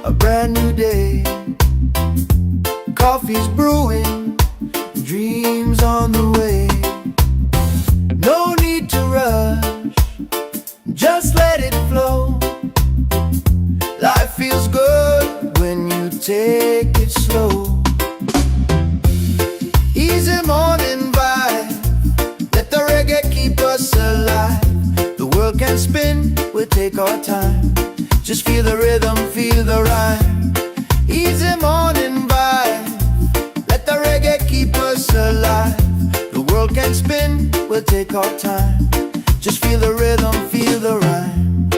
a brand new day. Coffee's brewing, dreams on the way. No need to rush, just let it flow. Life feels good when you take it slow. Easy morning vibe, let the reggae keep us alive. The world can spin, we'll take our time. Just feel the rhythm, feel the rhyme. Easy morning vibe, let the reggae keep us alive. The world can spin, we'll take our time. Just feel the rhythm, feel the rhyme.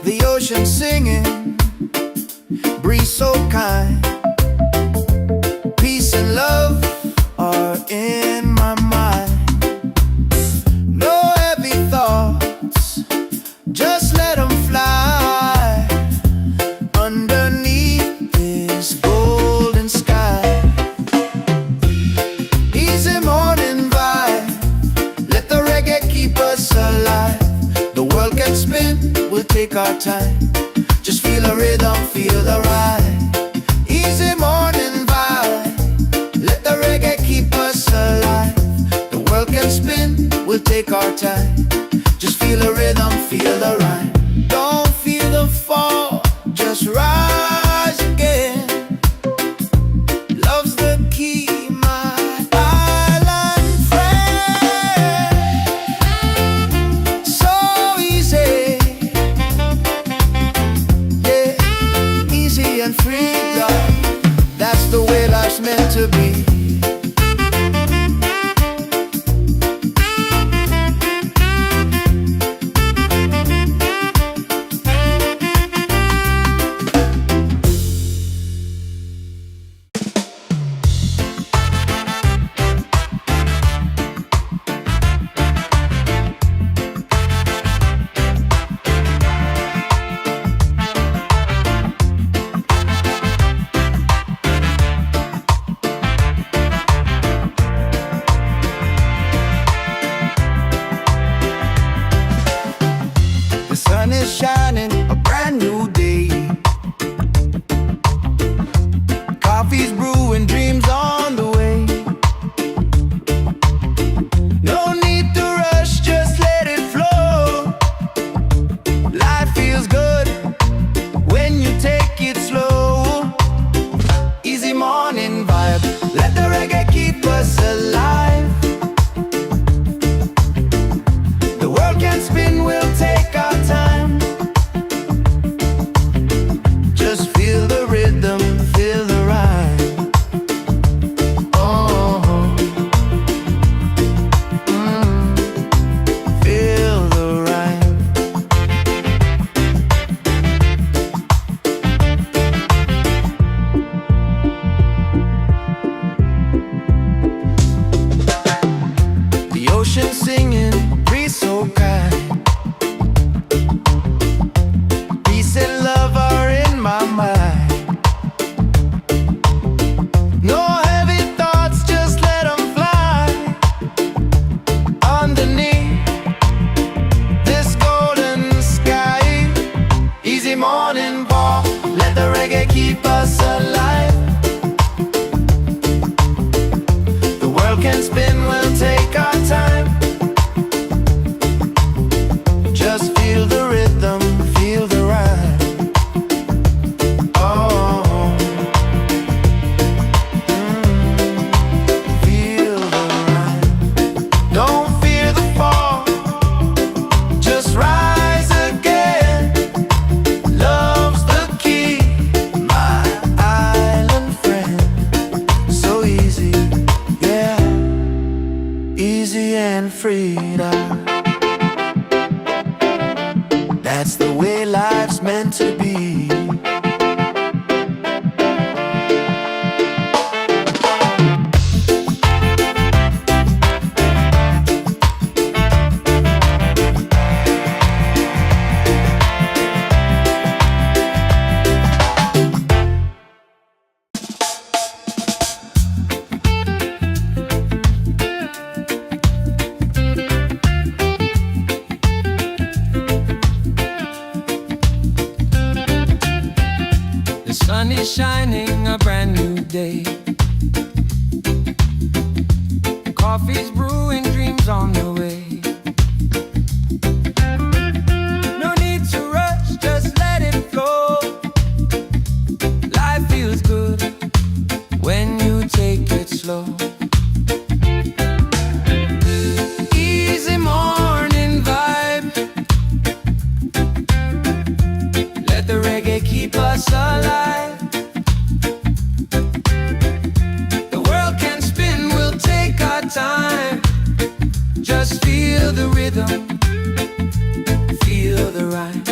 The ocean singing, breeze so kind. Peace and love are in my mind. No heavy thoughts, just let them fly underneath this golden sky. Easy morning vibe, let the reggae keep us alive. The world can spin, we'll take our time. Just feel the rhythm, feel the ride. Easy morning vibe, let the reggae keep us alive. The world can spin, we'll take our time. Just feel the rhythm, feel the rhyme. Don't feel the fall, just rise again. Love's the key, my island friend. So easy, yeah, easy and free, God. That's the way life's meant to be. The sun is shining, a brand new day. Coffee's brewing, dreams on the way. No need to rush, just let it flow. Life feels good when you take it slow. Easy morning vibe, let the reggae keep us alive. The world can spin, we'll take our time. Just feel the rhythm, feel the rhyme. Oh, feel the rhyme. The ocean singing, breeze so kind. Peace and love are in my mind. No heavy thoughts, just let them fly underneath this golden sky. Easy morning walk, let the reggae keep us alive. The world can spin, we'll take our time. Just feel the rhythm, feel the rhyme. Oh, feel the rhyme. Don't fear the fall, just rise again. Love's the key, my island friend. So easy, yeah, easy and free. That's the way life's meant to be. is shining, a brand new day. Coffee's brewing, dreams on the way. No need to rush, just let it flow. Life feels good when you take it slow. Easy morning vibe, let the reggae keep us alive. The world can spin, we'll take our time. Just feel the rhythm, feel the rhyme.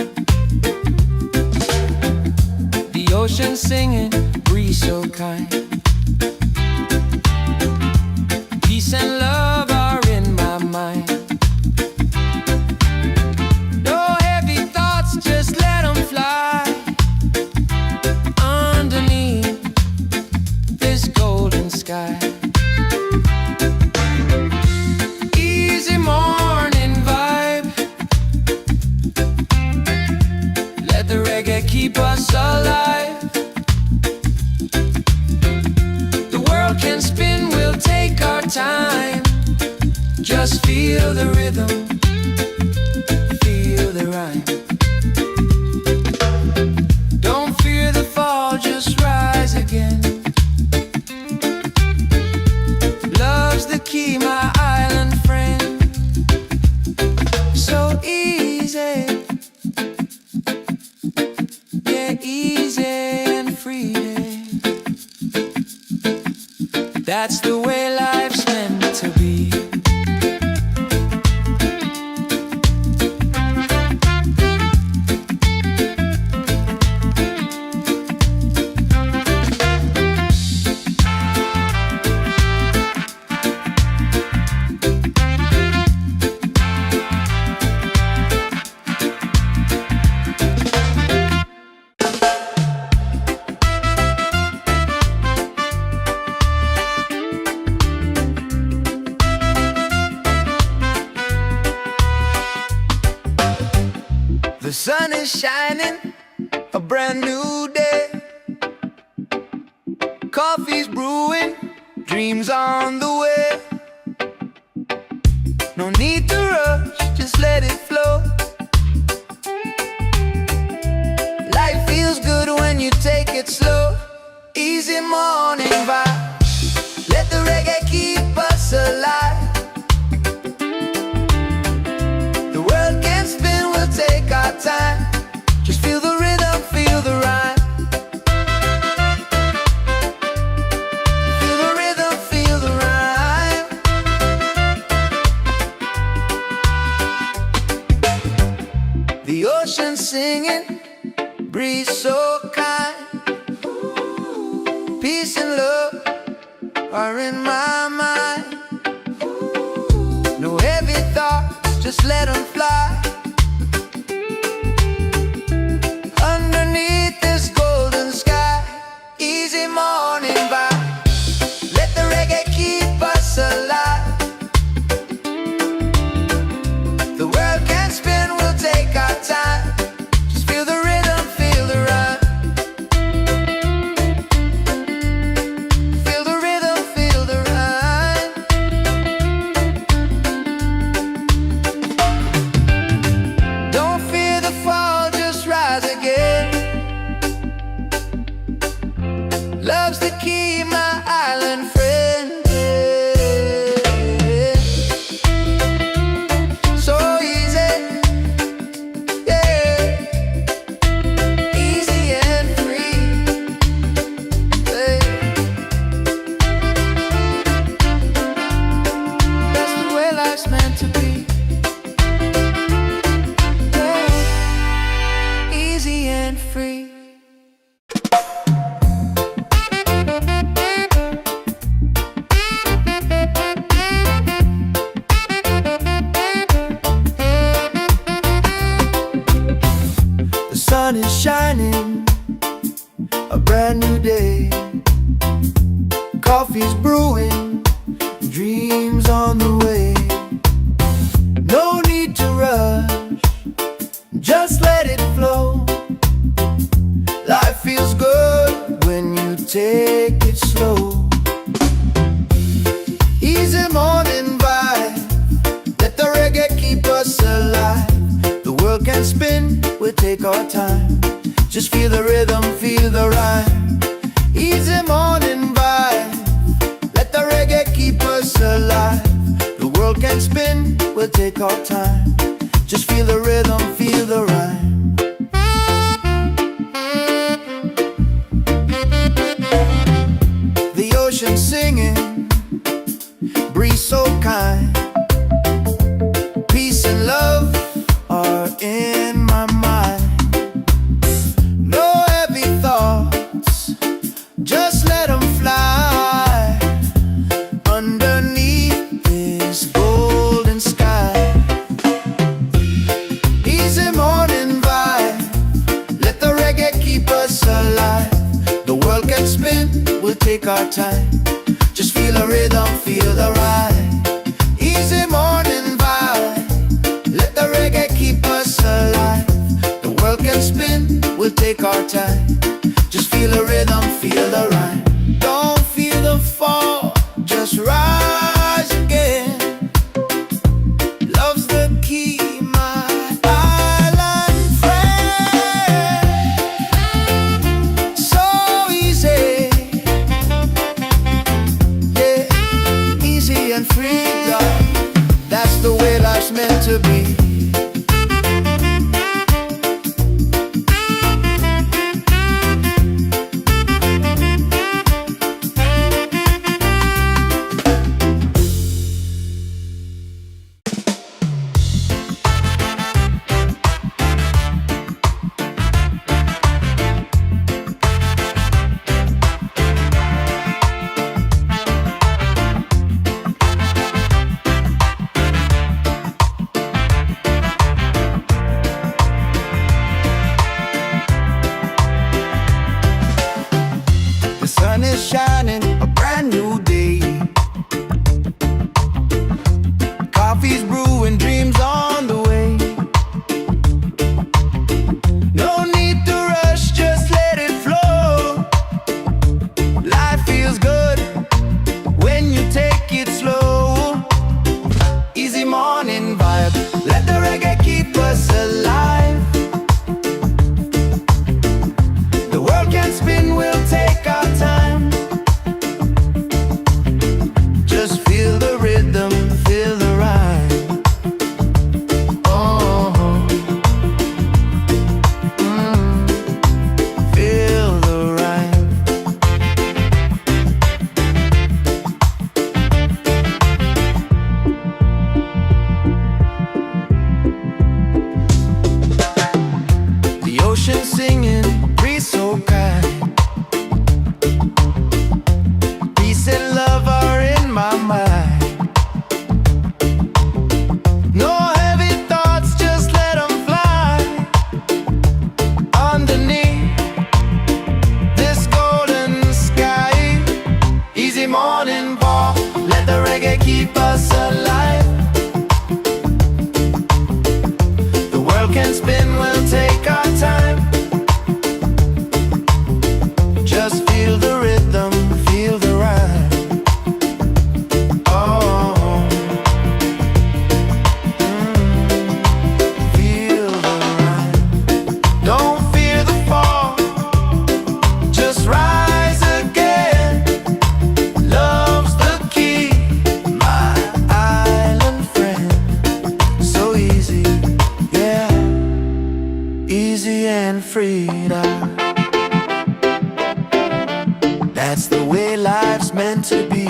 The ocean singing, breeze so kind. Peace and love are in my mind. No heavy thoughts, just let them fly. Underneath this golden sky. Easy morning vibe, let the reggae keep us alive. The world can spin, we'll take our time. Just feel the rhythm, feel the rhyme. Don't fear the fall, just rise again. Love's the key, my island friend. So easy, yeah, easy and free. That's the way life's meant to be. The sun is shining, a brand new day. Coffee's brewing, dreams on the way. No need to rush, just let it flow. Life feels good when you take it slow. Easy morning vibe, let the reggae keep us alive. The world can spin, we'll take our time. Just feel the rhythm, feel the rhyme. Feel the rhythm, feel the rhyme. The ocean singing, breeze so kind. Peace and love are in my mind. No heavy thoughts, just let them fly. Underneath this golden sky. Easy morning vibe, let the reggae keep us alive. The world can spin, we'll take our time. Just feel the rhythm, feel the rhyme. Feel the rhythm, feel the rhyme. Don't fear the fall, just rise again. Love's the key, my island friend. So easy, yeah, easy and free. Hey. That's the way life's meant to be. Yeah. Easy and free. The sun is shining, a brand new day. Coffee's brewing, dreams on the way. No need to rush, just let it flow. Life feels good take our time. Just feel the rhythm, feel the rhyme. Easy morning vibe. Let the reggae keep us alive. The world can spin, we'll take our time. Just feel the rhythm, feel the rhyme. The ocean singing, breeze so kind. Peace and love are in my mind. No heavy thoughts, just let them fly underneath this golden sky. Easy morning vibe. Let the reggae keep us alive. The world can spin, we'll take our time. Just feel the rhythm, feel the ride. Easy morning vibe. Let the reggae keep us alive. The world can spin, we'll take our time. Just feel the rhythm, feel the rhyme. Don't feel the fall, just rise again. Love's the key, my island friend. So easy, yeah, easy and free, love. That's the way life's meant to be. The sun is shining, a brand new day. Coffee's brewing, dreams on the way. No need to rush, just let it flow. Life feels good when you take it slow. Easy morning vibe, let the reggae keep us alive. The world can spin, we'll take our time. Just feel the rhythm, feel the rhyme. Oh, feel the rhyme. The ocean singing, breeze so kind. Peace and love are in my mind. No heavy thoughts, just let them fly underneath this golden sky. Easy morning ball, let the reggae keep us alive. The world can spin, we'll take our time. Just feel the rhythm, feel the rhyme. Oh, feel the rhyme. Don't fear the fall, just rise again. Love's the key, my island friend. So easy, yeah, easy and free. That's the way life's meant to be.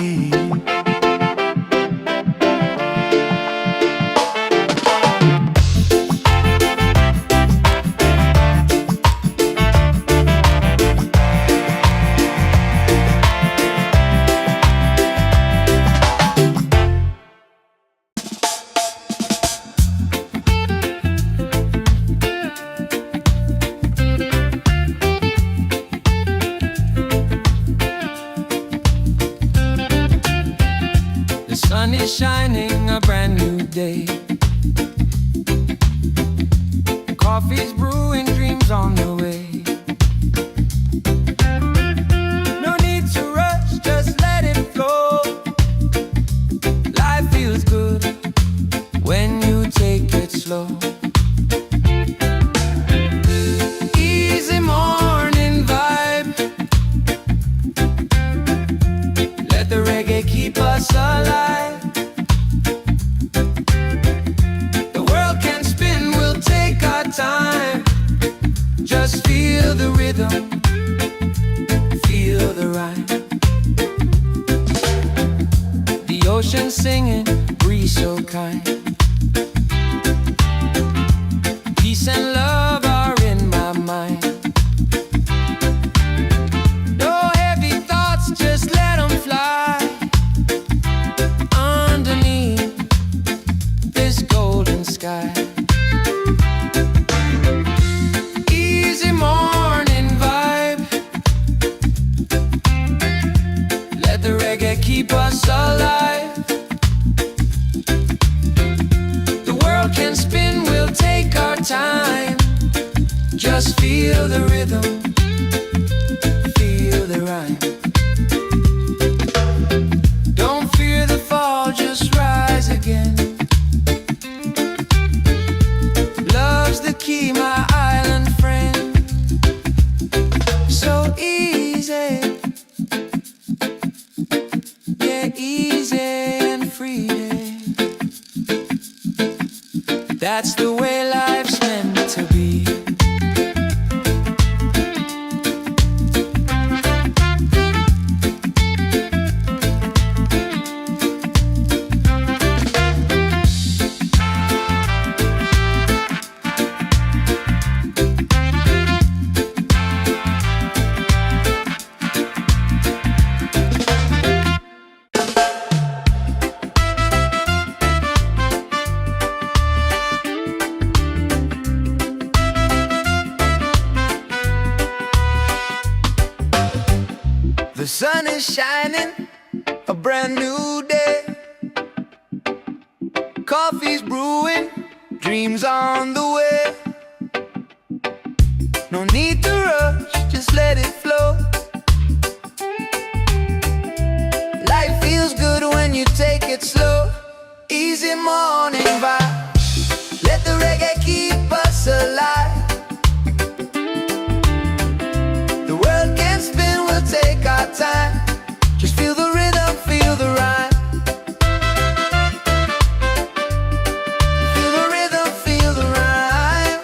Sun is shining, a brand new day. Coffee's brewing, dreams on the way. No need to rush, just let it flow. Life feels good when you take it slow. ocean singing, breeze so kind. Peace and love are in my mind. No heavy thoughts, just let them fly underneath this golden sky. Easy morning vibe. Let the reggae keep us alive. The world can spin, we'll take our time. Just feel the rhythm, feel the rhyme. Don't fear the fall, just rise again. Love's the key, my island friend. So easy, yeah, easy and free. That's the way life's meant to be. The sun is shining, a brand new day. Coffee's brewing, dreams on the way. No need to rush, just let it flow. Life feels good when you take it slow. Easy morning vibe. Let the reggae keep us alive. The world can spin, we'll take our time. Just feel the rhythm, feel the rhyme. Feel the rhythm, feel the rhyme.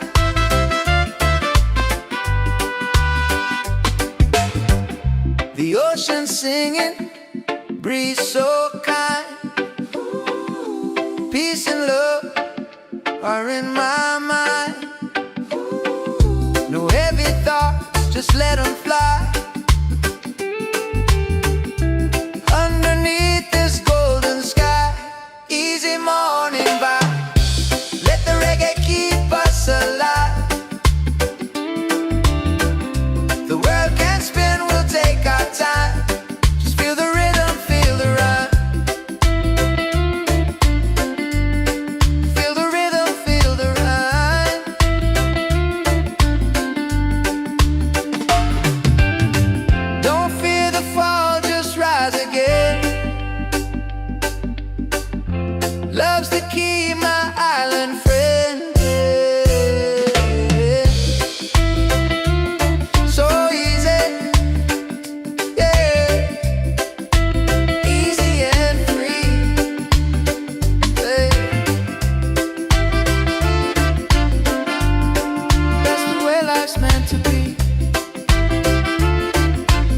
The ocean singing, breeze so kind. Peace and love are in my mind. No heavy thoughts, just let them fly underneath this golden sky. Easy morning vibe. Let the reggae keep us alive. The world can spin, we'll take our time. Just feel the rhythm, feel the rhyme. Feel the rhythm, feel the rhyme. Don't fear the fall, just rise again. Love's the key, my island friend. So easy, yeah, easy and free. Yeah. That's the way life's meant to be.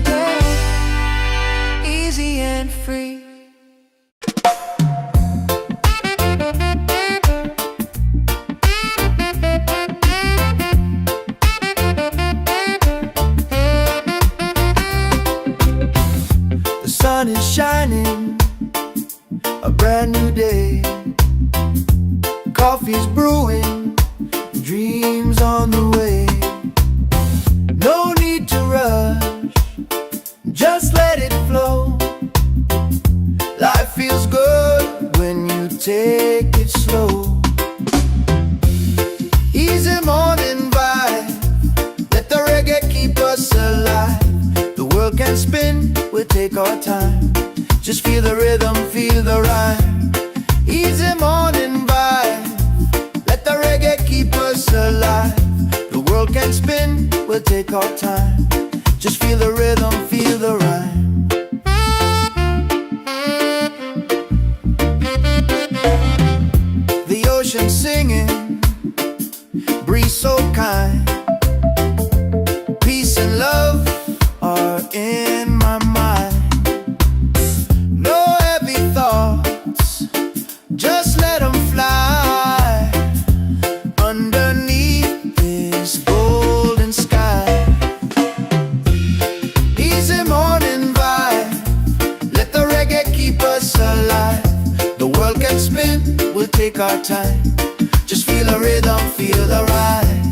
Yeah. Easy and free. The sun is shining, a brand new day. Coffee's brewing, dreams on the way. No need to rush, just let it flow. Life feels good when you take it slow. Easy morning vibe. Let the reggae keep us alive. The world can spin, we'll take our time. Just feel the rhythm, feel the rhyme. Easy morning vibe. Let the reggae keep us alive. The world can spin, we'll take our time. Just feel the rhythm, feel the rhyme. The ocean singing, breeze so kind. Peace and love are in my mind. No heavy thoughts, feel the ride.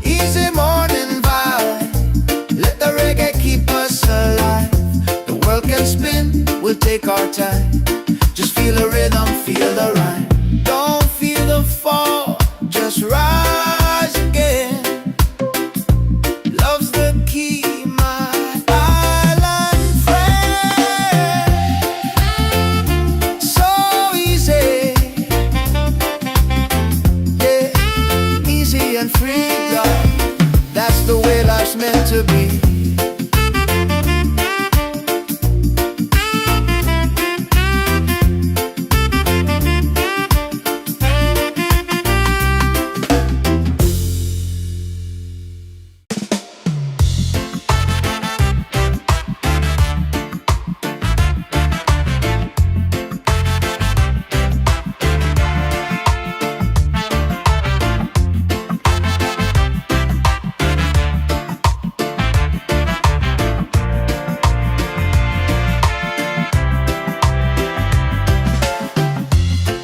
Easy morning vibe, let the reggae keep us alive. The world can spin, we'll take our time. Just feel the rhythm, feel the rhyme. Don't feel the fall, just rise again. Love's the key, my island friend. So easy, yeah, easy and free, love. That's the way life's meant to be.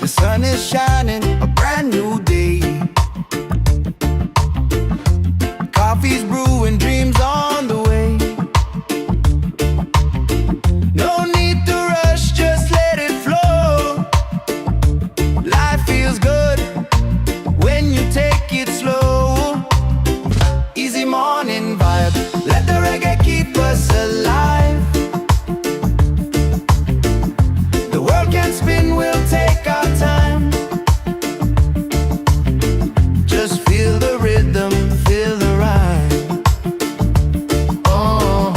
The sun is shining, a brand new day. Coffee's brewing, dreams on the way. No need to rush, just let it flow. Life feels good when you take it slow. Easy morning vibe, let the reggae keep us alive. The world can spin, we'll take our time. Just feel the rhythm, feel the rhyme. Oh,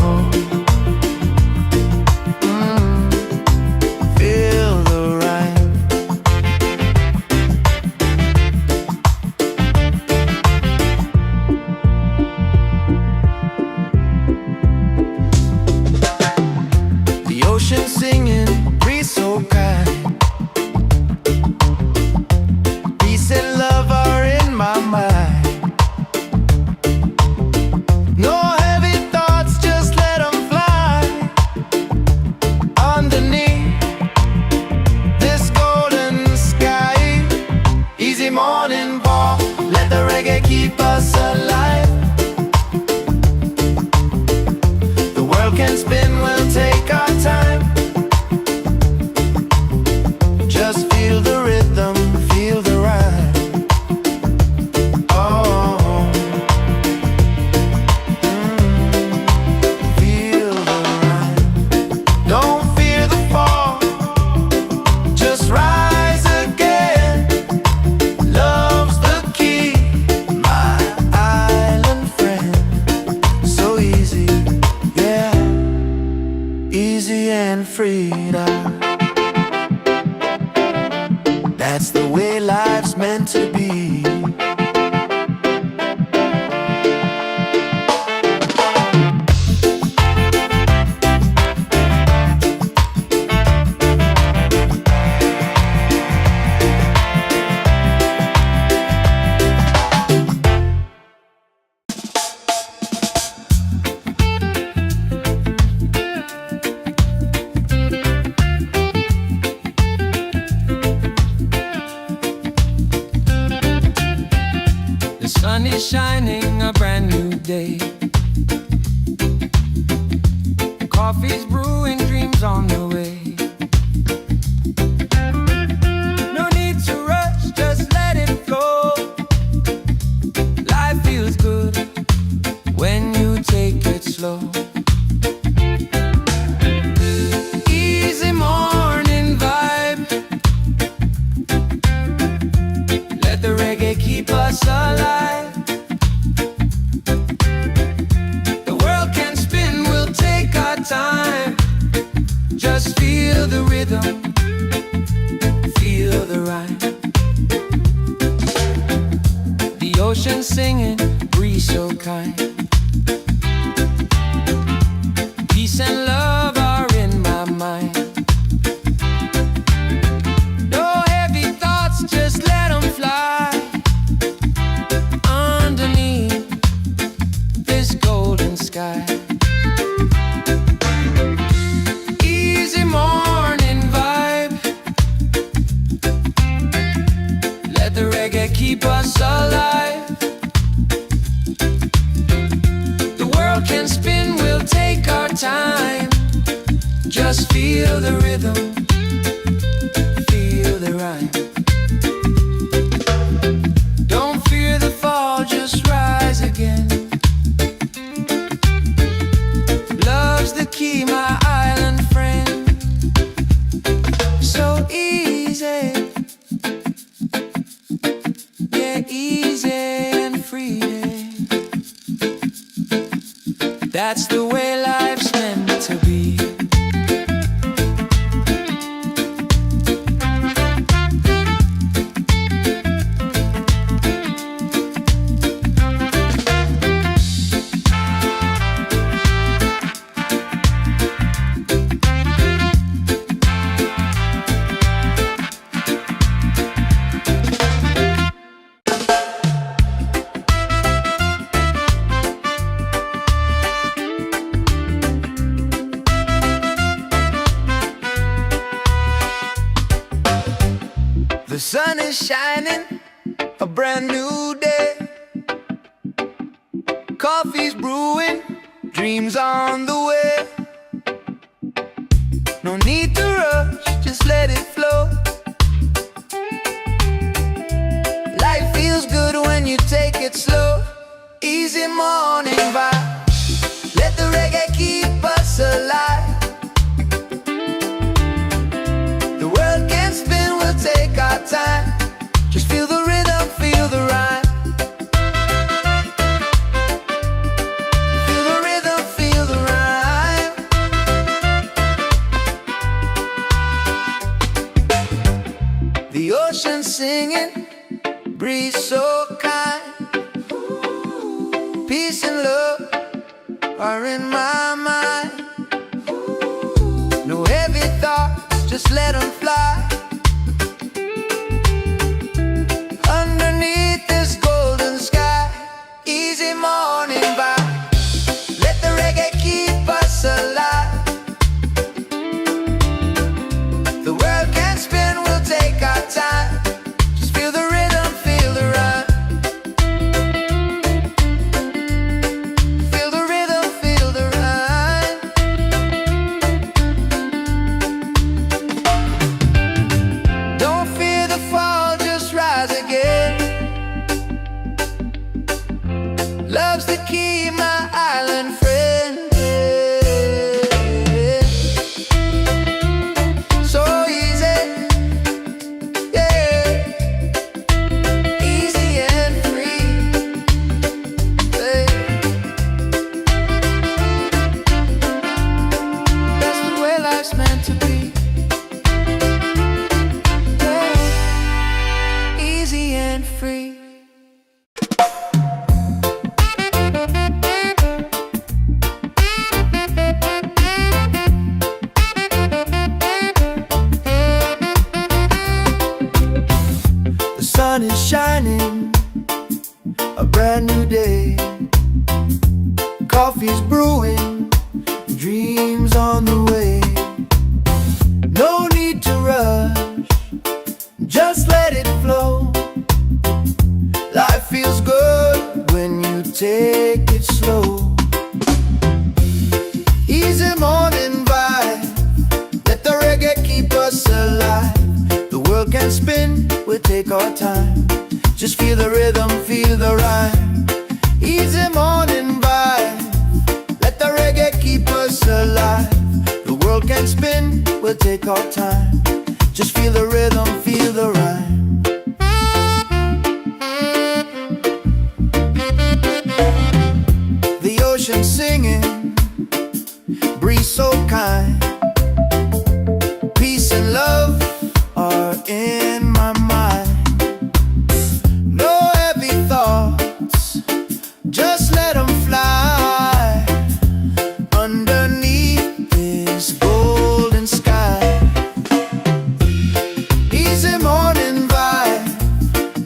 feel the rhyme. The ocean singing, breeze so kind. Peace and love are in my mind. No heavy thoughts, just let them fly. Underneath this golden sky. Easy morning walk, let the reggae keep us alive. The world can spin, we'll take our time. Just feel the rhythm, feel the rhyme. Oh, feel the rhyme. Don't fear the fall, just rise again. Love's the key, my island friend. So easy, yeah, easy and free now. That's the way life's meant to be. The sun is shining, a brand new day. Coffee's brewing, dreams on the way. No need to rush, just let it flow. Life feels good when you take it slow. Easy morning vibe, let the reggae keep us alive. The world can spin, we'll take our time. Just feel the rhythm, feel the rhyme. The ocean singing, breeze so kind. Peace and love are in my mind. No heavy thoughts, just let them fly. Underneath this golden sky. Easy morning vibe, let the reggae keep us alive. Just feel the rhythm, feel the rhyme. Don't fear the fall, just rise again. Love's the key, my island friend. So easy, yeah, easy and free. That's the way life's meant to be. The sun is shining, a brand new day. Coffee's brewing, dreams on the way. No need to rush, just let it flow. Life feels good when you take it slow. Easy morning vibe, let the reggae keep us alive. The world can spin, we'll take our time. Just feel the rhythm, feel the rhyme. Feel the rhythm, feel the rhyme. The ocean singing, breeze so kind. Peace and love are in my mind. No heavy thoughts, just let them fly. Underneath this golden sky, easy morning vibe, let the reggae keep us alive. The world can spin, we'll take our time. Just feel the rhythm, feel the rhyme. Feel the rhythm, feel the rhyme. Don't fear the fall, just rise again. Love's the key, my island friend. So easy, yeah, easy and free. That's the way life's meant to be. Yeah, easy and free. The sun is shining, a brand new day. Coffee's brewing, dreams on the way. No need to rush, just let it flow. Life feels good when you take it slow. Easy morning vibe, let the reggae keep us alive. The world can spin, we'll take our time. Just feel the rhythm, feel the rhyme. Easy morning vibe, let the reggae keep us alive. The world can spin, we'll take our time. Just feel the rhythm, feel the rhyme. The ocean singing, breeze so kind. Peace and love are in my mind. No heavy thoughts, just let them fly. Underneath this golden sky, easy morning vibe,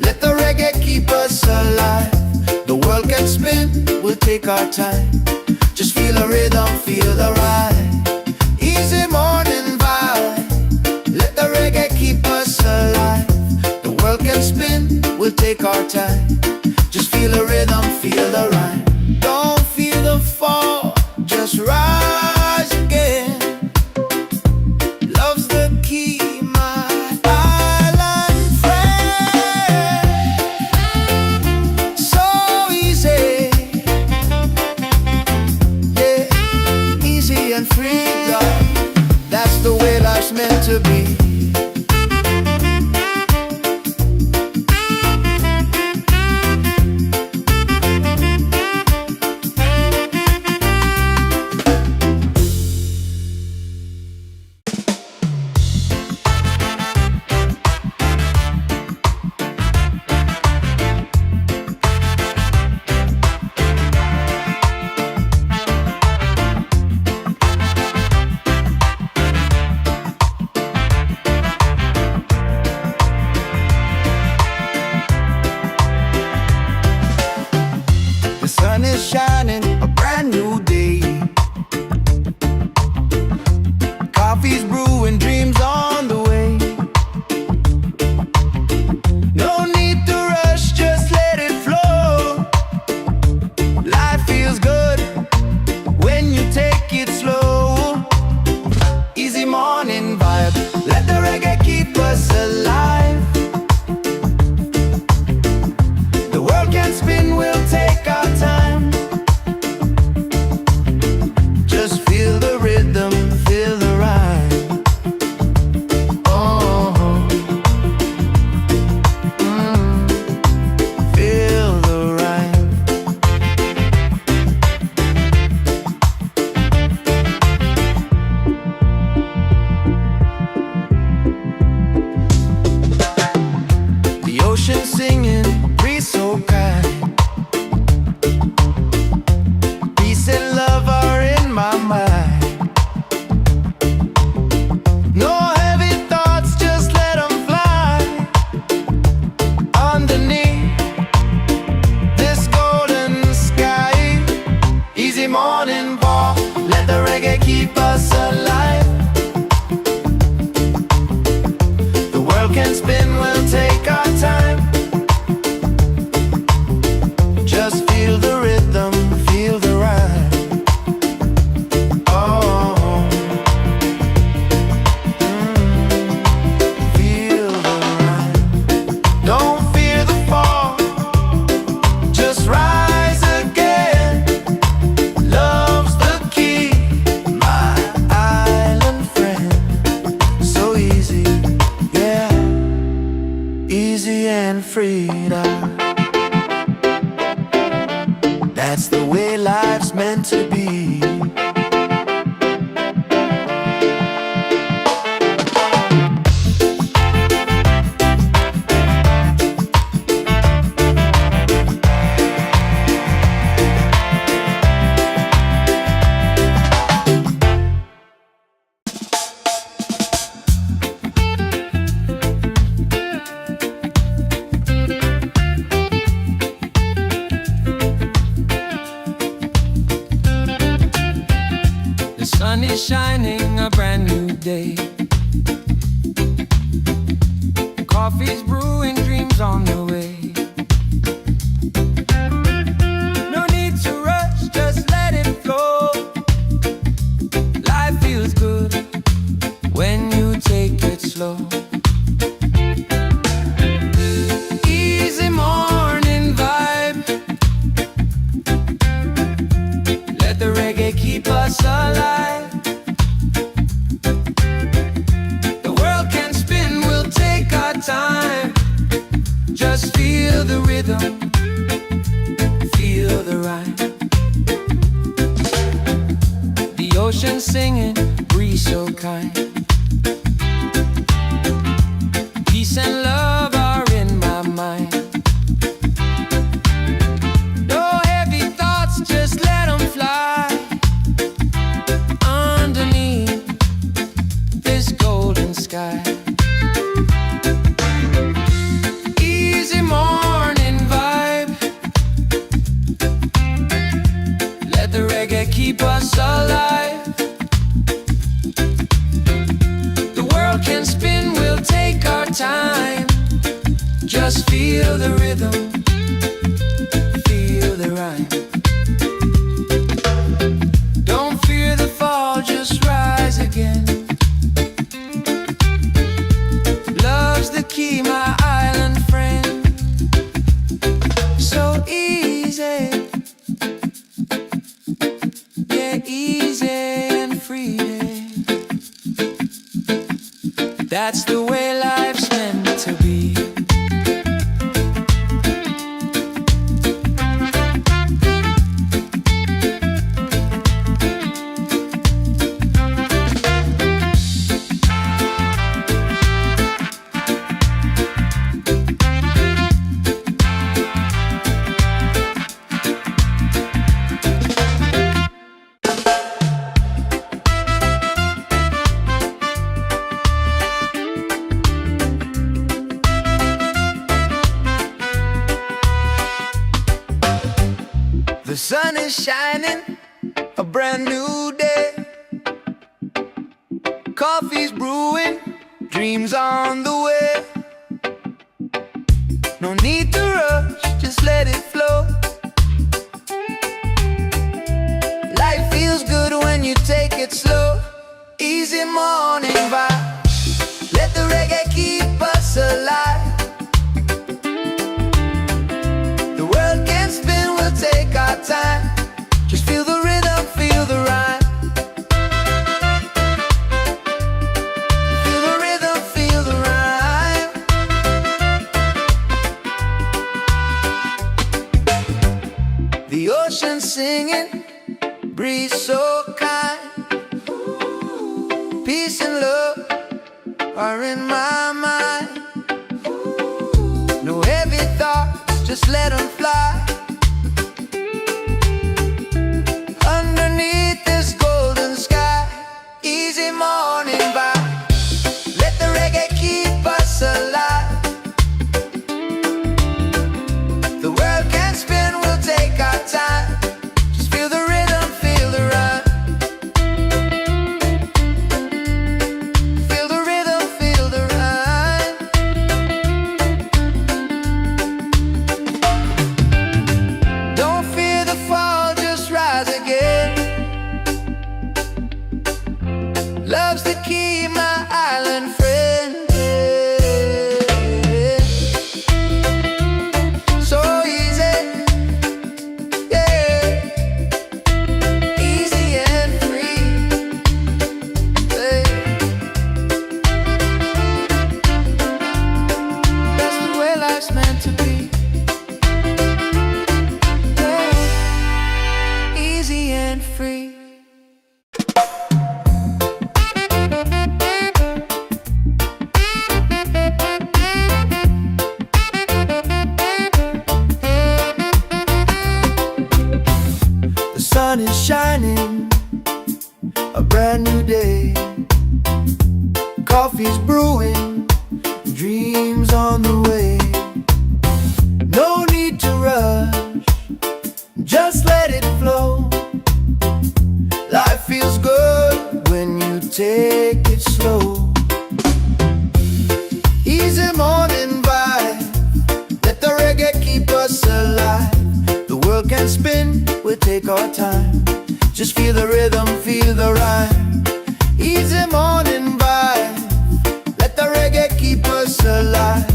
let the reggae keep us alive. The world can spin, we'll take our time. Just feel the rhythm, feel the ride. Easy morning vibe, let the reggae keep us alive. The world can spin, we'll take our time. Just feel the rhythm, feel the rhyme. Don't feel the fall, just rise again. keep us alive. The world can spin, we'll take our time. Just feel the rhythm, feel the rhyme. Oh, feel the rhyme. Don't fear the fall, just rise again. Love's the key, my island friend. So easy, yeah, easy and free now. That's the way life's meant to be. The sun is shining, a brand new day. Coffee's brewing, dreams on the way. No need to rush, just let it flow. Life feels good when you take it slow. Easy morning vibe. Let the reggae keep us alive. The world can spin, we'll take our time. Just feel the rhythm, feel the rhyme. The ocean singing, breeze so kind. Peace and love are in my mind. No heavy thoughts, just let them fly. Underneath this golden sky. Easy morning vibe. Let the reggae keep us alive. The world can spin, we'll take our time. Just feel the rhythm, feel the rhyme. Don't fear the fall, just rise again. Love's the key, my island friend. So easy, yeah, easy and free. That's the way life's meant to be. The sun is shining, a brand new day. Coffee's brewing, dreams on the way. No need to rush, just let it flow. Life feels good when you take it slow. Easy morning vibe. Let the reggae keep us alive. The world can spin, we'll take our time. Just feel the rhythm, feel the rhyme. Feel the rhythm, feel the rhyme. The ocean singing, breeze so kind. Peace and love are in my mind. No heavy thoughts, just let them fly. Underneath this golden sky. Easy morning vibe. Let the reggae keep us alive. The world can spin, we'll take our time. Just feel the rhythm, feel the rhyme. shining, a brand new day. Coffee's brewing, dreams on the way. No need to rush, just let it flow. Life feels good when you take it slow. Easy morning vibe, let the reggae keep us alive. The world can spin, we'll take our time. Just feel the rhythm, feel the rhyme. Easy morning vibe, let the reggae keep us alive.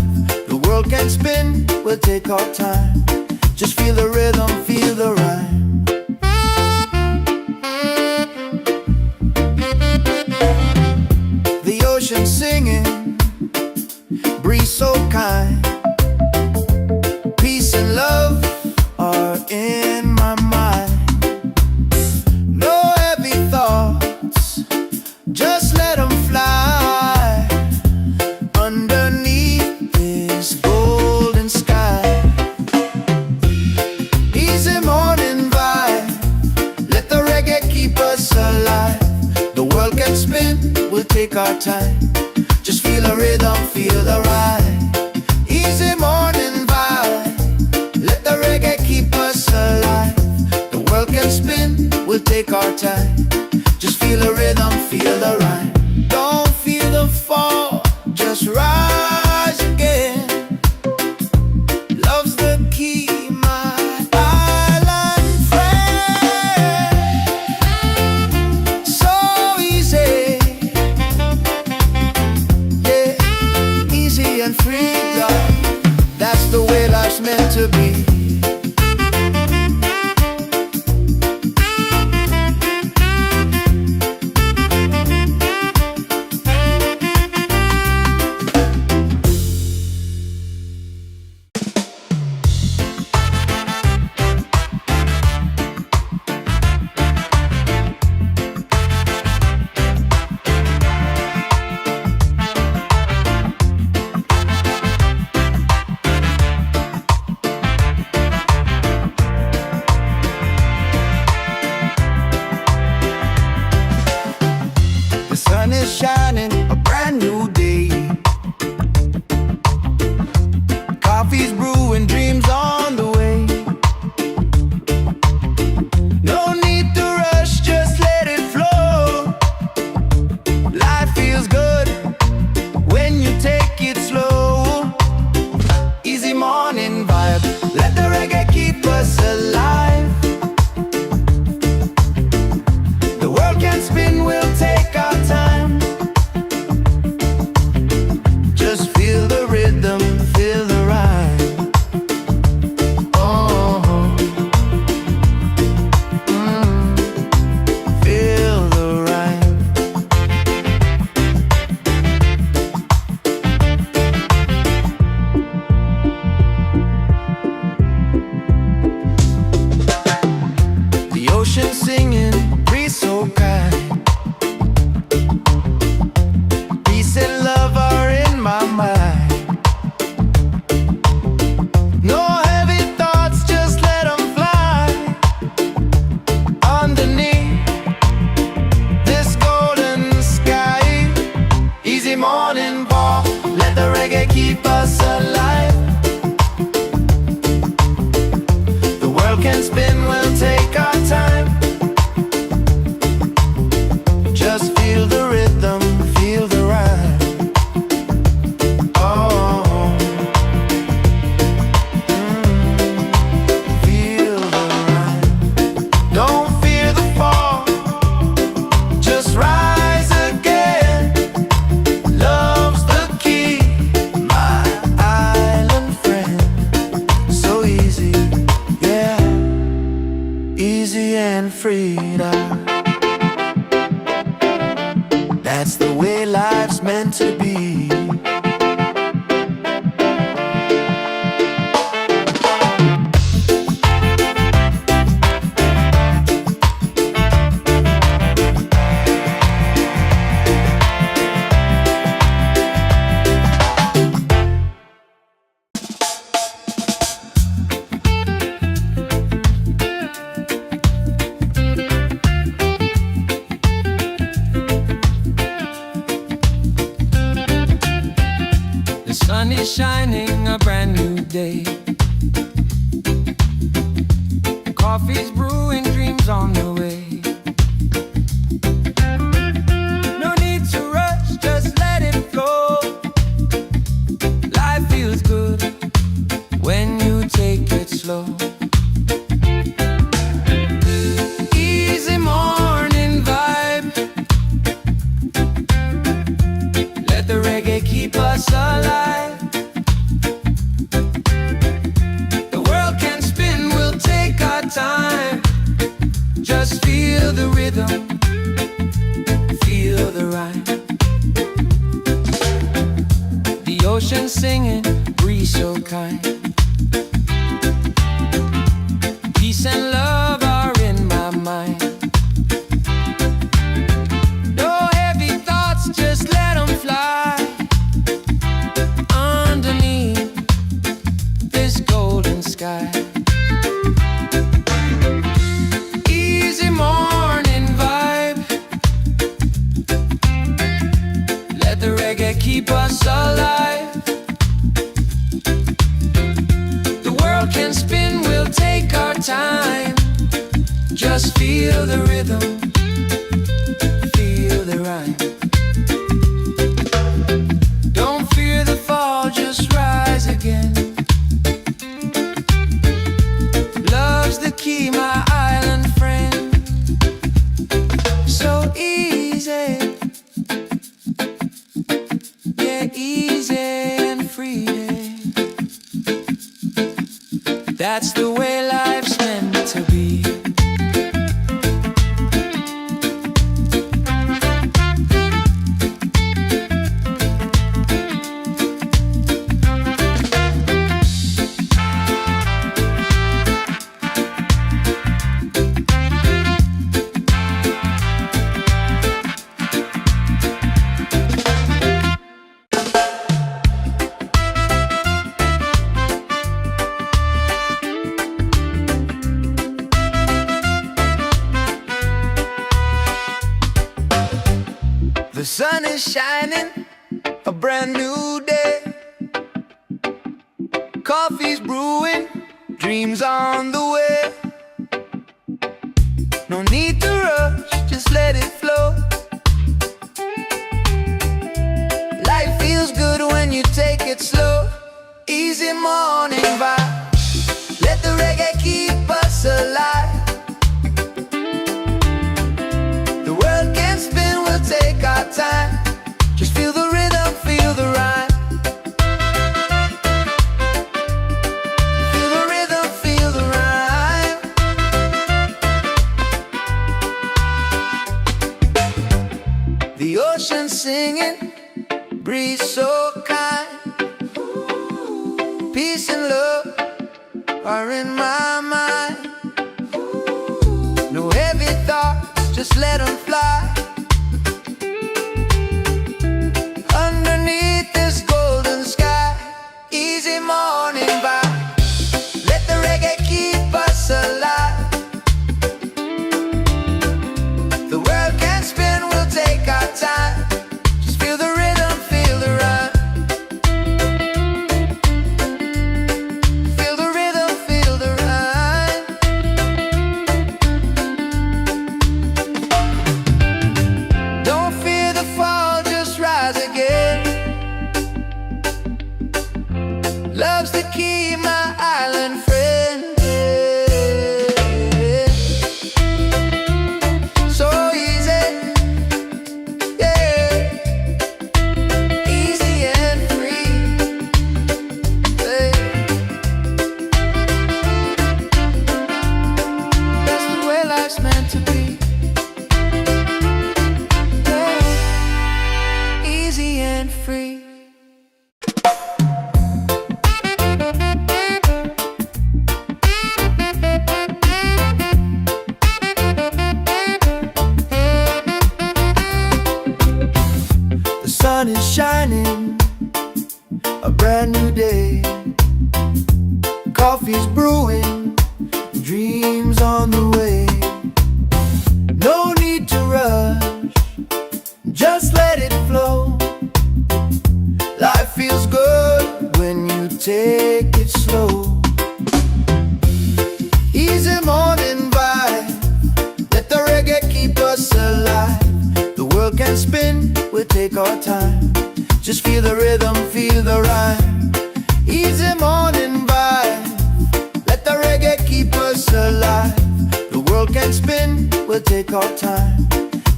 The world can spin, we'll take our time. Just feel the rhythm, feel the rhyme. The ocean singing, breeze so kind. Peace and love are in my mind. No heavy thoughts, just let them fly underneath this golden sky. Easy morning vibe, let the reggae keep us alive. The world can spin, we'll take our time. Just feel the rhythm, feel the ride. Easy morning vibe, let the reggae keep us alive. The world can spin, we'll take our time. Just feel the rhythm, feel the rhyme. Don't feel the fall, just rise again. Love's the key, my island friend. So easy, yeah, easy and free, love. That's the way life's meant to be. The sun is shining, a brand new day. Coffee's brewing, dreams on the way. No need to rush, just let it flow. Life feels good when you take it slow. Easy morning vibe, let the reggae keep us alive. The world can spin, we'll take our time. Just feel the rhythm, feel the rhyme. Oh, feel the rhyme. The ocean singing, breeze so kind. Peace and love are in my mind. No heavy thoughts, just let them fly underneath this golden sky. Easy morning ball, let the reggae keep us alive. The world can spin, we'll take our time. Just feel the rhythm, feel the rhyme. Oh, feel the rhyme. Don't fear the fall, just rise again. Love's the key, my island friend. So easy, yeah, easy and free. That's the way life's meant to be. day. Coffee's brewing, dreams on the way. No need to rush, just let it flow. Life feels good when you take it slow. Easy morning vibe. Let the reggae keep us alive. The world can spin, we'll take our time. Just feel the rhythm, feel the rhyme. The ocean singing, breeze so kind. Peace and love are in my mind. No heavy thoughts, just let them fly. Underneath this golden sky. Easy morning vibe. Let the reggae keep us alive. The world can spin, we'll take our time. Just feel the rhythm, feel the rhyme. Don't fear the fall, just rise again. Love's the key, my island friend. So easy, yeah, easy and free. That's the way life's meant to be. The sun is shining, a brand new day. Coffee's brewing, dreams on the way. No need to rush, just let it flow. Life feels good when you take it slow. Easy morning vibe. Let the reggae keep us alive. The world can spin, we'll take our time. Just feel the rhythm, feel the rhyme. Feel the rhythm, feel the rhyme. The ocean singing, breeze so kind. Peace and love are in my mind. No heavy thoughts, just let them fly. Underneath this golden sky. Easy morning vibe. Let the reggae keep us alive. The world can spin, we'll take our time. Just feel the rhythm, feel the rhyme. Feel the rhythm, feel the rhyme. Don't fear the fall, just rise again. Love's the key, my island friend. So easy, yeah, easy and free. Yeah. That's the way life's meant to be. Yeah. Easy and free. The sun is shining, a brand new day. Coffee's brewing, dreams on the way. can spin, we'll take our time. Just feel the rhythm, feel the rhyme. Easy morning vibe, let the reggae keep us alive. The world can spin, we'll take our time.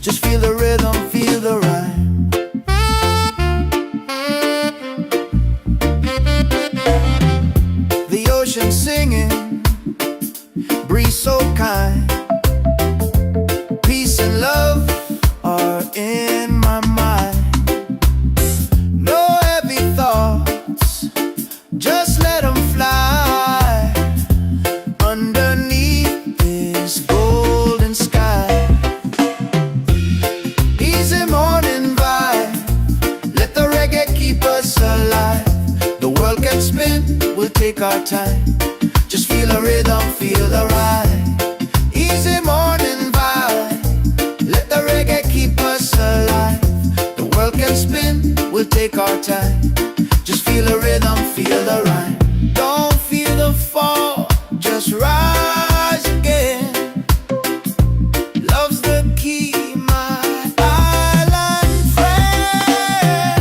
Just feel the rhythm, feel the rhyme. The ocean singing, breeze so kind. Peace and love are in my mind. No heavy thoughts, just let them fly underneath this golden sky. Easy morning vibe, let the reggae keep us alive. The world can spin, we'll take our time. Just feel the rhythm, feel the ride. Easy morning vibe, let the reggae keep us alive. The world can spin, we'll take our time. Just feel the rhythm, feel the rhyme. Don't feel the fall, just rise again. Love's the key, my island friend.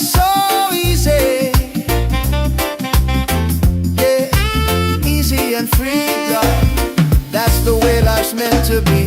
So easy, yeah, easy and free, God. That's the way life's meant to be.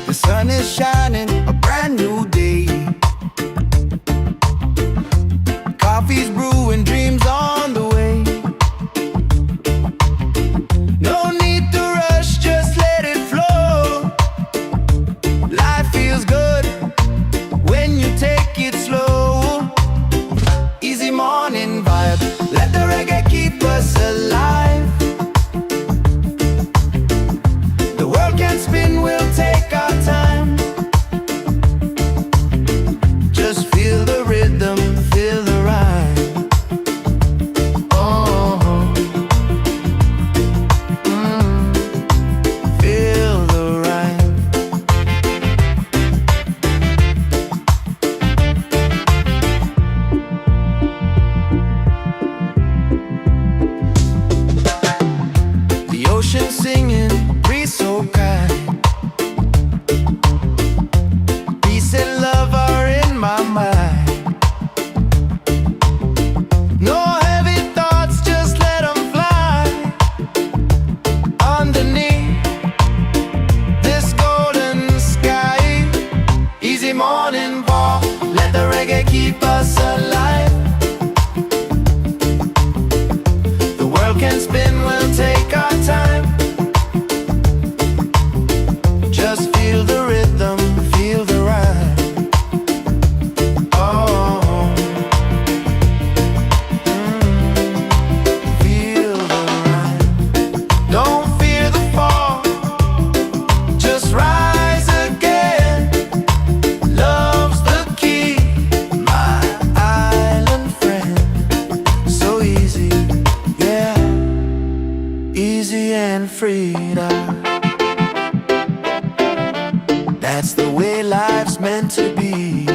The sun is shining, a brand new day. Coffee's brewing, dreams on the way. No need to rush, just let it flow. Life feels good when you take it slow. Easy morning vibe, let the reggae keep us alive. The world can spin, we'll take our time. Just feel the rhythm, feel the rhyme. Oh, feel the rhyme. The ocean singing, breeze so kind. Peace and love are in my mind. No heavy thoughts, just let them fly underneath this golden sky. Easy morning walk, let the reggae keep us alive. The world can spin, we'll take our time. Just feel the rhythm, feel the rhyme. Oh, feel the rhyme. Don't fear the fall, just rise again. Love's the key, my island friend. So easy, yeah, easy and free now. That's the way life's meant to be.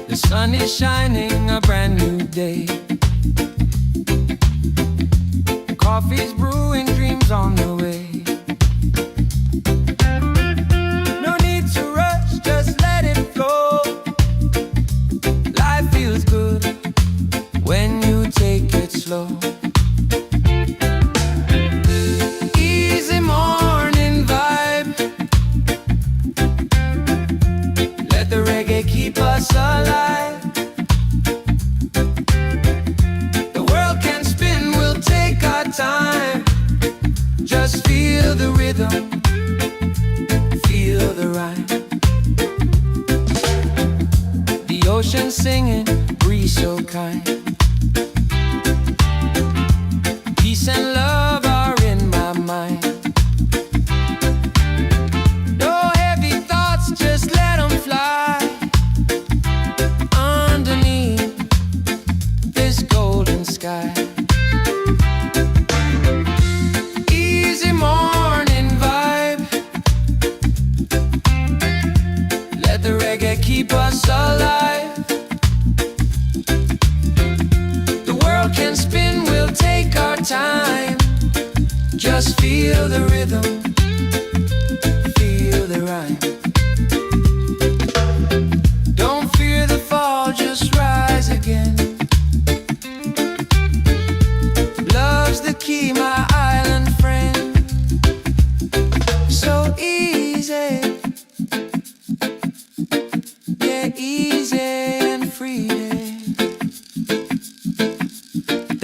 The sun is shining, a brand new day. Coffee's brewing, dreams on the way. No need to rush, just let it flow. Life feels good when you take it slow. singing, breeze so kind. Peace and love are in my mind. No heavy thoughts, just let them fly underneath this golden sky. Easy morning vibe. Let the reggae keep us alive. The world can spin, we'll take our time. Just feel the rhythm, feel the rhyme. Don't fear the fall, just rise again. Love's the key, my island friend. So easy, yeah, easy and free.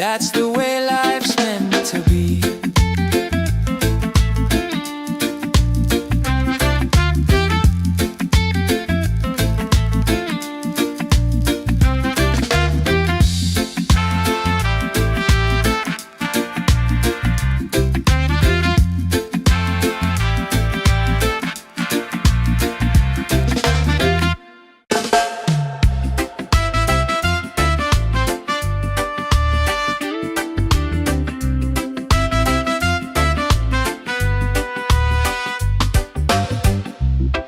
That's the way life's meant to be.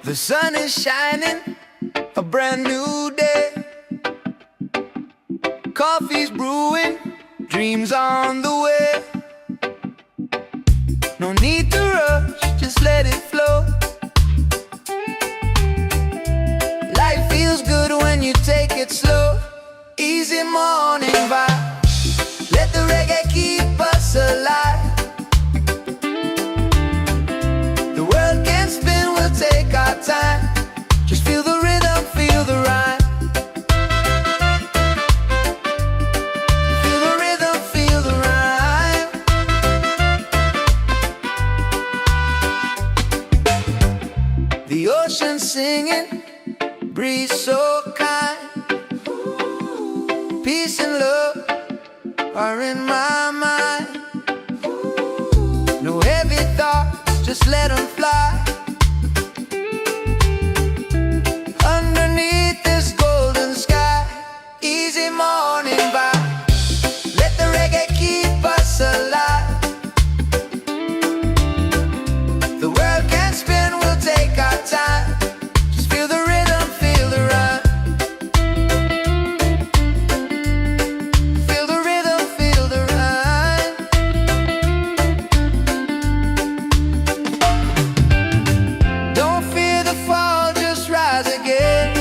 The sun is shining, a brand new day. Coffee's brewing, dreams on the way. No need to rush, just let it flow. Life feels good when you take it slow. Easy morning vibe. Let the reggae keep us alive. The world can spin, we'll take our time. Just feel the rhythm, feel the rhyme. Feel the rhythm, feel the rhyme. The ocean singing, breeze so kind. Peace and love are in my mind. No heavy thoughts, just let them fly underneath this golden sky. Easy morning vibe. Let the reggae keep us alive. The world can spin, we'll take our time. Just feel the rhythm, feel the rhyme. Feel the rhythm, feel the rhyme. Don't fear the fall, just rise again.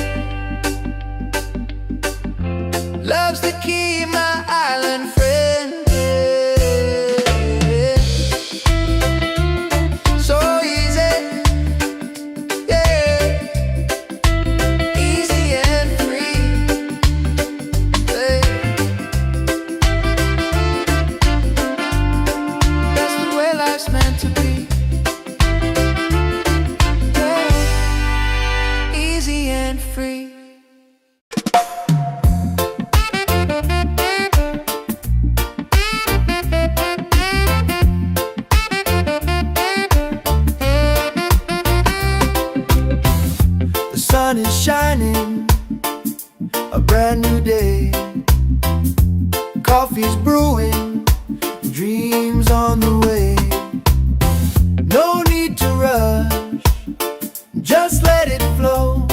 Love's the key, my island friend. So easy, yeah, easy and free. That's the way life's meant to be. Yeah, easy and free. The sun is shining, a brand new day. Coffee's brewing, dreams on the way. No need to rush, just let it flow.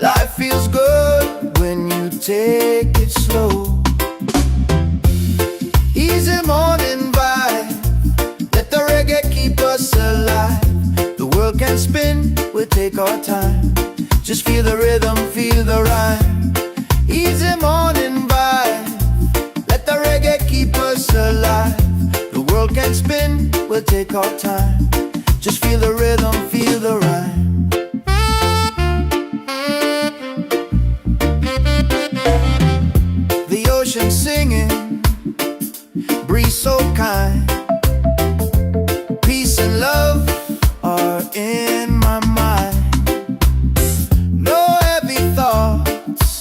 Life feels good when you take it slow. Easy morning vibe. Let the reggae keep us alive. The world can spin, we'll take our time. Just feel the rhythm, feel the rhyme. Easy morning vibe. Let the reggae keep us alive. The world can spin, we'll take our time. Just feel the rhythm, feel the rhyme. The ocean singing, breeze so kind. Peace and love are in my mind. No heavy thoughts,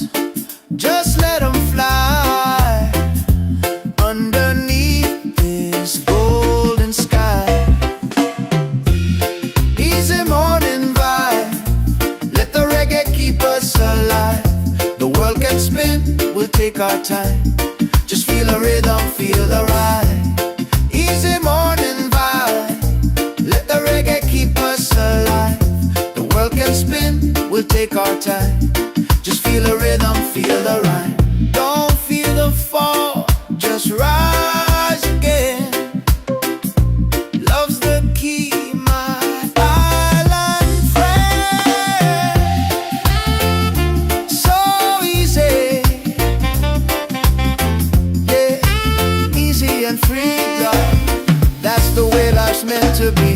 our time. Just feel the rhythm, feel the ride. Easy morning vibe. Let the reggae keep us alive. The world can spin, we'll take our time. Just feel the rhythm, feel the rhyme. Don't feel the fall, just rise again. Love's the key, my island friend. So easy, yeah, easy and free, love. That's the way life's meant to be.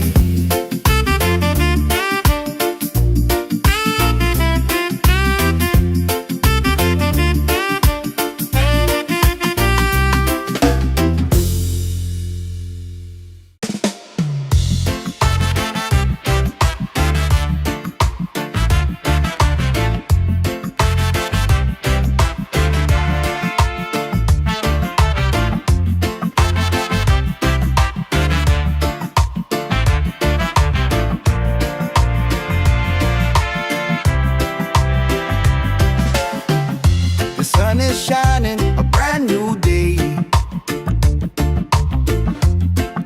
The sun is shining, a brand new day.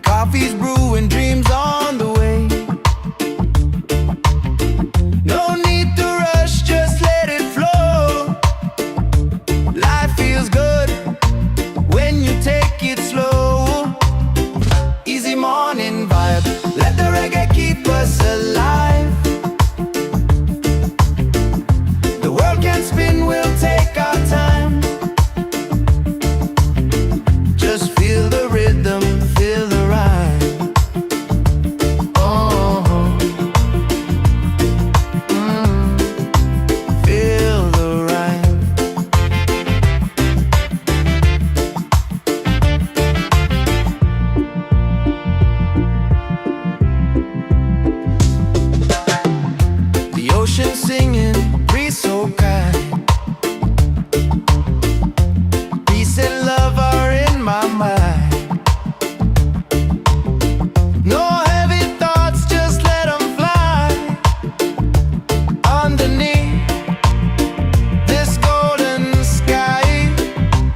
Coffee's brewing, dreams on the way. No need to rush, just let it flow. Life feels good when you take it slow. Easy morning vibe, let the reggae keep us alive. The world can spin, we'll take our time. Just feel the rhythm, feel the rhyme. Oh, feel the rhyme. The ocean singing, breeze so kind. Peace and love are in my mind. No heavy thoughts, just let them fly. Underneath this golden sky.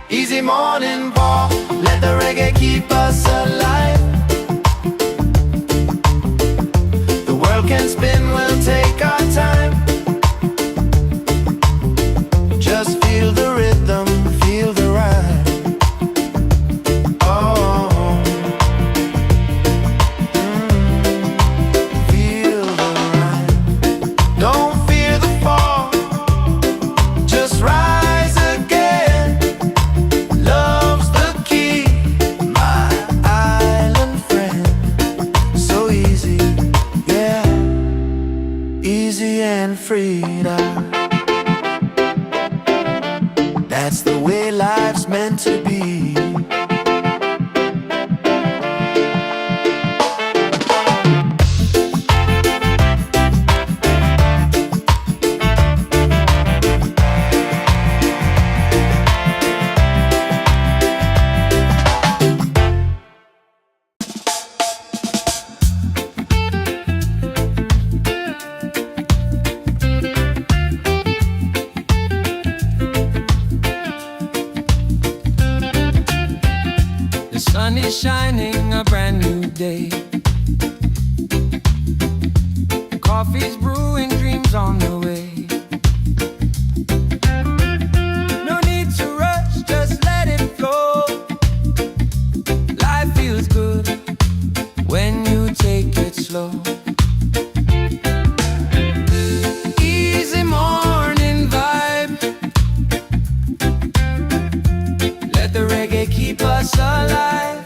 Easy morning walk, let the reggae keep us alive. The world can spin, we'll take our time. Just feel the rhythm, feel the rhyme. Oh, feel the rhyme. Don't fear the fall, just rise again. Love's the key, my island friend. So easy, yeah, easy and free now. That's the way life's meant to be. The sun is shining, a brand new day. Coffee's brewing, dreams on the way. No need to rush, just let it flow. Life feels good when you take it slow. Easy morning vibe. Let the reggae keep us alive.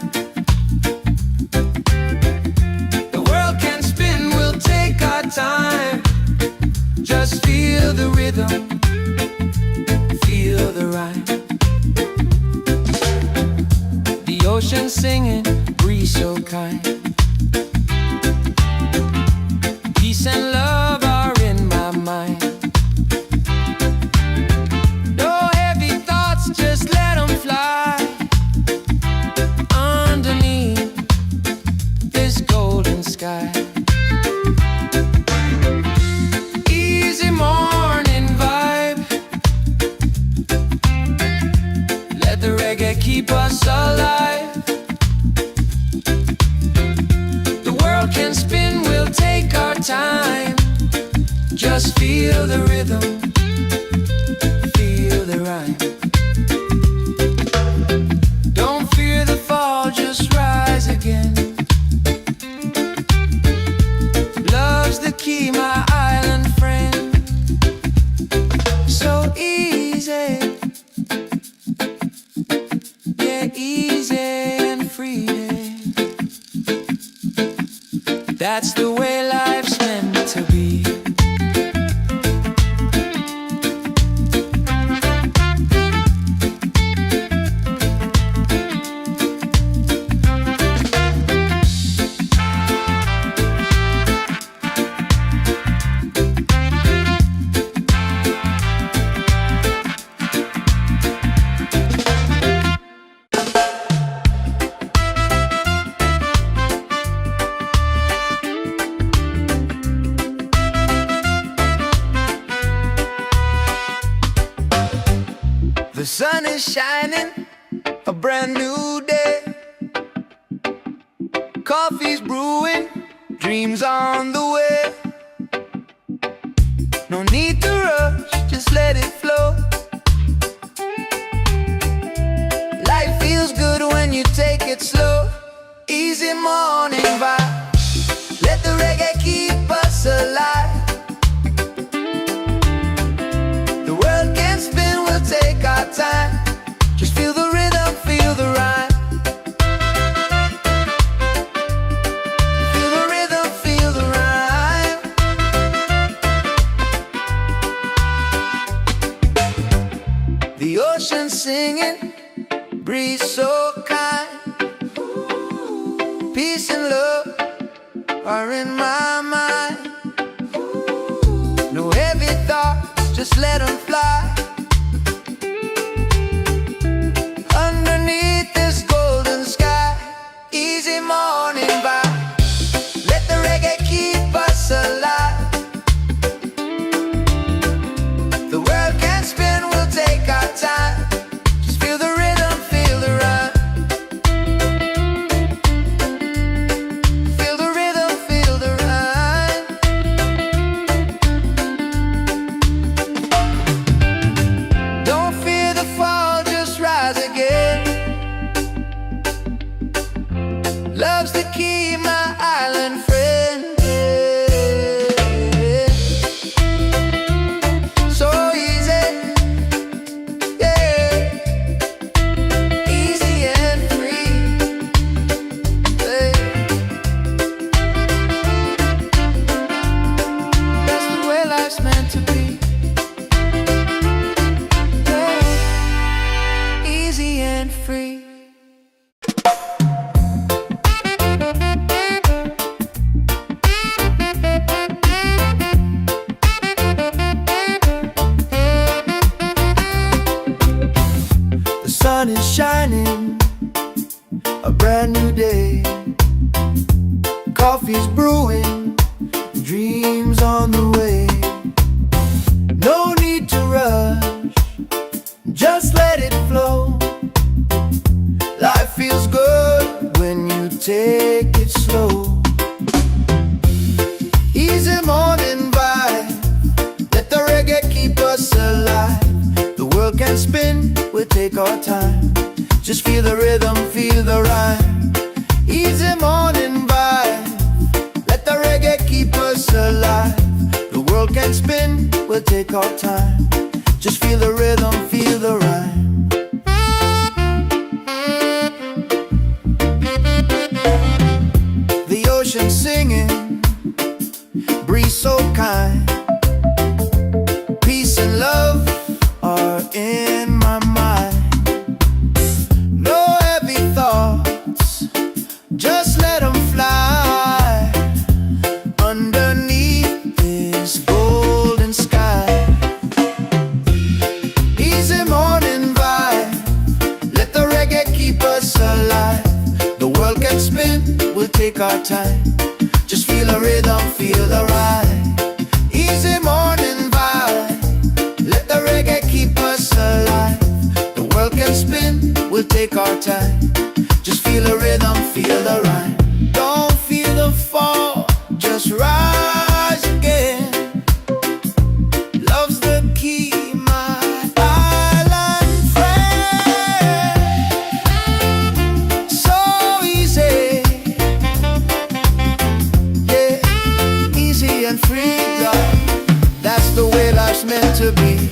The world can spin, we'll take our time. Just feel the rhythm, feel the rhyme. The ocean singing, breeze so kind. Peace and love are in my mind. No heavy thoughts, just let them fly. Underneath this golden sky. Easy morning vibe. keep us alive. The world can spin, we'll take our time. Just feel the rhythm, feel the rhyme. Don't fear the fall, just rise again. Love's the key, my island friend. So easy, yeah, easy and free. That's the way life's meant to be. The sun is shining, a brand new day. Coffee's brewing, dreams on the way. No need to rush, just let it flow. Life feels good when you take it slow. Easy morning vibe, let the reggae keep us alive. The world can spin, we'll take our time. Just feel the rhythm, feel the rhyme. Feel the rhythm, feel the rhyme. The ocean singing, breeze so kind. Peace and love are in my mind. No heavy thoughts, just let them fly. Underneath this golden sky, easy morning vibe. Let the reggae keep us alive. The world can spin, we'll take our time. Just feel the rhythm, feel the rhyme. Feel the rhythm, feel the rhyme. Don't fear the fall, just rise again. Love's the key, my island friend. So easy, yeah, easy and free. Hey. That's the way life's meant to be. Yeah. Easy and free. The sun is shining, a brand new day. Coffee's brewing, dreams on the way. No need to rush, just let it flow. Life feels good when you take it slow. Easy morning vibe, let the reggae keep us alive. The world can spin, we'll take our time. Just feel the rhythm, feel the rhyme. Easy morning vibe, let the reggae keep us alive. The world can spin, we'll take our time. Just feel the rhythm, feel the rhyme. The ocean singing, breeze so kind. Peace and love are in my mind. No heavy thoughts, just let them fly. Underneath this golden sky, easy morning we'll take our time. Just feel the rhythm, feel the rhyme. Don't feel the fall, just rise again. Love's the key, my island friend. So easy, yeah, easy and free, love. That's the way life's meant to be.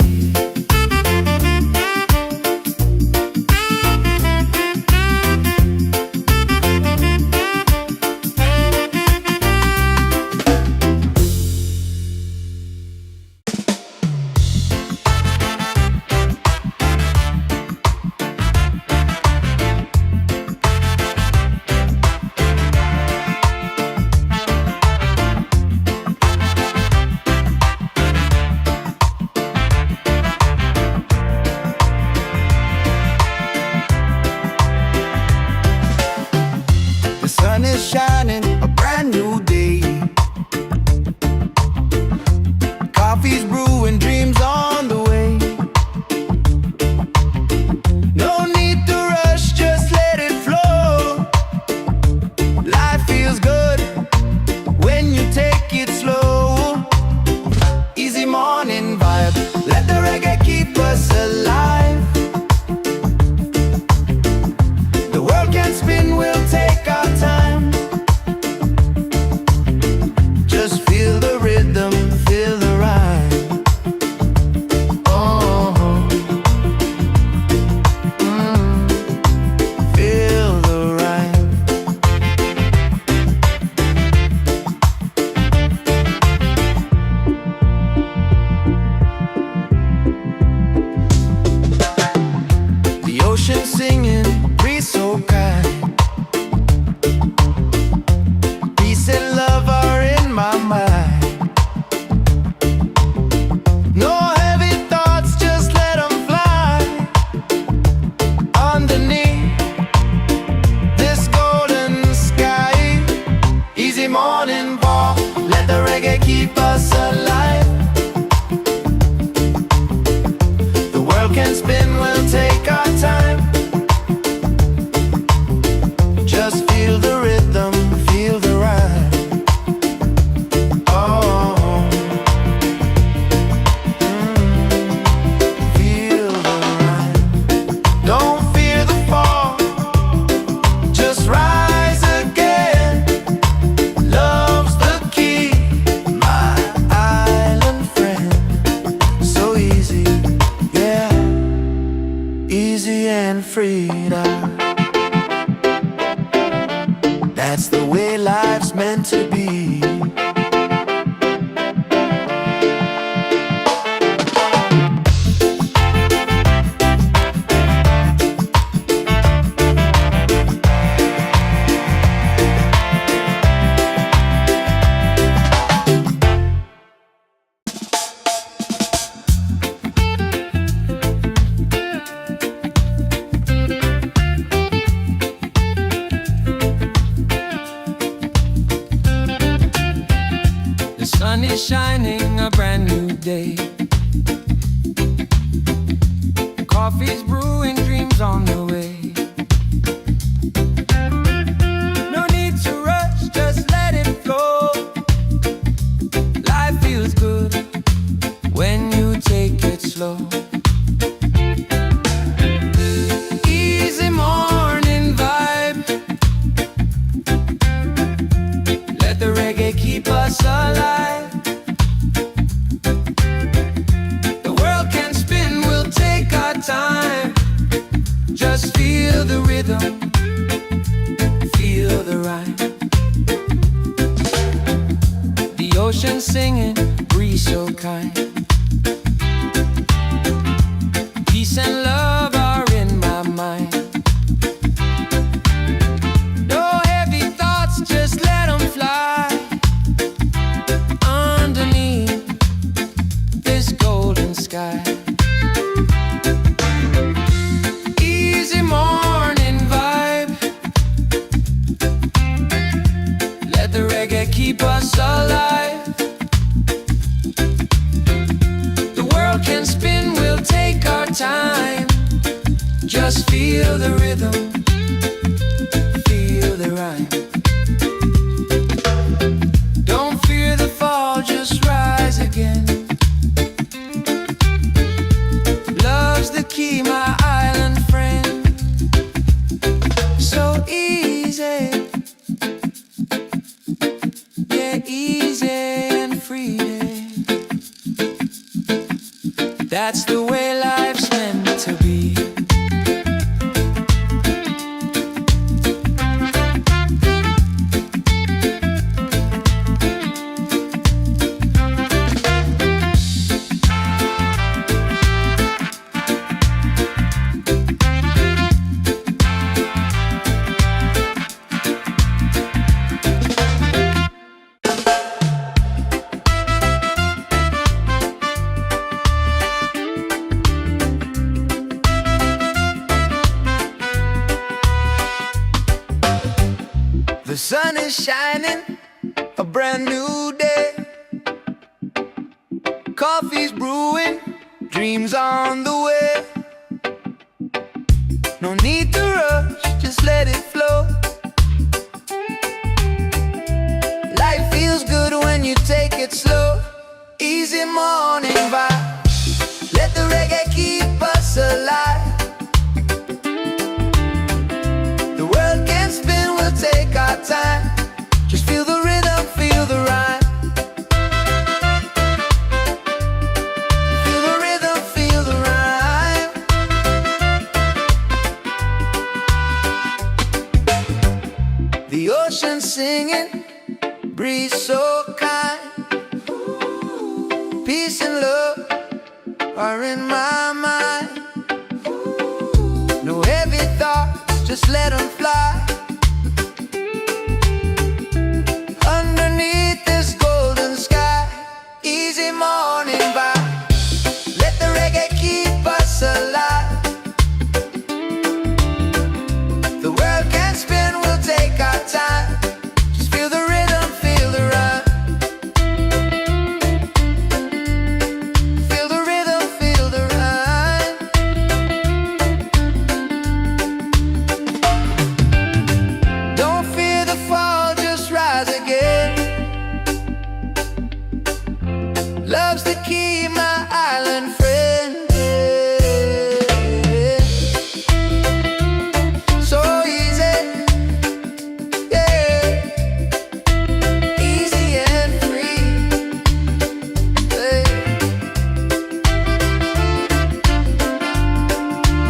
The sun is shining, a brand new day. Coffee's brewing, dreams on the way. No need to rush, just let it flow. Life feels good when you take it slow. Easy morning vibe, let the reggae keep us alive. The world can spin, we'll take our time. Just feel the rhythm, feel the rhyme. Oh, feel the rhyme. The ocean singing, breeze so kind. Peace and love are in my mind. No heavy thoughts, just let them fly. Underneath this golden sky, easy morning walk, let the reggae keep us alive. The world can spin, we'll take our time. Just feel the rhythm, feel the rhyme. Oh, feel the rhyme. Don't fear the fall, just rise again. Love's the key, my island friend. So easy, yeah, easy and free. That's the way life's meant to be. Sun is shining, a brand new day. Coffee's brewing, dreams on the way. No need to rush, just let it flow. Life feels good when you take it slow. Easy morning vibe, let the reggae keep us alive. Time. Just feel the rhythm, feel the rhyme. The ocean singing, breeze so kind. Peace and love are in my mind. No heavy thoughts, just let them fly. Underneath this golden sky, keep us alive. The world can spin, we'll take our time. Just feel the rhythm, feel the rhyme. Don't fear the fall, just rise again. Love's the key, my island friend. So easy, yeah, easy and free. That's the way life's meant to be. The sun is shining, a brand new day. Coffee's brewing, dreams on the way. No need to rush, just let it flow. Life feels good when you take it slow. Easy morning vibe, let the reggae keep us alive. The world can spin, we'll take our time. Just feel the rhythm, feel the rhyme. Feel the rhythm, feel the rhyme. The ocean singing, breeze so kind. Peace and love are in my mind. No heavy thoughts, just let them fly. Underneath this golden sky, easy morning vibe, let the reggae keep us alive. The world can spin, we'll take our time. Just feel the rhythm, feel the rhyme. Feel the rhythm, feel the rhyme. Don't fear the fall, just rise again. Love's the key, my island friend. So easy, yeah, easy and free, yeah.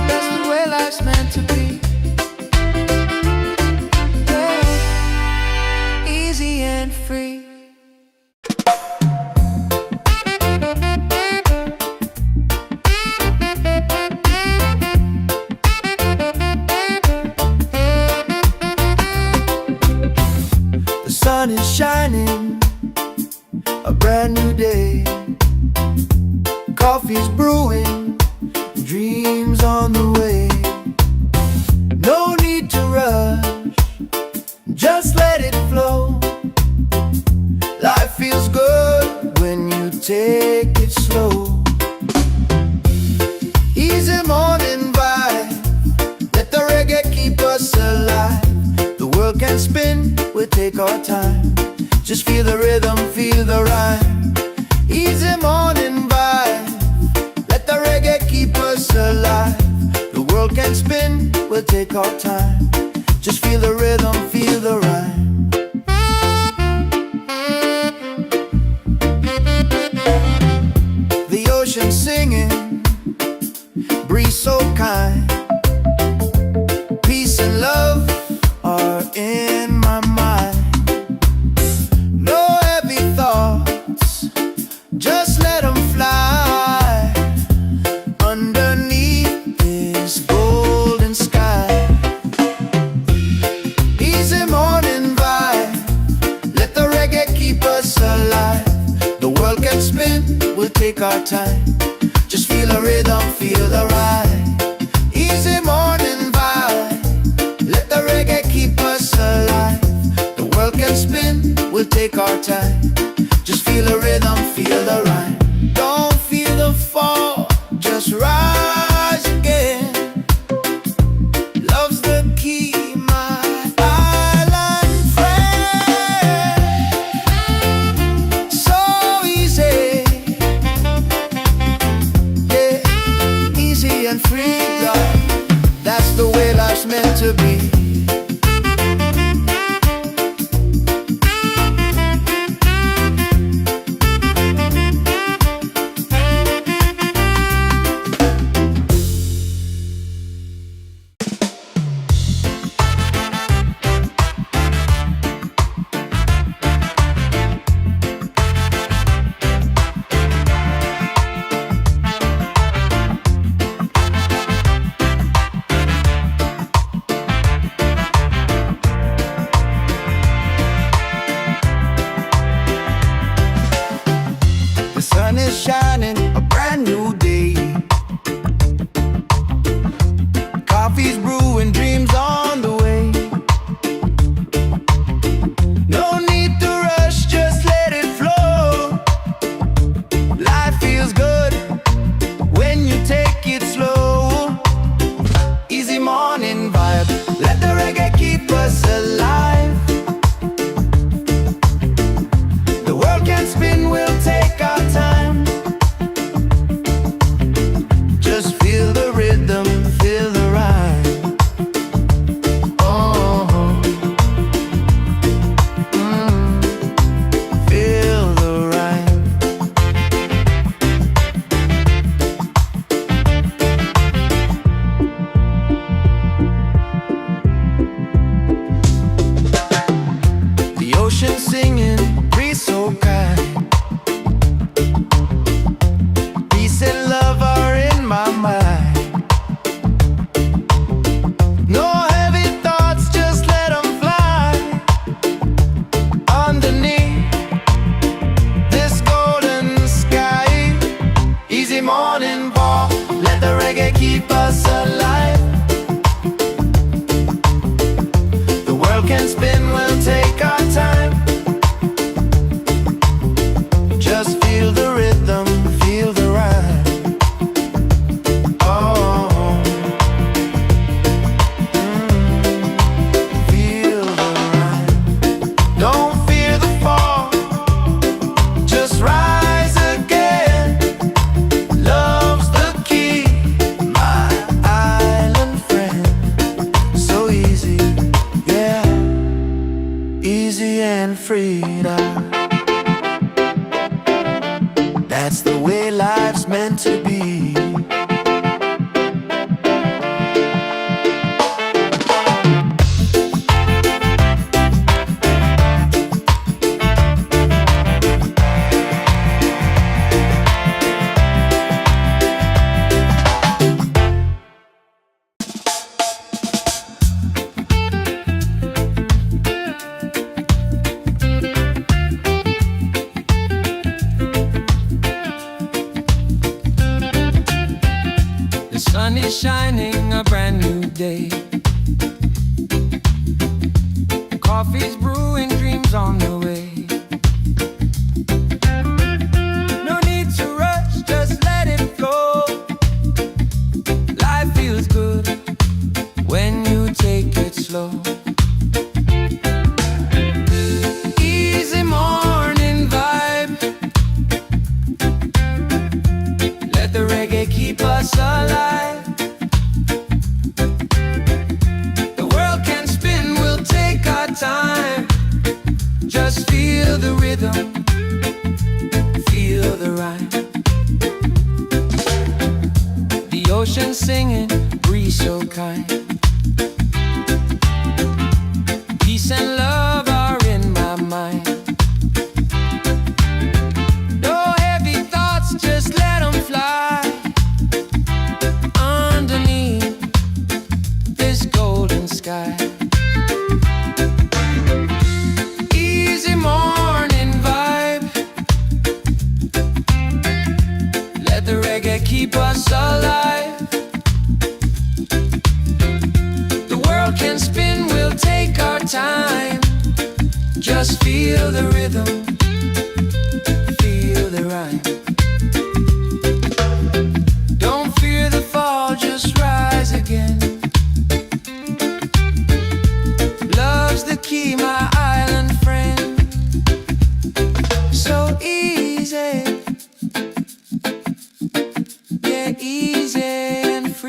That's the way life's meant to be, yeah. Easy and free. The sun is shining, a brand new day. Coffee's brewing, dreams on the way. No need to rush, just let it flow. Life feels good when you take it slow. Easy morning vibe, let the reggae keep us alive. The world can spin, we'll take our time. Just feel the rhythm, feel the rhyme. Easy morning vibe, let the reggae keep us alive. The world can spin, we'll take our time. Just feel the rhythm, feel the rhyme. The ocean singing, breeze so kind. Peace and love are in my mind. No heavy thoughts, just let them fly. Underneath this golden sky, easy morning vibe, let the reggae keep us alive. The world can spin, we'll take our time. Just feel the rhythm, feel the ride. Easy morning vibe, let the reggae keep us alive. The world can spin, we'll take our time. Just feel the rhythm, feel the rhyme. Don't feel the fall, just rise again. and free, Lord. That's the way life's meant to be. The sun is shining, a brand new day. Coffee's brewing, dreams on the way. No need to rush, just let it flow. Life feels good when you take it slow. Easy morning vibe, let the reggae keep us alive. The world can spin, we'll take our time. Just feel the rhythm, feel the rhyme. Oh, feel the rhyme. The ocean singing, breeze so kind. Peace and love are in my mind. No heavy thoughts, just let them fly. Underneath this golden sky, easy morning walk, let the reggae keep us alive. The world can spin, we'll take our time. Just feel the rhythm, feel the rhyme. Oh, feel the rhyme. Don't fear the fall, just rise again. Love's the key, my island friend. So easy, yeah, easy and free now. That's the way life's meant to be. The sun is shining, a brand new day. Coffee's brewing, dreams on the way. No need to rush, just let it flow. Life feels good when you take it slow. Easy morning vibe, let the reggae keep us alive. The world can spin, we'll take our time. Just feel the rhythm, feel the rhyme. The ocean singing, breeze so kind. Peace and love are in my mind. No heavy thoughts, just let them fly. Underneath this golden sky, easy morning vibe, let the reggae keep us alive. The world can spin, we'll take our time. Just feel the rhythm, feel the rhyme. Don't fear the fall, just rise again. Love's the key, my island friend. So easy, yeah, easy and free.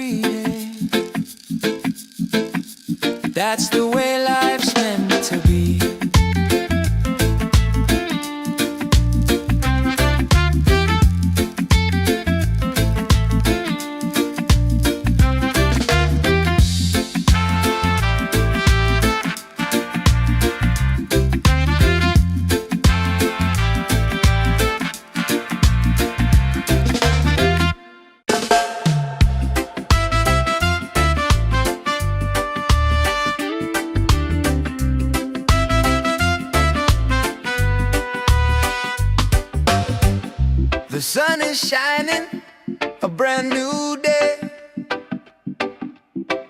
That's the way life's meant to be. The sun is shining, a brand new day.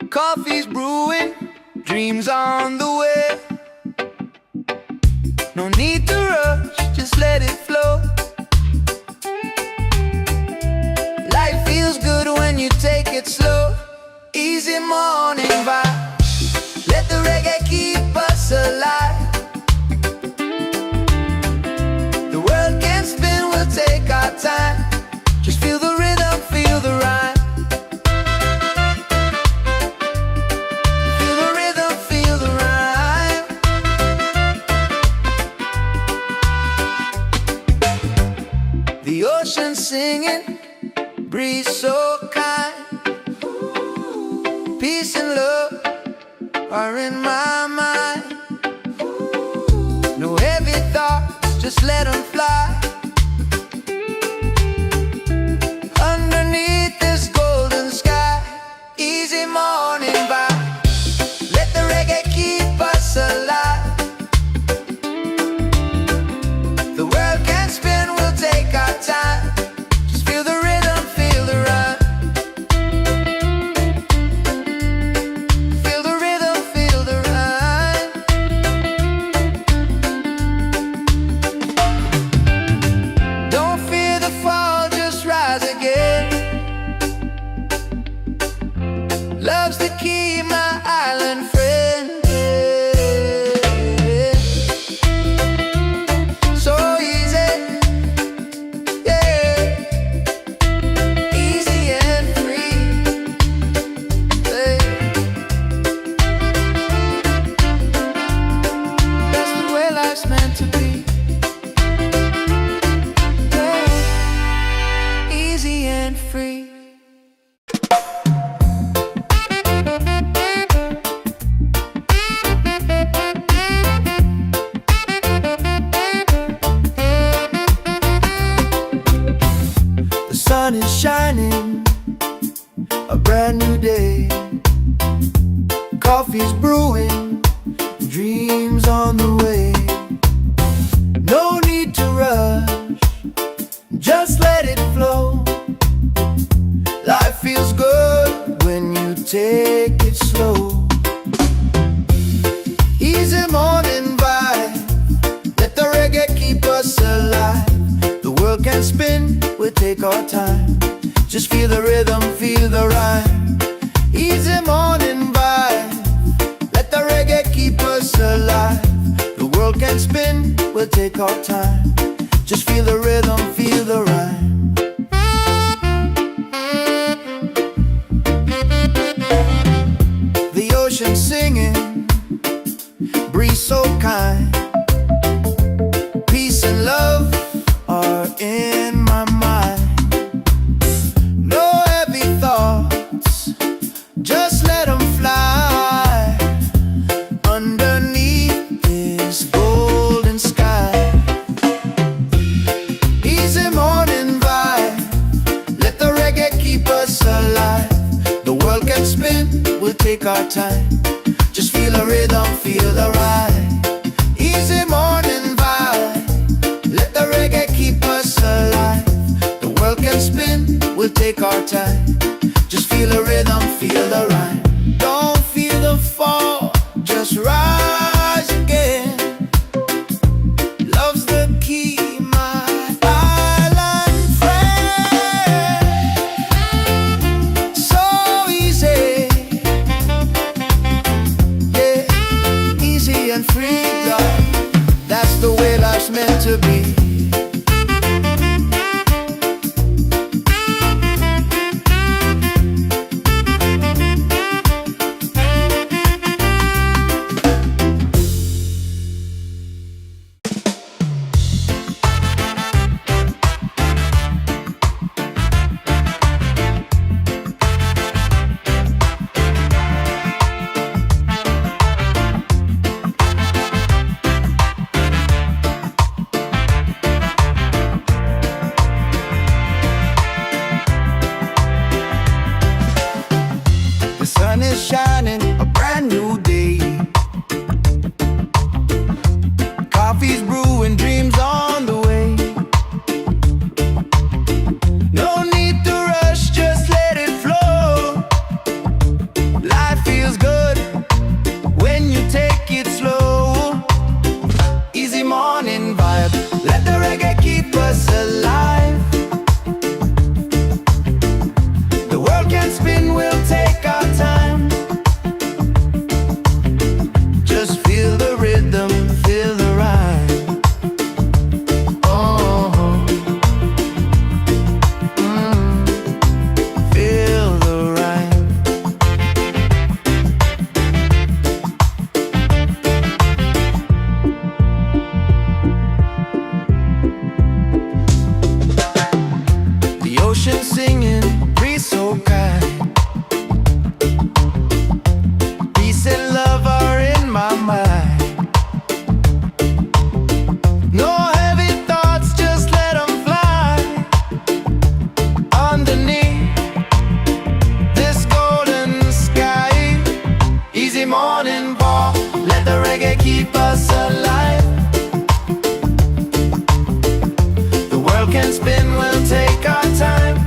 Coffee's brewing, dreams on the way. No need to rush, just let it flow. Life feels good when you take it slow. Easy morning vibe, let the reggae keep us alive. The world can spin, we'll take our time. Just feel the rhythm, feel the rhyme. Feel the rhythm, feel the rhyme. The ocean singing, breeze so kind. Peace and love are in my mind. No heavy thoughts, just let them fly. Underneath this golden sky, easy morning vibe, let the reggae keep us alive. The world can spin, we'll take our time. Just feel the rhythm, feel the rhyme. Feel the rhythm, feel the rhyme. Don't fear the fall, just rise again. Love's the key, my island friend. So easy, yeah. Easy and free, yeah. That's the way life's meant to be, yeah. Easy and free. The sun is shining, a brand new day. Coffee's brewing, dreams on the way. No need to rush, just let it flow. Life feels good when you take it slow. Easy morning vibe, let the reggae keep us alive. The world can spin, we'll take our time. Just feel the rhythm, feel the rhyme. Easy morning vibe, let the reggae keep us alive. The world can spin, we'll take our time. Just feel the rhythm, feel the rhyme. The ocean singing, breeze so kind. Peace and love are in my mind. No heavy thoughts, just let them fly. Underneath this golden sky, easy morning vibe, let the reggae keep us alive. The world can spin, we'll take our time. Just feel the rhythm, feel the ride. Easy morning vibe, let the reggae keep us alive. The world can spin, we'll take our time. Just feel the rhythm, feel the rhyme. Don't feel the fall, just rise again. Love's the key, my island friend. So easy, yeah, easy and free, God. That's the way life's meant to be. shining, a brand new day. Coffee's brewing, dreams on the way. No need to rush, just let it flow. Life feels good when you take it slow. Easy morning vibe, let the reggae keep us alive. The world can spin, we'll take our time. Just feel the rhythm, feel the rhyme. Oh, feel the rhyme. The ocean singing, breeze so kind. Peace and love are in my mind. No heavy thoughts, just let them fly. Underneath this golden sky, easy morning walk, let the reggae keep us alive. The world can spin, we'll take our time.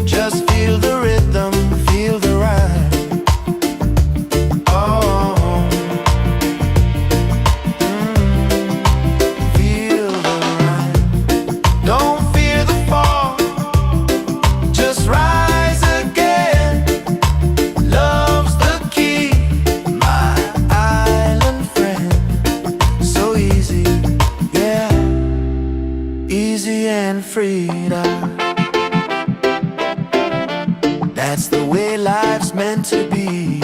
Just feel the rhythm, feel the rhyme. Oh, feel the rhyme. Don't fear the fall, just rise again. Love's the key, my island friend. So easy, yeah, easy and free now. That's the way life's meant to be.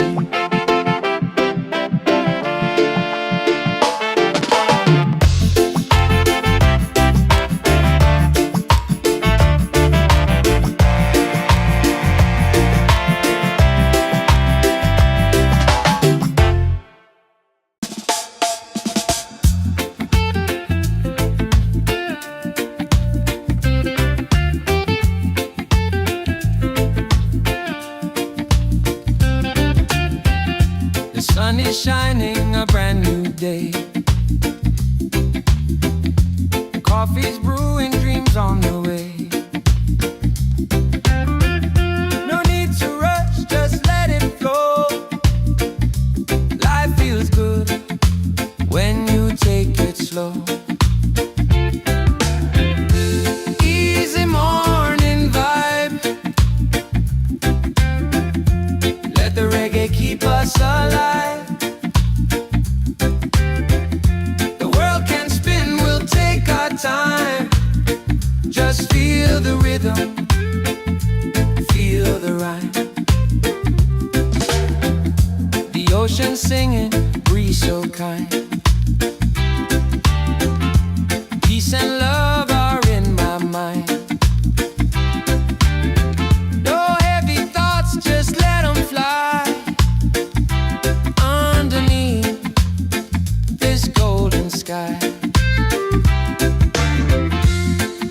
The sun is shining, a brand new day. Coffee's brewing, dreams on the way. No need to rush, just let it flow. Life feels good when you take it slow. Easy morning vibe, let the reggae keep us alive. The world can spin, we'll take our time. Just feel the rhythm, feel the rhyme. The ocean singing, breeze so kind. Peace and love are in my mind. No heavy thoughts, just let them fly. Underneath this golden sky,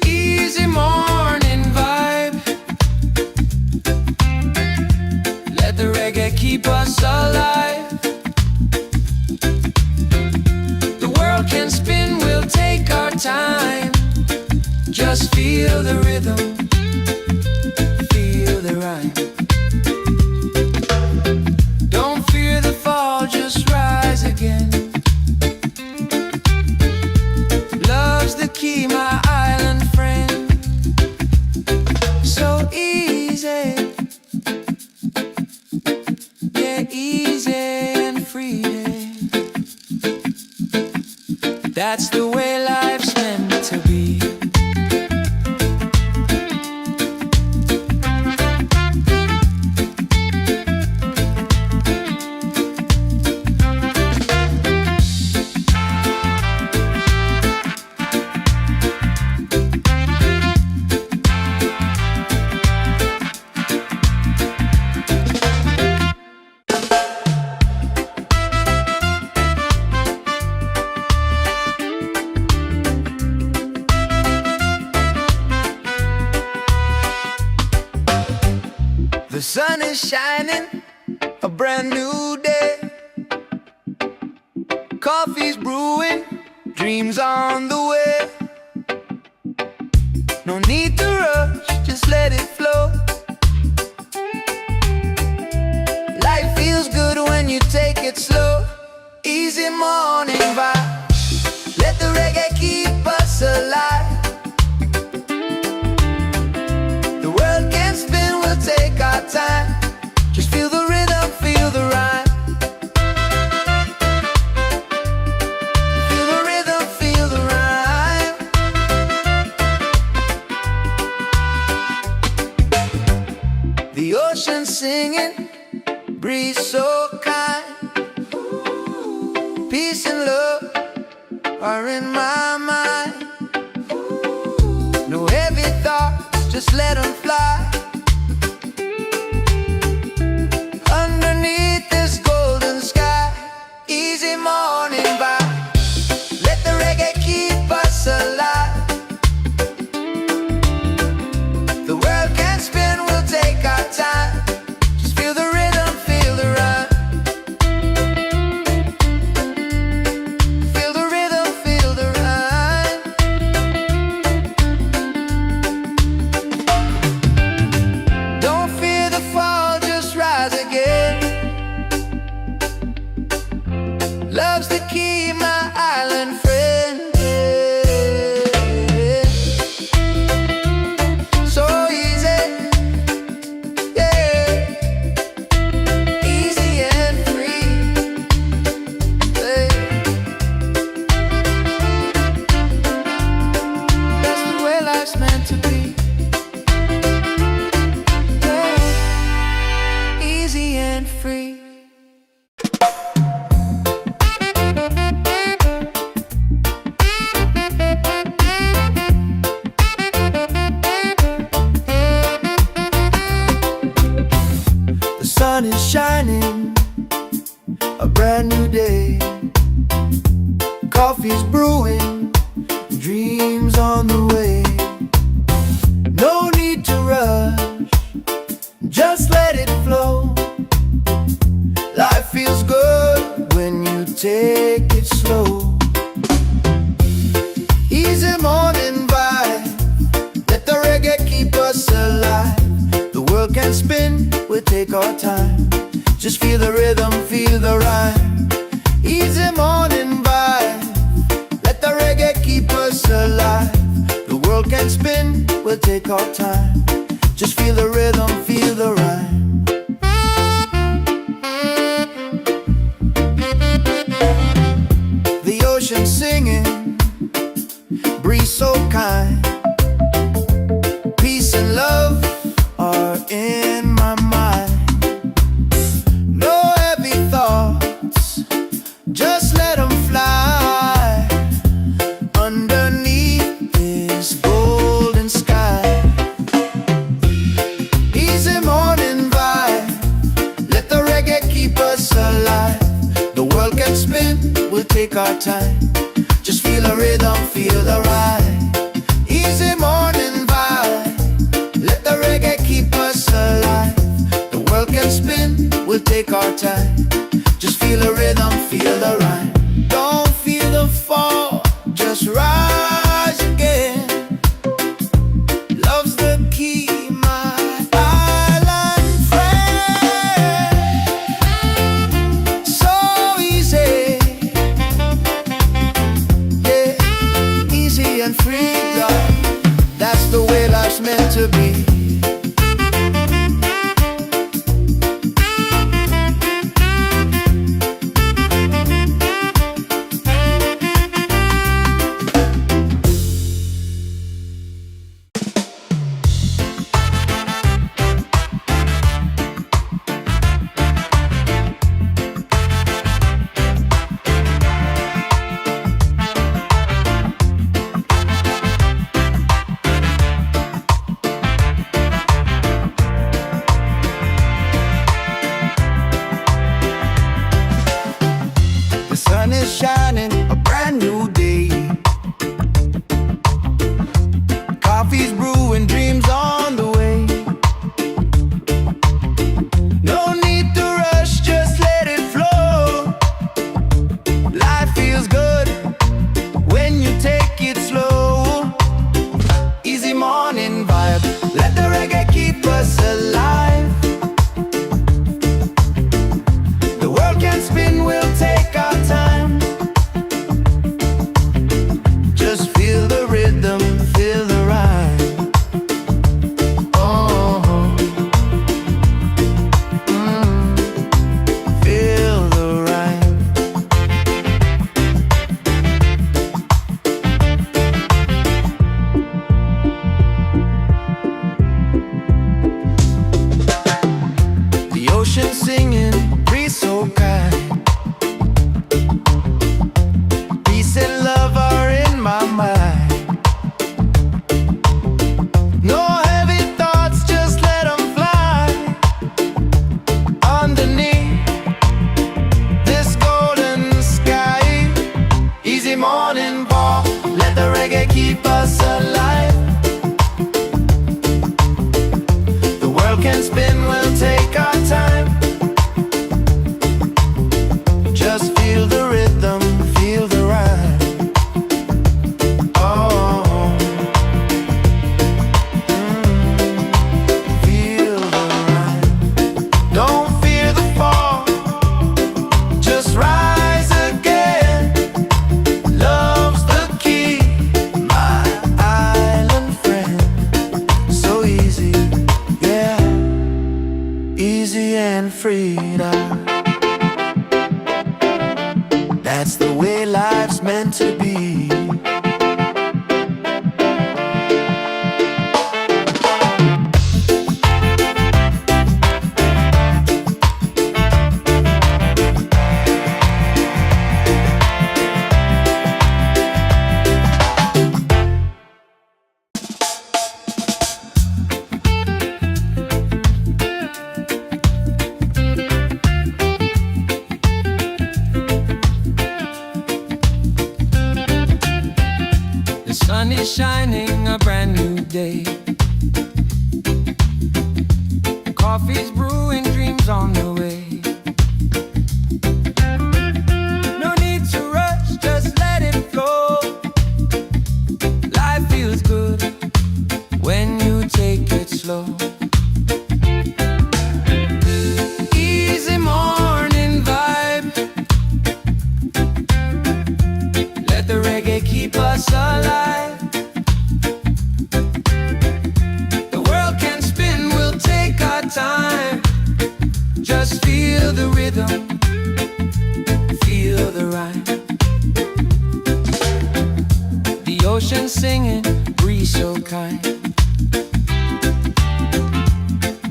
easy morning vibe, let the reggae keep us alive. The world can spin, we'll take our time. Just feel the rhythm, feel the rhyme. Don't fear the fall, just rise again. Love's the key, my island friend. So easy, yeah, easy and free. That's the way life's meant to be. The sun is shining, a brand new day. Coffee's brewing, dreams on the way. No need to rush, just let it flow. Life feels good when you take it slow. Easy morning vibe, let the reggae keep us alive. The world can spin, we'll take our time. Just feel the rhythm, feel the rhyme. Feel the rhythm, feel the rhyme. The ocean singing, breeze so kind. Peace and love are in my mind. No heavy thoughts, just let them fly. Underneath this golden sky, easy morning vibe. Let the reggae keep us alive. The world can spin, we'll take our time. Just feel the rhythm, feel the rhyme. Feel the rhythm, feel the rhyme. Don't fear the fall, just rise again. Love's the key, my island friend. So easy, yeah. Easy and free, yeah. That's the way life's meant to be, yeah. Easy and free. The sun is shining, a brand new day. Coffee's brewing, dreams on the way. No need to rush, just let it flow. Life feels good when you take it slow. Easy morning vibe, let the reggae keep us alive. The world can spin, we'll take our time. Just feel the rhythm, feel the rhyme. Easy morning vibe, let the reggae keep us alive. The world can spin, we'll take our time. Just feel the rhythm, feel the rhyme. The ocean singing, breeze so kind. Peace and love are in my mind. No heavy thoughts, just let them fly. Underneath this golden sky, easy ocean singing, breeze so kind. Peace and love are in my mind. No heavy thoughts, just let them fly. Underneath this golden sky, easy morning ball, let the reggae keep us alive. The world can spin, we'll take our time. Just feel the rhythm, feel the rhyme. Oh, feel the rhyme. Don't fear the fall, just rise again. Love's the key, my island friend. So easy, yeah, easy and freedom. That's the way life's meant to be. The sun is shining, a brand new day. Coffee's brewing, dreams on the way. No need to rush, just let it flow. Life feels good when you take it slow. Easy morning vibe, let the reggae keep us alive. The world can spin, we'll take our time. Just feel the rhythm, feel the rhyme. The ocean singing, breeze so kind.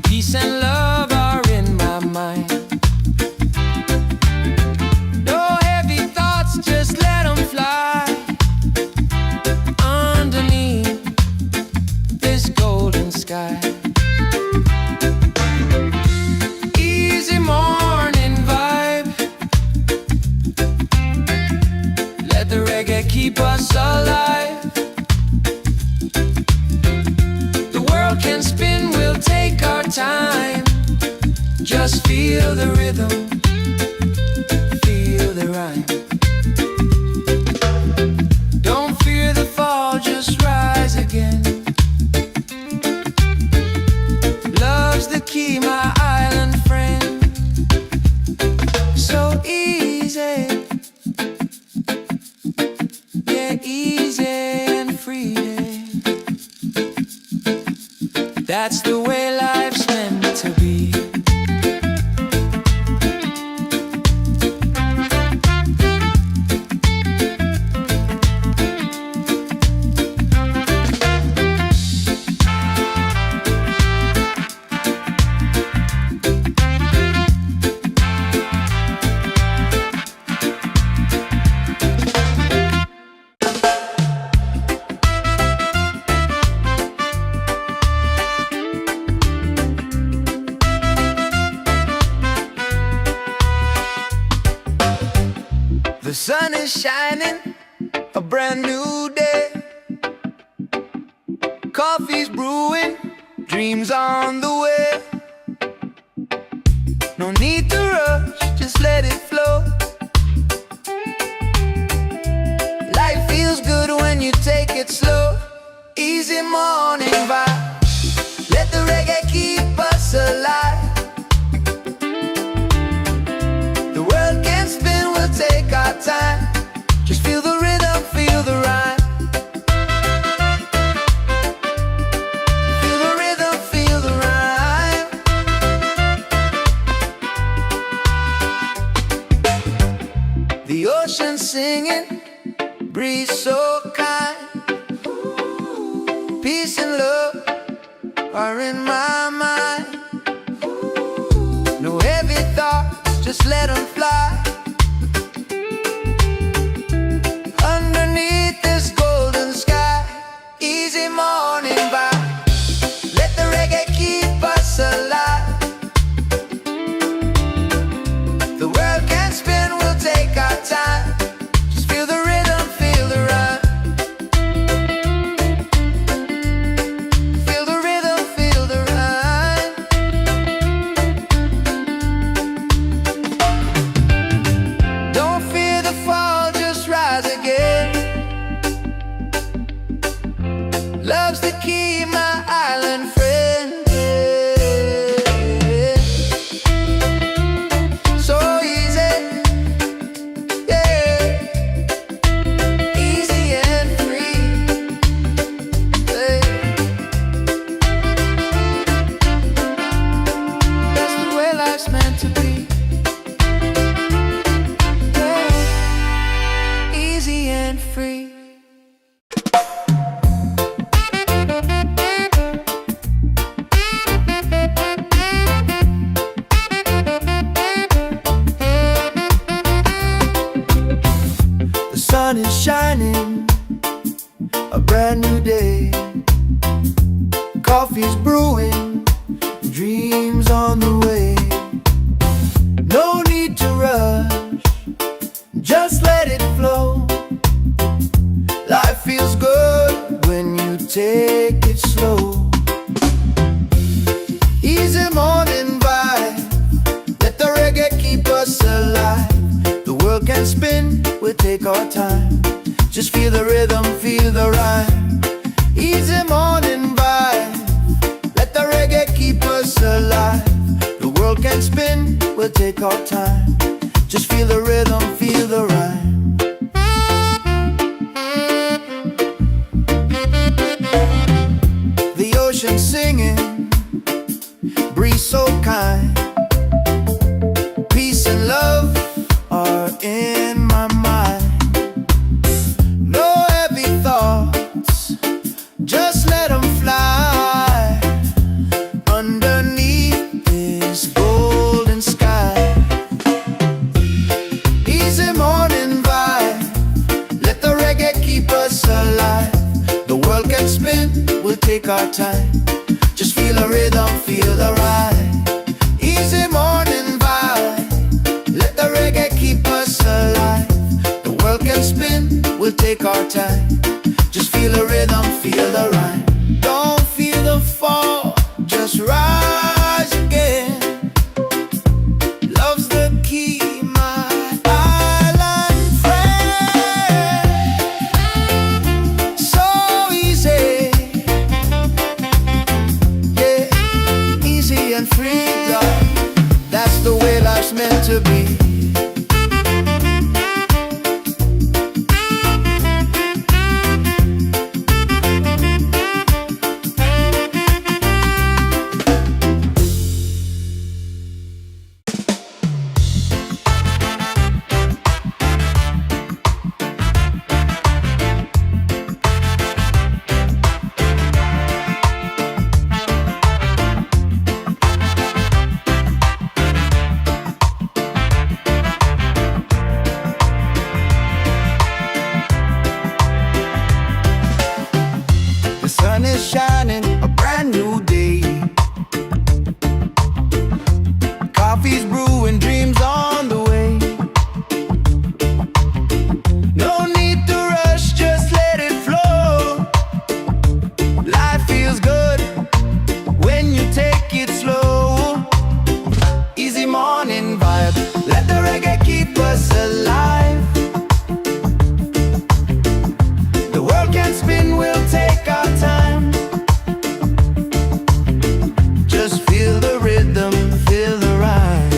Peace and love are in my mind. No heavy thoughts, just let them fly. Underneath this golden sky, easy morning vibe, let the reggae keep us alive. The world can spin, we'll take our time. Just feel the rhythm, feel the rhyme. Don't fear the fall, just rise again. Love's the key, my island friend. So easy, yeah, easy and free. That's the way life's meant to be. The sun is shining, a brand new day. Coffee's brewing, dreams on the way. No need to rush, just let it flow. Life feels good when you take it slow. Easy morning vibe, let the reggae keep us alive. The world can spin, we'll take our time. Just feel the rhythm, feel the rhyme. Feel the rhythm, feel the rhyme. The ocean singing, breeze so kind. Peace and love are in my mind. No heavy just let them fly. Underneath this golden sky, easy morning vibe. Let the reggae keep us alive. The world can spin, we'll take our time. Just feel the rhythm, feel the rhyme. Feel the rhythm, feel the rhyme. Don't fear the fall, just rise again. Love's the key, my island friend. So easy, yeah. Easy and free, yeah. That's the way life's meant to be, yeah. Easy and free. The sun is shining, a brand new day. Coffee's brewing, dreams on the way. No need to rush, just let it flow. Life feels good when you take it slow. Easy morning vibe, let the reggae keep us alive. The world can spin, we'll take our time. Just feel the rhythm, feel the rhyme. Easy morning vibe, let the reggae keep us alive. The world can spin, we'll take our time. Just feel the rhythm, feel the rhyme. The ocean singing, breeze so kind. Peace and love are in my mind. No heavy thoughts, just let them fly. Underneath this golden sky, easy morning vibe, let the reggae keep us alive. The world can spin, we'll take our time. Just feel the rhythm, feel the ride. Easy morning vibe, let the reggae keep us alive. The world can spin, we'll take our time. Just feel the rhythm, feel the rhyme. Don't feel the fall, just rise again. Love's the key, my island friend. So easy, yeah, easy and free, love. That's the way life's meant to be. The sun is shining, a brand new day. Coffee's brewing, dreams on the way. No need to rush, just let it flow. Life feels good when you take it slow. Easy morning vibe, let the reggae keep us alive. The world can spin, we'll take our time. Just feel the rhythm, feel the rhyme.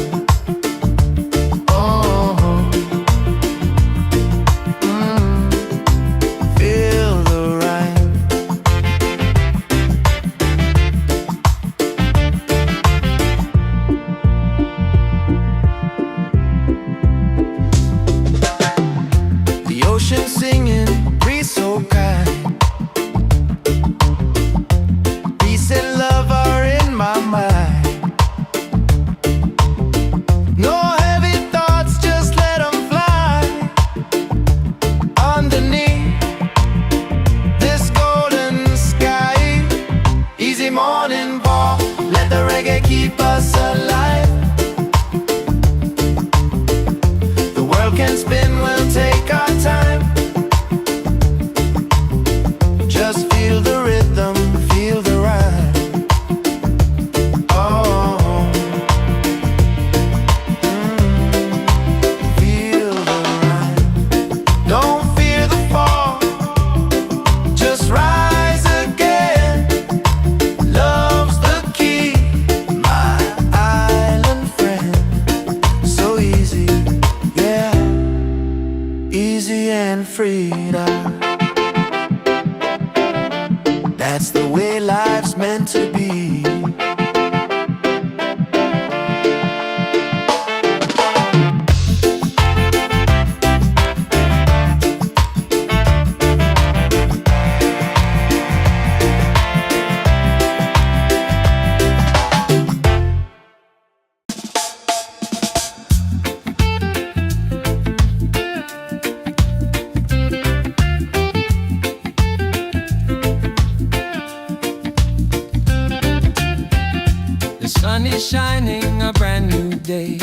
is shining, a brand new day.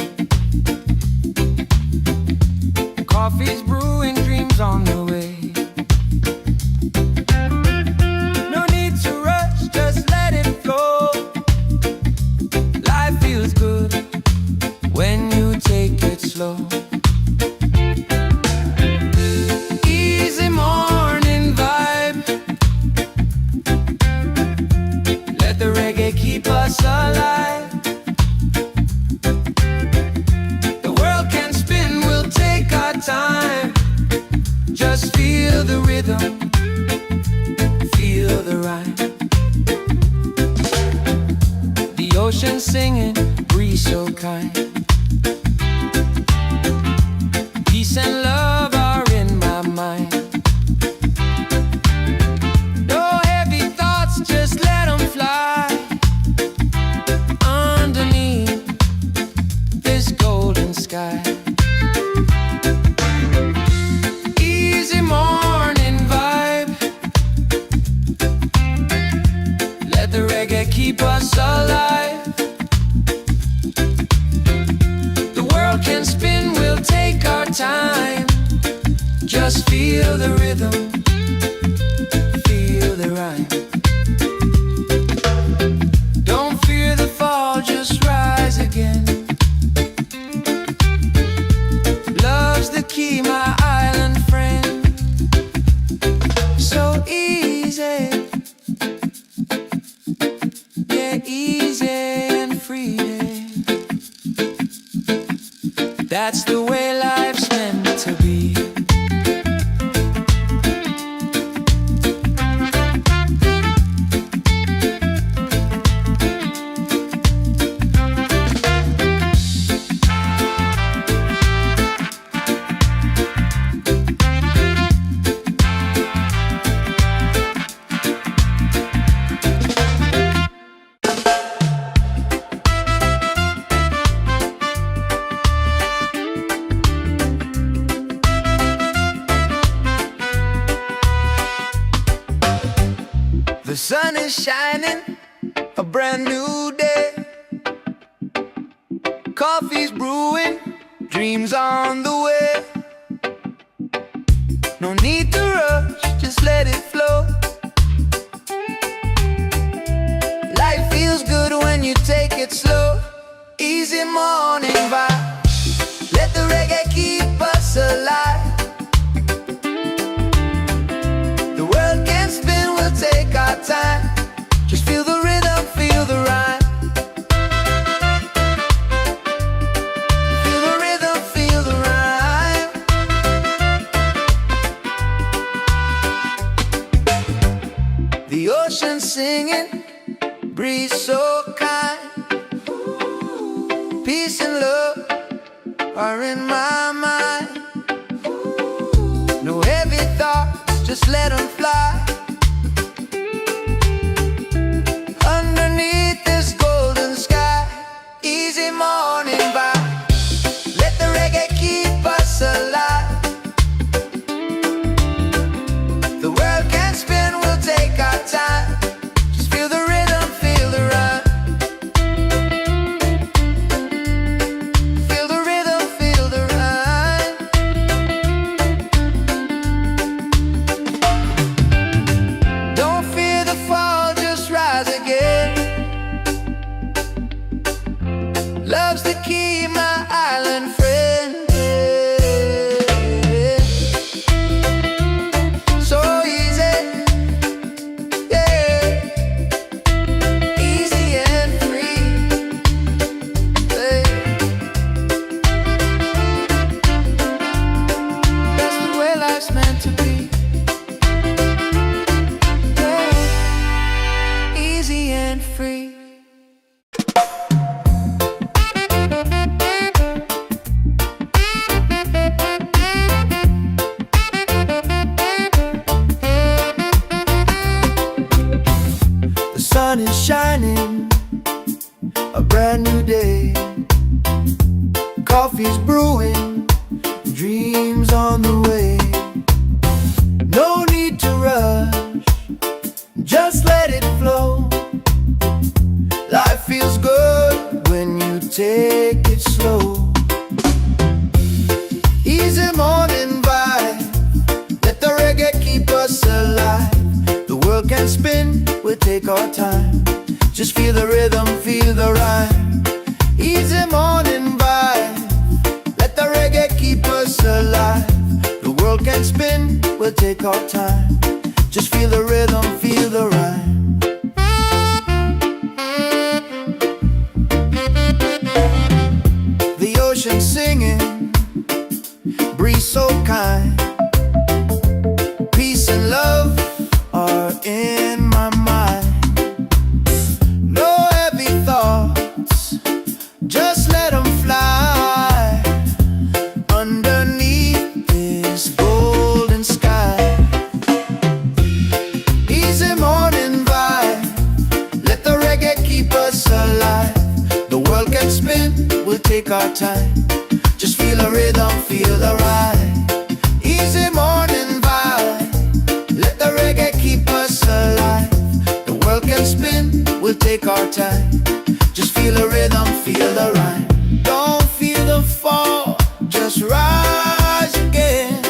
Coffee's brewing, dreams on the way. No need to rush, just let it flow. Life feels good when you take it slow. Easy morning vibe. Let the reggae keep us alive. The world can spin, we'll take our time. Just feel the rhythm, feel the rhyme. The ocean singing, breeze so kind. Peace and love are in my mind. No heavy thoughts, just let them fly. Underneath this golden sky. Easy morning vibe. Let the reggae keep us alive. The world can spin, we'll take our time. Just feel the rhythm, feel the rhyme. Don't fear the fall, just rise again. Love's the key, my island friend. So easy, yeah, easy and free. That's the way life's meant to be. The sun is shining, a brand new day. Coffee's brewing, dreams on the way. No need to rush, just let it flow. Life feels good when you take it slow. Easy morning vibe. Let the reggae keep us alive. The world can spin, we'll take our time. Just feel the rhythm, feel the rhyme. Feel the rhythm, feel the rhyme. The ocean singing, breeze so kind. Peace and love are in my mind. No heavy thoughts, just let them fly. Underneath this golden sky. Easy morning vibe. Let the reggae keep us alive. The world can spin, we'll take our time. Just feel the rhythm, feel the rhyme. Feel the rhythm, feel the rhyme. Don't fear the fall, just rise again. Love's the key, my island friend. So easy, yeah, easy and free. That's the way life's meant to be. Yeah, easy and free. The sun is shining, a brand new day. Coffee's brewing, dreams on the way. No need to rush, just let it flow. Life feels good take it slow. Easy morning vibe, let the reggae keep us alive. The world can spin, we'll take our time. Just feel the rhythm, feel the rhyme. Easy morning vibe, let the reggae keep us alive. The world can spin, we'll take our time. Just feel the rhythm, feel the rhyme. The ocean singing, breeze so kind. Peace and love are in my mind. No heavy thoughts, just let them fly underneath this golden sky. Easy morning vibe, let the reggae keep us alive. The world can spin, we'll take our time. Just feel the rhythm, feel the ride. Easy morning vibe, let the reggae keep us alive. The world can spin, we'll take our time. Just feel the rhythm, feel the rhyme. Don't feel the fall, just rise again.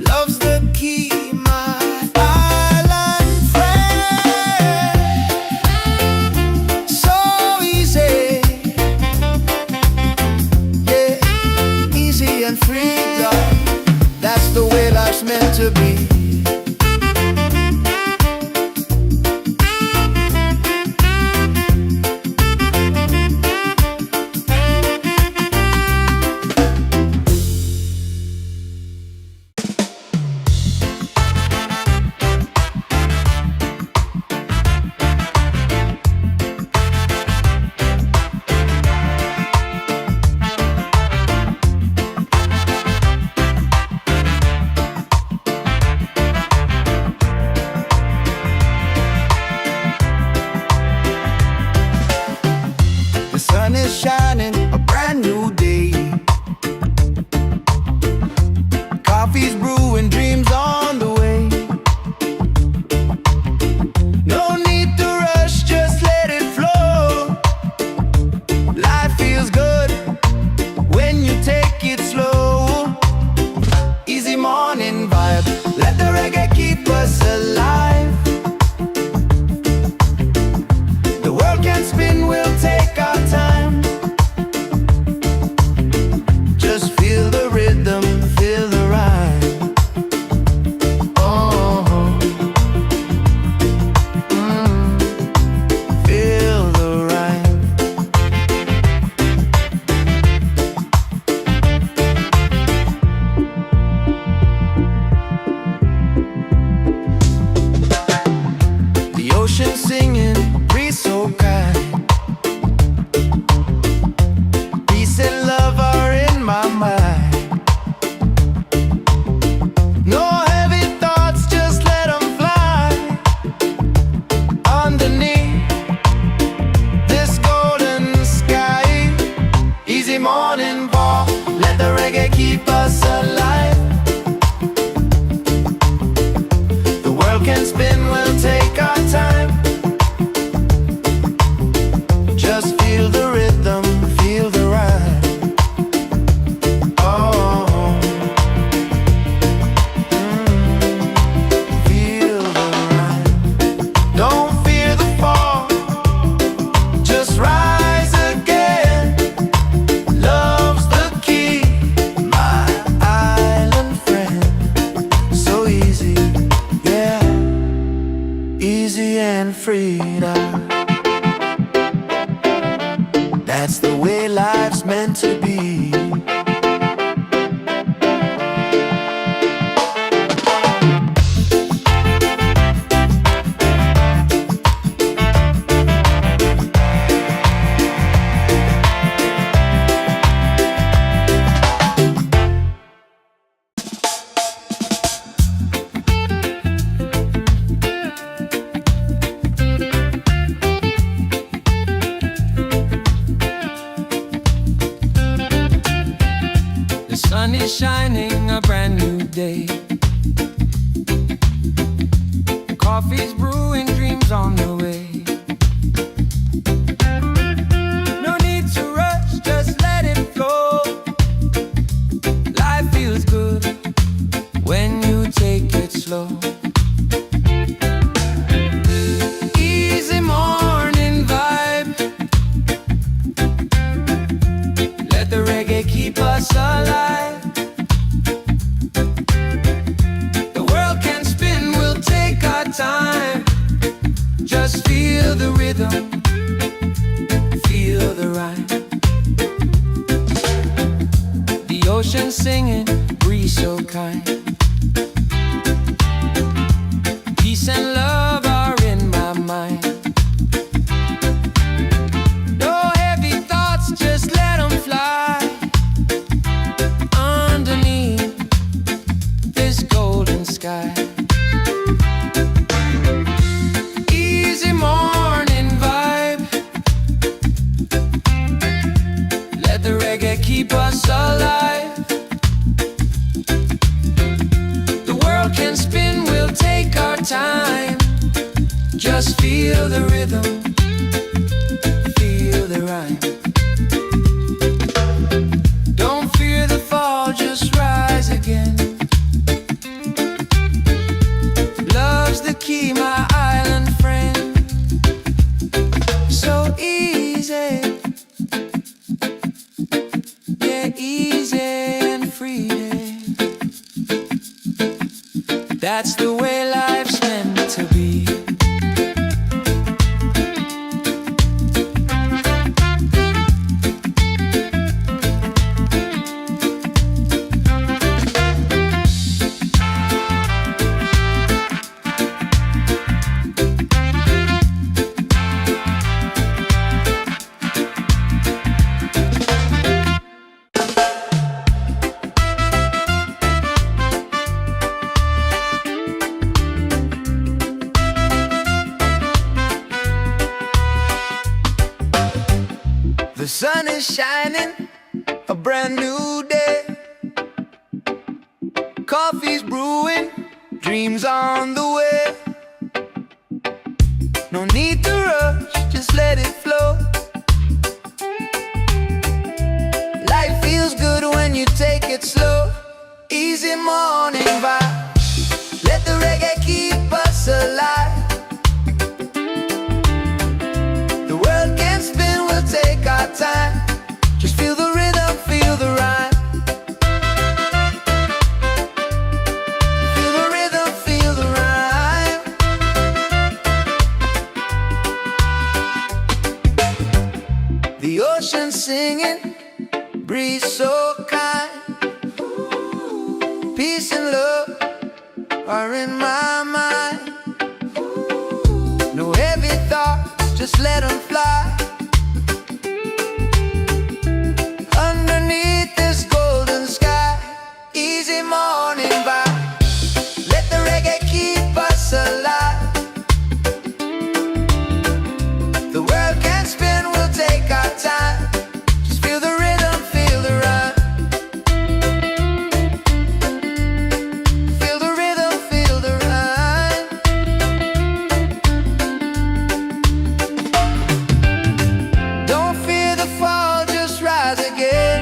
Love's the key, my island friend. So easy, yeah, easy and free, love. That's the way life's meant to be. The sun is shining, a brand new day. Coffee's brewing, dreams on the way. No need to rush, just let it flow. Life feels good when you take it slow. Easy morning vibe, let the reggae keep us alive. The world can spin, we'll take our time. Just feel the rhythm, feel the rhyme. Oh, feel the rhyme. The ocean singing, breeze so kind. Peace and love are in my mind. No heavy thoughts, just let them fly underneath this golden sky. Easy morning walk, let the reggae keep us alive. The world can spin, we'll take our time. Just feel the rhythm, feel the rhyme. Oh, feel the rhyme. Don't fear the fall, just rise again. Love's the key, my island friend. So easy, yeah, easy and free now. That's the way life's meant to be. The sun is shining, a brand new day. Coffee's brewing, dreams on the way. No us alive. The world can spin, we'll take our time. Just feel the rhythm, feel the rhyme. The ocean singing, breeze so kind. Peace and love are in my mind. No heavy thoughts, just let them fly. Underneath this golden sky. Easy morning vibe. Let the reggae keep us alive. The world can spin, we'll take our time. Just feel the rhythm, feel the rhyme. Don't fear the fall, just rise again. Love's the key, my island friend. So easy, yeah, easy and free. That's the way life's meant to be. The sun is shining, a brand new day. Coffee's brewing, dreams on the way. No need to rush, just let it flow. Life feels good when you take it slow. Easy morning vibe. Let the reggae keep us alive. The world can spin, we'll take our time. Just feel the rhythm, feel the rhyme. Feel the rhythm, feel the rhyme. The ocean singing, breeze so kind. Peace and love are in my mind. No heavy thoughts, just let them fly. Underneath this golden sky. Easy morning vibe. Let the reggae keep us alive. The world can spin, we'll take our time. Just feel the rhythm, feel the rhyme. Feel the rhythm, feel the rhyme. Don't fear the fall, just rise again.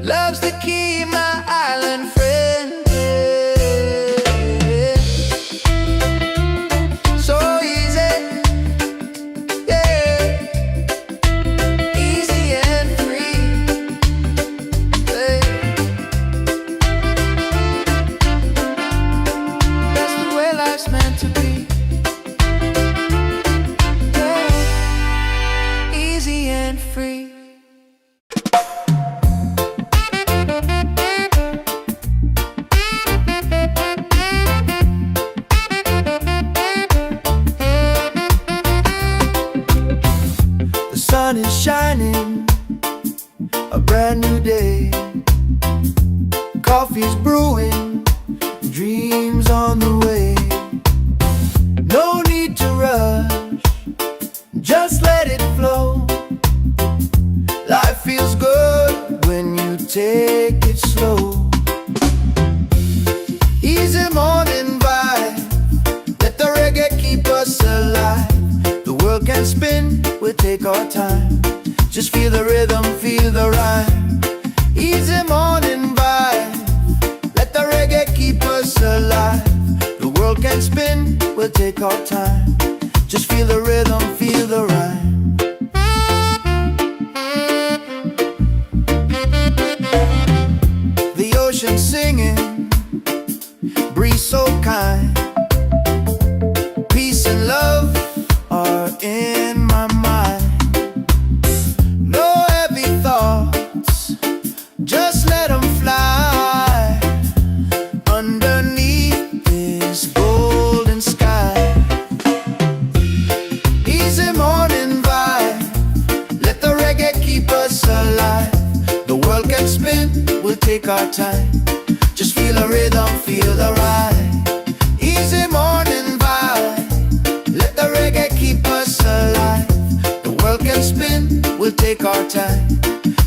Love's the key, my island friend. So easy, yeah, easy and free. Hey. That's the way life's meant to be. Yeah. Easy and free. The sun is shining, a brand new day. Coffee's brewing, dreams on the way. No need to rush, just let it flow. Life feels good when you take it slow. Easy morning vibe. Let the reggae keep us alive. The world can spin, we'll take our time. Just feel the rhythm, feel the rhyme. Easy morning vibe. Let the reggae keep us alive. The world can spin, we'll take our time. Just feel the rhythm, feel the rhyme. take our time. Just feel the rhythm, feel the ride. Easy morning vibe. Let the reggae keep us alive. The world can spin, we'll take our time.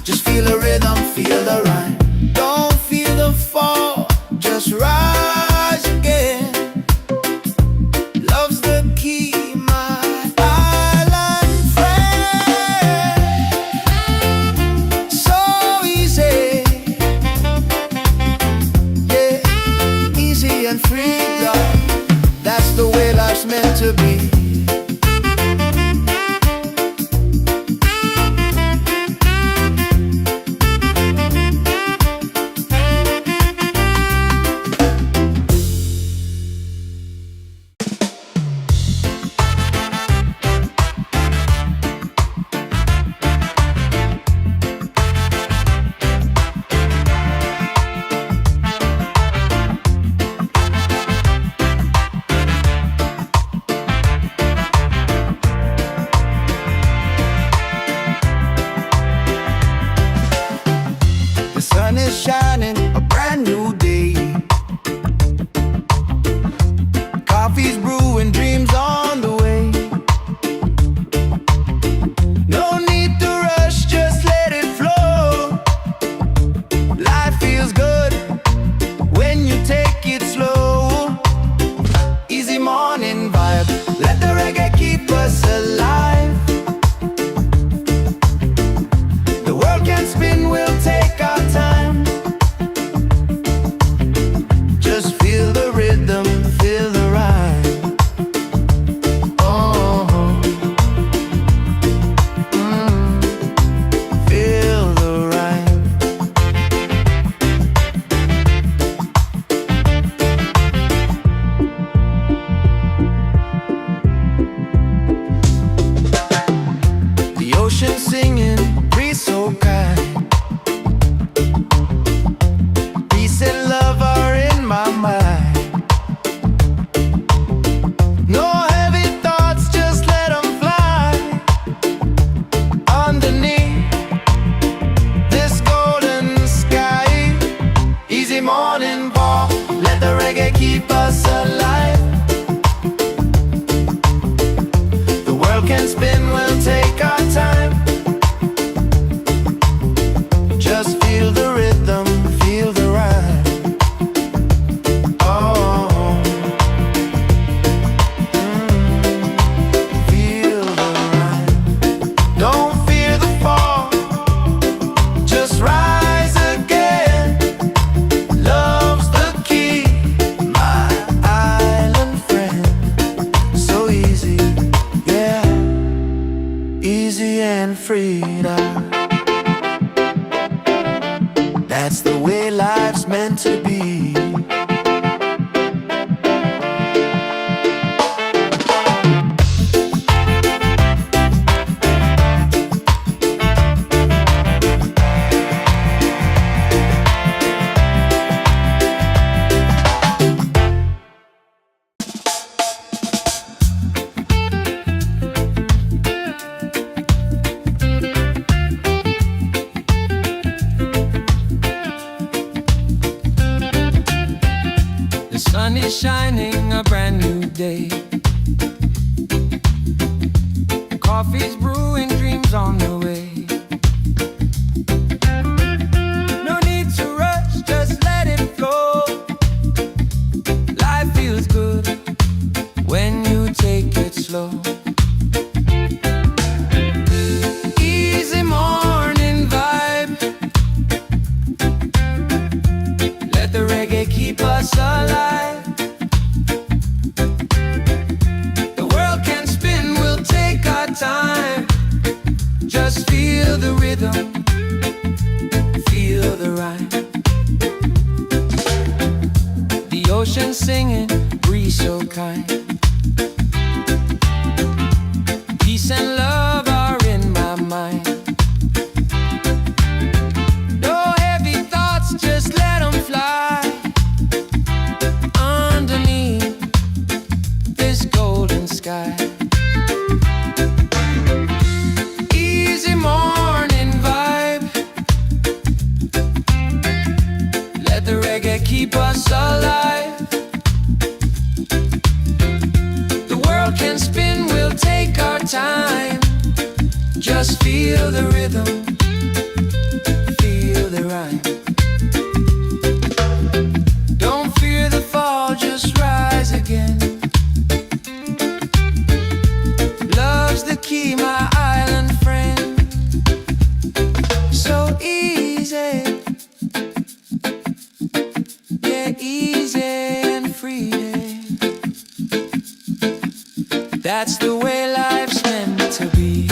Just feel the rhythm, feel the rhyme. Don't feel the fall, just rise again. Love's the key, my island friend. So easy, yeah, easy and free, love. That's the way life's meant to be. The sun is shining, a brand new day. Coffee's brewing, dreams on the way. No need to rush, just let it flow. Life feels good when you take it slow. Easy morning vibe, let the reggae keep us alive. The world can spin, we'll take our time. Just feel the rhythm, feel the rhyme. Oh, feel the rhyme. The ocean singing, breeze so kind. Peace and love are in my mind. No heavy thoughts, just let them fly. Underneath this golden sky. Easy morning ball, let the reggae keep us alive. The world can spin, we'll take our time. Just feel the rhythm, feel the rhyme. Oh, feel the rhyme. Don't fear the fall, just rise again. Love's the key, my island friend. So easy, yeah, easy and free. That's the way life's meant to be. The sun is shining, a brand new day. Coffee's brewing, dreams on the way. No need to rush, just let it flow. Life feels good when you take it slow. Easy morning vibe. Let the reggae keep us alive. The world can spin, we'll take our time. Just feel the rhythm, feel the rhyme. The ocean singing, breeze so kind. Peace and love are in my mind. No heavy thoughts, just let them fly. Underneath this golden sky. Easy morning vibe. Just feel the rhythm, feel the rhyme. Don't fear the fall, just rise again. Love's the key, my island friend. So easy, yeah, easy and free. That's the way life's meant to be.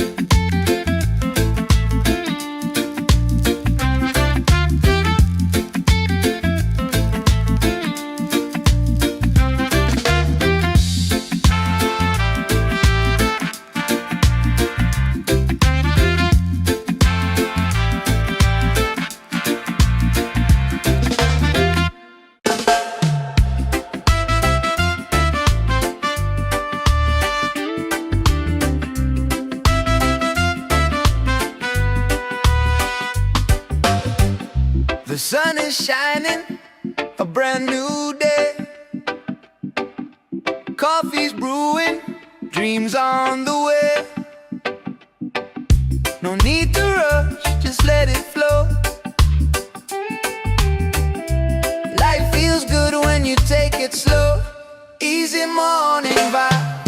The sun is shining, a brand new day. Coffee's brewing, dreams on the way. No need to rush, just let it flow. Life feels good when you take it slow. Easy morning vibe,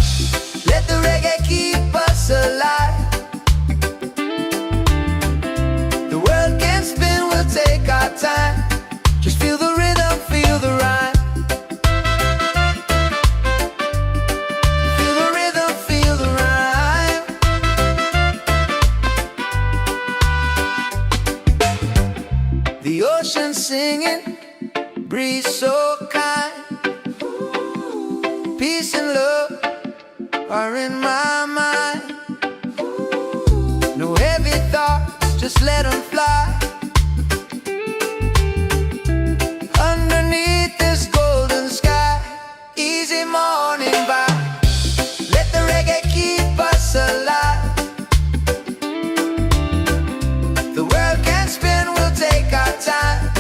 let the reggae keep us alive. The world can spin, we'll take our time. Just feel the rhythm, feel the rhyme. Feel the rhythm, feel the rhyme. The ocean singing, breeze so kind. Peace and love are in my mind. No heavy thoughts, just let them fly. Underneath this golden sky, easy morning vibe. Let the reggae keep us alive. The world can spin, we'll take our time.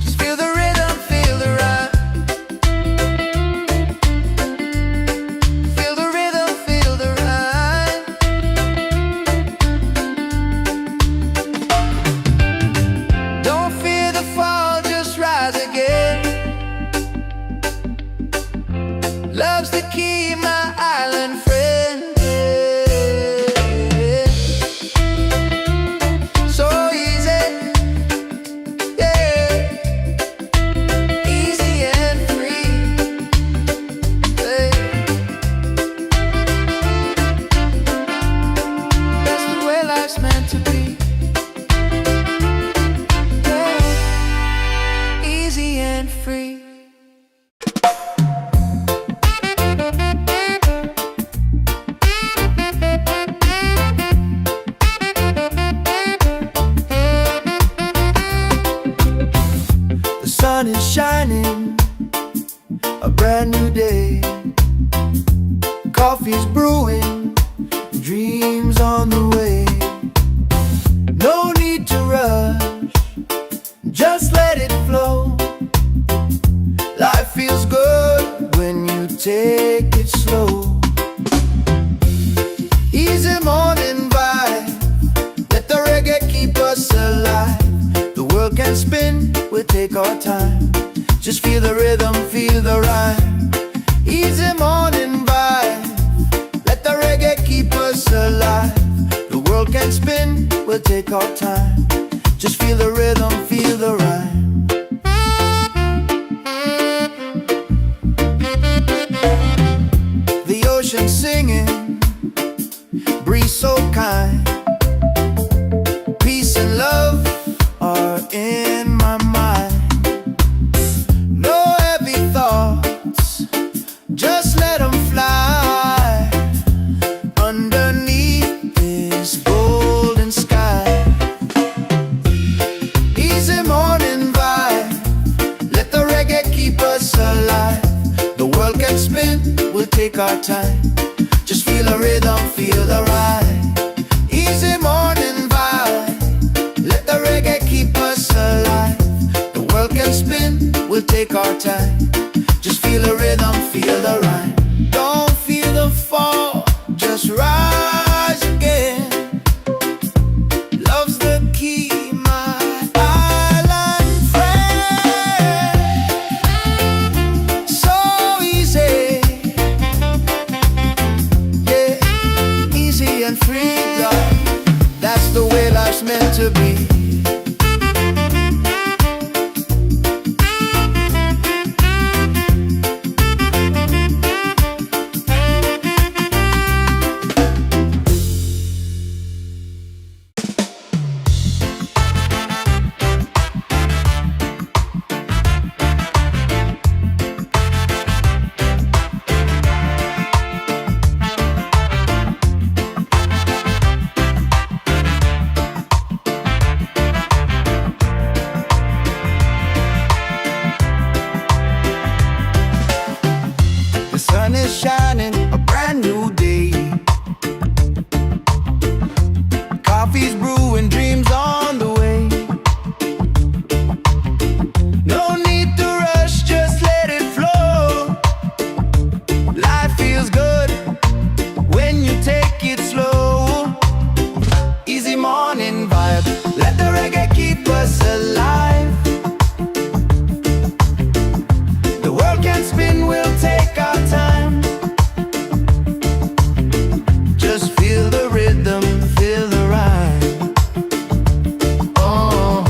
Just feel the rhythm, feel the rhyme. Feel the rhythm, feel the rhyme. Don't fear the fall, just rise again. Love's the key, my island friend. So easy, yeah, easy and free. Yeah. That's the way life's meant to be. Yeah. Easy and free. The sun is shining, a brand new day. Coffee's brewing, dreams on the way. No need to rush, just let it flow. Life feels good when you take it slow. Easy morning vibe, let the reggae keep us alive. The world can spin, we'll take our time. Just feel the rhythm, feel the rhyme. Easy morning vibe, let the reggae keep us alive. The world can spin, we'll take our time. Just feel the rhythm, feel the rhyme. The ocean singing, breeze so kind. Peace and love are in my mind. No heavy thoughts, just let them fly. Underneath this golden sky, life's meant to be. The sun is shining, a brand new day. Coffee's brewing, dreams on the way. No need to rush, just let it flow. Life feels good when you take it slow. Easy morning vibe, let the reggae keep us alive. The world can spin, we'll take our time. Just feel the rhythm, feel the rhyme. Oh,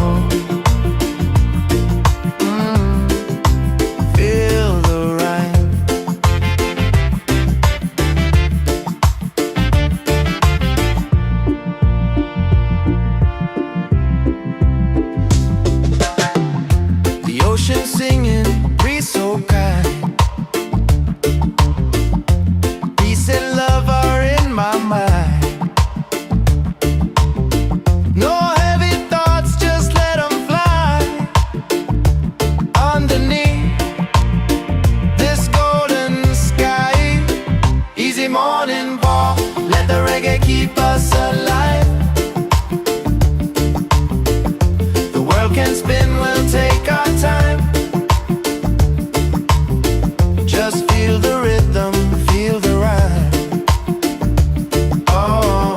feel the rhyme. The ocean singing, breeze so kind. Peace and love are in my mind. No heavy thoughts, just let them fly. Underneath this golden sky, easy morning walk, let the reggae keep us alive. The world can spin, we'll take our time. Just feel the rhythm, feel the rhyme. Oh,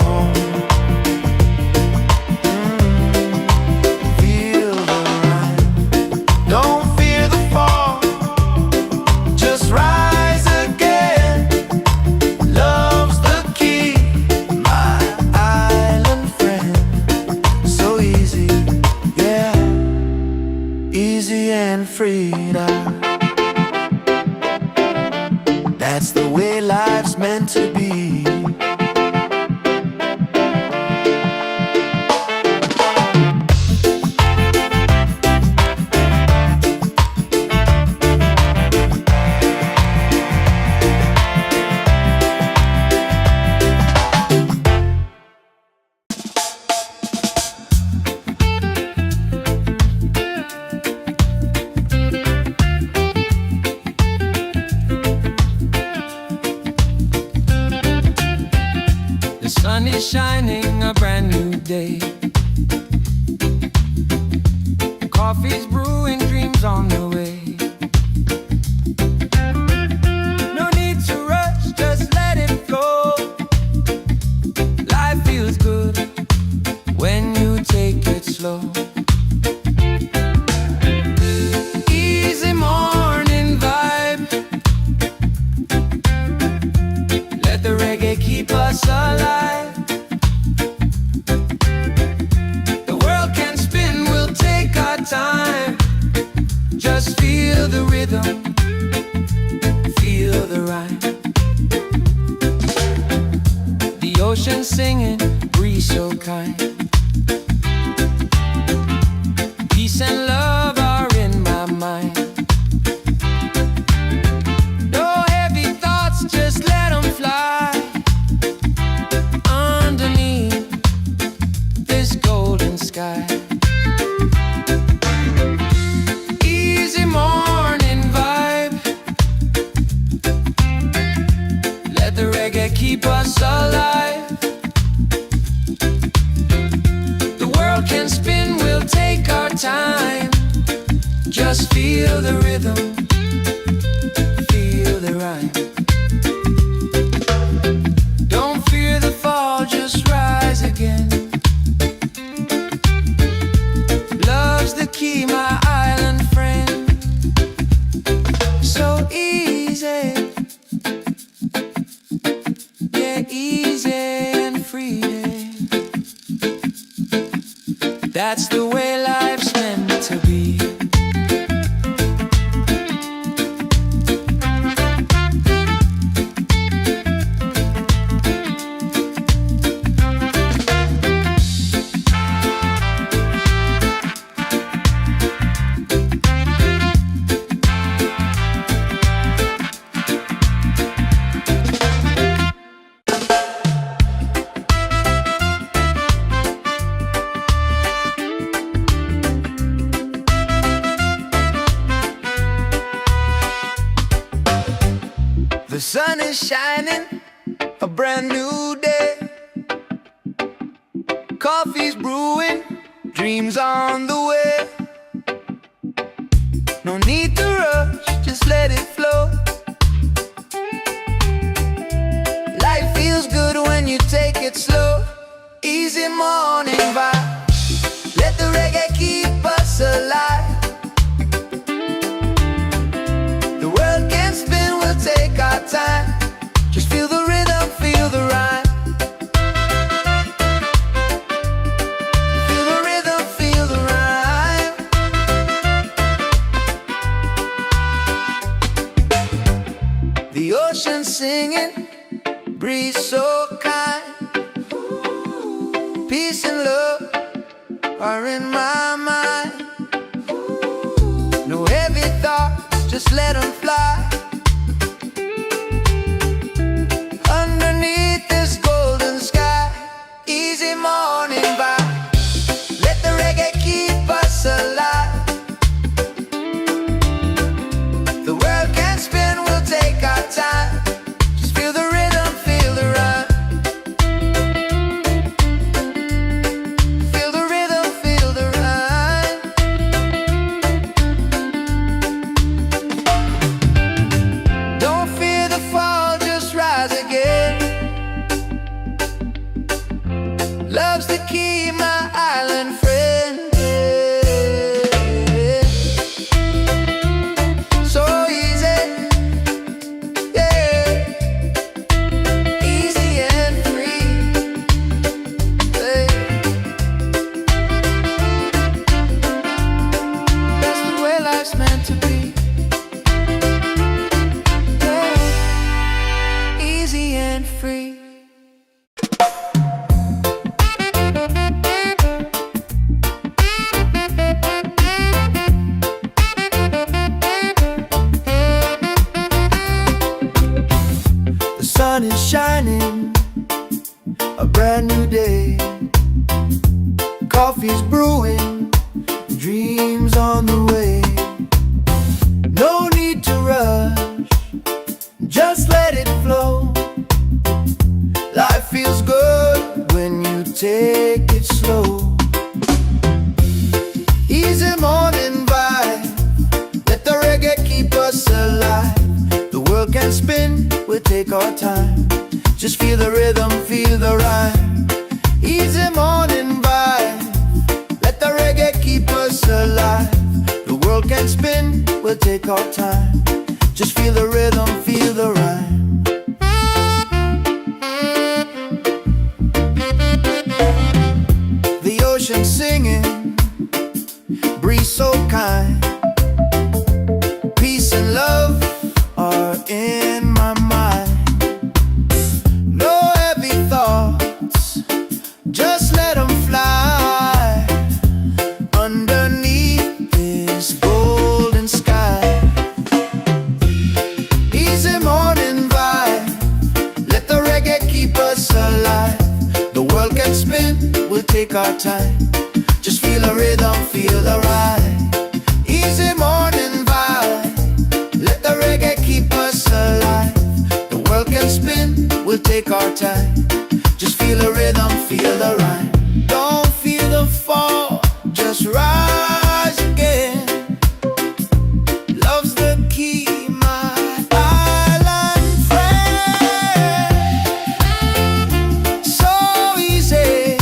feel the rhyme. Don't fear the fall, just rise again. Love's the key, my island friend. So easy, yeah, easy and free now. That's the way life's meant to be. The sun is shining, a brand new day. Coffee's brewing, dreams on the way. No need to rush, just let it flow. Life feels good when you take it slow. Easy morning vibe, let the reggae keep us alive. The world can spin, we'll take our time. Just feel the rhythm, feel the rhyme. The ocean singing, breeze so kind. Peace and love are in my mind. No heavy thoughts, just let them fly. Underneath this golden sky, easy morning vibe, let the reggae keep us alive. The world can spin, we'll take our time. Just feel the rhythm, feel the rhyme. Don't fear the fall, just rise again. Love's the key, my island friend. So easy, yeah, easy and free. That's the way life's meant to be. The sun is shining, a brand new day. Coffee's brewing, dreams on the way. No need to rush, just let it flow. Life feels good when you take it slow. Easy morning vibe, let the reggae keep us alive. The world can spin, we'll take our time. Just feel the rhythm, feel the rhyme. Feel the rhythm, feel the rhyme. The ocean singing, breeze so kind. Peace and love are in my mind. No heavy thoughts, just let them fly. Underneath this golden sky, easy morning vibe, let the reggae keep us alive. The world can spin, we'll take our time. Just feel the rhythm, feel the rhyme. Feel the rhythm, feel the rhyme. Don't fear the fall, just rise again. Love's the key, my island friend. So easy, yeah. Easy and free, yeah. That's the way life's meant to be, yeah. Easy and free. The sun is shining, a brand new day. Coffee's brewing, dreams on the way. No need to rush, just let it flow. Life feels good when you take it slow. Easy morning vibe, let the reggae keep us alive. The world can spin, we'll take our time. Just feel the rhythm, feel the rhyme. Easy morning vibe, let the reggae keep us alive. The world can spin, we'll take our time. Just feel the rhythm, feel the rhyme. The ocean singing, breeze so kind. Peace and love are in my mind. No heavy thoughts, just let them fly. Underneath this golden sky, easy morning vibe, let the reggae keep us alive. The world can spin, we'll take our time. Just feel the rhythm, feel the ride. Easy morning vibe, let the reggae keep us alive. The world can spin, we'll take our time. Just feel the rhythm, feel the rhyme. Don't feel the fall, just rise again. Love's the key, my island friend. So easy,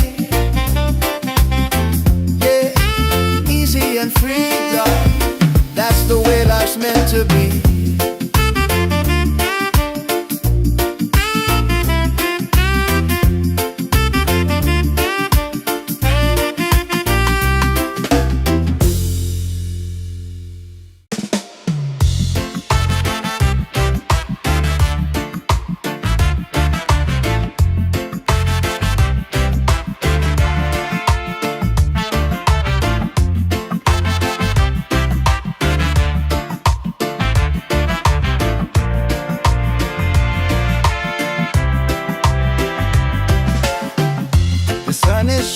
yeah, easy and free, dog. That's the way life's meant to be.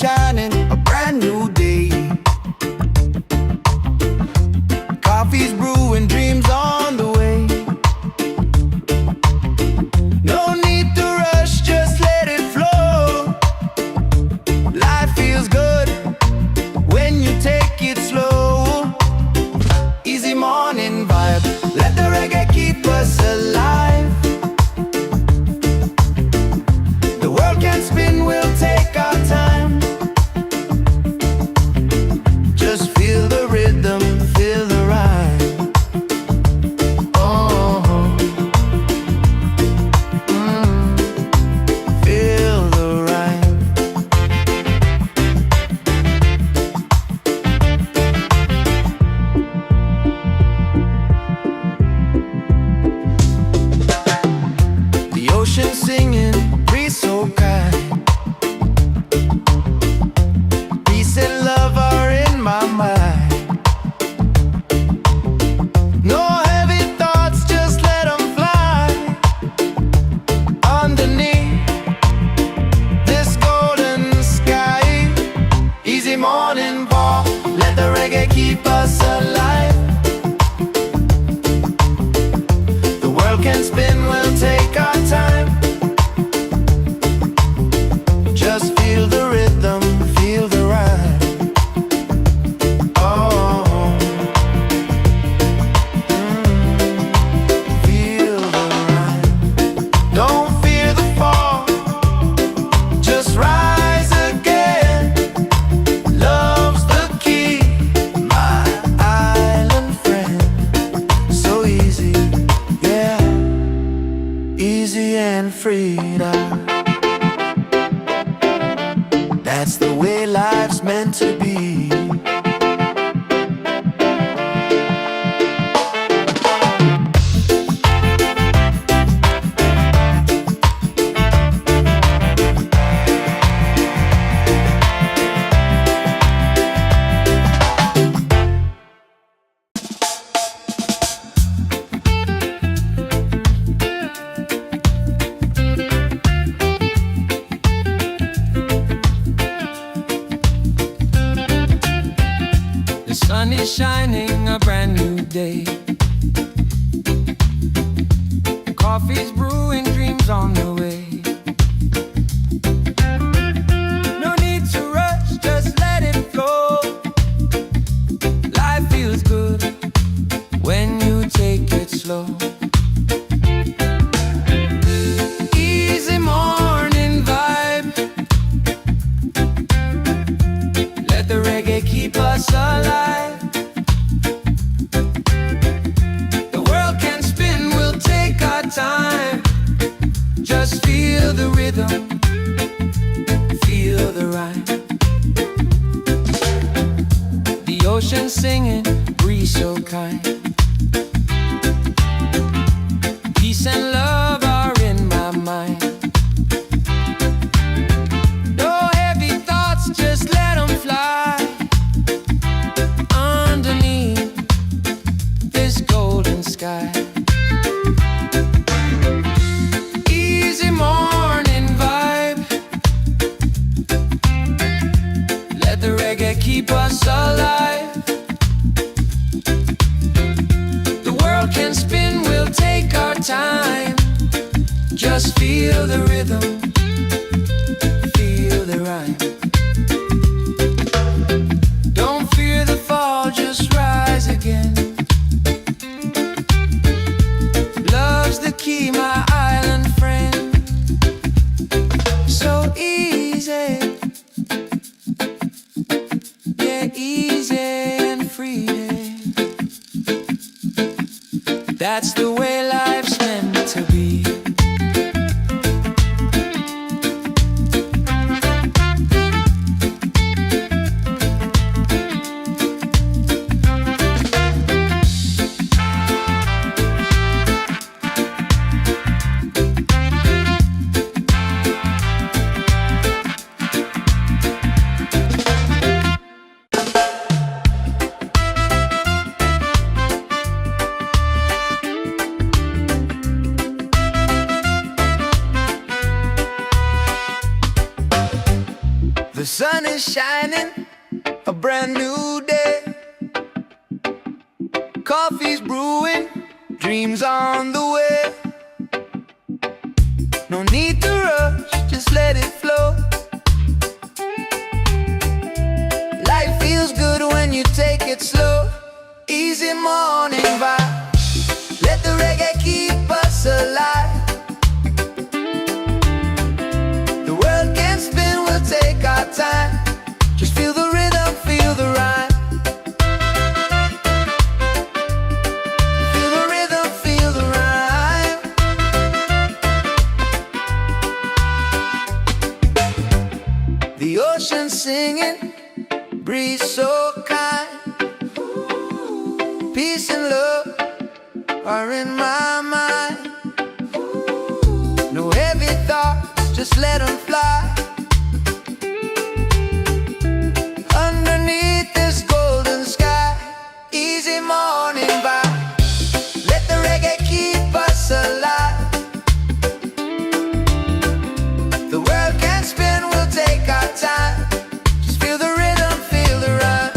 shining, a brand new day. Coffee's brewing, dreams on the way. No need to rush, just let it flow. Life feels good when you take it slow. Easy morning vibe, let the reggae keep us alive. The world can spin, we'll take our time. Just feel the rhythm, feel the rhyme. Oh, feel the rhyme. The ocean singing, breeze so kind. Peace and love are in my mind. No heavy thoughts, just let them fly. Underneath this golden sky, easy morning walk, let the reggae keep us alive. The world can spin, we'll take our time. Just feel the rhythm, feel the rhyme. Oh, feel the rhyme. Don't fear the fall, just rise again. Love's the key, my island friend. So easy, yeah, easy and free now. That's the way life's meant to be. The sun is shining, a brand new day. Coffee's brewing, dreams on the way. No need to rush, just let it flow. Life feels good when you take it slow. Easy morning vibe, let the reggae keep us alive. The world can spin, we'll take our time. Just feel the rhythm, feel the rhyme. The ocean singing, breeze so kind. Peace and love are in my mind. No heavy thoughts, just let them fly. Underneath this golden sky, easy morning vibe, let the reggae keep us alive. The world can spin, we'll take our time. Just feel the rhythm, feel the rhyme. Don't fear the fall, just rise again. Love's the key, my island friend. So easy, yeah, easy and free. That's the way life's meant to be. is shining, a brand new day. Coffee's brewing, dreams on the way. No need to rush, just let it flow. Life feels good when you take it slow. Easy morning vibe, let the reggae keep us alive. The world can spin, we'll take our time. Just feel the rhythm, feel the rhyme. Feel the rhythm, feel the rhyme. The ocean singing, breeze so kind. Peace and love are in my mind. No heavy thoughts, just let them fly. Underneath this golden sky, easy morning vibe. Let the reggae keep us alive. The world can spin, we'll take our time. Just feel the rhythm, feel the rhyme.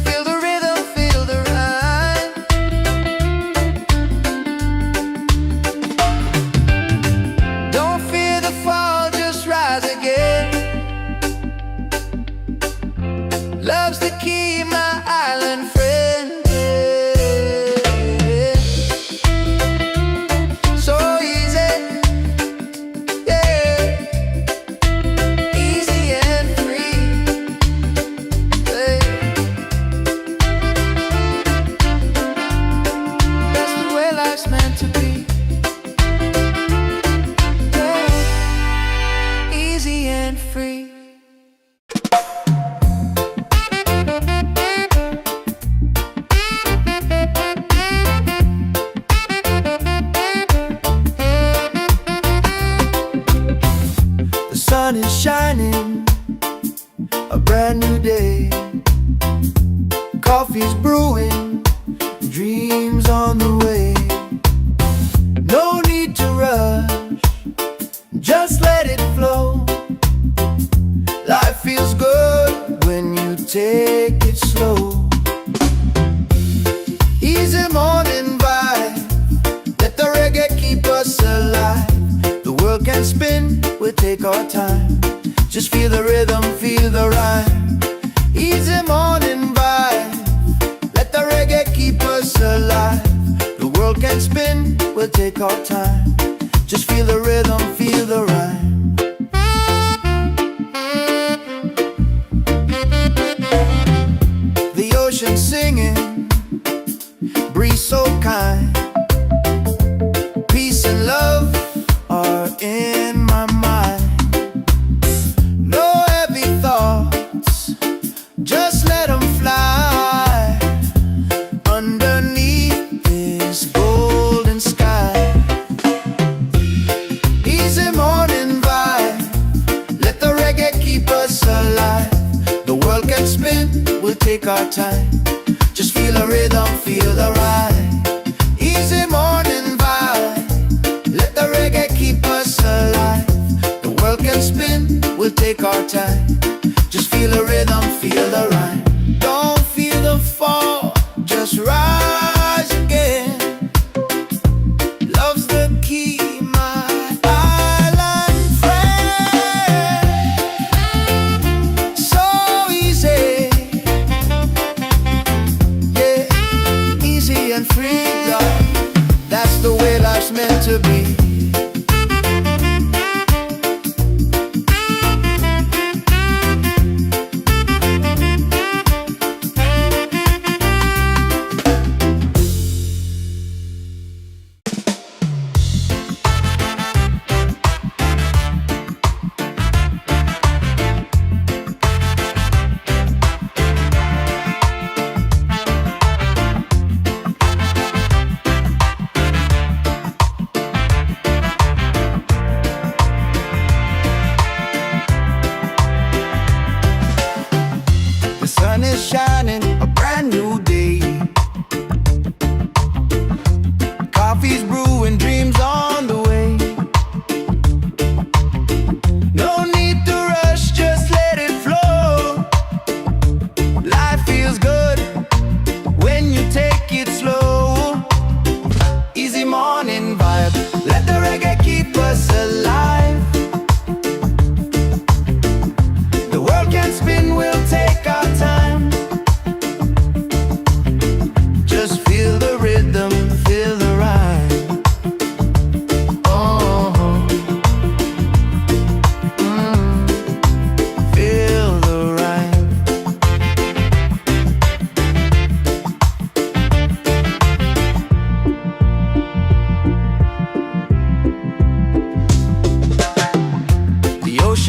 Feel the rhythm, feel the rhyme. Don't fear the fall, just rise again. Love's the key, my island friend. So easy, yeah. Easy and free, yeah. That's the way life's meant to be, yeah. Easy and free. The sun is shining, a brand new day. Coffee's brewing, dreams on the way. No need to rush, just let it flow. Life feels good when you take it slow. Easy morning vibe, let the reggae keep us alive. The world can spin, we'll take our time. Just feel the rhythm, feel the rhyme. Easy morning vibe, let the reggae keep us alive. The world can spin, we'll take our time. Just feel the rhythm, feel the rhyme. The ocean singing, breeze so kind. Peace and love are in my mind. No heavy thoughts, just let them fly. Underneath this golden sky, easy morning vibe, let the reggae keep us alive. The world can spin, we'll take our time. Just feel the rhythm, feel the rhyme. Easy morning vibe, let the reggae keep us alive. The world can spin, we'll take our time. Just feel the rhythm, feel the rhyme. Don't feel the fall, just rise again. Love's the key, my island friend. So easy, yeah, easy and free, love. That's the way life's meant to be.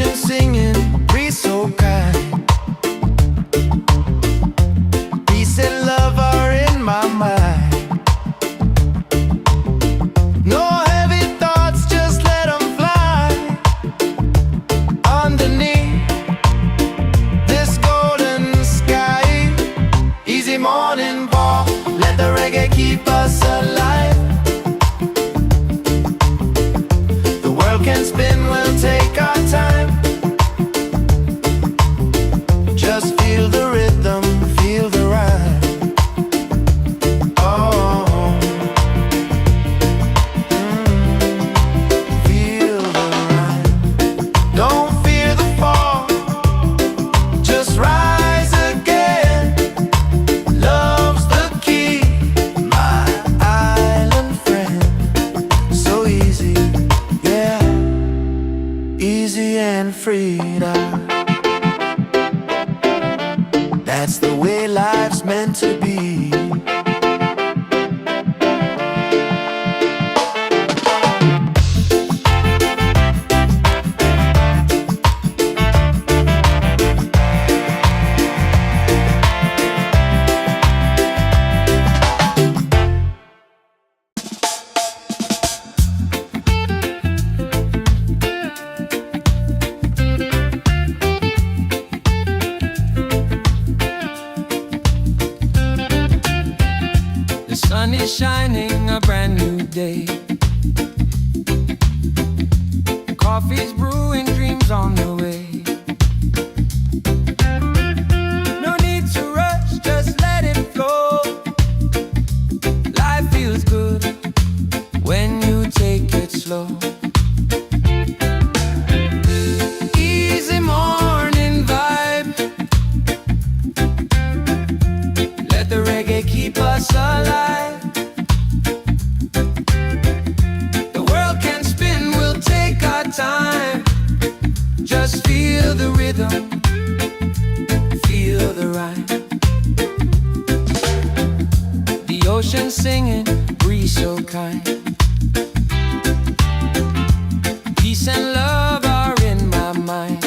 ocean singing, breeze so kind. Peace and love are in my mind. No heavy thoughts, just let them fly. Underneath this golden sky, easy morning ball, let the reggae keep us alive. The world can spin, we'll take our time. Just feel the rhythm, feel the rhyme. Oh, feel the rhyme. Don't fear the fall, just rise again. Love's the key, my island friend. So easy, yeah, easy and freedom. That's the way life's meant to be. The sun is shining, a brand new day. Coffee's brewing, dreams on the way. No need to rush, just let it flow. Life feels good when you take it slow. Easy morning vibe, let the reggae keep us alive. The world can spin, we'll take our time. Just feel the rhythm, feel the rhyme. The ocean singing, breeze so kind. Peace and love are in my mind.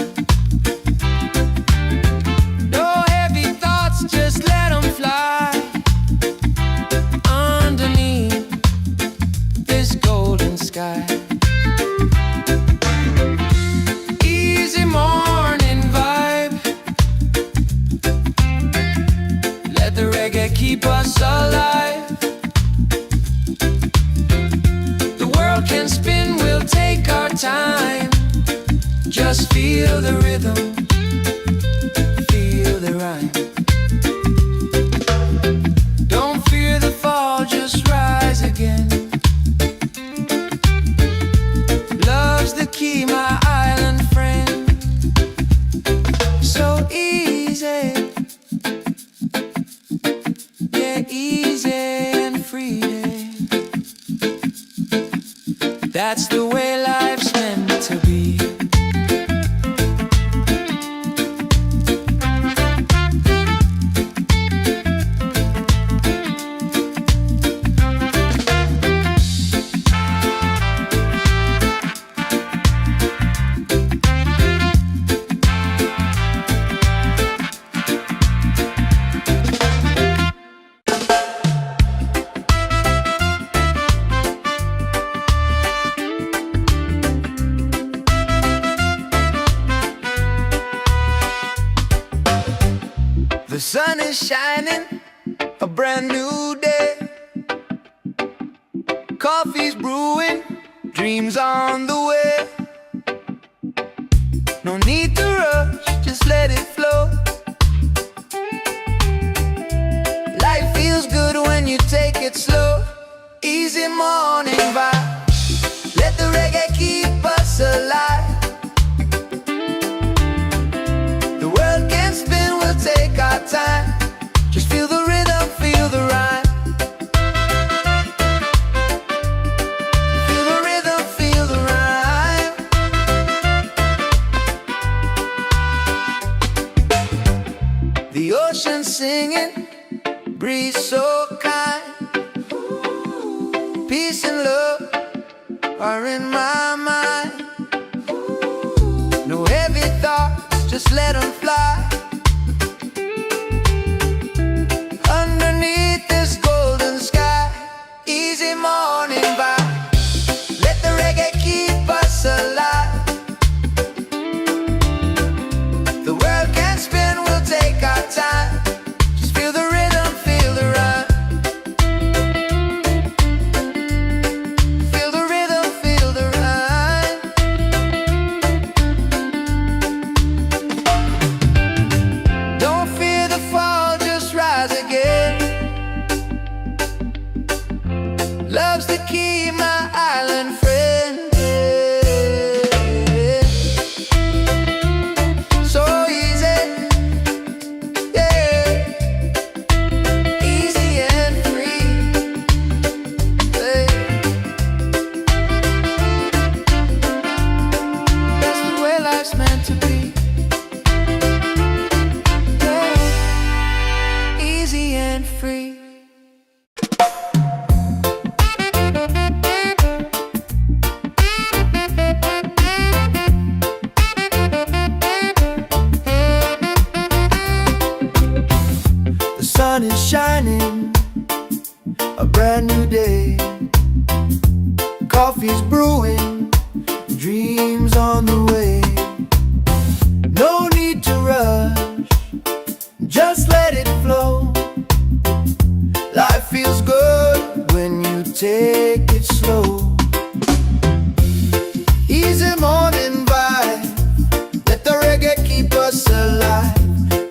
No heavy thoughts, just let them fly. Underneath this golden sky, easy morning vibe, let the reggae keep us alive. The world can spin, we'll take our time. Just feel the rhythm, feel the rhyme. Don't fear the fall, just rise again. Love's the key, my island friend. So easy, yeah, easy and free. That's the way life's meant to be. The sun is shining, a brand new day. Coffee's brewing, dreams on the way. No need to rush, just let it flow. Life feels good when you take it slow. Easy morning vibe, let the reggae keep us alive. The world can spin, we'll take our time. Just feel the rhythm, feel the rhyme. Feel the rhythm, feel the rhyme. The ocean singing, breeze so kind. Peace and love are in my mind. No heavy just let them fly. Underneath this golden sky, easy morning vibe. Let the reggae keep us alive. The world can spin, we'll take our time. Just feel the rhythm, feel the rhyme. Feel the rhythm, feel the rhyme. Don't fear the fall, just rise again. Love's the key, my island friend. So easy, yeah. Easy and free, yeah. That's the way life's meant to be, yeah. Easy and free. The sun is shining, a brand new day. Coffee's brewing, dreams on the way. No need to rush, just let it flow. Life feels good when you take it slow. Easy morning vibe, let the reggae keep us alive.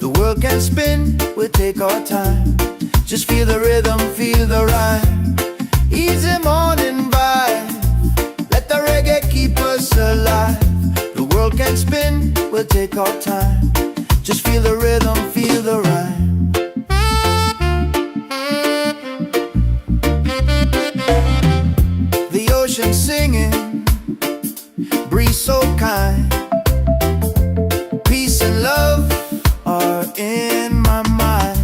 The world can spin, we'll take our time. Just feel the rhythm, feel the rhyme. Easy morning vibe, let the reggae keep us alive. The world can spin, we'll take our time. Just feel the rhythm, feel the rhyme. The ocean singing, breeze so kind. Peace and love are in my mind.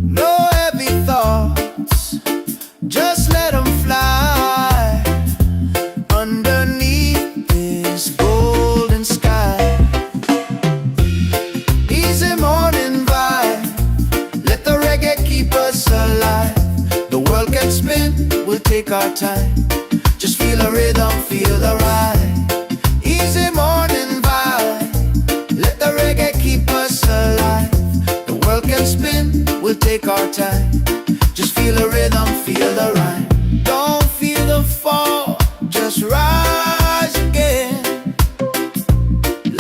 No heavy thoughts, just let them fly. Underneath this golden sky, easy morning vibe, let the reggae keep us alive. The world can spin, we'll take our time. Just feel the rhythm, feel the ride. Easy morning vibe, let the reggae keep us alive. The world can spin, we'll take our time. Just feel the rhythm, feel the rhyme. Don't feel the fall, just rise again.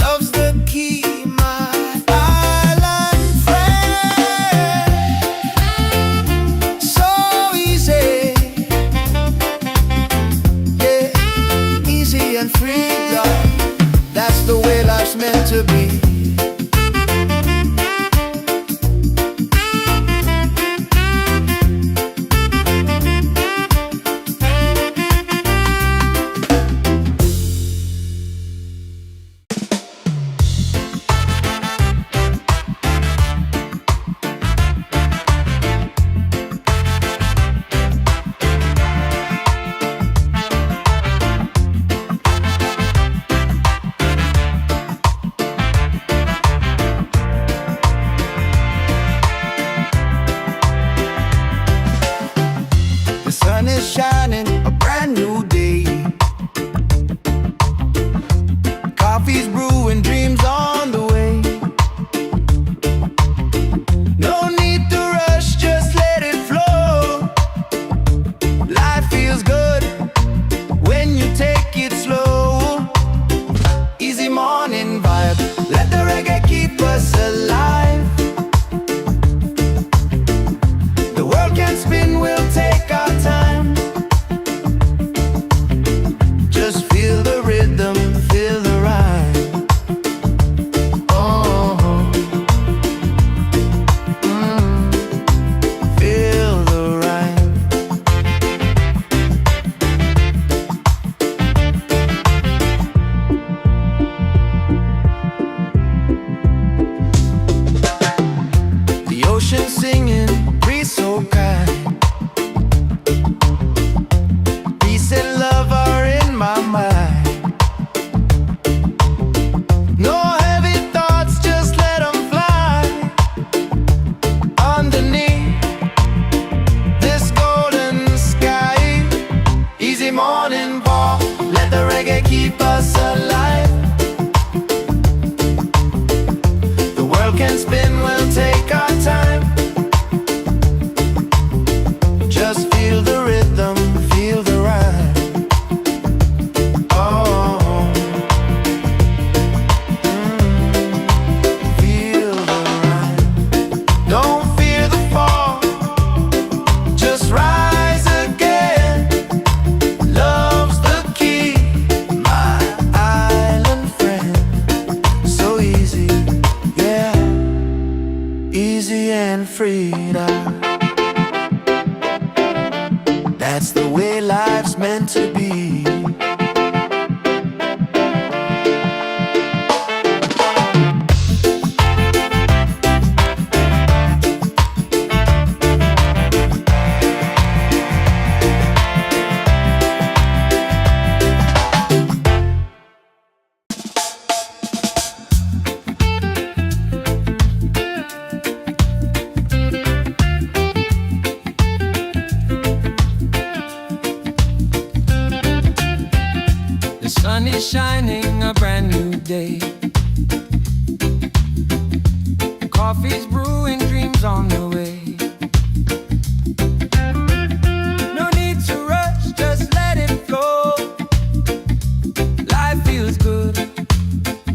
Love's the key, my island friend. So easy, yeah, easy and free, love. That's the way life's meant to be. The sun is shining, a brand new day. Coffee's brewing, dreams on the way. No need to rush, just let it flow. Life feels good when you take it slow. Easy morning vibe, let the reggae keep us alive. The world can spin, we'll take our time. Just feel the rhythm, feel the rhyme. Oh, feel the rhyme. is shining, a brand new day. Coffee's brewing, dreams on the way. No need to rush, just let it flow. Life feels good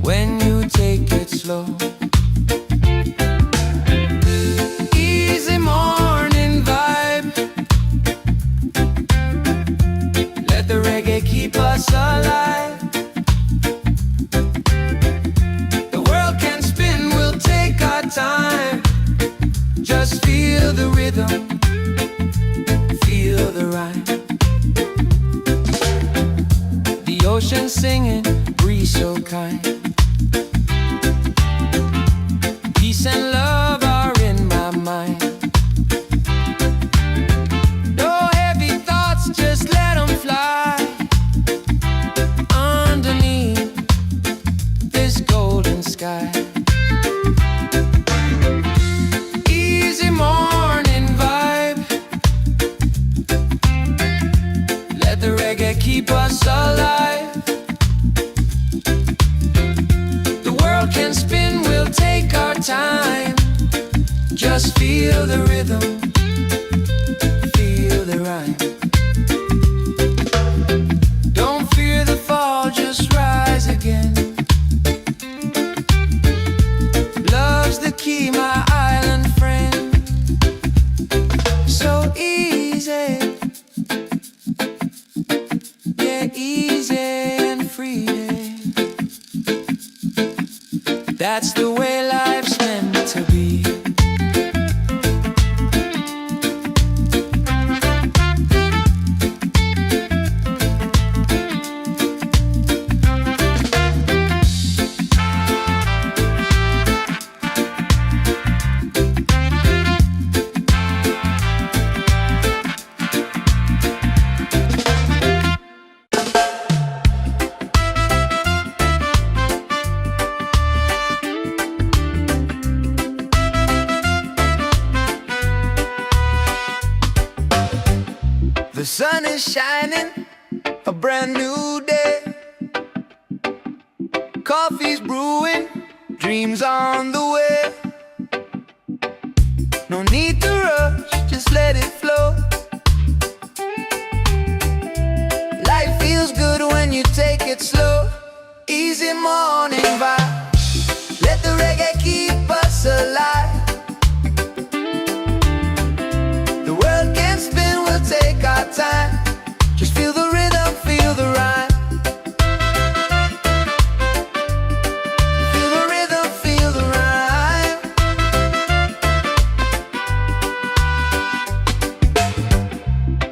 when you take it slow. Easy morning vibe. Let the reggae keep us alive. The world can spin, we'll take our time. Just feel the rhythm, feel the rhyme. The ocean singing, breeze so kind. Peace and love are in my mind. No heavy thoughts, just let them fly. Underneath this golden sky. Easy morning vibe. Let the reggae keep us alive. The world can spin, we'll take our time. Just feel the rhythm, feel the rhyme. Don't fear the fall, just rise again. Love's the key, my island friend. So easy, yeah, easy and free. That's the way life's meant to be. The sun is shining, a brand new day. Coffee's brewing, dreams on the way. No need to rush, just let it flow. Life feels good when you take it slow. Easy morning vibe. Let the reggae keep us alive. The world can spin, we'll take our time. Just feel the rhythm, feel the rhyme. Feel the rhythm, feel the rhyme.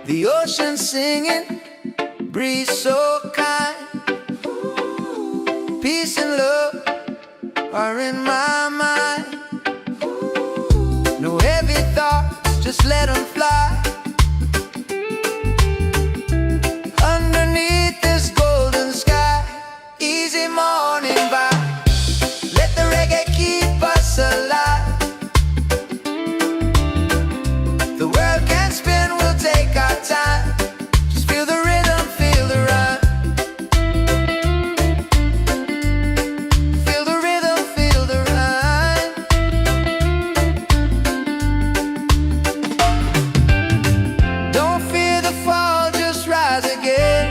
The ocean singing, breeze so kind. Peace and love are in my mind. No heavy thoughts, just let them fly. Underneath this golden sky. Easy morning vibe. Let the reggae keep us alive. The world can spin, we'll take our time. Just feel the rhythm, feel the rhyme. Feel the rhythm, feel the rhyme. Don't fear the fall, just rise again.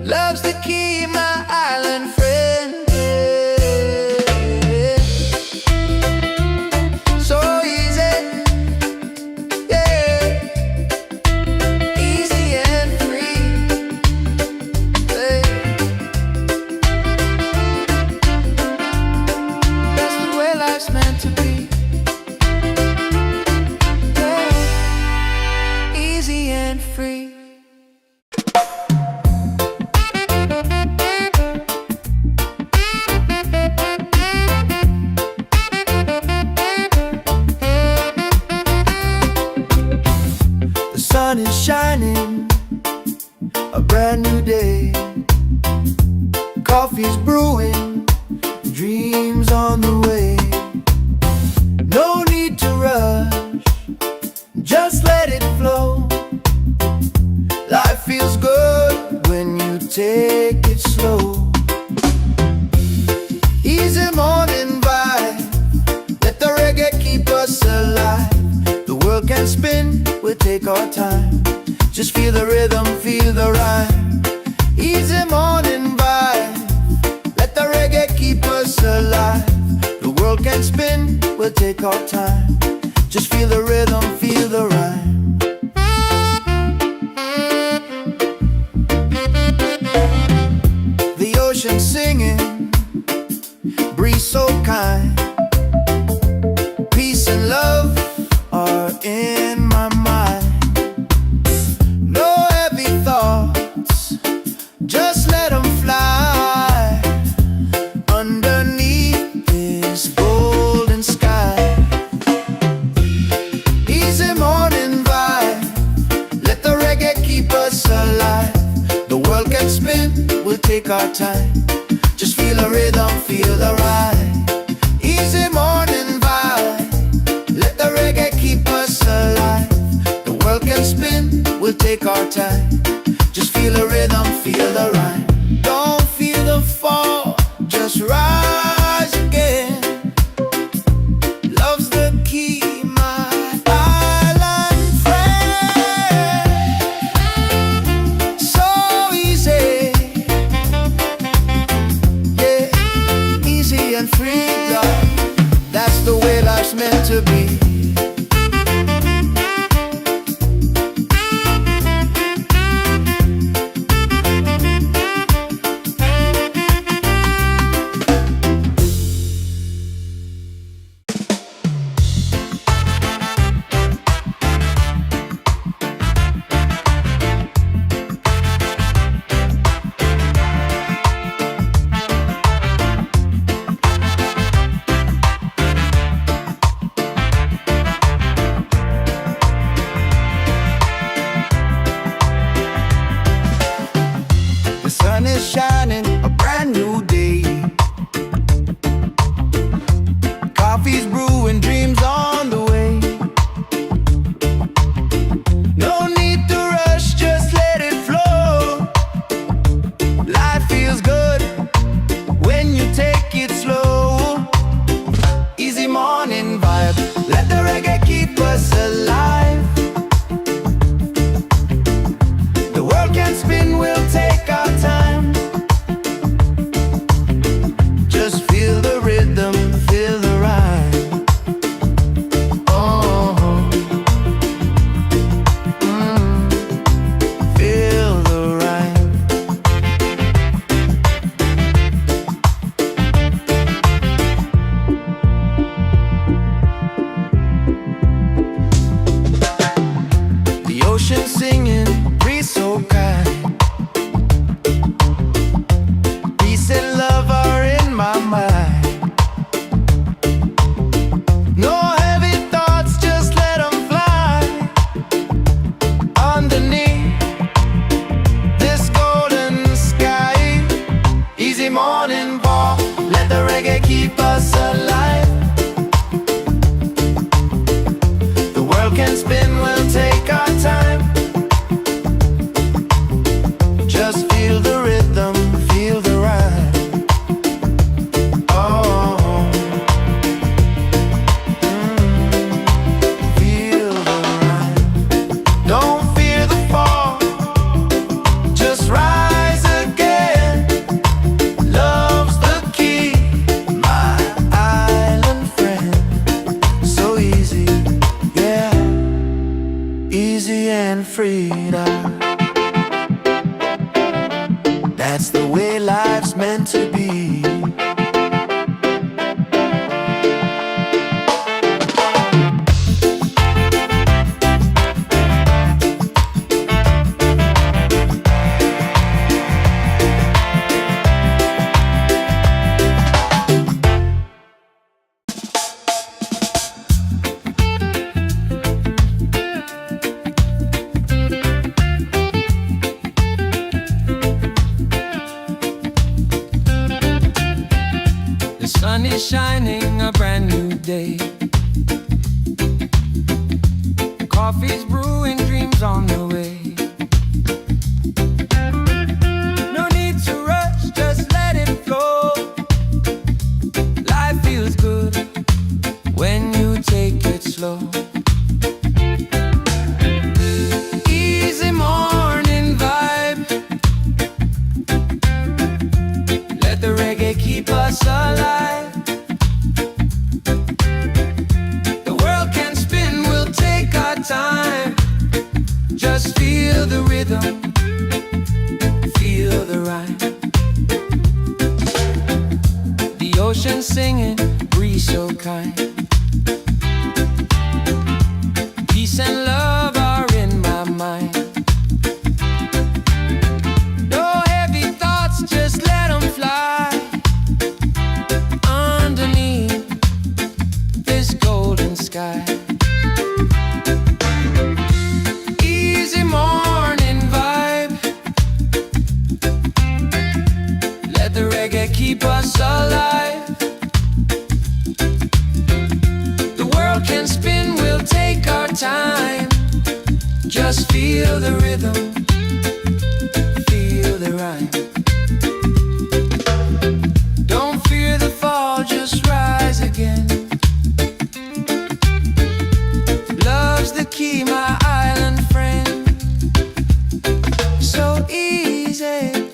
Love's the key, my island friend. So easy, yeah, easy and free. Hey. That's the way life's meant to be. Yeah. Easy and free. The sun is shining, a brand new day. Coffee's brewing, dreams on the way. No need to rush, just let it flow. Life feels good take it slow. Easy morning vibe, let the reggae keep us alive. The world can spin, we'll take our time. Just feel the rhythm, feel the rhyme. Easy morning vibe, let the reggae keep us alive. The world can spin, we'll take our time. Just feel the rhythm, feel the rhyme. The ocean singing, breeze so kind. Peace and love are in my mind. No heavy thoughts, just let them fly underneath this golden sky. Easy morning vibe, let the reggae keep us alive. The world can spin, we'll take our time. Just feel the rhythm, feel the ride. Easy morning vibe, let the reggae keep us alive. The world can spin, we'll take our time. Just feel the rhythm, feel the rhyme. Don't feel the fall, just rise again. Love's the key, my island friend. So easy, yeah, easy and free, love. That's the way life's meant to be. The sun is shining, a brand new day. Coffee's brewing, dreams on the way. No need to rush, just let it flow. Life feels good when you take it slow. Easy morning vibe, let the reggae keep us alive. The world can spin, we'll take our time. Just feel the rhythm, feel the rhyme. Oh, feel the rhyme. The ocean singing, breeze so kind. Peace and love are in my mind. No heavy thoughts, just let them fly underneath this golden sky. Easy morning walk, let the reggae keep us alive. The world can spin, we'll take our time. Just feel the rhythm, feel the rhyme. Oh, feel the rhyme. Don't fear the fall, just rise again. Love's the key, my island friend. So easy, yeah, easy and free now. That's the way life's meant to be. sun is shining, a brand new day. Coffee's brewing, dreams on the way. No need us alive. The world can spin, we'll take our time. Just feel the rhythm, feel the rhyme. The ocean singing, breeze so kind. Peace and love are in my mind. No heavy thoughts, just let them fly. Underneath this golden sky. Easy morning vibe. Let the reggae keep us alive. The world can spin, we'll take our time. Just feel the rhythm, feel the rhyme. Don't fear the fall, just rise again. Love's the key, my island friend. So easy,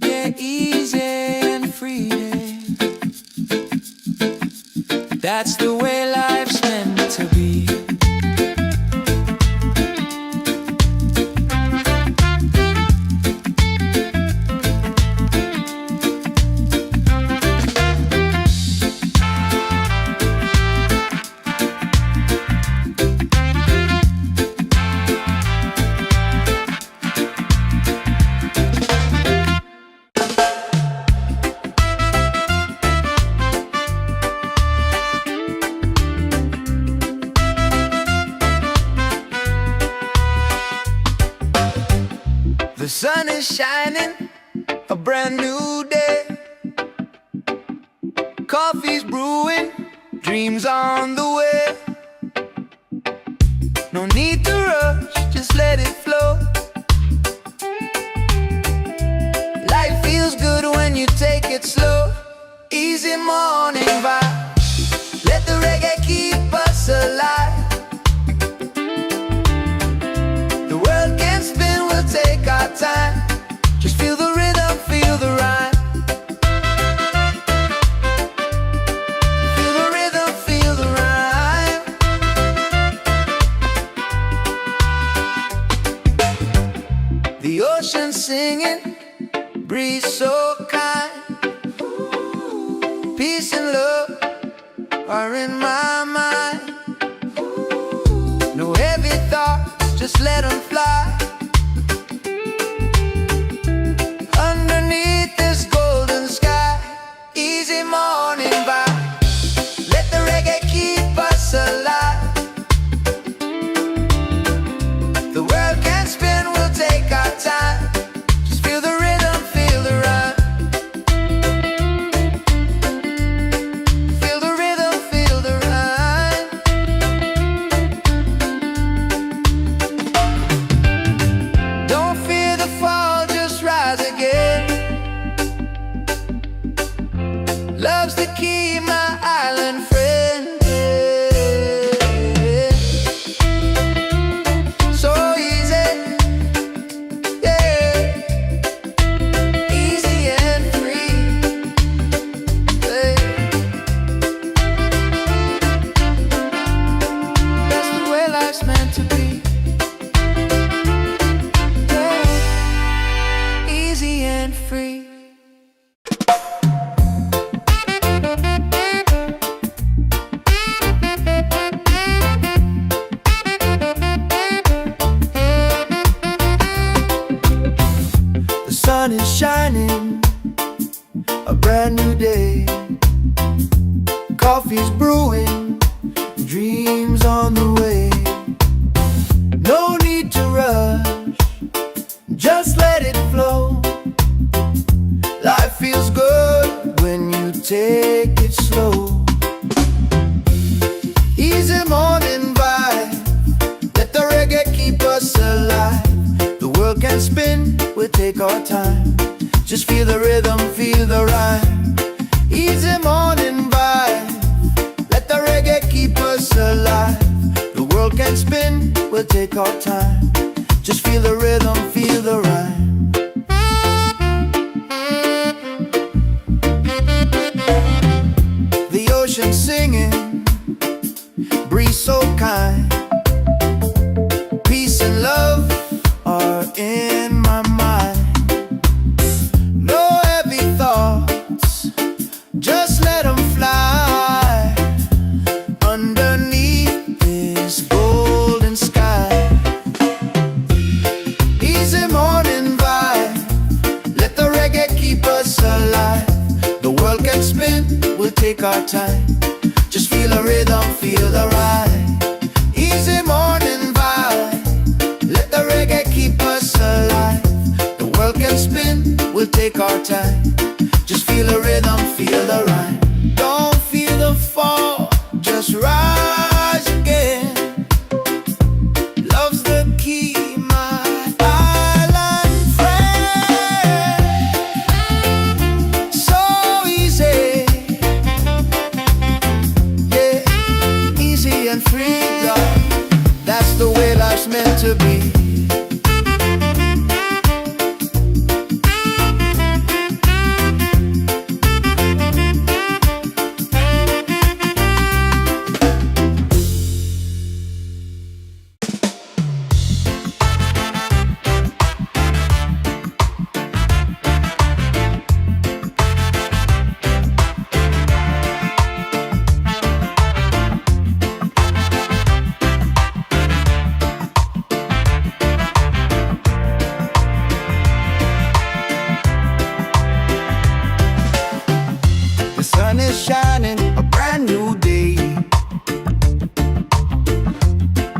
yeah, easy and free. That's the way life's meant to be. The sun is shining, a brand new day. Coffee's brewing, dreams on the way. No need to rush, just let it flow. Life feels good when you take it slow. Easy morning vibe. Let the reggae keep us alive. The world can spin, we'll take our time. Just feel the rhythm, feel the rhyme. Feel the rhythm, feel the rhyme. The ocean singing, breeze so kind. Peace and love are in my mind. No heavy thoughts, just let them fly. Underneath this golden sky. Easy morning vibe. Let the reggae keep us alive. The world can spin, we'll take our time. Just feel the rhythm, feel the rhyme. Feel the rhythm, feel the rhyme. Don't fear the fall, just rise again. Love's the key, my island friend. So easy, yeah, easy and free. Yeah. That's the way life's meant to be. Yeah. Easy and free. The sun is shining, a brand new day. Coffee's brewing, dreams on the way. No need to rush, just let it flow. Life feels good when you take it slow. Easy morning vibe. Let the reggae keep us alive. The world can spin, we'll take our time. Just feel the rhythm, feel the rhyme. Easy morning vibe. Let the reggae keep us alive. The world can spin, we'll take our time. Just feel the rhythm, feel the rhyme. we'll take our time. Just feel the rhythm, feel the ride. Easy morning vibe, let the reggae keep us alive. The world can spin, we'll take our time. Just feel the rhythm, feel the ride. Don't feel the fall, just rise again. Love's the key, my island friend. So easy, yeah, easy and free, love. That's the way life's meant to be. The sun is shining, a brand new day.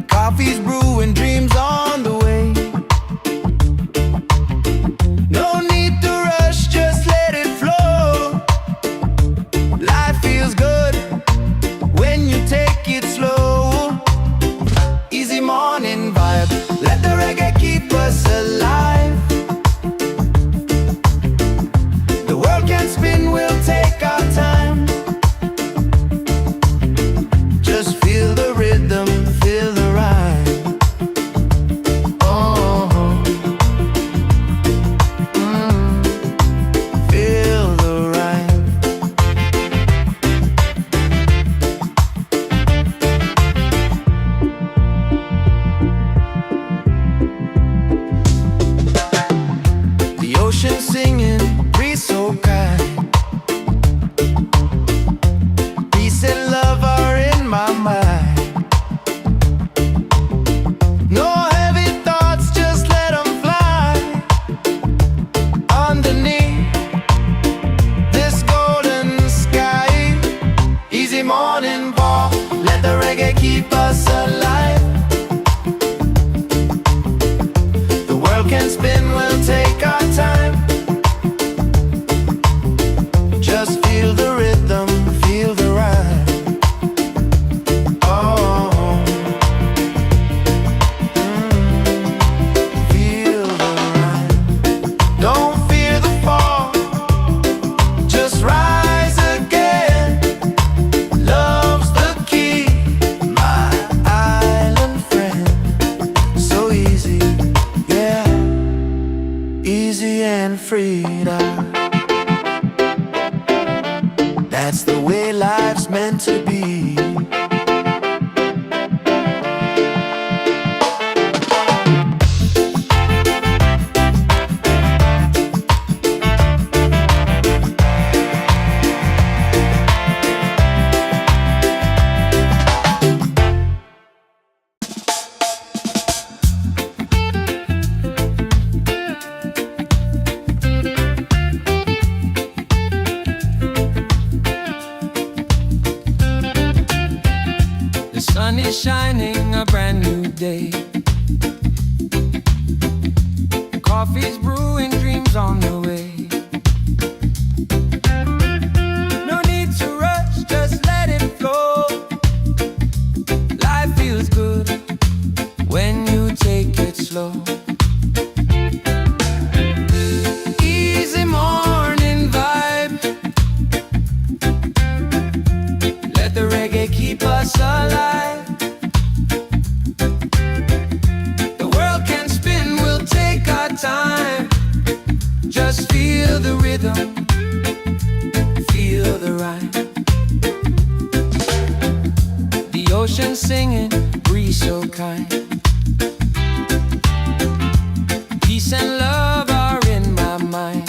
Coffee's brewing, dreams on the way. No need to rush, just let it flow. Life feels good when you take it slow. Easy morning vibe, let the reggae keep us alive. The world can spin, we'll take our time. Just feel the rhythm, feel the ride. Oh, feel the ride. The ocean singing, breeze so kind. Peace and love are in my mind. No heavy thoughts, just let them fly. Underneath this golden sky. Easy morning ball, let the reggae keep us alive. The world can spin, we'll take our time. Just feel the rhythm, feel the ride. Oh, feel the ride. Don't fear the fall, just rise again. Love's the key, my island friend. So easy, yeah, easy and free. That's the way life's meant to be. Sun is shining, a brand new day. Coffee's brewing, dreams on the way. No need to rush, just let it flow. Life feels good when you take it slow. Easy morning vibe, let the reggae keep us alive. Time. Just feel the rhythm, feel the ride. The ocean singing, breeze so kind. Peace and love are in my mind.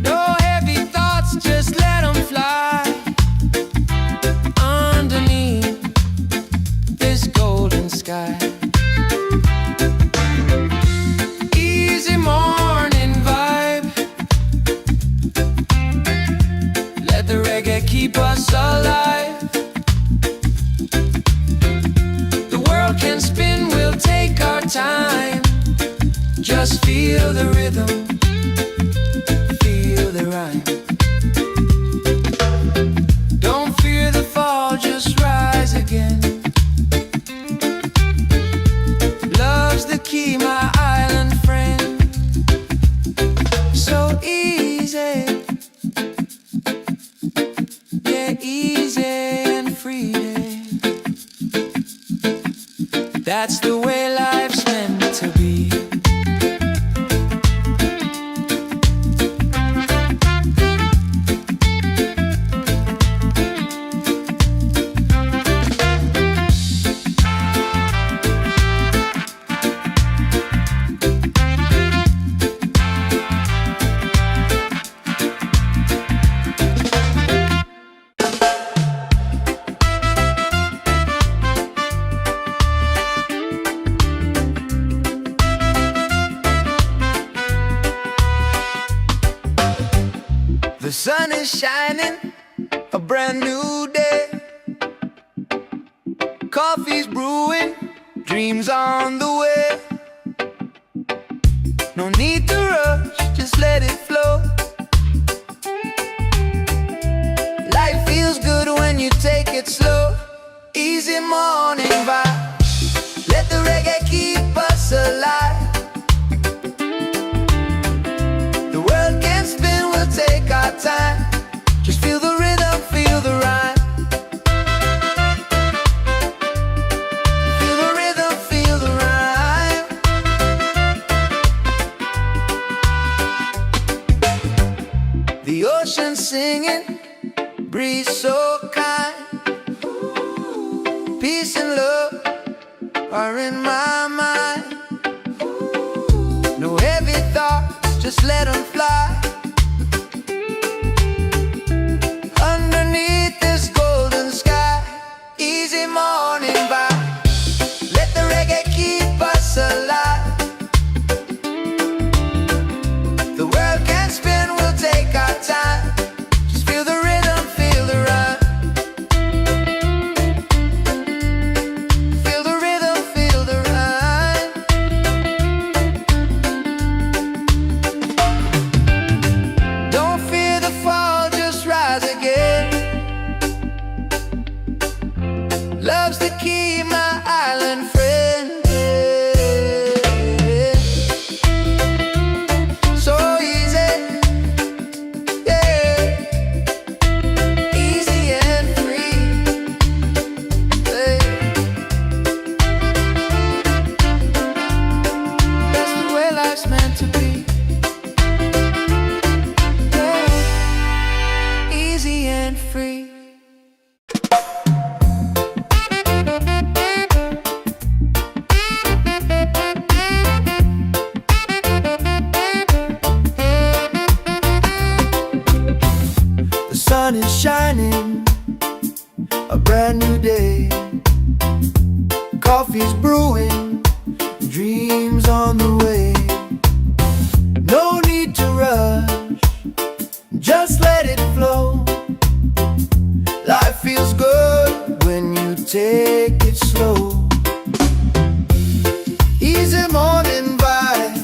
No heavy thoughts, just let them fly. Underneath this golden sky. Easy morning vibe, us alive. The world can spin, we'll take our time. Just feel the rhythm, feel the rhyme. Don't fear the fall, just rise again. Love's the key, my island friend. So easy, yeah, easy and free. That's the way life's meant to be. The sun is shining, a brand new day. Coffee's brewing, dreams on the way. No need to rush, just let it flow. Life feels good when you take it slow. Easy morning vibe, let the reggae keep us alive. The world can spin, we'll take our time. Just feel the rhythm, feel the rhyme. Feel the rhythm, feel the rhyme. The ocean singing, breeze so kind. Peace and love are in my mind. No heavy thoughts, just let them fly. Underneath this golden sky, easy morning vibe. Let the reggae keep us alive. The world can spin, we'll take our time. Just feel the rhythm, feel the rhyme. Feel the rhythm, feel the rhyme. Don't fear the fall, just rise again. Love's the key, my island friend. So easy, yeah, easy and free. Yeah. That's the way life's meant to be. Yeah. Easy and free. The sun is shining, a brand new day. Coffee's brewing, dreams on the way. No need to rush, just let it flow. Life feels good when you take it slow. Easy morning vibe,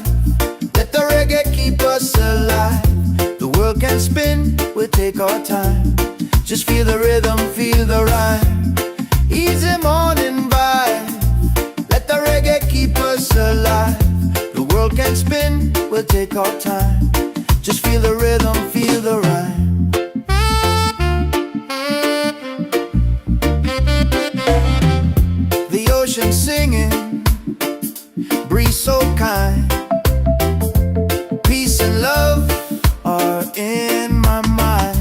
let the reggae keep us alive. The world can spin, we'll take our time. Just feel the rhythm, feel the rhyme. Easy morning vibe, let the reggae keep us alive. The world can spin, we'll take our time. Just feel the rhythm, feel the rhyme. The ocean singing, breeze so kind. Peace and love are in my mind.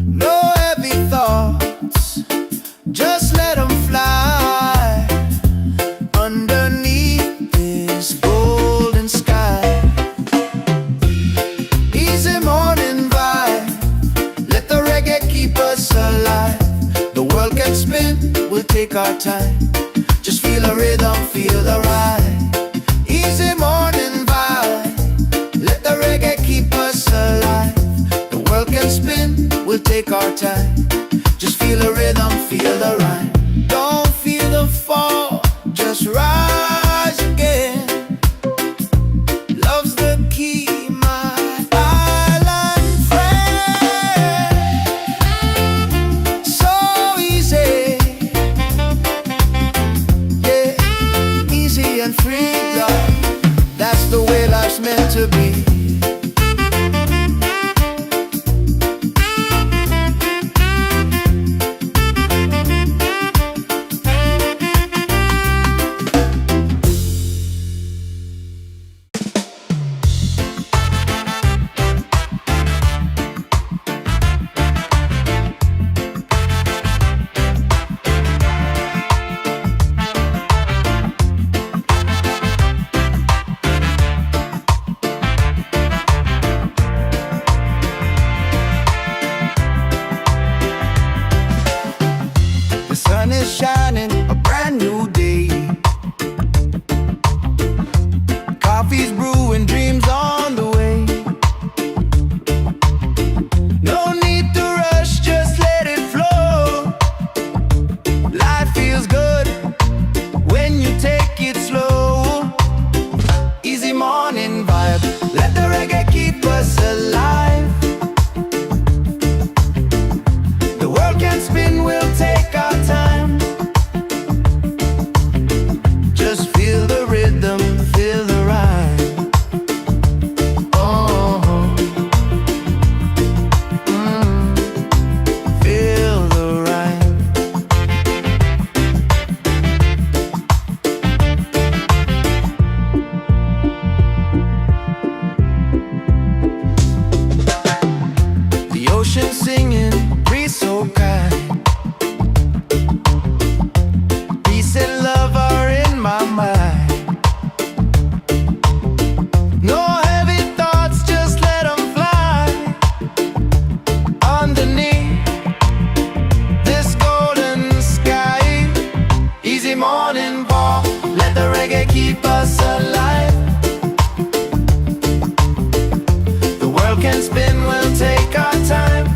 No heavy thoughts, just let them fly. Underneath this golden sky, easy morning life's meant to be. The sun is shining, a brand new day. Coffee's brewing, dreams on the way. No need to rush, just let it flow. Life feels good when you take it slow. Easy morning vibe, let the reggae keep us alive. The world can spin, we'll take our time. Just feel the rhythm, feel the rhyme. Oh, feel the rhyme. The ocean singing, breeze so kind. Peace and love are in my mind. No heavy thoughts, just let them fly. Underneath this golden sky. Easy morning walk, let the reggae keep us alive. The world can spin, we'll take our time.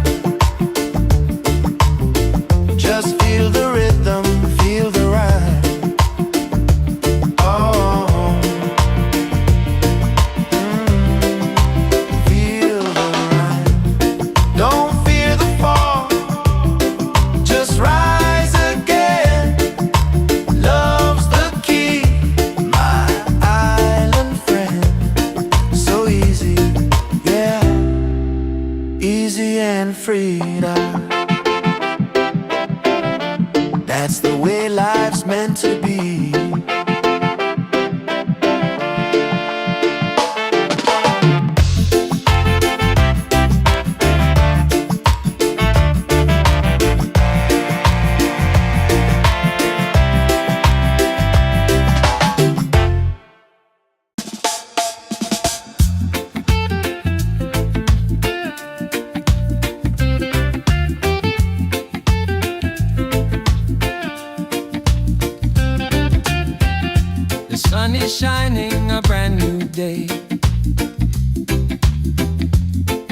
Just feel the rhythm, feel the rhyme. Oh, feel the rhyme. Don't fear the fall, just rise again. Love's the key, my island friend. So easy, yeah, easy and free now. That's the way life's meant to be. The sun is shining, a brand new day.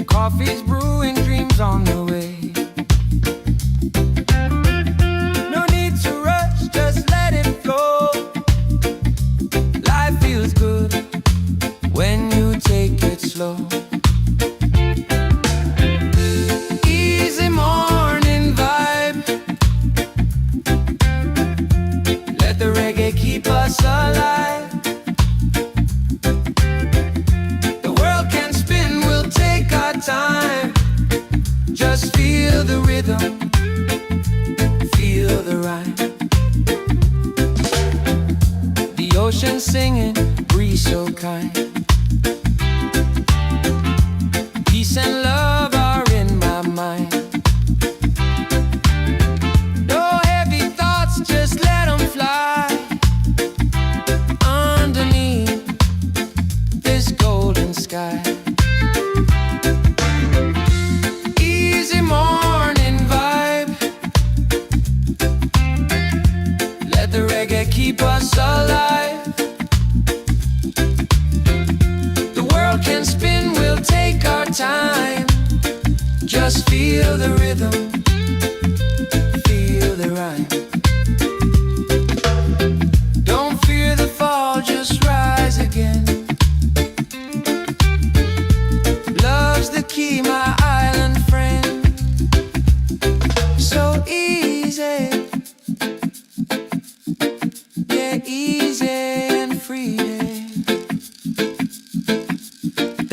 Coffee's brewing, dreams on the way. No need to rush, just let it flow. Life feels good when you take it slow. Easy morning vibe, let the reggae keep us alive. The world can spin, we'll take our time. Just feel the rhythm, feel the rhyme. The ocean singing, breeze so kind. Peace and love are in my mind. No heavy thoughts, just let them fly. Underneath this golden sky. Easy morning vibe, let the reggae keep us alive. The world can spin, we'll take our time. Just feel the rhythm, feel the rhyme. Don't fear the fall, just rise again. Love's the key, my island friend. So easy, yeah, easy and free.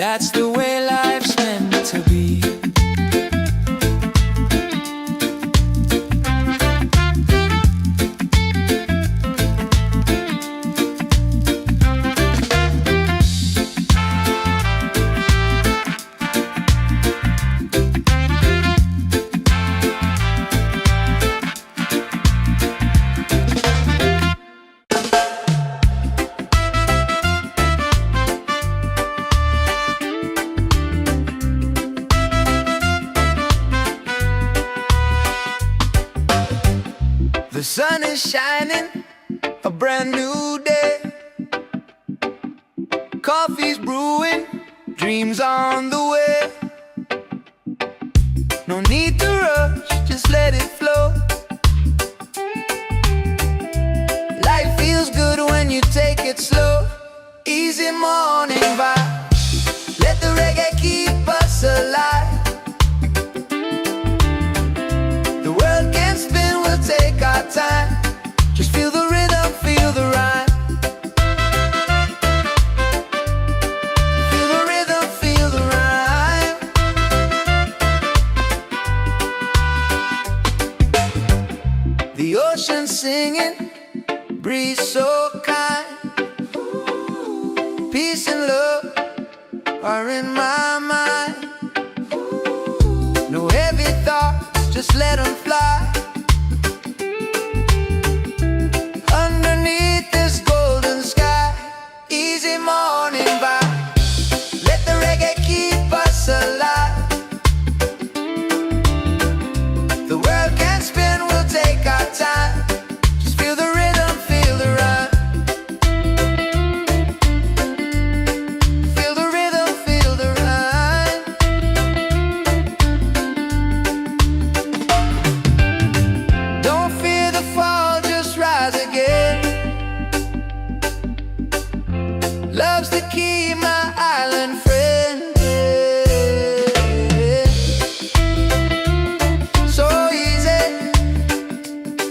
That's the way life's meant to be. The sun is shining, a brand new day. Coffee's brewing, dreams on the way. No need to rush, just let it flow. Life feels good when you take it slow. Easy morning vibe, let the reggae keep us alive. The world can spin, we'll take our time. Just feel the rhythm, feel the rhyme. Feel the rhythm, feel the rhyme. The ocean singing, breeze so kind. Peace and love are in my mind. No heavy thoughts, just let them fly. Underneath this golden sky, easy morning vibe, let the reggae keep us alive. The world can spin, we'll take our time. Just feel the rhythm, feel the rhyme. Feel the rhythm, feel the rhyme. Don't fear the fall, just rise again. Love's the key, my island friend. So easy,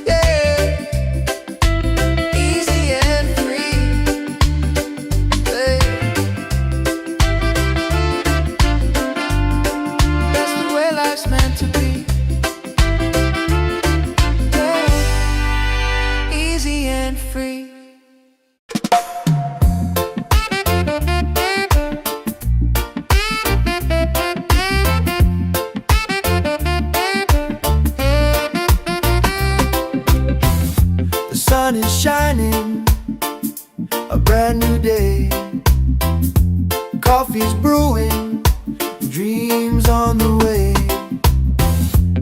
yeah. Easy and free, yeah. That's the way life's meant to be, yeah. Easy and free. The sun is shining, a brand new day. Coffee's brewing, dreams on the way.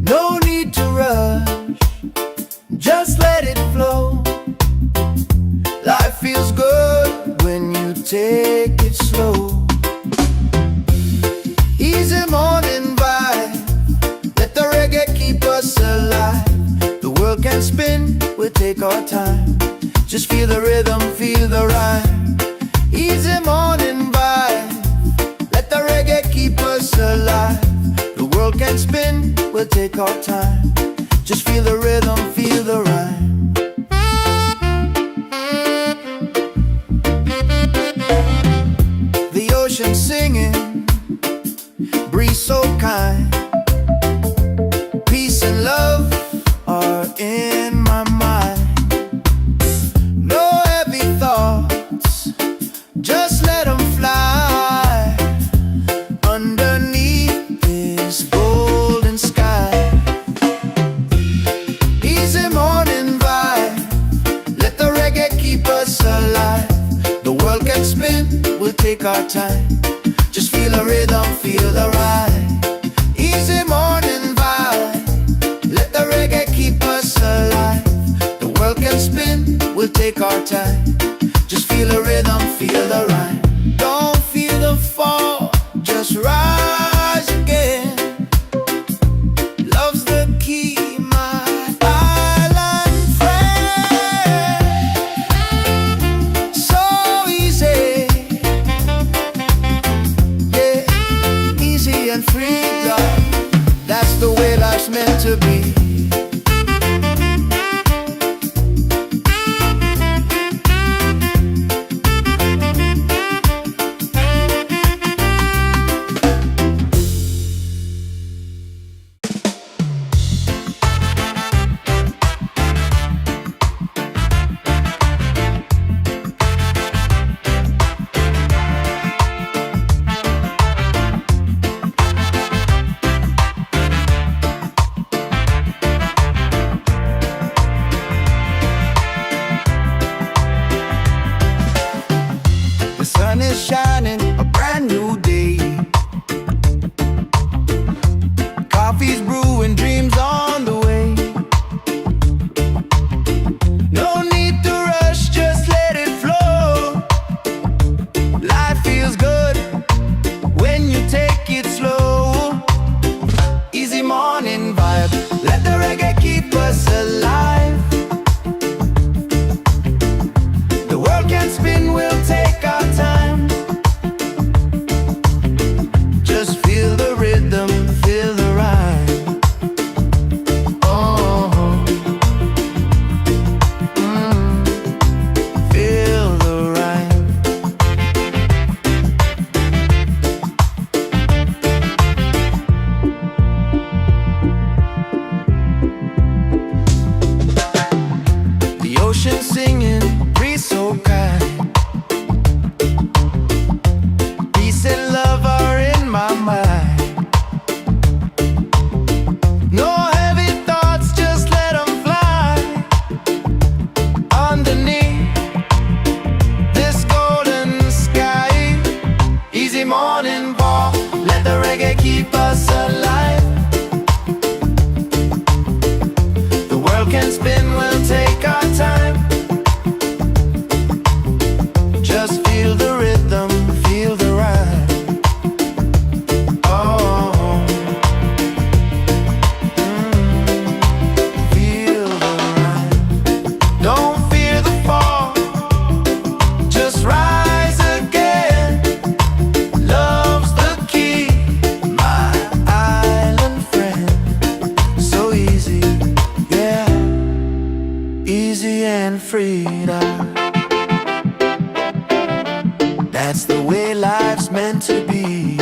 No need to rush, just let it flow. Life feels good when you take it slow. Easy morning vibe, let the reggae keep us alive. The world can spin, we'll take our time. Just feel the rhythm, feel the rhyme. Easy morning vibe, let the reggae keep us alive. The world can spin, we'll take our time. Just feel the rhythm, feel the rhyme. The ocean singing, breeze so kind. Peace and love are in my mind. No heavy thoughts, just let them fly. Underneath this golden sky, easy morning vibe, let the reggae keep us alive. The world can spin, we'll take our time. Just feel the rhythm, feel the ride. Easy morning vibe, let the reggae keep us alive. The world can spin, we'll take our time. Just feel the rhythm, feel the rhyme. Don't feel the fall, just rise again. Love's the key, my island friend. So easy, yeah, easy feels good when you take it slow. Easy morning vibe, let the reggae keep us alive. The world can spin, we'll take our time. Just feel the rhythm, feel the rhyme. Oh, feel the rhyme. The ocean singing, breeze so kind. Peace and love are in my mind. No heavy thoughts, just let them fly. Underneath this golden sky, easy morning walk, let the reggae keep us alive. The world can spin, we'll take our time. Just feel the rhythm, feel the rhyme. Oh, feel the rhyme. Don't fear the fall, just rise again. Love's the key, my island friend. So easy, yeah, easy and free now. That's the way life's meant to be.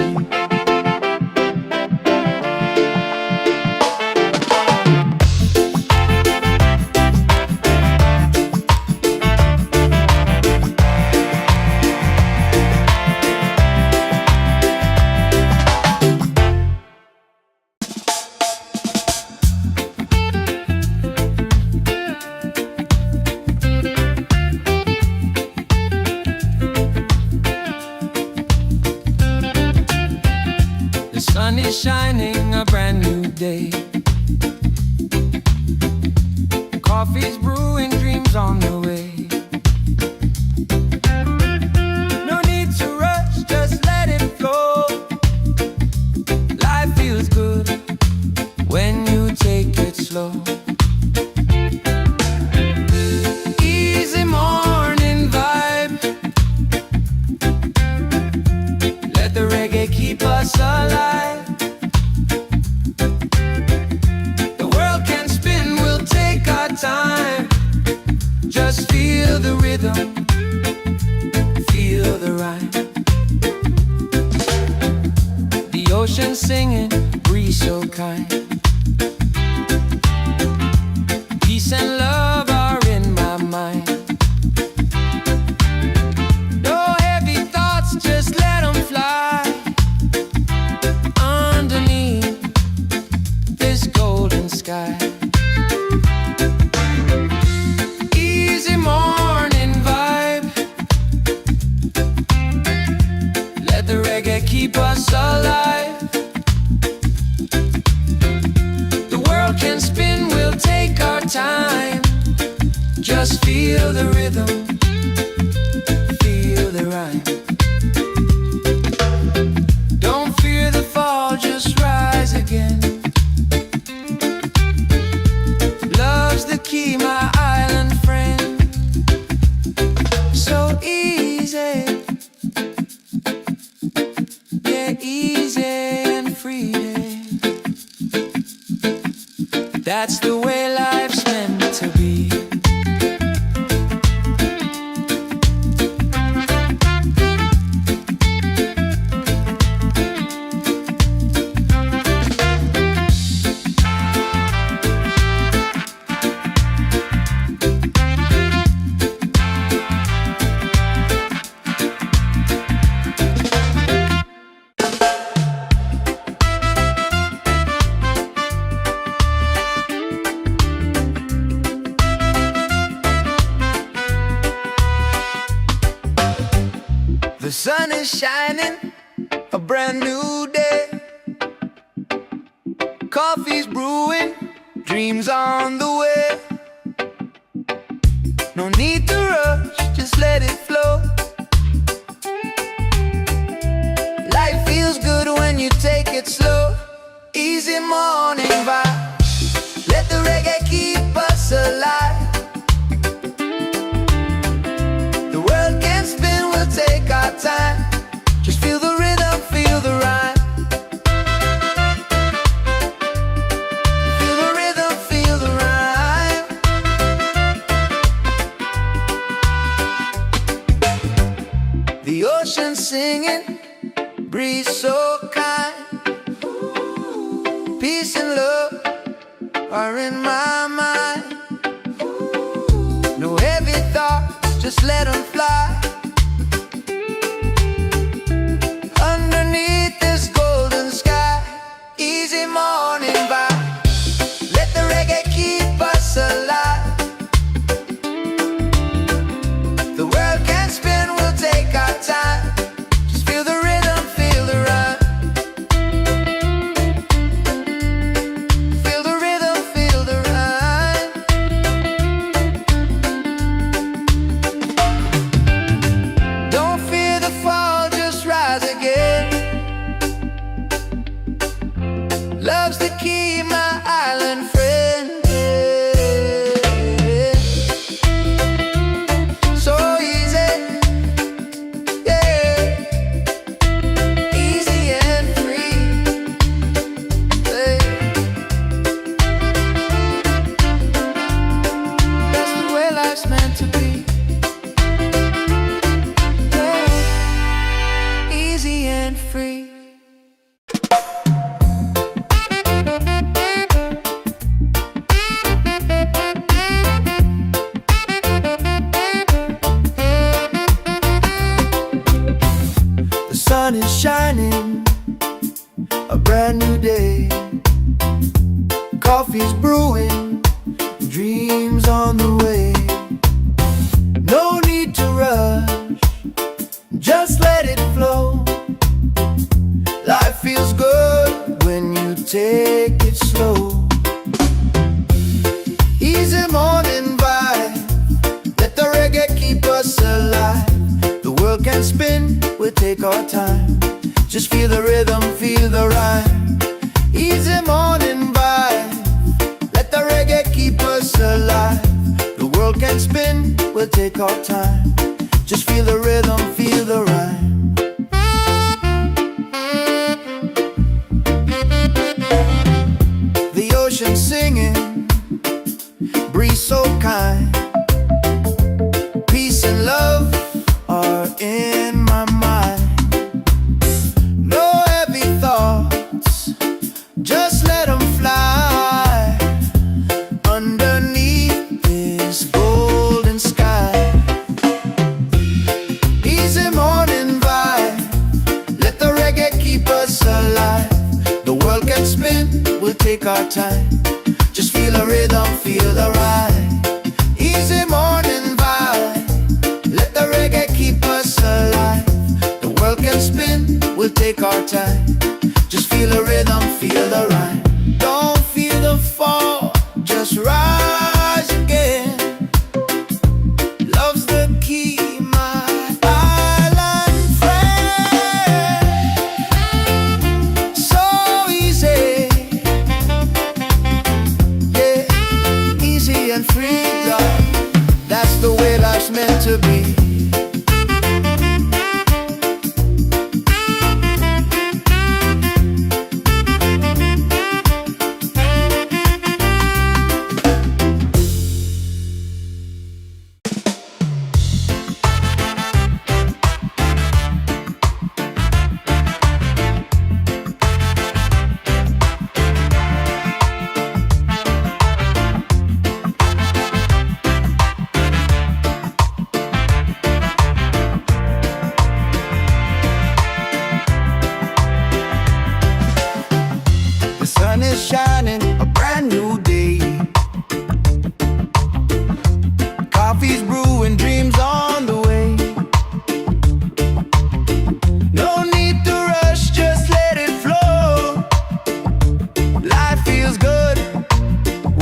The sun is shining, a brand new day. Coffee's brewing, dreams on the way. No need to rush, just let it flow. Life feels good when you take it slow. Easy morning vibe, let the reggae keep us alive. The world can spin, we'll take our time. Just feel the rhythm, feel the rhyme. The ocean singing, breeze so kind. Peace and love are in my mind. No heavy thoughts, just let them fly. Underneath this golden sky, easy morning vibe, let the reggae keep us alive. The world can spin, we'll take our time. Just feel the rhythm, feel the rhyme. Don't fear the fall, just rise again. Love's the key, my island friend. So easy, yeah, easy and free. That's the way life's meant to be. The sun is shining, a brand new day. Coffee's brewing, dreams on the way. No need to rush, just let it flow. easy morning vibe. Let the reggae keep us alive. The world can spin, we'll take our time. Just feel the rhythm, feel the rhyme. Feel the rhythm, feel the rhyme. The ocean singing, breeze so kind. Peace and love are in my mind. No heavy thoughts, just let them fly. Underneath this golden sky, easy morning vibe. Let the reggae keep us alive. The world can spin, we'll take our time. Just feel the rhythm, feel the rhyme. Feel the rhythm, feel the rhyme. Don't fear the fall, just rise again. Love's the key, my island friend. So easy, yeah. Easy and free, yeah. That's the way life's meant to be, yeah. Easy and free. The sun is shining, a brand new day. Coffee's brewing, dreams on the way. No need to rush, just let it flow. Life feels good when you take it slow. Easy morning vibe, let the reggae keep us alive. The world can spin, we'll take our time. Just feel the rhythm, feel the rhyme. Easy morning vibe, let the reggae keep us alive. The world can spin, we'll take our time. Just feel the rhythm, feel the rhyme. The ocean singing, breeze so kind. Peace and love are in my mind. No heavy thoughts, just let them fly. Underneath this golden sky, easy morning vibe, let the reggae keep us alive. The world can spin, we'll take our time. Just feel the rhythm, feel the ride. Easy morning vibe, let the reggae keep us alive. The world can spin, we'll take our time. Just feel the rhythm, feel the rhyme. Don't feel the fall, just rise again. Love's the key, my island friend. So easy, yeah, easy and free, love. That's the way life's meant to be. Shining, a brand new day. Coffee's brewing, dreams on the way. No need to rush, just let it flow. Life feels good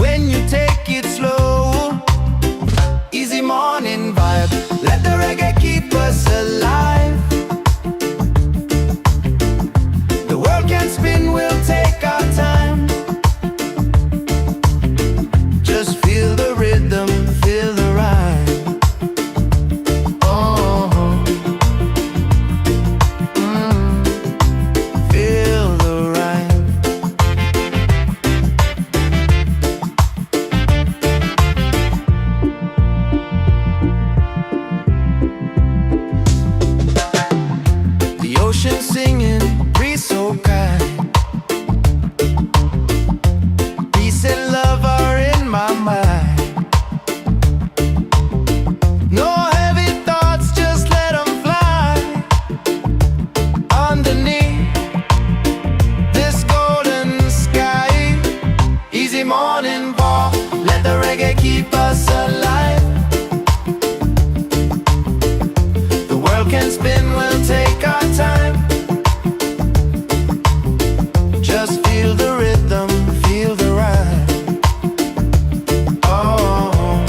when you take it slow. Easy morning vibe, let the reggae keep us alive. The world can spin, we'll take our time. singing, breeze so kind. Peace and love are in my mind. No heavy thoughts, just let them fly. Underneath this golden sky, easy morning walk, let the reggae keep us alive. The world can spin, we'll take our time. Just feel the rhythm, feel the rhyme. Oh,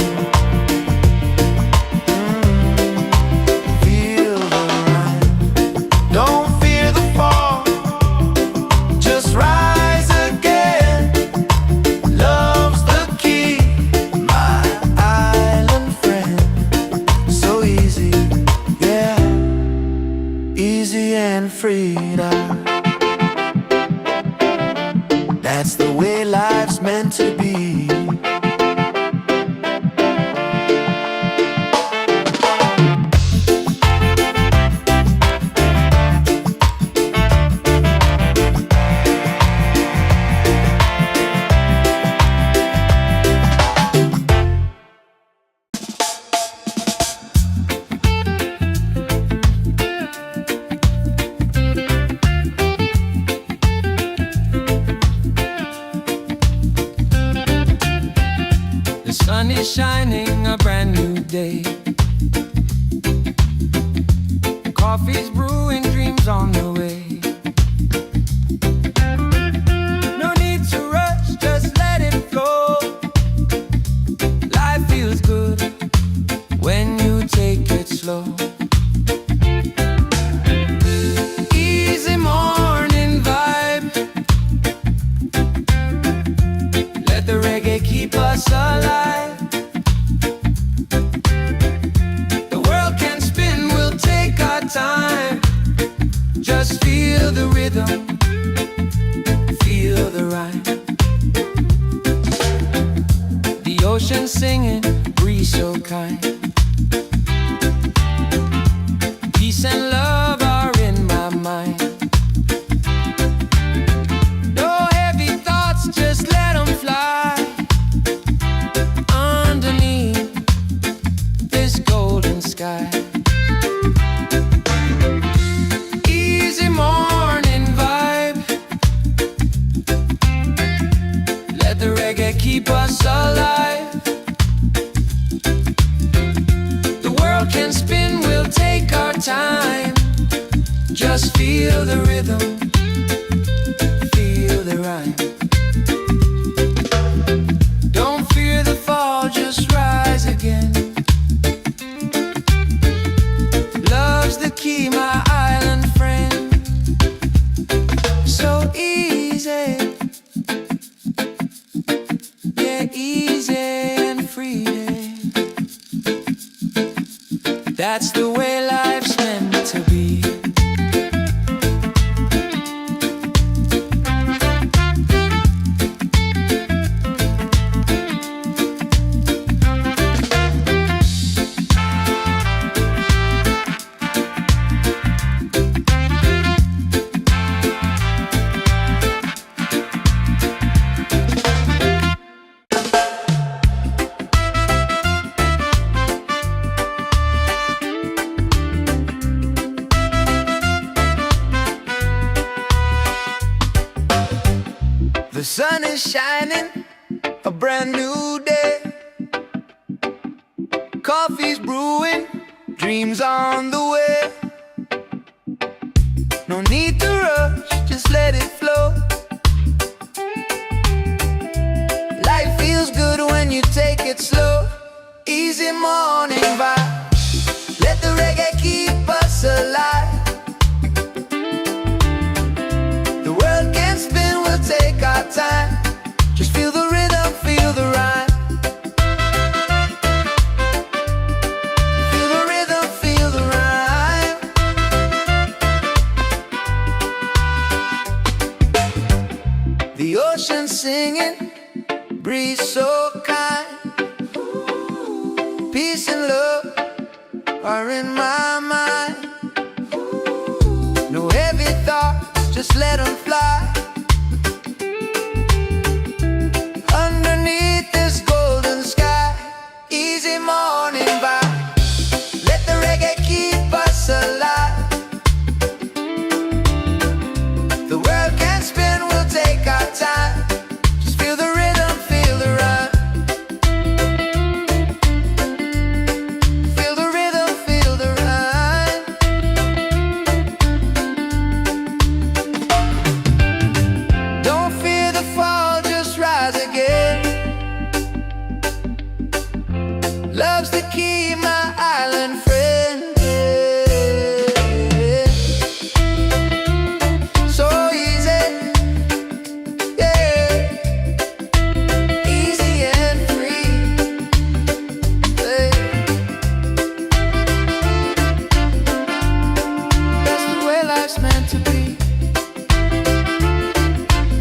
feel the rhyme. Don't fear the fall, just rise again. Love's the key, my island friend. So easy, yeah, easy and freedom. That's the way life's meant to be. The sun is shining, a brand new day. Coffee's brewing, dreams on the way. No need to rush, just let it flow. Life feels good when you take it slow. Easy morning vibe, let the reggae keep us alive. The world can spin, we'll take our time. Just feel the rhythm, feel the rhyme. The ocean singing, breeze so kind. Peace and love are in my mind. No heavy thoughts, just let them fly. Underneath this golden sky, easy morning vibe, let the reggae keep us alive. The world can spin, we'll take our time. Just feel the rhythm, feel the rhyme. Don't fear the fall, just rise again. Love's the key, my island friend. So easy, yeah, easy and free. That's the way life's meant to be. The sun is shining, a brand new day. Coffee's brewing, dreams on the way. No need to rush, just let it flow. Life feels good when you take it slow. Easy morning vibe, let the reggae keep us alive. The world can spin, we'll take our time. Just feel the rhythm, feel the rhyme. Feel the rhythm, feel the rhyme. The ocean singing, breeze so kind. Peace and love are in my mind. No heavy thoughts. stars, just let them fly. Underneath this golden sky, easy morning vibe. Let the reggae keep us alive. The world can spin, we'll take our time. Just feel the rhythm, feel the rhyme. Feel the rhythm, feel the rhyme. Don't fear the fall, just rise again. Love's the key, my island friend. So easy, yeah. Easy and free, yeah. That's the way life's meant to be,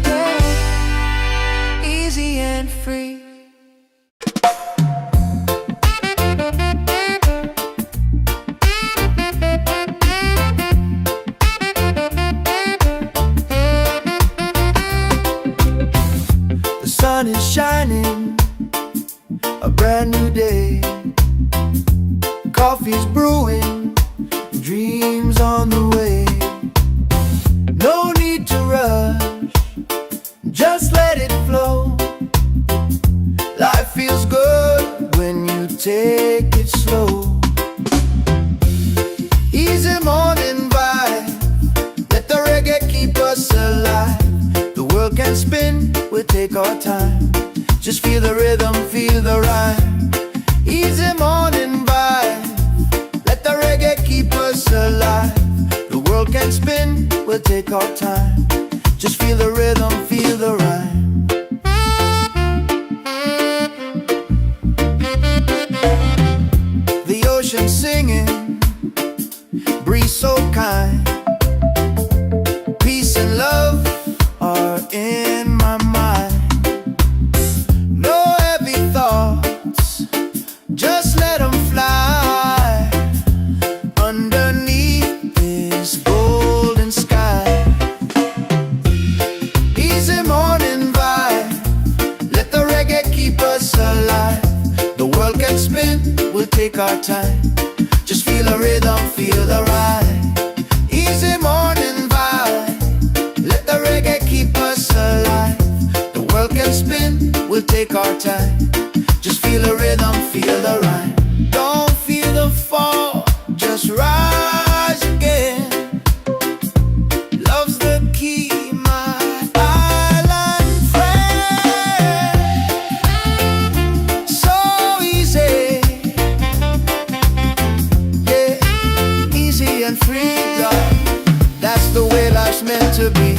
yeah. Easy and free. The sun is shining, a brand new day. Coffee's brewing, dreams on the way. No need to rush, just let it flow. Life feels good when you take it slow. Easy morning vibe, let the reggae keep us alive. The world can spin, we'll take our time. Just feel the rhythm, feel the rhyme. Easy morning vibe, let the reggae keep us alive. The world can spin, we'll take our time. Just feel the rhythm, feel the rhyme. The ocean singing, breeze so kind. Peace and love are in my mind. No heavy thoughts, just let them fly. Underneath this golden sky, easy morning vibe, let the reggae keep us alive. The world can spin, we'll take our time. Just feel the rhythm, feel the ride. Easy morning vibe, let the reggae keep us alive. The world can spin, we'll take our time. Just feel the rhythm, feel the rhyme. Don't feel the fall, just rise again. Love's the key, my island friend. So easy, yeah, easy and free, God. That's the way life's meant to be.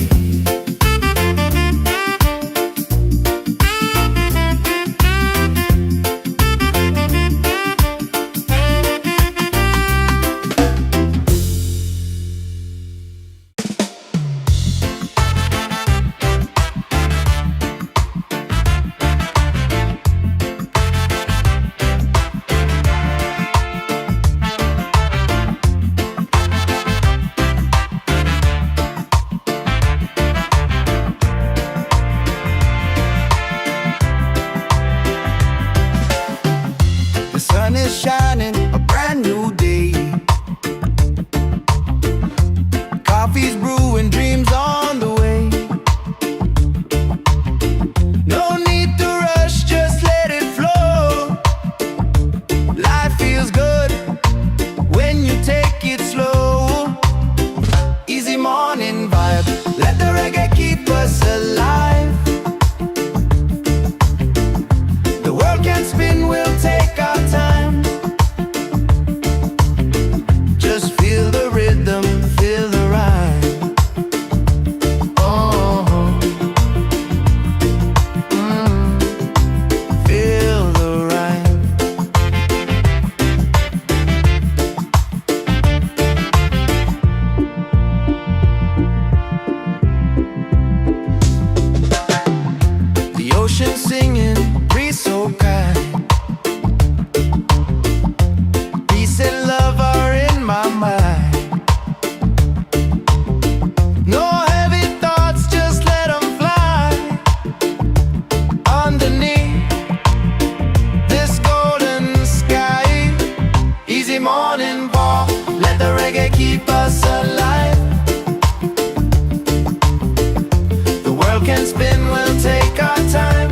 can spin, we'll take our time.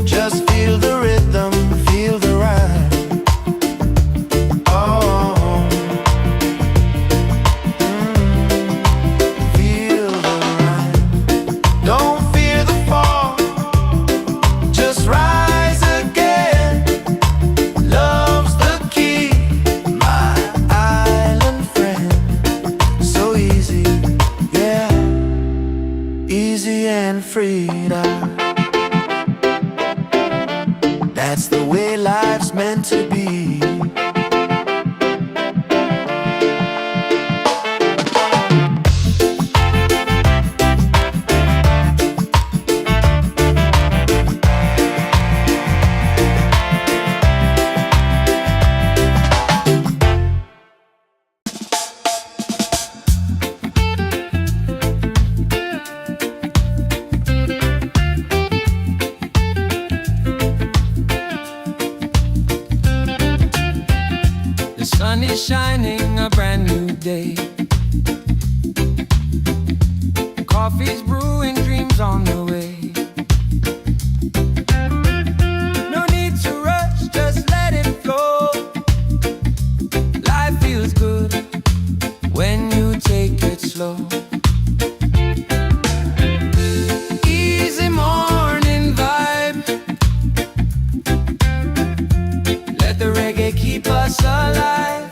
Just feel the rhythm, feel the rhyme. Oh, feel the rhyme. Don't fear the fall, just rise again. Love's the key, my island friend. So easy, yeah, easy and free now. That's the way life's meant to be. The sun is shining, a brand new day. Coffee's brewing, dreams on the way. No need to rush, just let it flow. Life feels good when you take it slow. Easy morning vibe. Let the reggae keep us alive.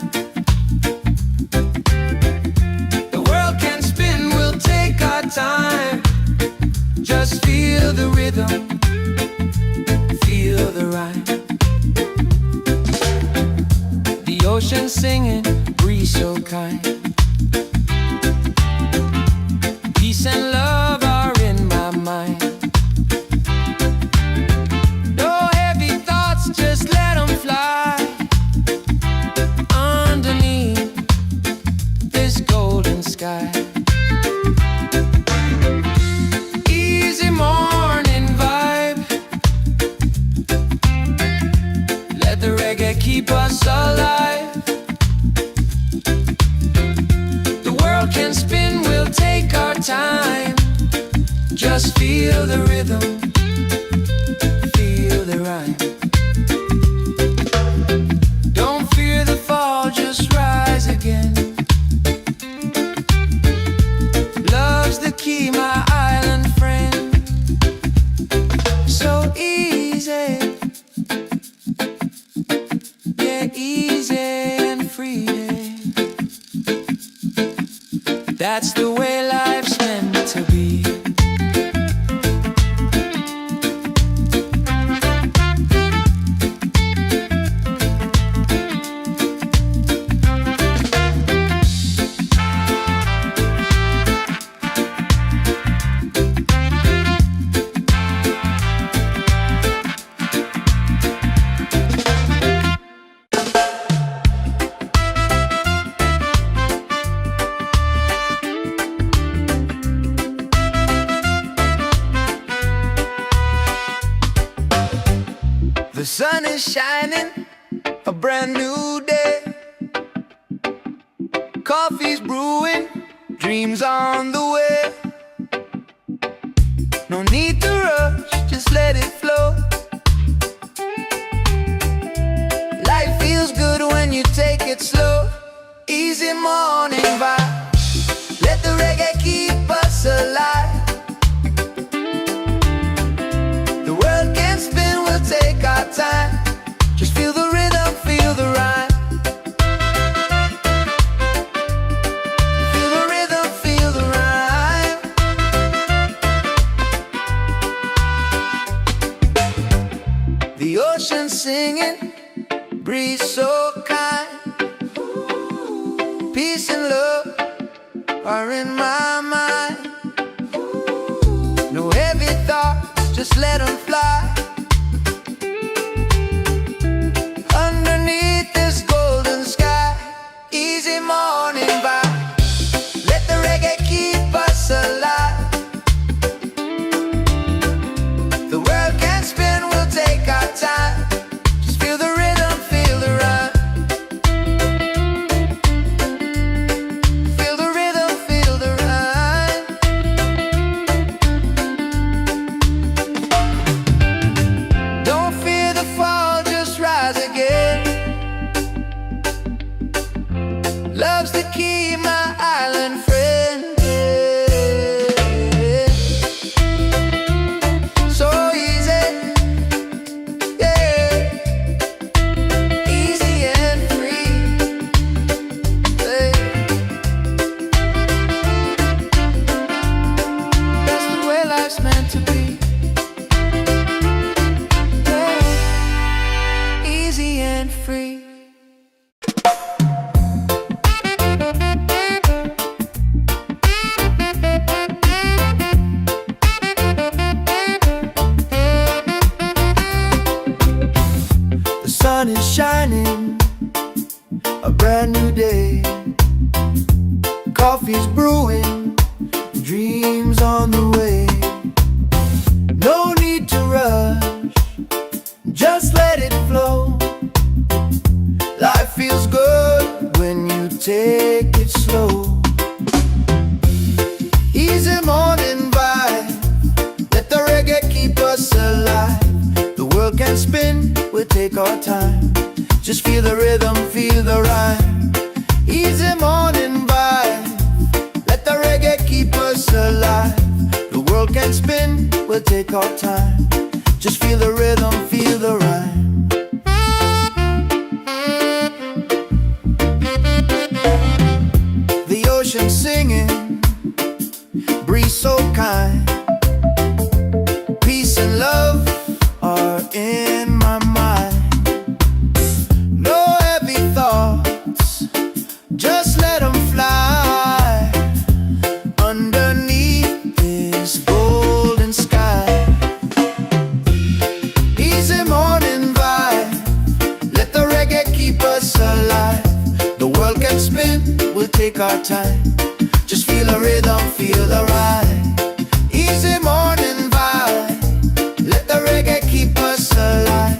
The world can spin, we'll take our time. Just feel the rhythm, feel the rhyme. The ocean singing, breeze so kind. Peace and love are in my mind. No heavy thoughts, just let them fly. Underneath this golden sky. Easy morning vibe. Let the reggae keep us alive. The world can spin, we'll take our time. Just feel the rhythm, feel the rhyme. Don't fear the fall, just rise again. Love's the key, my island friend. So easy, yeah, easy and free. That's the way life's meant to be. The sun is shining, a brand new day. Coffee's brewing, dreams on the way. No need to rush, just let it flow. Life feels good when you take it slow. Easy morning vibe. Let the reggae keep us alive. The world can spin, we'll take our time. Just feel the rhythm, feel the rhyme. Feel the rhythm, feel the rhyme. The ocean singing, breeze so kind. Peace and love are in my mind. No heavy thoughts, just let them fly. Underneath this golden sky. Easy morning vibe. Let the reggae keep us alive. The world can spin, we'll take our time. Just feel the rhythm, feel the rhyme. Feel the rhythm, feel the rhyme. Coffee's brewing, dreams on the way. No need to rush, just let it flow. Life feels good when you take it slow. Easy morning vibe, let the reggae keep us alive. The world can spin, we'll take our time. Just feel the rhythm, feel the rhyme. Easy morning vibe, let the reggae keep us alive. The world can spin, we'll take our time. Just feel the rhythm, feel the rhyme. The ocean singing, breeze so kind. Peace and love are in my mind. No heavy thoughts, just let them fly underneath this golden sky. Easy morning vibe, let the reggae keep us alive. The world can spin, we'll take our time. Just feel the rhythm, feel the ride. Easy morning vibe, let the reggae keep us alive.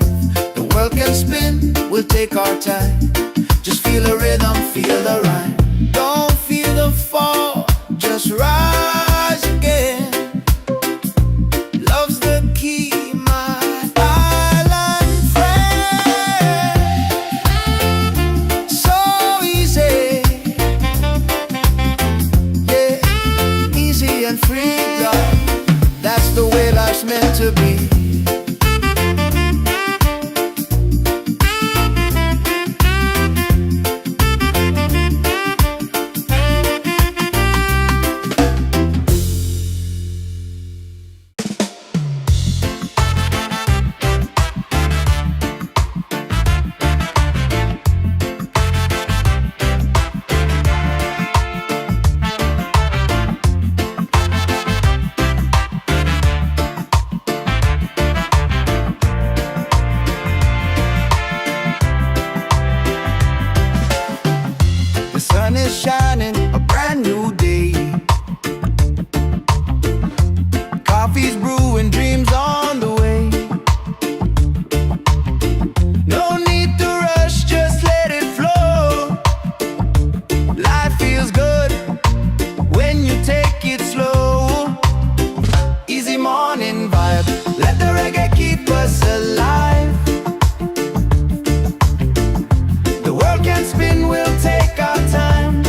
The world can spin, we'll take our time. Just feel the rhythm, feel the rhyme. Don't feel the fall, just rise again. Love's the key, my island friend. So easy, yeah, easy and free, God. That's the way life's meant to be. The sun is shining, a brand new day. Coffee's brewing, dreams on the way. No need to rush, just let it flow. Life feels good when you take it slow. Easy morning vibe, let the reggae keep us alive. The world can spin, we'll take our time.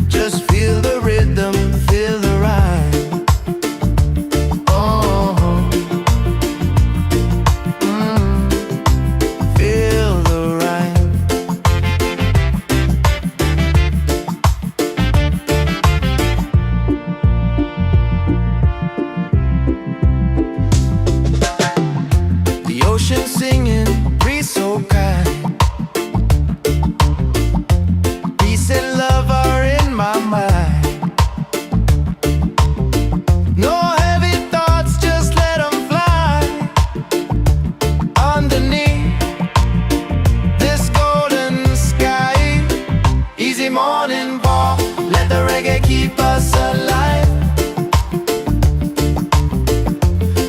Just feel the rhythm, feel the rhyme. Oh, feel the rhyme. The ocean singing, breeze so kind. Peace and love are in my mind. No heavy thoughts, just let them fly underneath this golden sky. Easy morning walk, let the reggae keep us alive.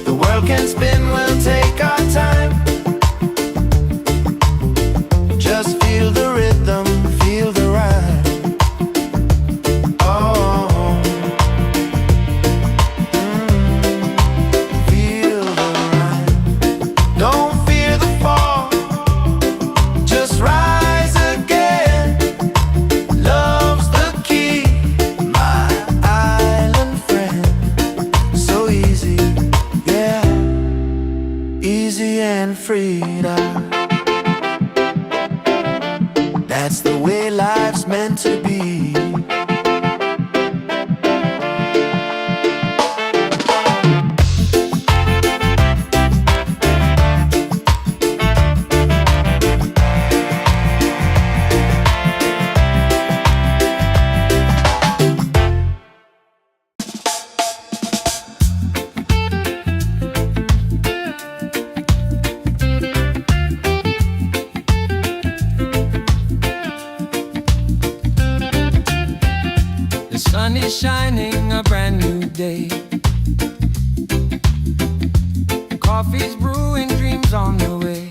The world can spin, we'll take our time. Just feel the rhythm, feel the rhyme. Oh, feel the rhyme. Don't fear the fall, just rise again. Love's the key, my island friend. So easy, yeah, easy and free now. That's the way life's meant to be. sun is shining, a brand new day. Coffee's brewing, dreams on the way.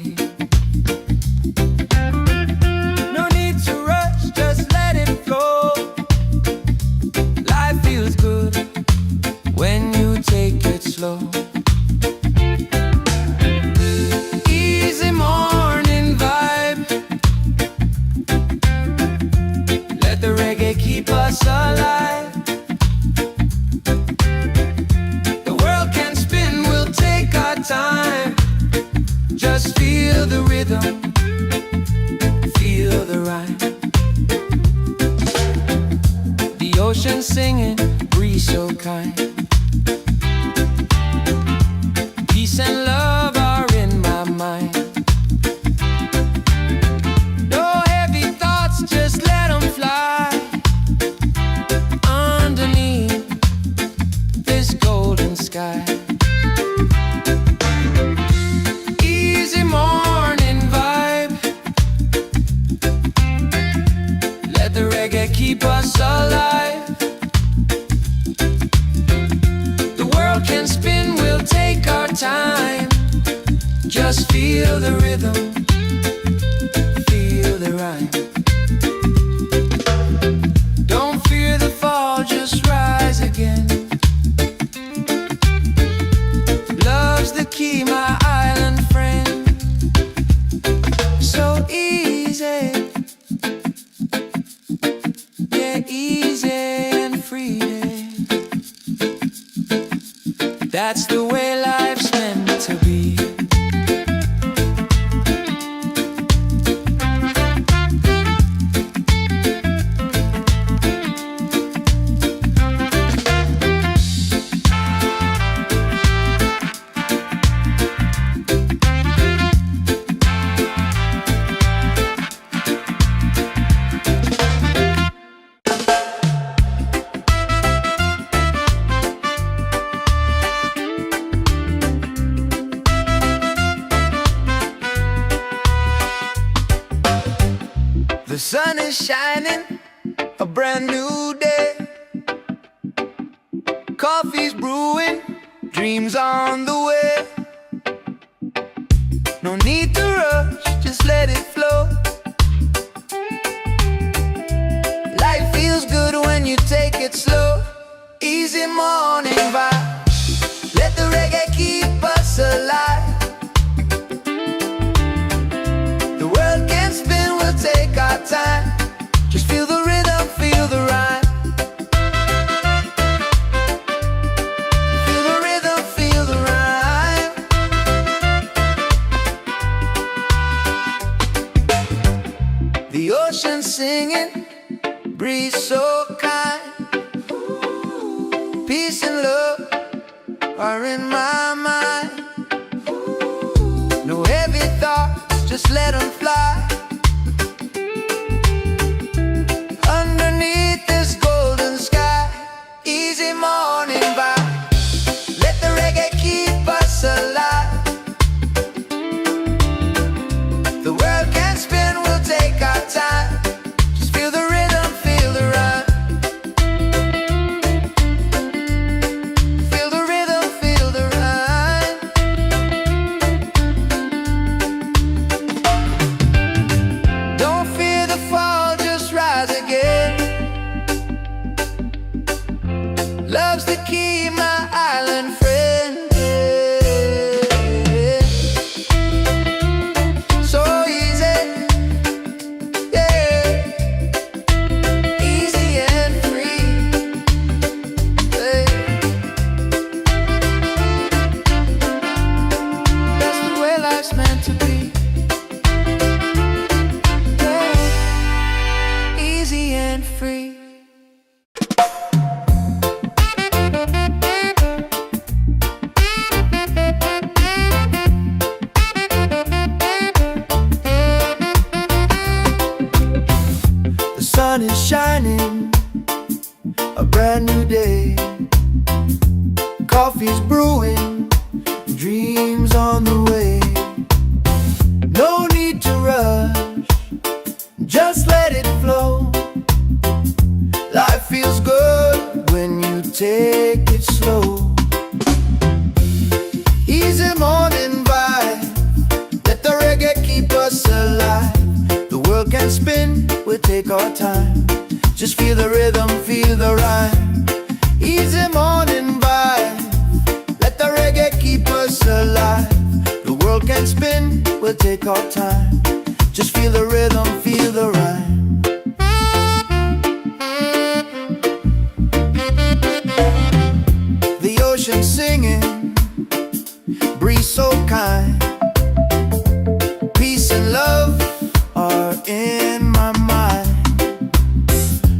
No need to rush, just let it flow. Life feels good when you take it slow. Easy morning vibe, let the reggae keep us alive. The world can spin, we'll take our time. Just feel the rhythm, feel the rhyme. The ocean singing, breeze so kind. Peace and love are in my mind. No heavy thoughts, just let them fly. Underneath this golden sky. Easy morning vibe, let the reggae keep us alive. The world can spin, we'll take our time. Just feel the rhythm, feel the rhyme. Don't fear the fall, just rise again. Love's the key, my island friend. So easy, yeah, easy and free. That's the way life's meant to be. The sun is shining, a brand new day. Coffee's brewing, dreams on the way. No need to rush, just let it flow. Life feels good when you take it slow. Easy morning vibe, let the reggae keep us alive. The world can spin, we'll take our time. Just feel the rhythm, feel the rhyme. Feel the rhythm, feel the rhyme. The ocean singing, breeze so kind. Peace and love are in my mind. No heavy thoughts, just let them fly. Underneath this golden sky. Easy morning vibe, let the reggae keep us alive. The world can spin, we'll take our time. Just feel the rhythm, feel the rhyme. Feel the rhythm, feel the rhyme. Don't fear the fall, just rise again. Love's the key, my island friend. So easy, yeah, easy and free. Hey. That's the way life's meant to be. Yeah. Easy and free. The sun is shining, a brand new day. Coffee's brewing, dreams on the way. No need to rush, just let it flow. Life feels good take it slow. Easy morning vibe, let the reggae keep us alive. The world can spin, we'll take our time. Just feel the rhythm, feel the rhyme. Easy morning vibe, let the reggae keep us alive. The world can spin, we'll take our time. Just feel the rhythm, feel the rhyme. The ocean singing, breeze so kind. Peace and love are in my mind.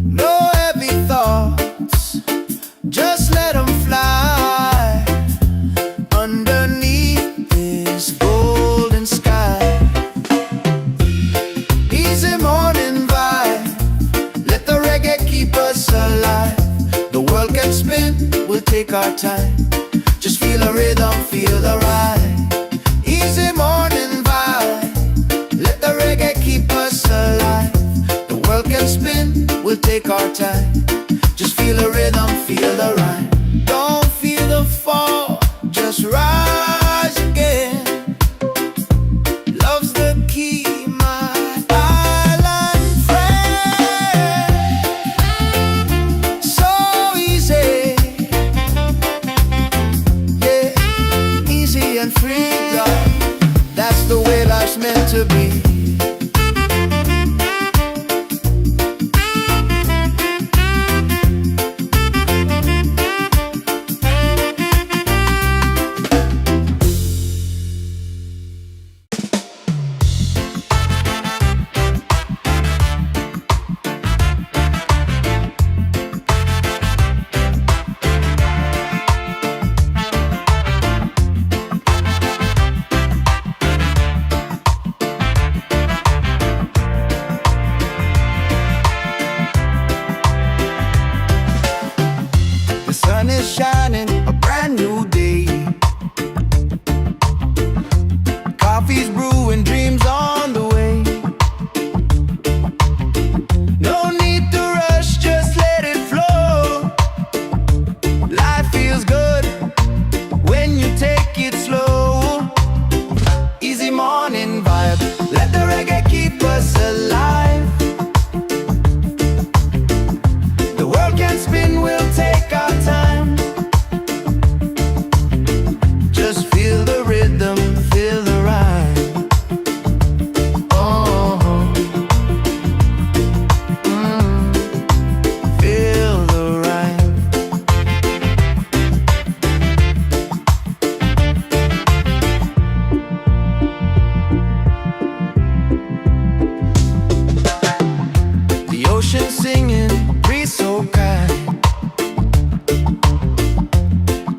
No heavy thoughts, just let them fly underneath this golden sky. Easy morning vibe, let the reggae keep us alive. The world can spin, we'll take our time. Just feel the rhythm, feel the ride. Easy morning vibe, let the reggae keep us alive. The world can spin, we'll take our time. Just feel the rhythm, feel the rhyme. Don't feel the fall, just rise again. Love's the key, my island friend. So easy, yeah, easy and free, love. That's the way life's meant to be. The sun is shining, a brand new day. Coffee's brewing, dreams on the way. No need to rush, just let it flow. Life feels good when you take it slow. Easy morning vibe, let the reggae keep us alive. The world can spin, we'll take our time. Just feel the rhythm, feel the rhyme. Oh, feel the rhyme. The ocean singing, breeze so kind.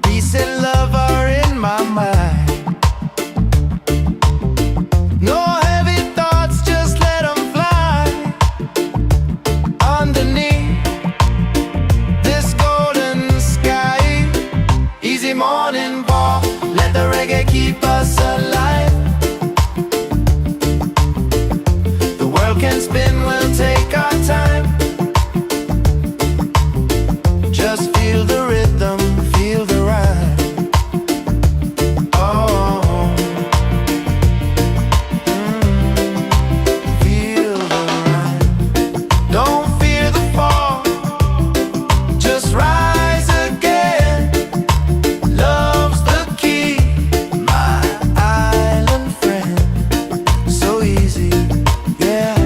Peace and love are in my mind. No heavy thoughts, just let them fly underneath this golden sky. Easy morning ball, let the reggae keep us alive. The world can spin, we'll take our time. Just feel the rhythm, feel the rhyme. Oh, feel the rhyme. Don't fear the fall, just rise again. Love's the key, my island friend. So easy, yeah,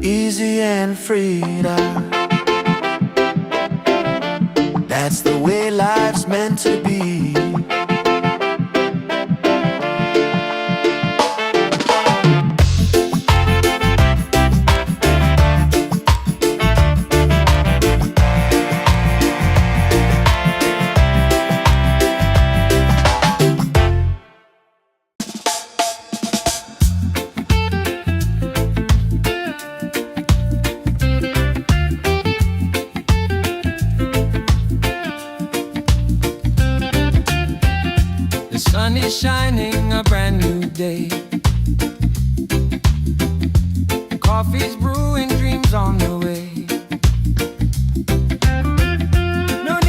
easy and freedom. That's the way life's meant to be. Sun is shining, a brand new day. Coffee's brewing, dreams on the way. No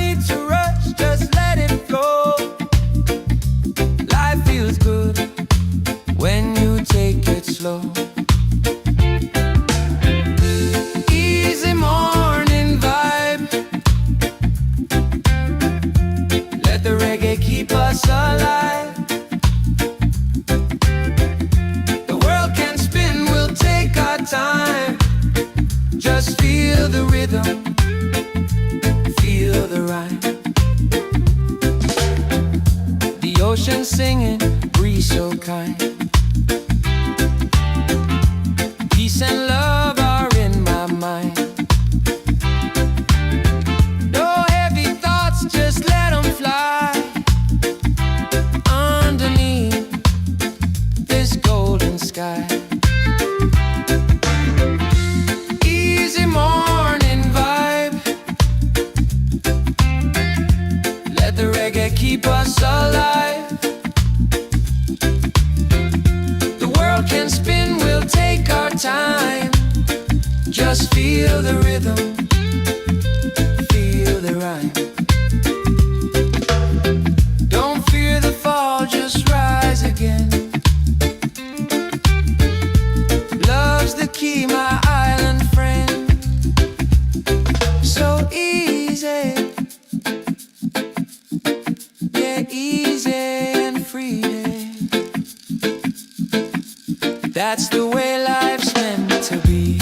feel the rhythm, feel the rhyme. The ocean singing, breeze so kind. Peace and love are in my mind. No heavy thoughts, just let them fly underneath this golden sky. Easy morning vibe. Let the reggae keep us alive. The world can spin, we'll take our time. Just feel the rhythm, feel the rhyme. Don't fear the fall, just rise again. Love's the key, my island friend. So easy, yeah, easy and free. That's the way life's meant to be.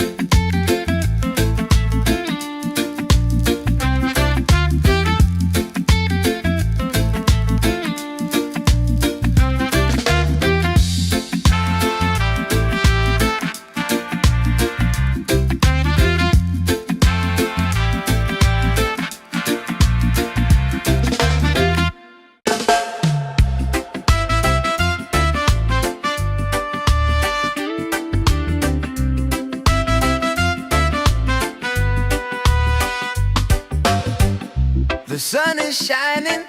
The sun is shining,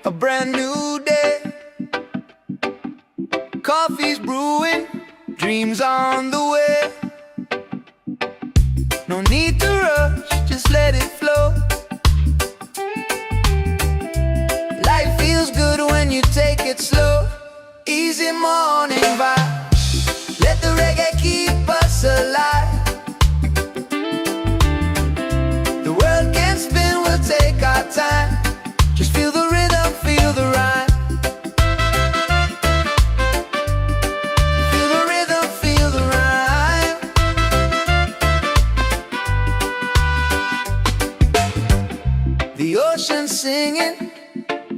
a brand new day. Coffee's brewing, dreams on the way. No need to rush, just let it flow. Life feels good when you take it slow. Easy morning vibe. Let the reggae keep us alive. The world can spin, we'll take our time. Just feel the rhythm, feel the rhyme. Feel the rhythm, feel the rhyme. The ocean singing,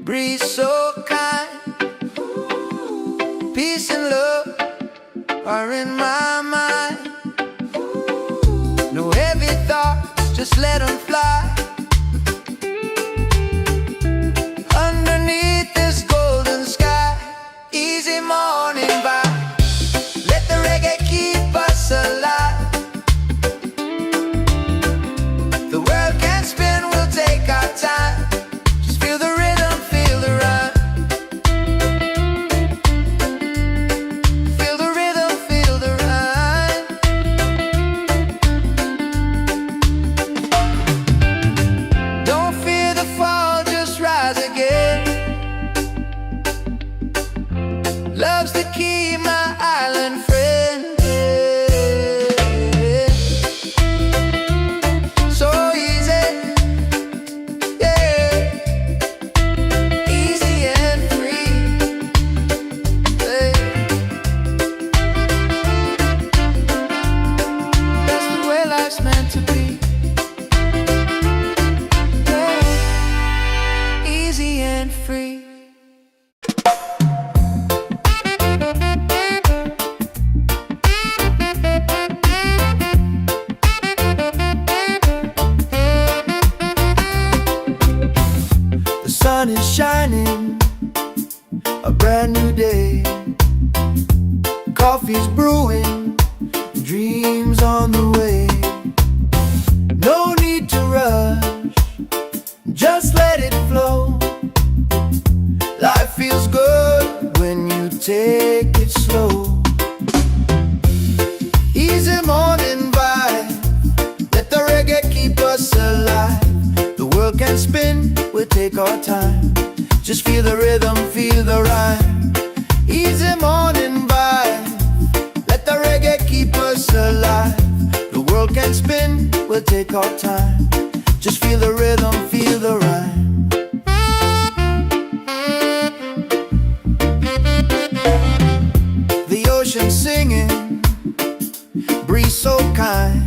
breeze so kind. Peace and love are in my mind. No heavy thoughts, just let them fly underneath this golden sky. Easy morning vibe. Let the reggae keep us alive. The world can spin, we'll take our time. Just feel the rhythm, feel the rhyme. Feel the rhythm, feel the rhyme. Don't fear the fall, just rise again. Love's the key, my island friend. So easy, yeah, easy and free. Yeah. That's the way life's meant to be. Yeah. Easy and free. The sun is shining, a brand new day. Coffee's brewing, dreams on the way. No need to rush, just let it flow. Life feels good when you take it slow. Easy morning vibe. Let the reggae keep us alive. The world can spin, we'll take our time. Just feel the rhythm, feel the rhyme. Easy morning vibe. Let the reggae keep us alive. The world can spin, we'll take our time. Just feel the rhythm, feel the rhyme. The ocean singing, breeze so kind.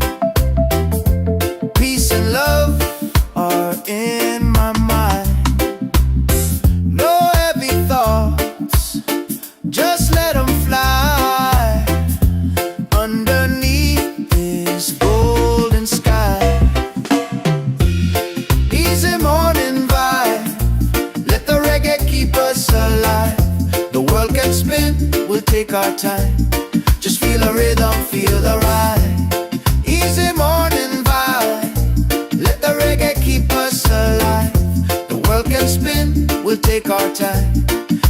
we'll take our time. Just feel the rhythm, feel the ride. Easy morning vibe, let the reggae keep us alive. The world can spin, we'll take our time.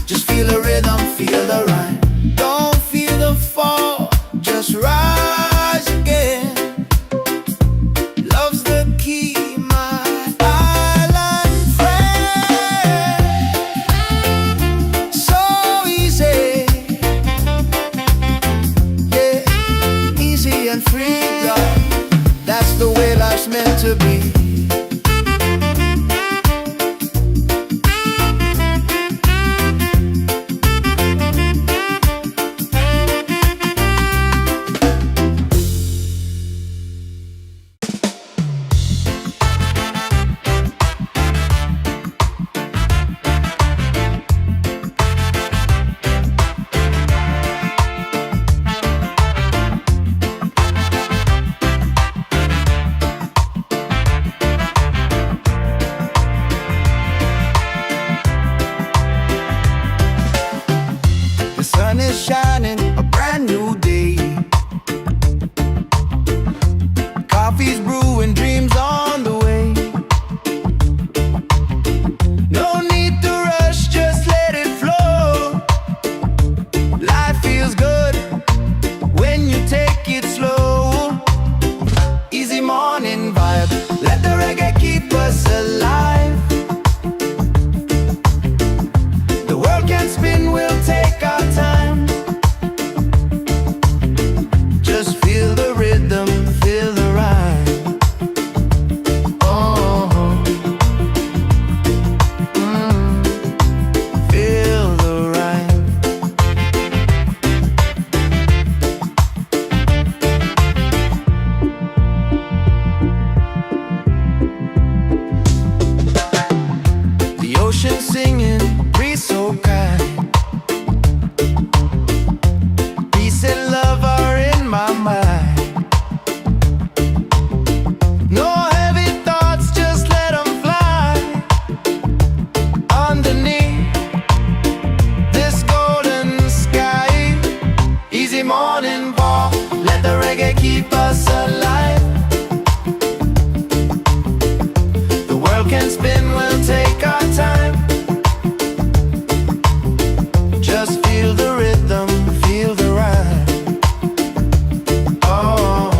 Just feel the rhythm, feel the ride. Don't feel the fall, just rise again. Love's the key, my island friend. So easy, yeah, easy and free, love. That's the way life's meant to be. The sun is shining, a brand new day. Coffee's brewing, dreams on the way. No need to rush, just let it flow. Life feels good when you take it slow. Easy morning vibe, let the reggae keep us alive. The world can spin, we'll take our time. Just feel the rhythm, feel the ride. Oh, feel the ride. The ocean singing, breeze so kind. Peace and love are in my mind. No heavy thoughts, just let them fly. Underneath this golden sky. Easy morning walk, let the reggae keep us alive. The world can spin, we'll take our time. Just feel the rhythm, feel the ride. Oh,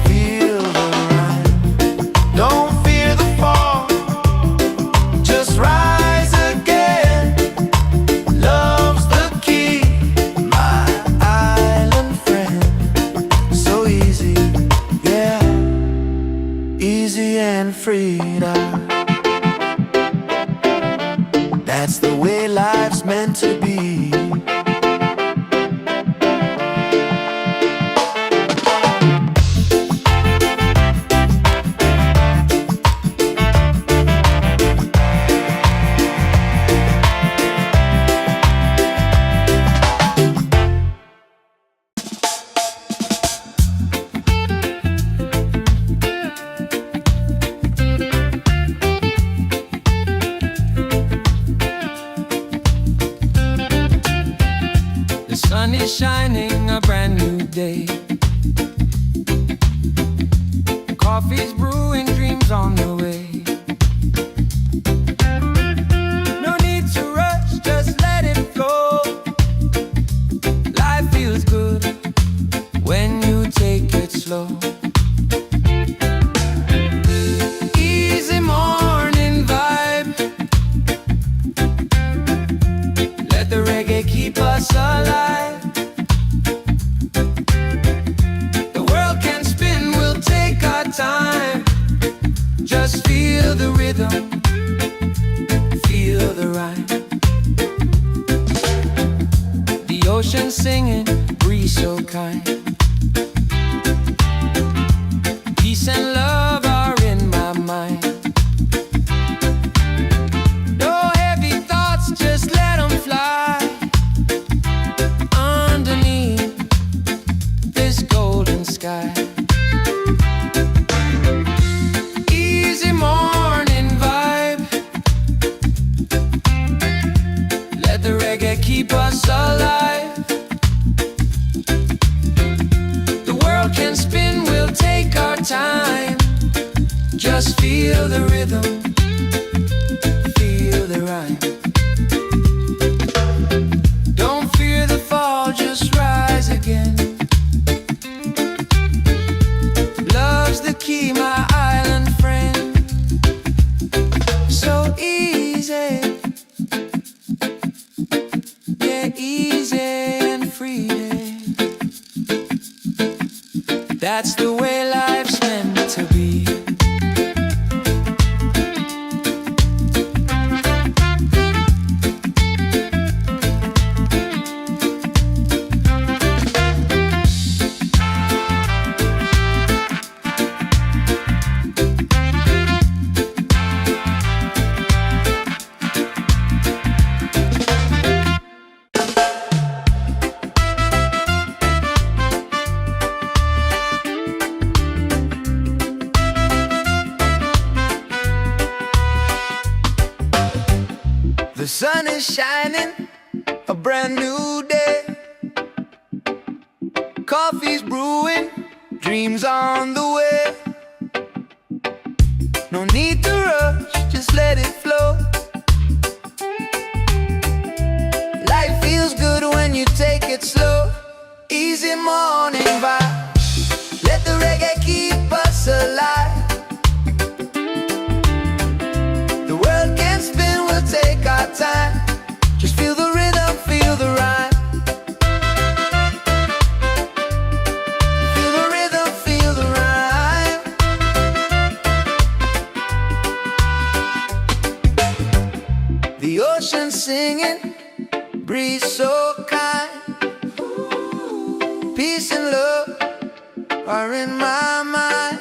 feel the ride. Don't fear the fall, just rise again. Love's the key, my island friend. So easy, yeah, easy and free now. That's the way life's meant to be. The sun is shining, a brand new day. Coffee's brewing, dreams on the way. No need to rush, just let it flow. Life feels good when you take it slow. Easy morning vibe, let the reggae keep us alive. The world can spin, we'll take our time. Just feel the rhythm, feel the ride. The ocean singing, breeze so kind. Peace and love are in my mind. No heavy thoughts, just let them fly. Underneath this golden sky. Easy morning vibe, time. Just feel the rhythm, feel the rhyme. Don't fear the fall, just rise again. Love's the key, my island friend. So easy, yeah, easy and free. That's the way life's meant to be. The sun is shining, a brand new day. Coffee's brewing, dreams on the way. No need to rush, just let it flow. Life feels good when you take it slow. Easy morning vibe, let the reggae keep us alive. The world can spin, we'll take our time. Just feel the rhythm, feel the rhyme. Feel the rhythm, feel the rhyme. The ocean singing, breeze so kind. Peace and love are in my mind.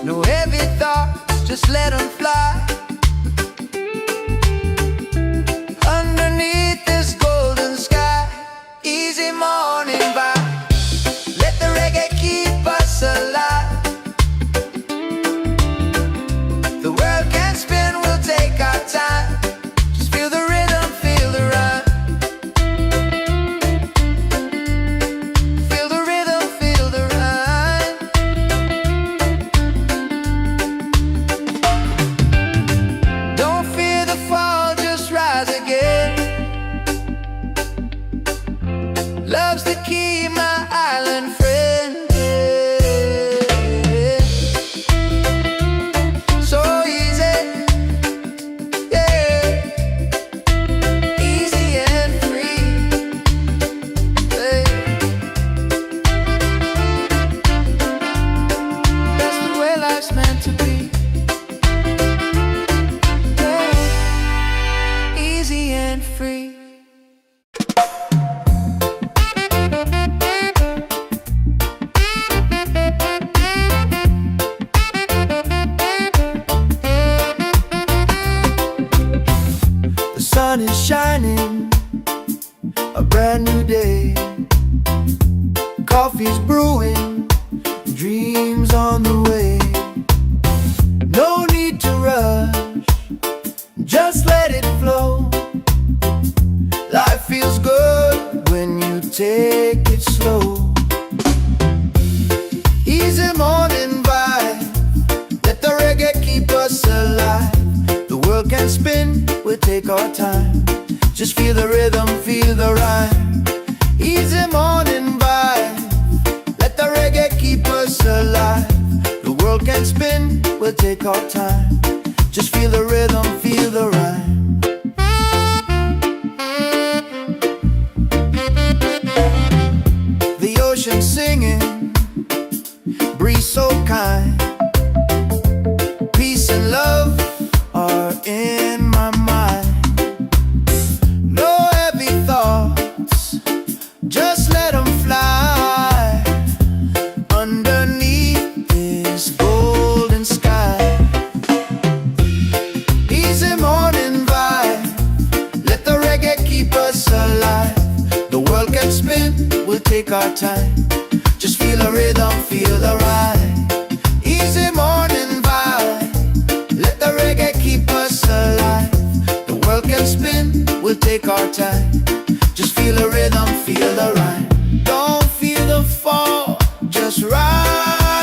No heavy thoughts, just let them fly. Underneath this golden sky, easy morning vibe, let the reggae keep us alive. The world can spin, we'll take our time. Just feel the rhythm, feel the rhyme. Feel the rhythm, feel the rhyme. Don't fear the fall, just rise again. Love's the key, my island friend. So easy, yeah, easy and free. Hey. That's the way life's meant to be. Yeah. Easy and free. The sun is shining, a brand new day. Coffee's brewing, dreams on the way. No need to rush, just let it flow. Life feels good when you take it slow. Easy morning vibe, let the reggae keep us alive. The world can spin, we'll take our time. Just feel the rhythm, feel the rhyme. Easy morning vibe, let the reggae keep us alive. The world can spin, we'll take our time. Just feel the rhythm, feel the rhyme. The ocean singing, breeze so kind. Peace and love are in my mind. No heavy thoughts, just let them fly. Underneath this golden sky, easy morning vibe, let the reggae keep us alive. The world can spin, we'll take our time. Just feel the rhythm, feel the rhyme. Easy morning vibe, let the reggae keep us alive. The world can spin, we'll take our time. Just feel the rhythm, feel the rhyme. Don't feel the fall, just rise.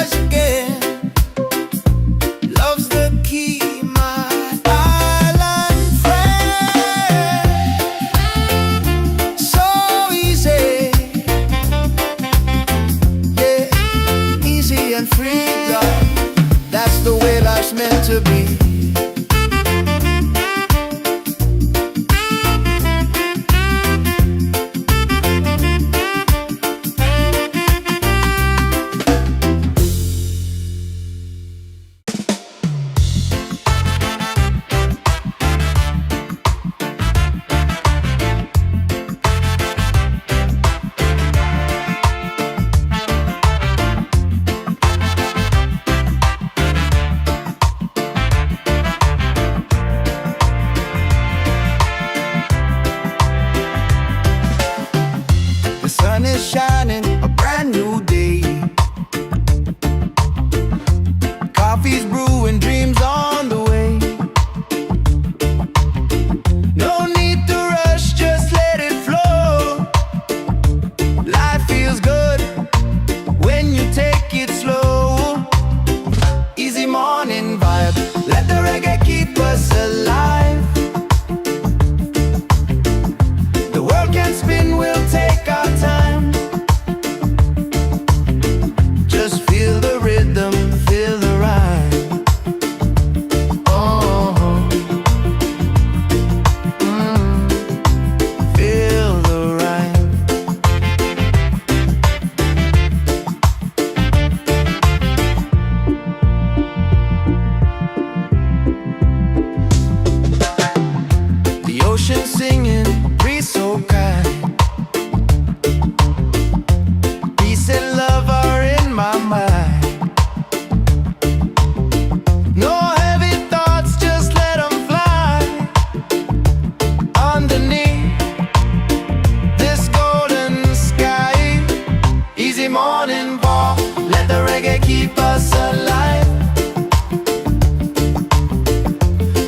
morning walk. Let the reggae keep us alive.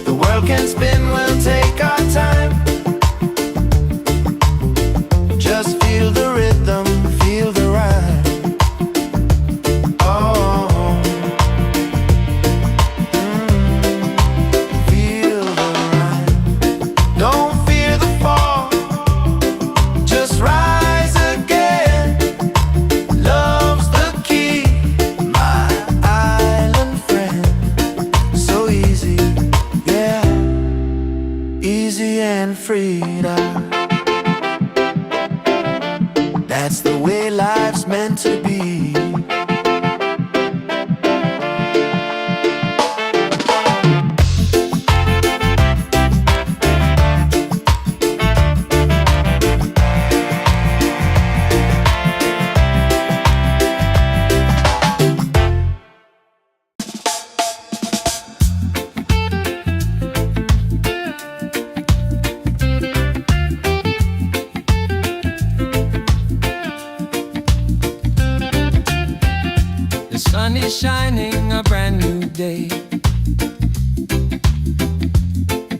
The world can spin, we'll take our time. Just feel the rhythm, feel the rhyme. Oh, feel the rhyme. Don't fear the fall, just rise again. Love's the key, my island friend. So easy, yeah, easy and free now. That's the way life's meant to be. The sun is shining, a brand new day.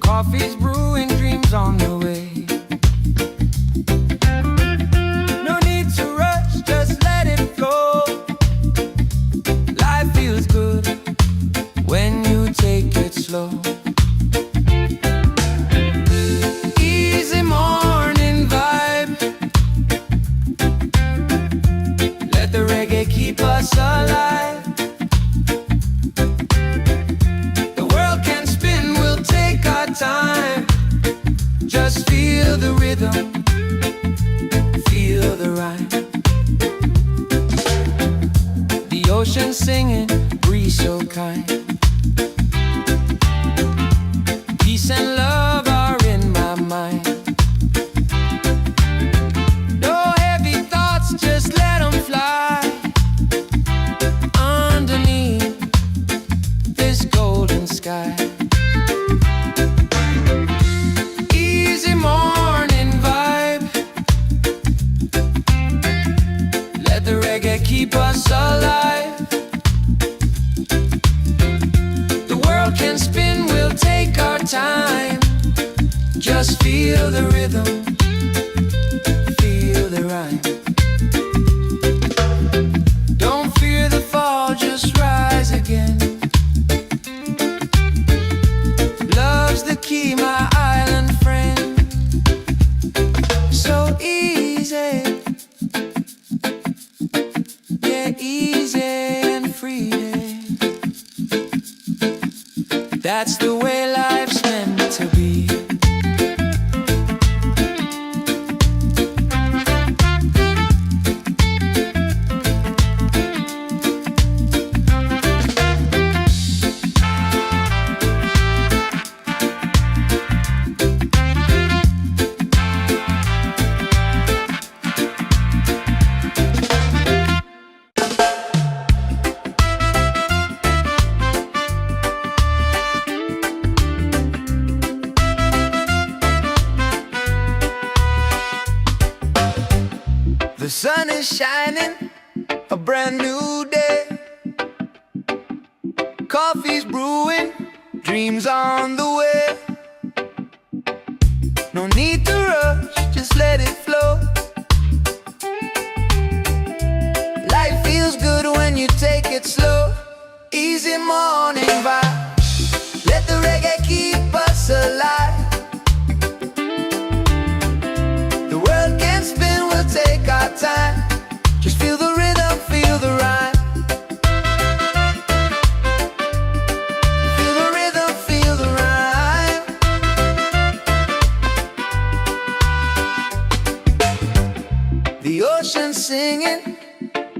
Coffee's brewing, dreams on the way. No need to rush, just let it flow. Life feels good when you take it slow. Easy morning vibe. Let the reggae keep us alive. The world can spin, we'll take our time. Just feel the rhythm, feel the rhyme. The ocean singing, breeze so kind. Peace and love are in my mind. No heavy thoughts, just let them fly. Underneath this golden sky. Easy morning vibe. Let the reggae keep us alive. The world can spin, we'll take our time. Just feel the rhythm, feel the rhyme. Don't fear the fall, just rise again. Love's the key, my island friend. So easy, yeah, easy and free. That's the way life's meant to be. The sun is shining, a brand new day. Coffee's brewing, dreams on the way. No need to rush, just let it flow. Life feels good when you take it slow. Easy morning vibe. Let the reggae keep us alive. The world can spin, we'll take our time. Just feel the rhythm, feel the rhyme. Feel the rhythm, feel the rhyme. The ocean singing,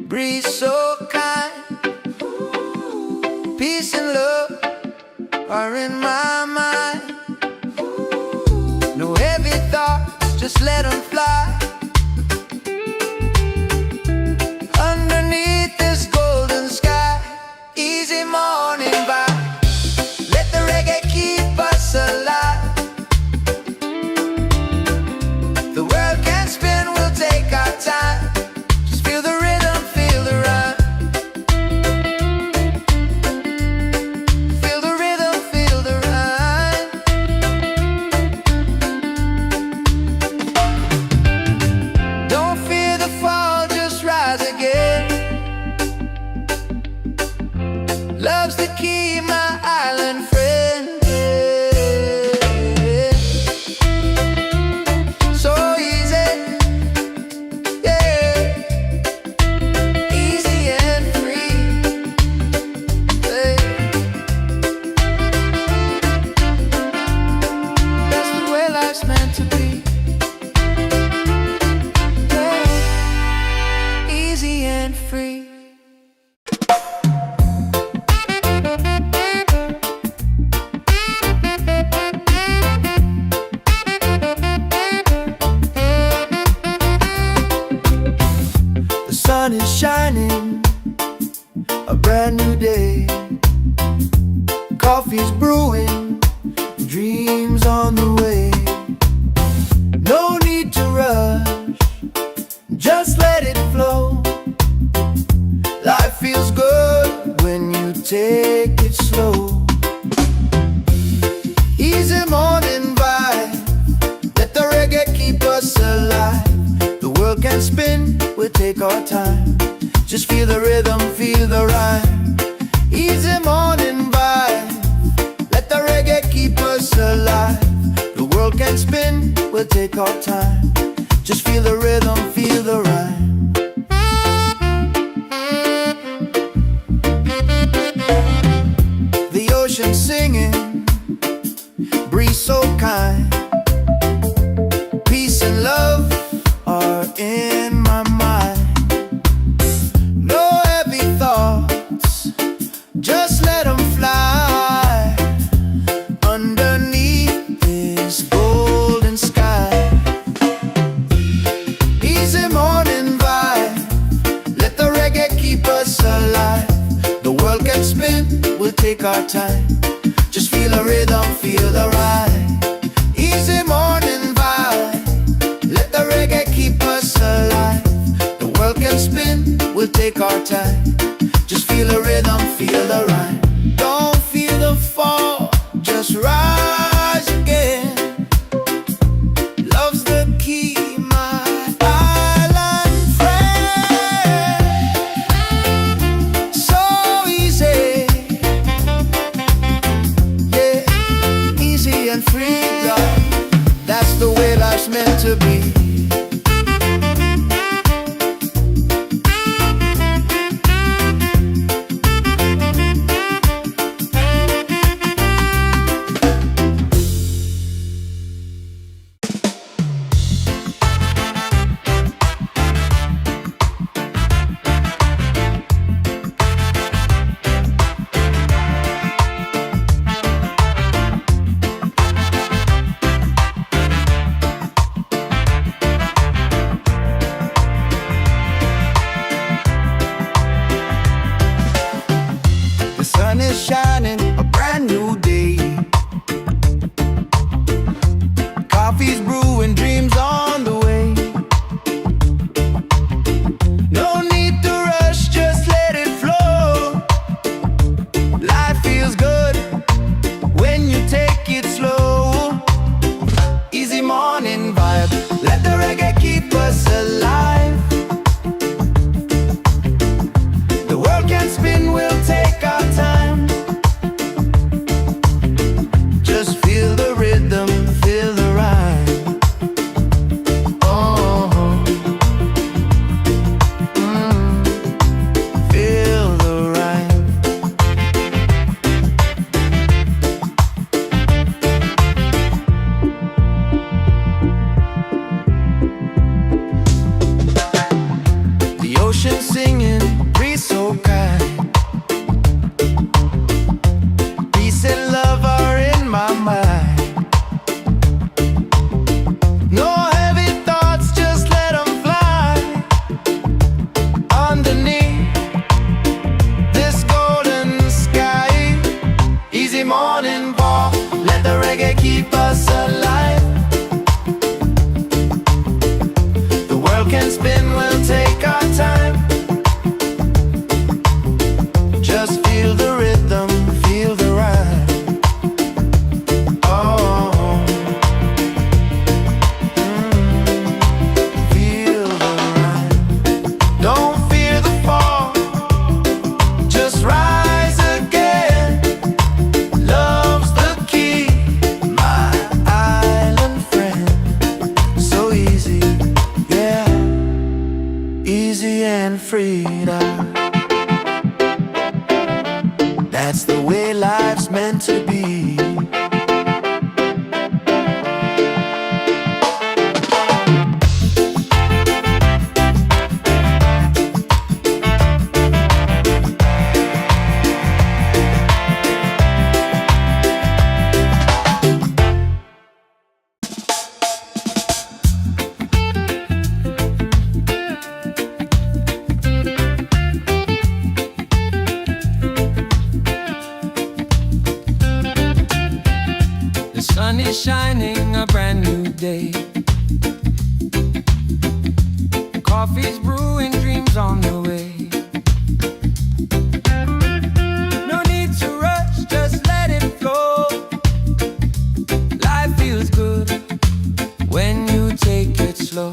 breeze so kind. Peace and love are in my mind. No heavy thoughts, just let them fly. Underneath this golden sky. Easy morning vibe. Let the reggae keep us alive. The world can spin, we'll take our time. Just feel the rhythm, feel love's the key, my island friend. So easy, yeah, easy and free. Hey. That's the way life's meant to be. Yeah. Easy and free. The sun is shining, a brand new day. Coffee's brewing, dreams on the way. No need to rush, just let it flow. Life feels good when you take it slow. Easy morning vibe, let the reggae keep us alive. The world can spin, we'll take our time. Just feel the rhythm, feel the rhyme. Easy morning vibe, let the reggae keep us alive. The world can spin, we'll take our time. Just feel the rhythm, feel the rhyme. The ocean singing, breeze so kind. Peace and love are in my mind. No heavy thoughts, just let them fly underneath this golden sky. Easy morning vibe, let the reggae keep us alive. The world can spin, we'll take our time. Just feel the rhythm, feel the ride. Easy morning vibe, let the reggae keep us alive. The world can spin, we'll take our time. Just feel the rhythm, feel the rhyme. Don't feel the fall, just rise again. Love's the key, my island friend. So easy, yeah, easy and free, love. That's the way life's meant to be. is shining, a brand new day. Coffee's brewing, dreams on the way. No need to rush, just let it flow. Life feels good when you take it slow.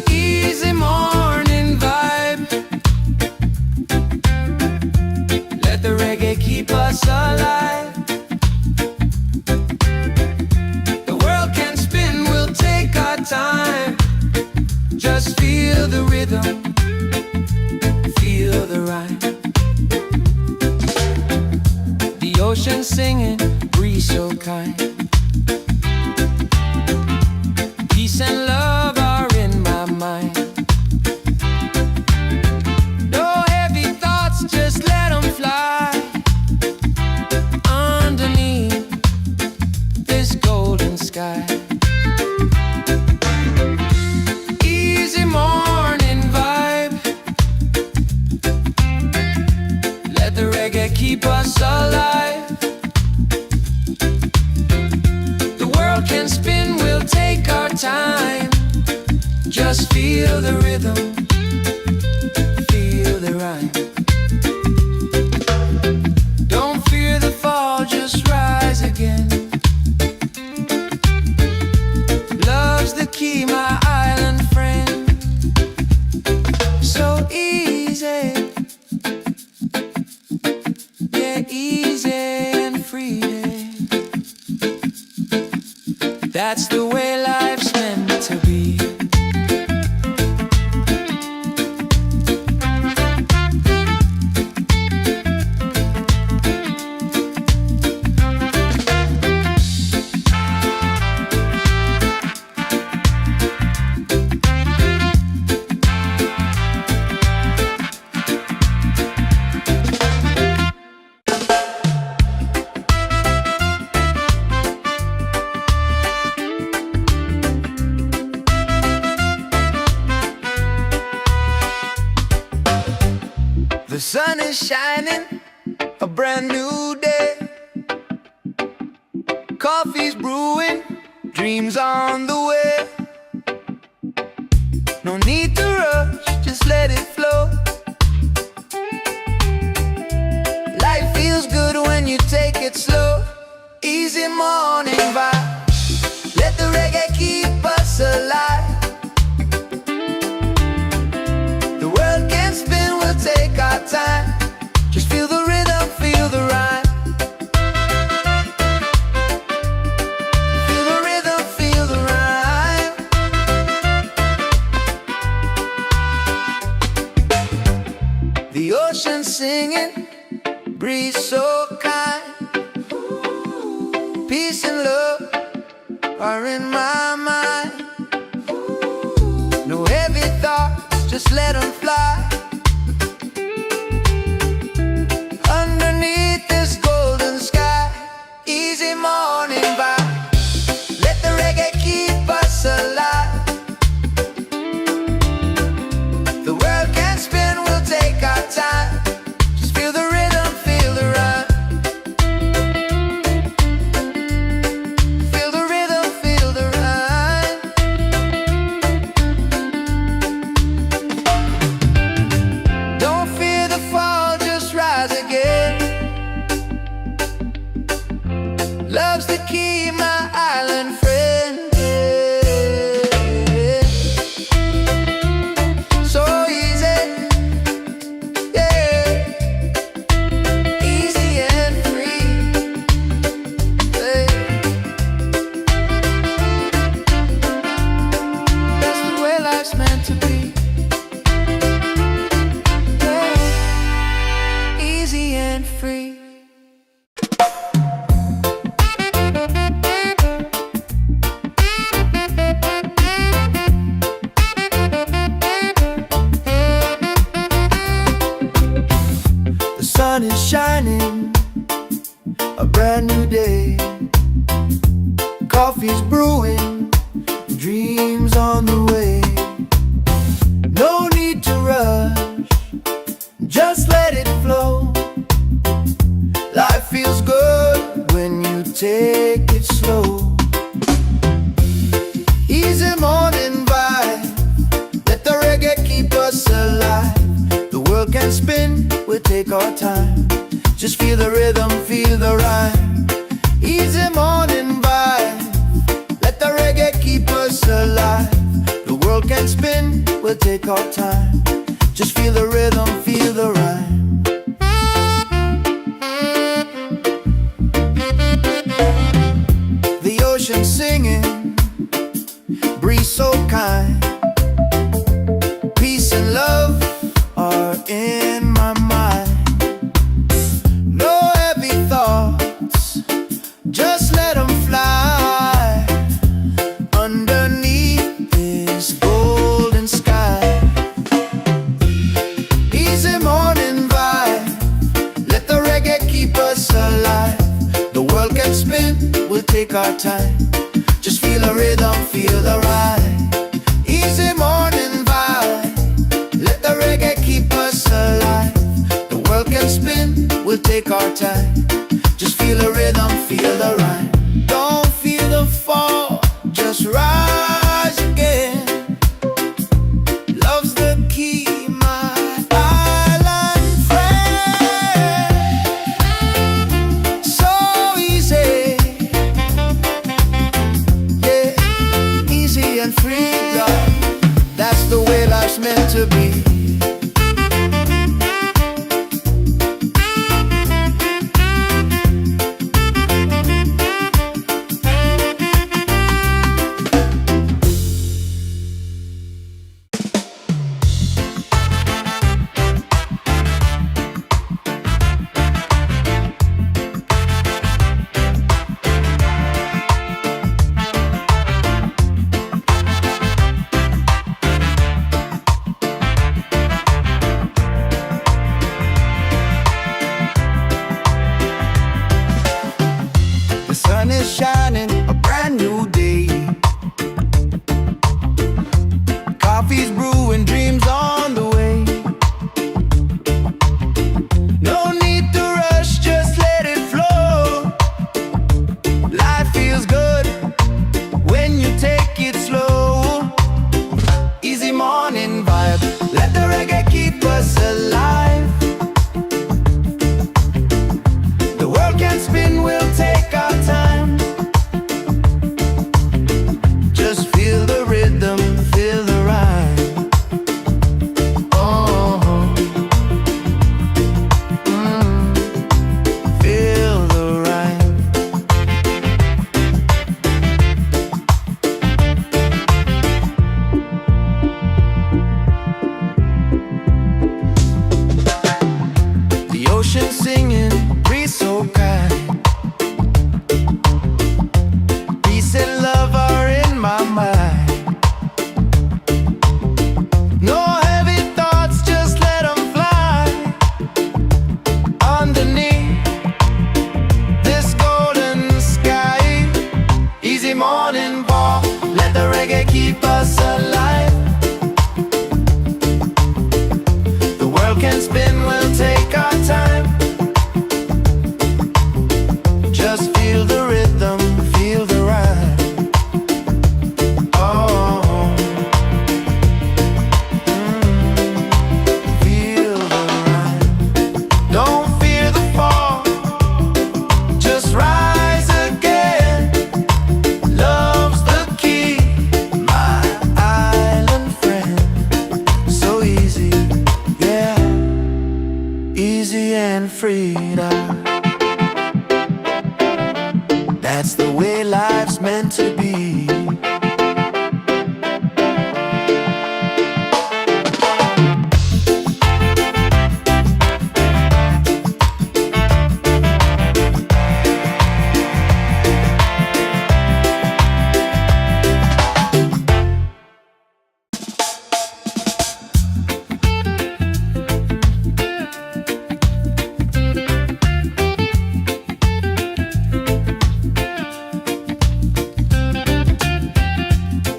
Easy morning vibe. Let the reggae keep us alive. The world can spin, we'll take our time. Just feel the rhythm, feel the rhyme. The ocean singing, breeze so kind. Peace and love are in my mind. No heavy thoughts, just let them fly. Underneath this golden sky. Easy morning vibe. Let the reggae keep us alive. The world can spin, we'll take our time. Just feel the rhythm, feel the rhyme. Don't fear the fall, just rise again. Love's the key, my island friend. So easy, yeah, easy and free. That's the way life's meant to be. The sun is shining, a brand new day. Coffee's brewing, dreams on the way. No need to rush, just let it flow. Life feels good when you take it slow. Easy morning vibe. Let the reggae keep us alive. The world can spin, we'll take our time. Just feel the rhythm, feel the rhyme. Feel the rhythm, feel the rhyme. The ocean singing, breeze so kind. Peace and love are in my mind. No heavy thoughts, just let them fly. Underneath this golden sky. Easy morning vibe. Let the reggae keep us alive. The world can spin, we'll take our time. Just feel the rhythm, feel the rhyme. Feel the rhythm, feel the rhyme. can spin, we'll take our time. Just feel the rhythm, feel the rhyme. Easy morning vibe, let the reggae keep us alive. The world can spin, we'll take our time. Just feel the rhythm, feel the rhyme. The ocean singing, breeze so kind. Peace and love are in my mind. No heavy thoughts, just let them fly underneath this golden sky. Easy morning vibe, let the reggae keep us alive. The world can spin, we'll take our time. Just feel the rhythm, feel the ride. Easy morning vibe, let the reggae keep us alive. The world can spin, we'll take our time. Just feel the rhythm, feel the ride. Don't feel the fall, just rise again. Love's the key, my island friend. So easy, yeah, easy and free, love. That's the way life's meant to be. The sun is shining, a brand new day. Coffee's brewing, dreams on the way. No need to rush, just let it flow. Life feels good when you take it slow. Easy morning vibe, let the reggae keep us alive. The world can spin, we'll take our time. Just feel the rhythm, feel the rhyme. Oh, feel the rhyme. The ocean singing, breeze so kind. Peace and love are in my mind. No heavy thoughts, just let them fly underneath this golden sky. Easy morning walk, let the reggae keep us alive. The world can spin, we'll take our time. Just feel the rhythm, feel the rhyme. Oh, feel the rhyme. Don't fear the fall, just rise again. Love's the key, my island friend. So easy, yeah, easy and free now. That's the way life's meant to be.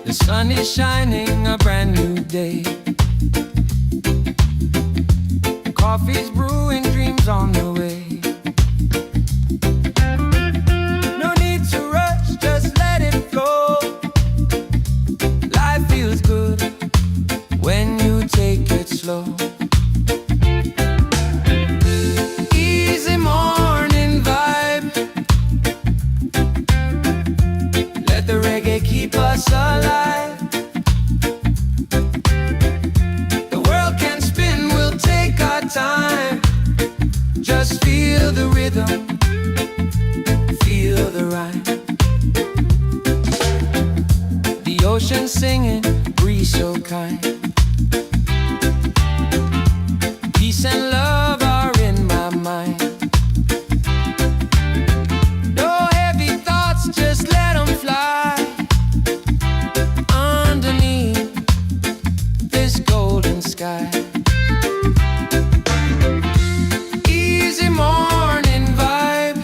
The sun is shining, a brand new day. Coffee's brewing, dreams on the way. No need to rush, just let it flow. Life feels good when you take it slow. singing, breeze so kind. Peace and love are in my mind. No heavy thoughts, just let them fly underneath this golden sky. Easy morning vibe.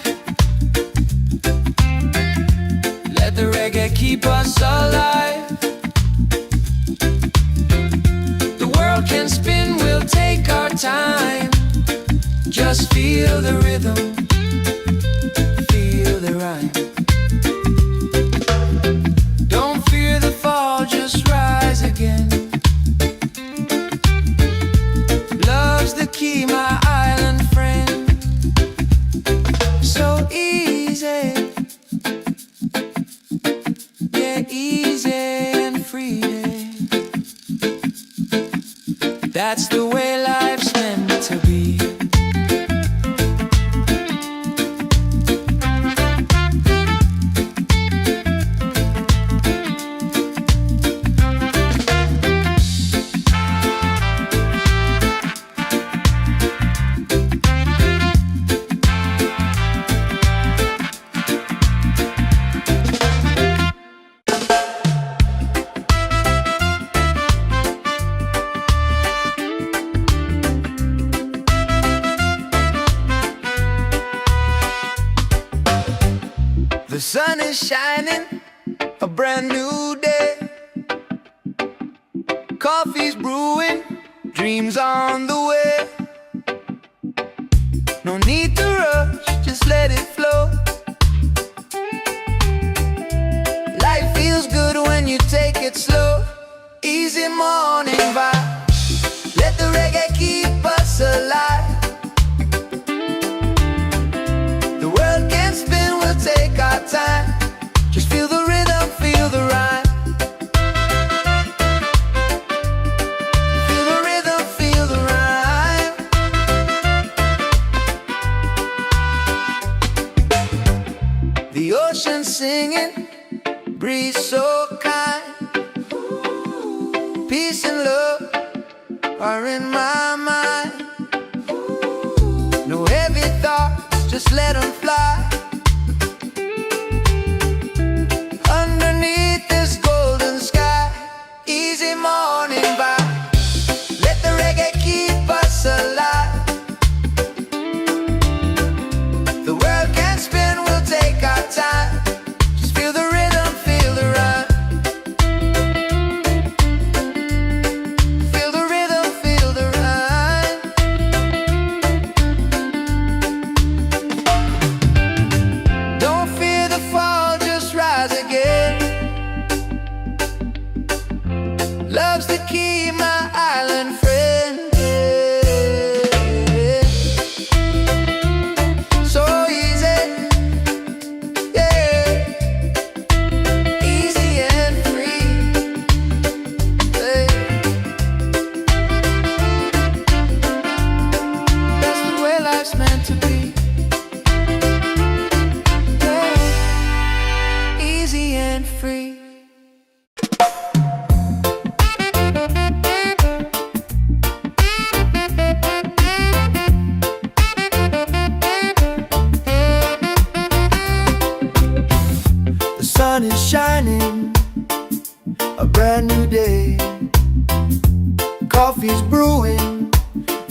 Let the reggae keep us alive. The world can spin, we'll take our time. Just feel the rhythm, feel the rhyme. Don't fear the fall, just rise again. Love's the key, my island friend. So easy, yeah, easy and free. That's the way life's meant to be. The sun is shining, a brand new day. Coffee's brewing, dreams on the way. No need to rush, just let it flow. Life feels good when you take it slow. Easy morning vibe. Let the reggae keep us alive. The world can spin, we'll take our time. Just feel the rhythm, feel the rhyme. Feel the rhythm, feel the rhyme. The ocean singing, breeze so kind. Peace and love are in my mind. No heavy thoughts, just let them fly underneath this golden sky. Easy morning vibe. Let the reggae keep us alive. The world can spin, we'll take our time. Just feel the rhythm, feel the rhyme. Feel the rhythm, feel the rhyme. Don't fear the fall, just rise again. Love's the key, my island friend. So easy, yeah, easy and free. Hey. That's the way life's meant to be. Yeah. Easy and free. The sun is shining, a brand new day. Coffee's brewing,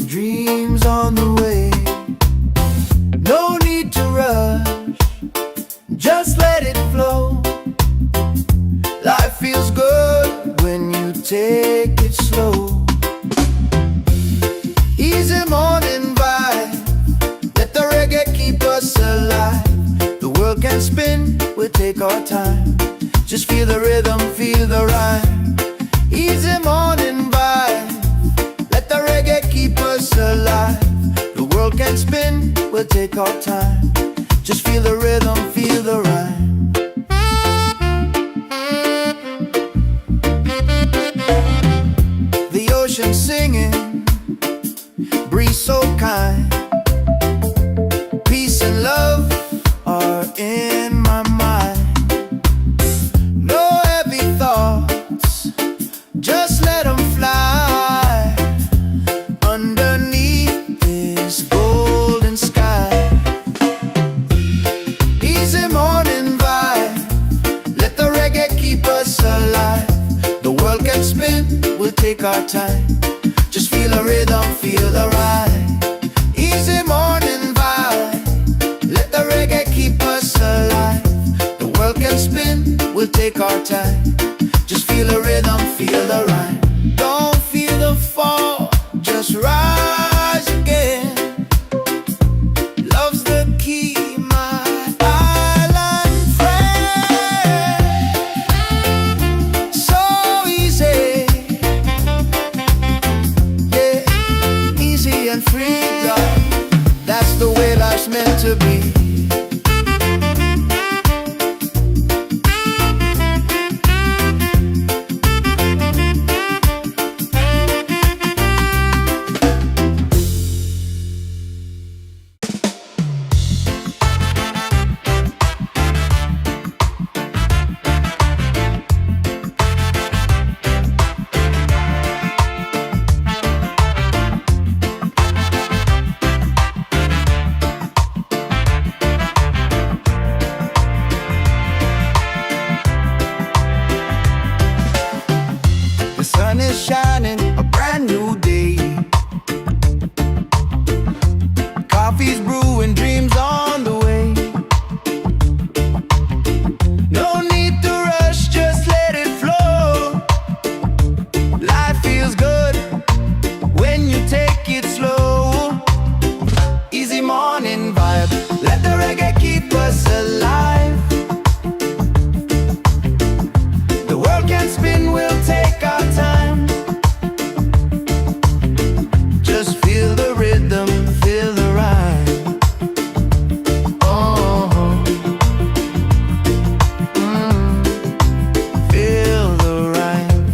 dreams on the way. No need to rush, just let it flow. Life feels good when you take it slow. Easy morning vibe. Let the reggae keep us alive. The world can spin, we'll take our time. Just feel the rhythm, feel the rhyme. Easy morning vibe. Let the reggae keep us alive. The world can spin, we'll take our time. Just feel the rhythm, feel the rhyme. The ocean singing, breeze so kind. Peace and love are in my mind. No heavy thoughts, feel the ride. Easy morning vibe, let the reggae keep us alive. The world can spin, we'll take our time. Just feel the rhythm, feel the rhyme. Don't feel the fall, just rise again. Love's the key, my island friend. So easy, yeah, easy and free, God. That's the way life's meant to be. The sun is shining, a brand new day. Coffee's brewing, dreams on the way. No need to rush, just let it flow. Life feels good when you take it slow. Easy morning vibe, let the reggae keep us alive. The world can spin, we'll take our time. Just feel the rhythm, feel the rhyme. Oh, feel the rhyme.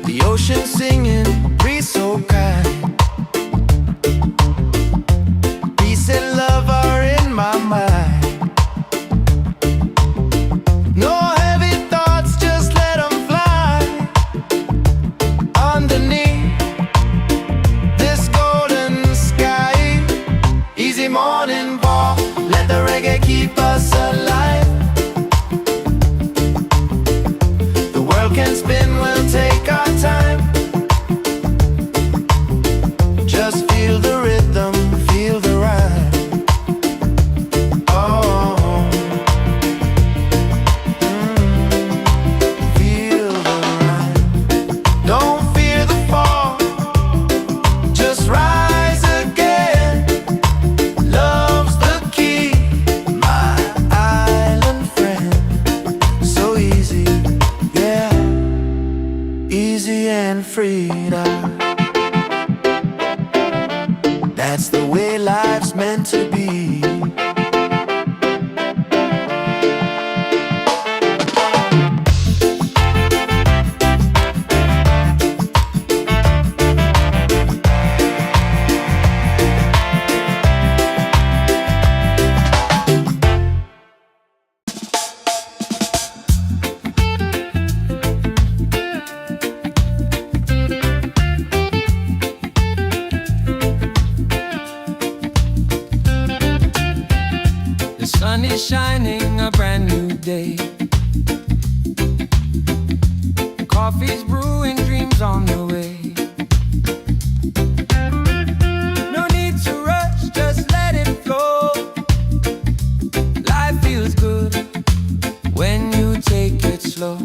The ocean singing, breeze so kind. Peace and love are in my mind. No heavy thoughts, just let them fly. Underneath this golden sky, easy morning walk, let the reggae keep us alive. The world can spin, we'll take our time. Just feel the rhythm, feel the rhyme. Oh, feel the rhyme. Don't fear the fall, just rise again. Love's the key, my island friend. So easy, yeah, easy and free. That's the way life's meant to be. The sun is shining, a brand new day. Coffee's brewing, dreams on the way. No need to rush, just let it flow. Life feels good when you take it slow.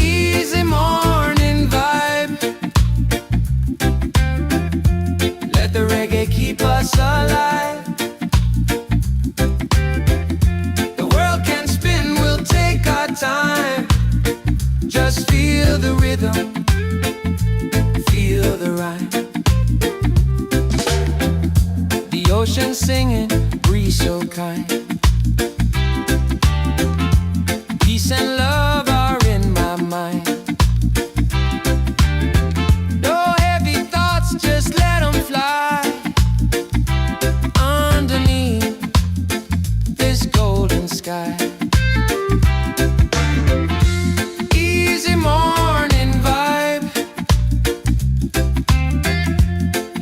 Easy morning vibe, let the reggae keep us alive. The world can spin, we'll take our time. Just feel the rhythm, feel the rhyme. The ocean singing, breeze so kind. Peace and love are in my mind. No heavy thoughts, just let them fly. Underneath this golden sky, easy morning vibe,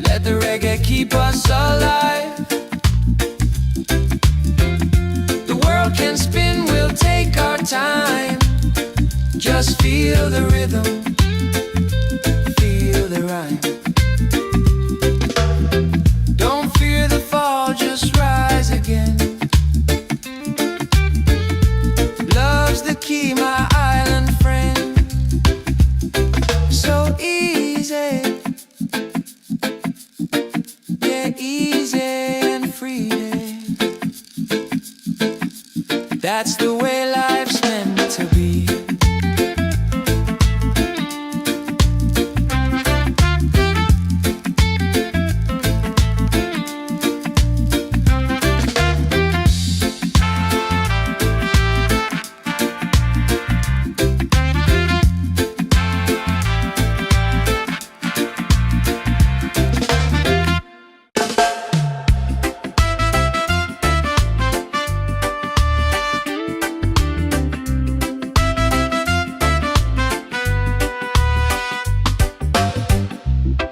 let the reggae keep keep us alive. The world can spin, we'll take our time. Just feel the rhythm, feel the rhyme. Don't fear the fall, just rise again. Love's the key, my island friend. So easy, yeah, easy and free. That's the way life's meant to be.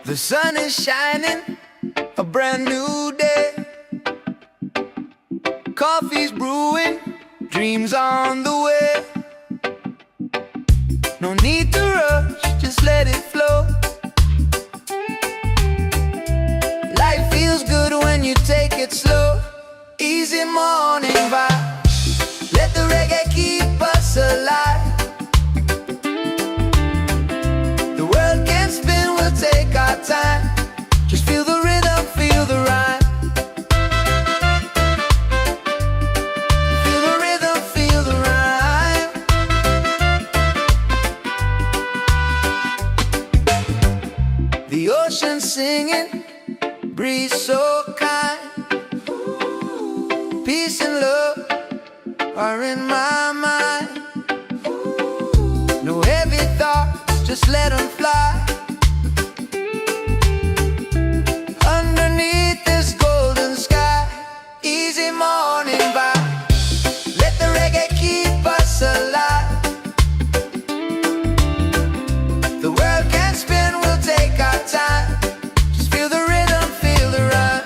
The sun is shining, a brand new day. Coffee's brewing, dreams on the way. No need to rush, just let it flow. Life feels good when you take it slow. Easy morning vibe, let the reggae keep us alive. The world can spin, we'll take our time. Just feel the rhythm, feel the rhyme. Feel the rhythm, feel the rhyme. The ocean singing, breeze so kind. Peace and love are in my mind. No heavy thoughts, just let them fly. Underneath this golden sky, easy morning vibe, let the reggae keep us alive. The world can spin, we'll take our time. Just feel the rhythm, feel the rhyme.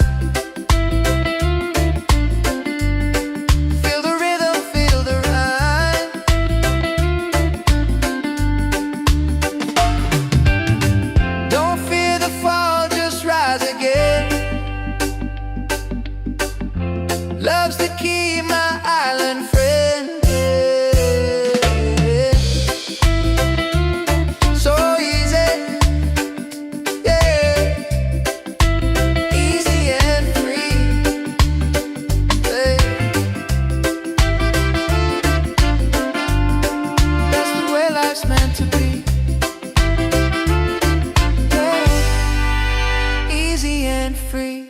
Feel the rhythm, feel the rhyme. Don't fear the fall, just rise again. Love's the key, my island friend. So easy, yeah, easy and free. Hey. That's the way life's meant to be. Hey. Easy and free.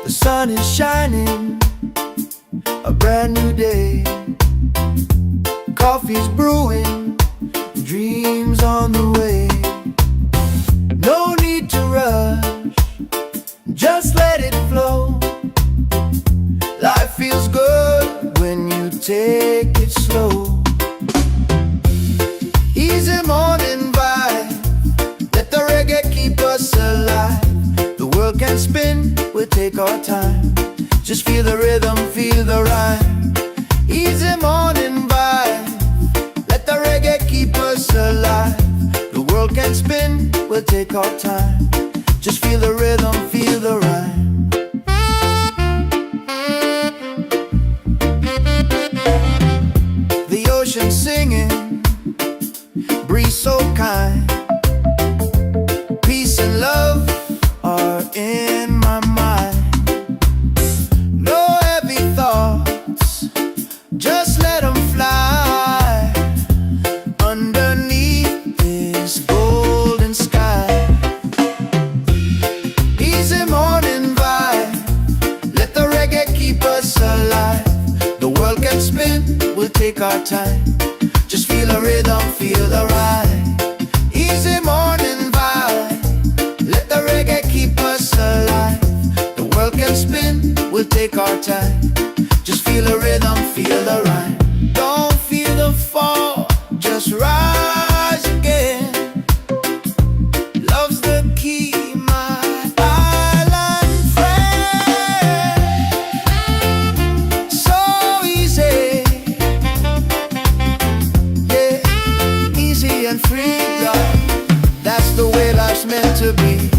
The sun is shining, a brand new day. Coffee's brewing, dreams on the way. No need to rush, just let it flow. Life feels good when you take it slow. Easy morning vibe, let the reggae keep us alive. The world can spin, we'll take our time. Just feel the rhythm, feel the rhyme. Easy morning vibe, let the reggae keep us alive. The world can spin, we'll take our time. Just feel the rhythm, feel the rhyme. The ocean singing, breeze so kind. Peace and love are in my mind. No heavy thoughts, just let them fly. Underneath this golden sky, easy morning vibe, let the reggae keep us alive. The world can spin, we'll take our time. Just feel the rhythm, feel the rhyme. Easy morning vibe, let the reggae keep us alive. The world can spin, we'll take our time. Just feel the rhythm, feel the rhyme. Don't feel the fall, just rise again. Love's the key, my island friend. So easy, yeah, easy and free, love. That's the way life's meant to be.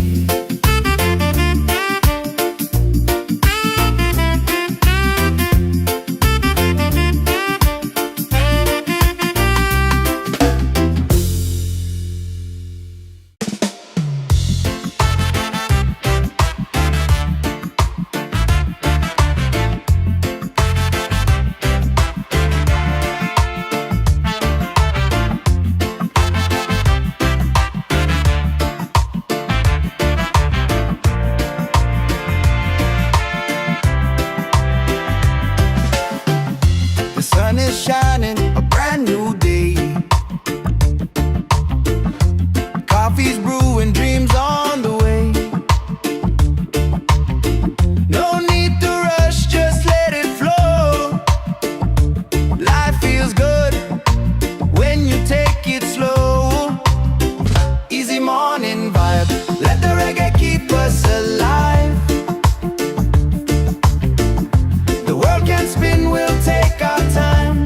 The sun is shining, a brand new day. Coffee's brewing, dreams on the way. No need to rush, just let it flow. Life feels good when you take it slow. Easy morning vibe, let the reggae keep us alive. The world can spin, we'll take our time.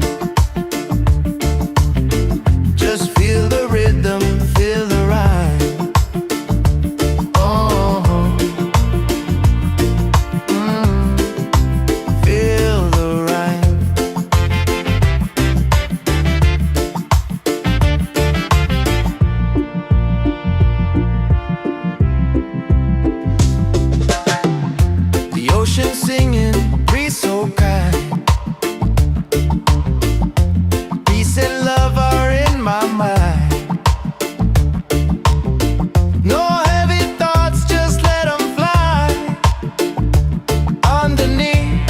Just feel the rhythm, feel the rhyme. Oh, feel the rhyme. The ocean singing, breeze so kind. Peace and love are in my mind. No heavy thoughts, just let them fly. Underneath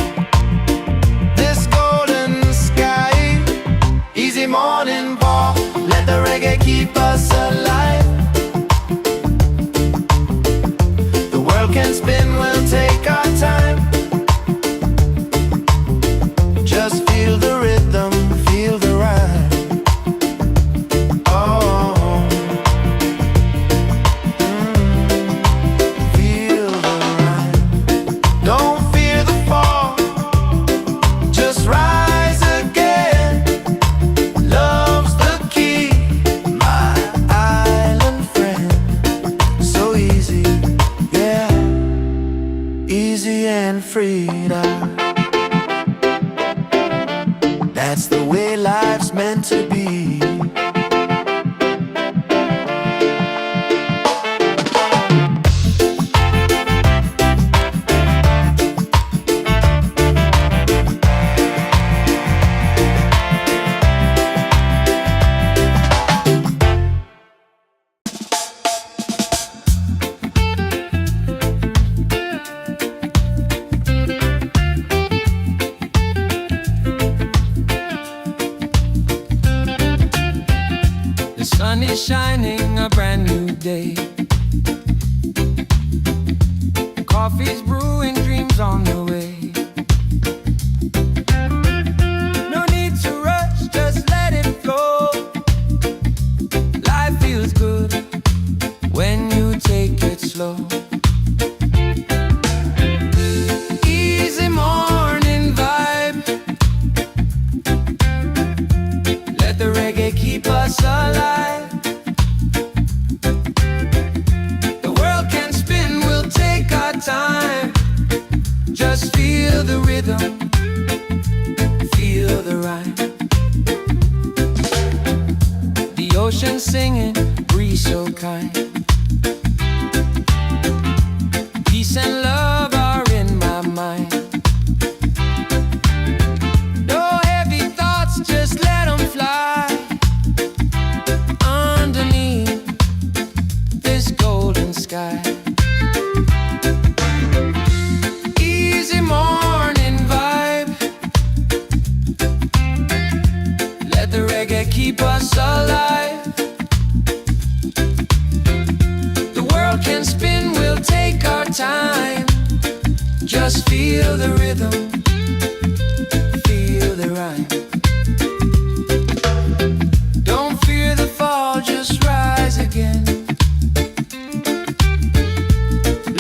this golden sky. Easy morning walk, let the reggae keep us alive. The world can spin, we'll take our time. Just feel the rhythm, feel the rhyme. Oh, feel the rhyme. Don't fear the fall, just rise again. Love's the key, my island friend. So easy, yeah, easy and free. That's the way life's meant to be. The sun is shining, a brand new day. Coffee's brewing, dreams on the way. No need to rush, just let it flow. Life feels good when you take it slow. Easy morning vibe, let the reggae keep us alive. The world can spin, we'll take our time. Just feel the rhythm, feel the rhyme. The ocean singing, breeze so kind. Peace and love are in my mind. No heavy thoughts, just let them fly. Underneath this golden sky. Easy morning vibe, let the reggae keep us alive. The world can spin, we'll take our time. Just feel the rhythm, feel the rhyme. Don't fear the fall, just rise again.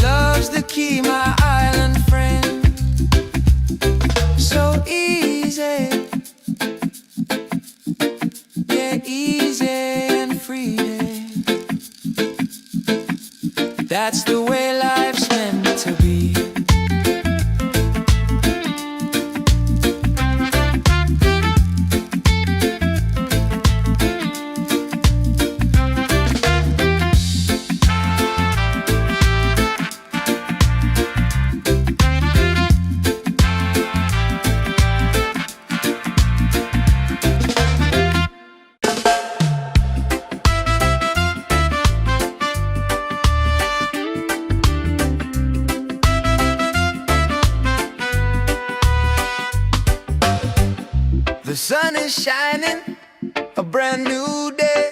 Love's the key, my island friend. So easy, yeah, easy and free. That's the way life's meant to be. The sun is shining, a brand new day.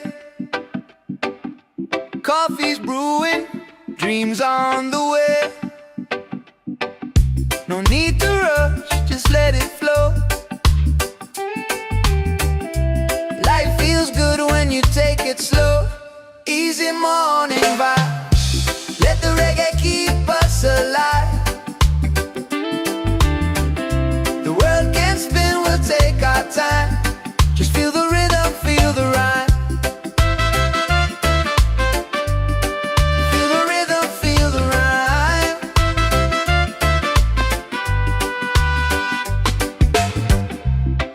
Coffee's brewing, dreams on the way. No need to rush, just let it flow. Life feels good when you take it slow. Easy morning vibe, let the reggae keep us alive. The world can spin, we'll take our time. Just feel the rhythm, feel the rhyme. Feel the rhythm, feel the rhyme.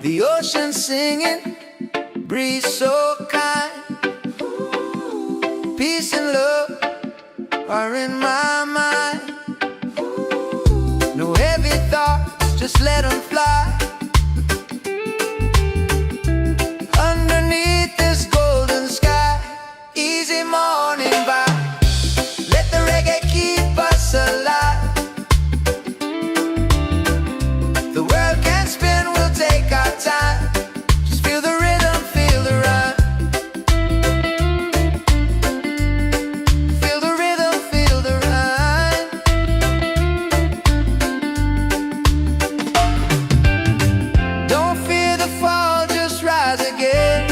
The ocean singing, breeze so kind. Peace and love are in my mind. No heavy thoughts, just let them fly. Underneath this golden sky, easy morning vibe. Let the reggae keep us alive. The world can spin, we'll take our time. Just feel the rhythm, feel the rhyme. Feel the rhythm, feel the rhyme. Don't fear the fall, just rise again.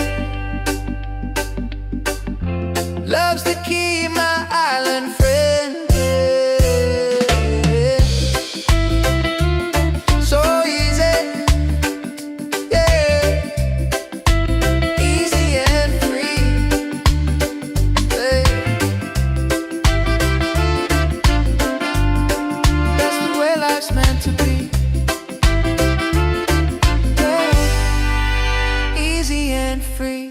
Love's the key, my island friend. So easy, yeah, easy and free. Yeah. That's the way life's meant to be. Yeah. Easy and free.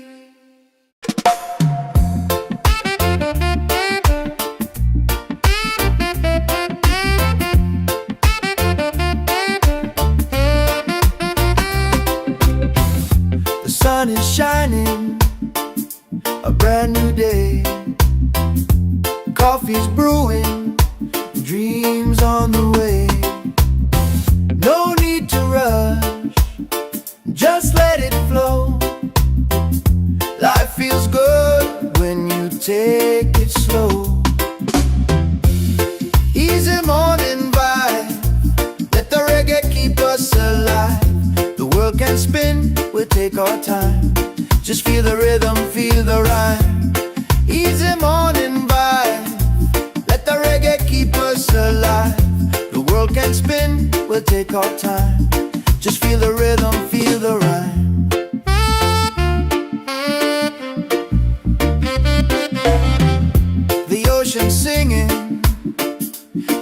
The sun is shining, a brand new day. Coffee's brewing, dreams on the way. No need to rush, just let it flow. Life feels good when you take it slow. Easy morning vibe, let the reggae keep us alive. The world can spin, we'll take our time. Just feel the rhythm, feel the rhyme. Easy morning vibe, let the reggae keep us alive. The world can spin, we'll take our time. Just feel the rhythm, feel the rhyme. The ocean singing,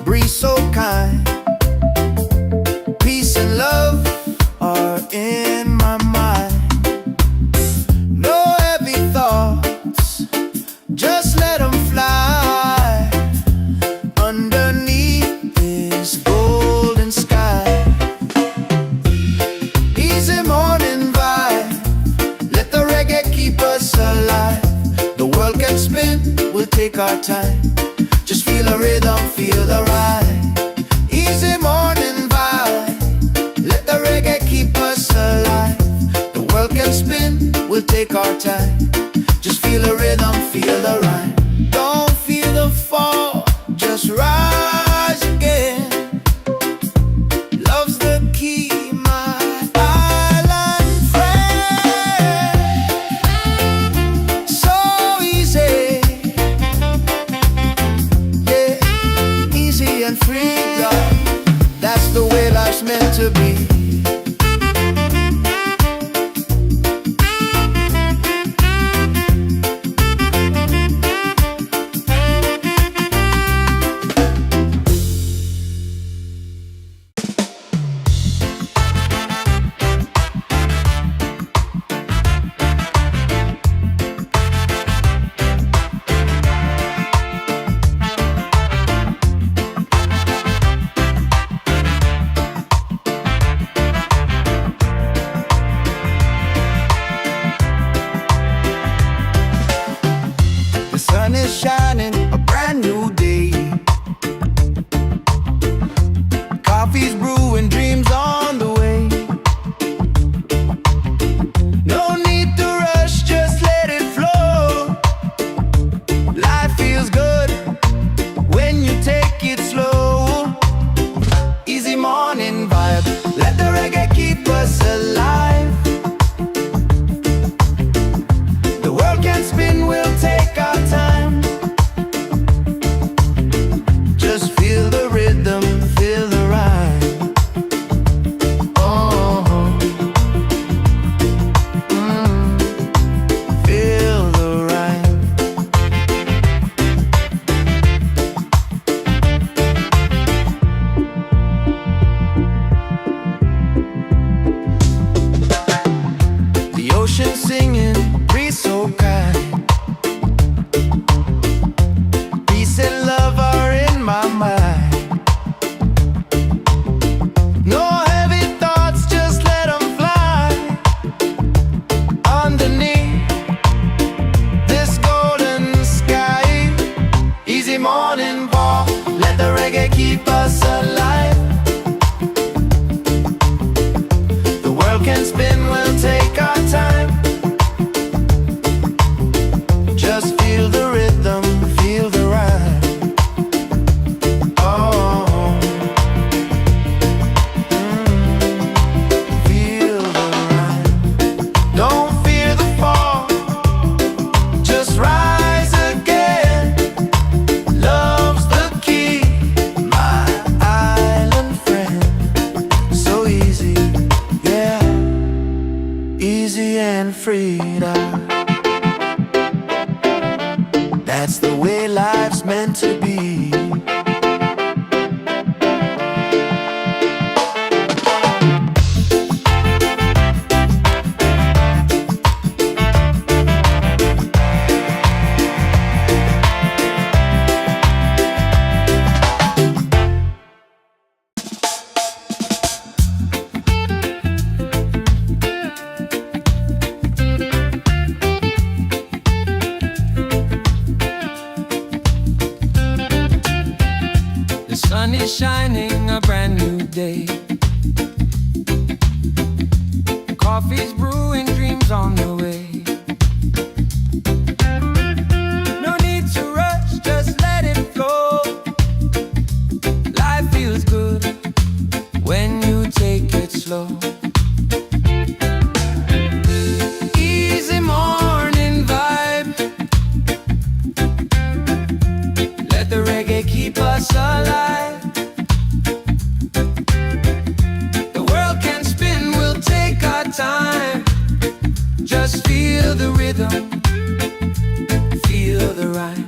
breeze so kind. Peace and love are in my mind. No heavy thoughts, just let them fly. Underneath this golden sky, easy morning vibe, let the reggae keep us alive. The world can spin, we'll take our time. Just feel the rhythm, feel the ride. Easy morning vibe, let the reggae keep us alive. The world can spin, we'll take our time. Just feel the rhythm, feel the rhyme. Don't feel the fall, just rise again. can spin, we'll take our time. Just feel the rhythm, feel the rhyme. Oh, feel the rhyme. Don't fear the fall, just rise again. Love's the key, my island friend. So easy, yeah, easy and free now. That's the way life's meant to be. The sun is shining, a brand new day. Coffee's brewing, dreams on the way. No need to rush, just let it flow. Life feels good when you take it slow. Easy morning vibe. Let the reggae keep us alive. The world can spin, we'll take our time. Just feel the rhythm, feel the rhyme.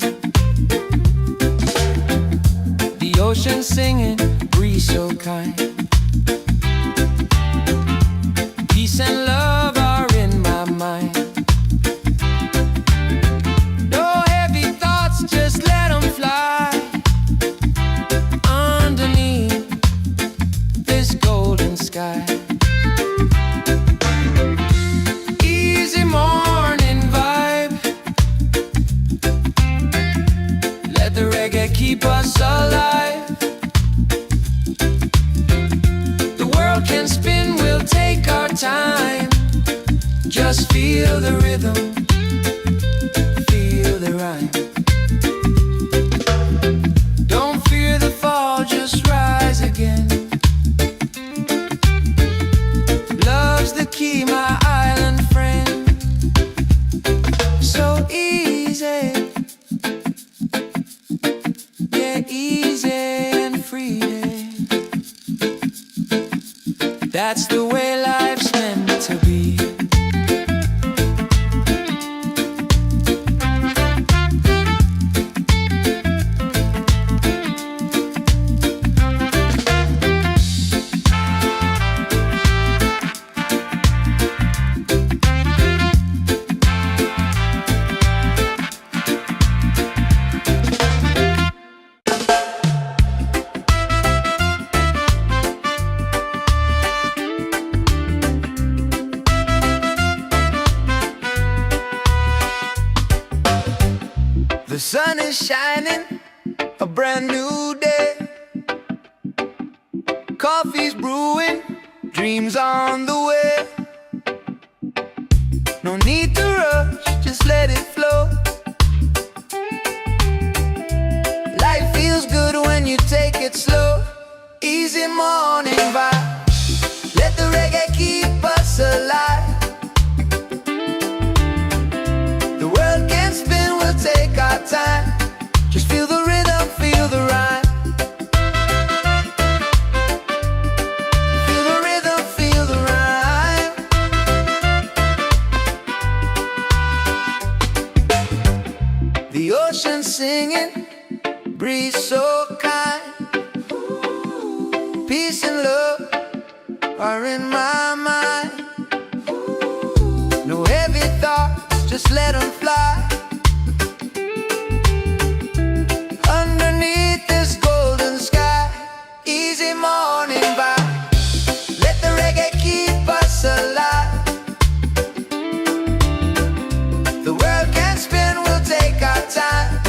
The ocean singing, breeze so kind. Peace and love are in my mind. No heavy thoughts, just let them fly. Underneath this golden sky. Easy morning vibe. Let the reggae keep us alive. The world can spin, we'll take our time. Just feel the rhythm, feel the rhyme. Don't fear the fall, just rise again. Love's the key, my island friend. So easy, yeah, easy and free. That's the way life's meant to be. The sun is shining, a brand new day. Coffee's brewing, dreams on the way. No need to rush, just let it flow. Life feels good when you take it slow. Easy morning vibe. Let the reggae keep us alive. The world can spin, we'll take our time. Just feel the rhythm, feel the rhyme. Feel the rhythm, feel the rhyme. The ocean singing, breeze so kind. Peace and love are in my mind. No heavy thoughts, just let them fly. Underneath this golden sky. Easy morning vibe. Let the reggae keep us alive. The world can spin, we'll take our time.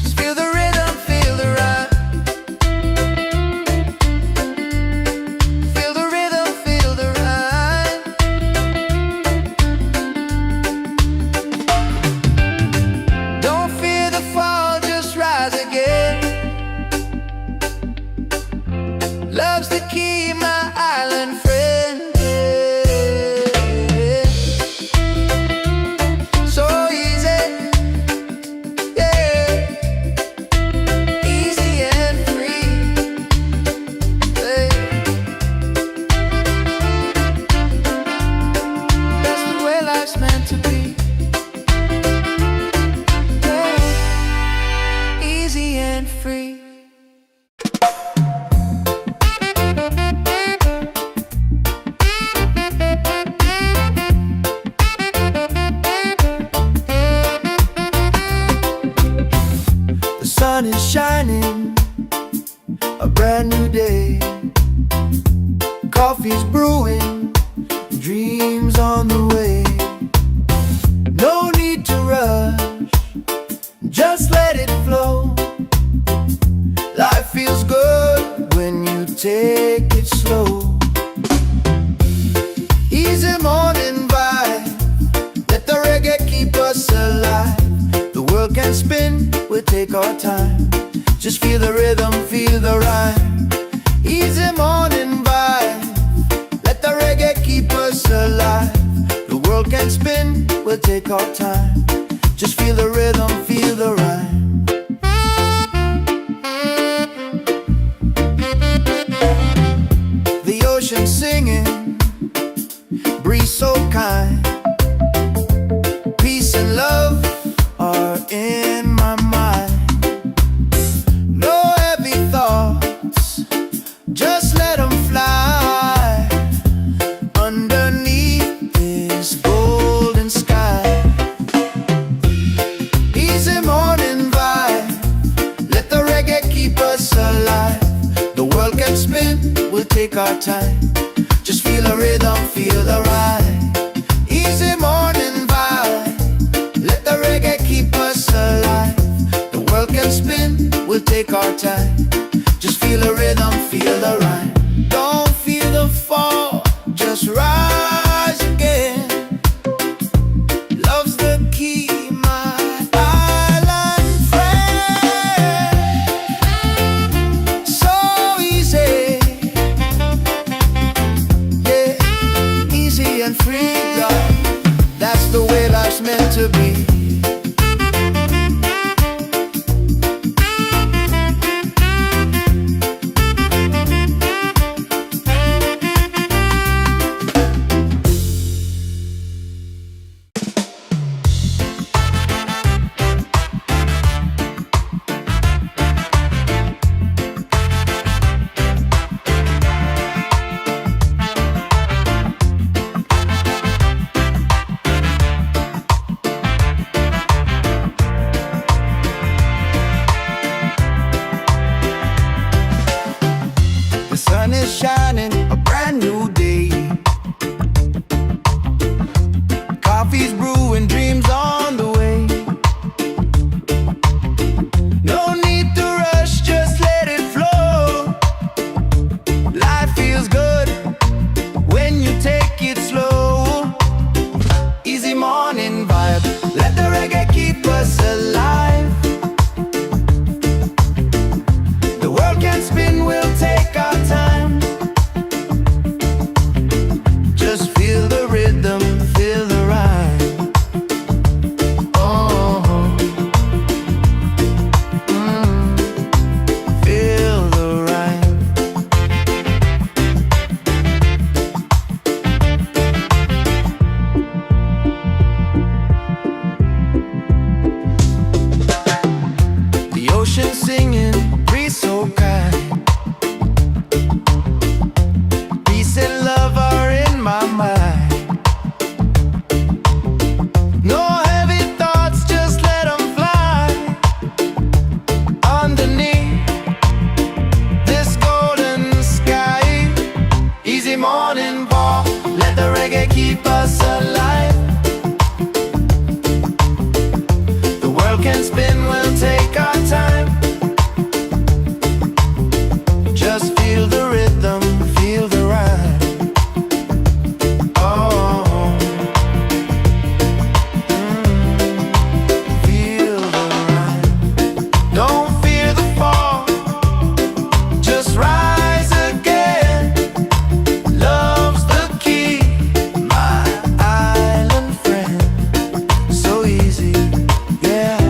Just feel the rhythm, feel the rhyme. Feel the rhythm, feel the rhyme. take our time. Just feel the rhythm, feel the rhyme. Easy morning vibe, let the reggae keep us alive. The world can spin, we'll take our time. Just feel the rhythm, feel the rhyme. The ocean singing, breeze so kind. Peace and love are in my mind. No heavy thoughts, just let them fly underneath this golden sky. Easy morning vibe, let the reggae keep us alive. The world can spin, we'll take our time. Just feel the rhythm, feel the ride. Easy morning vibe, let the reggae keep us alive. The world can spin, we'll take our time. Just feel the rhythm, feel the rhyme. Don't feel the fall, just rise again. Love's the key, my island friend. So easy, yeah, easy and free, God. That's the way life's meant to be. The sun is shining, a brand new day. Coffee's brewing, dreams on the way. No need to rush, just let it flow. Life feels good when you take it slow. Easy morning vibe, let the reggae keep us alive. The world can spin, we'll take our time. Just feel the rhythm, feel the rhyme. Oh, feel the rhyme. The ocean singing, breeze so kind. Peace and love are in my mind. No heavy thoughts, just let them fly underneath this golden sky. Easy morning walk, let the reggae keep us alive. The world can spin, we'll take our time. Just feel the rhythm, feel the rhyme. Oh, feel the rhyme. Don't fear the fall, just rise again. Love's the key, my island friend. So easy, yeah,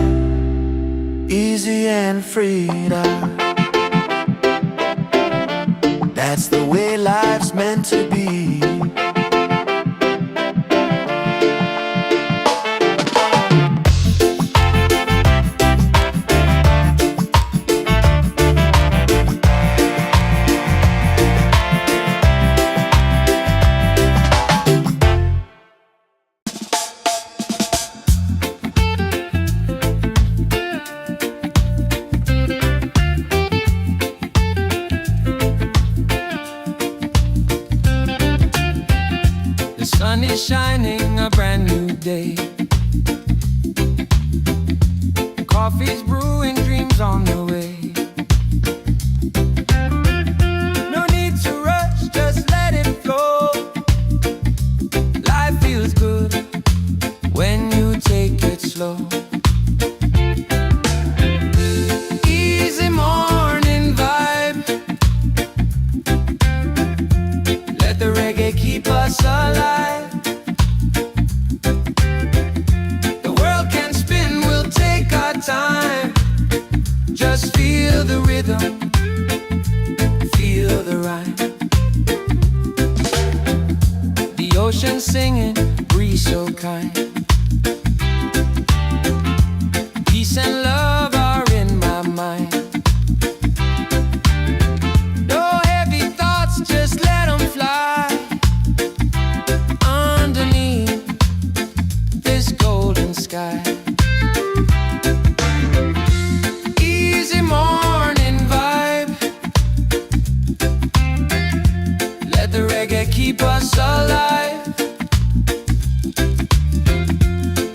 easy and free. That's the way life's meant to be. The sun is shining, a brand new day. Coffee's brewing, dreams on the way. No need to rush, just let it flow. Life feels good when you take it slow. ocean singing, breeze so kind. Peace and love are in my mind. No heavy thoughts, just let them fly underneath this golden sky. Easy morning vibe, let the reggae keep us alive.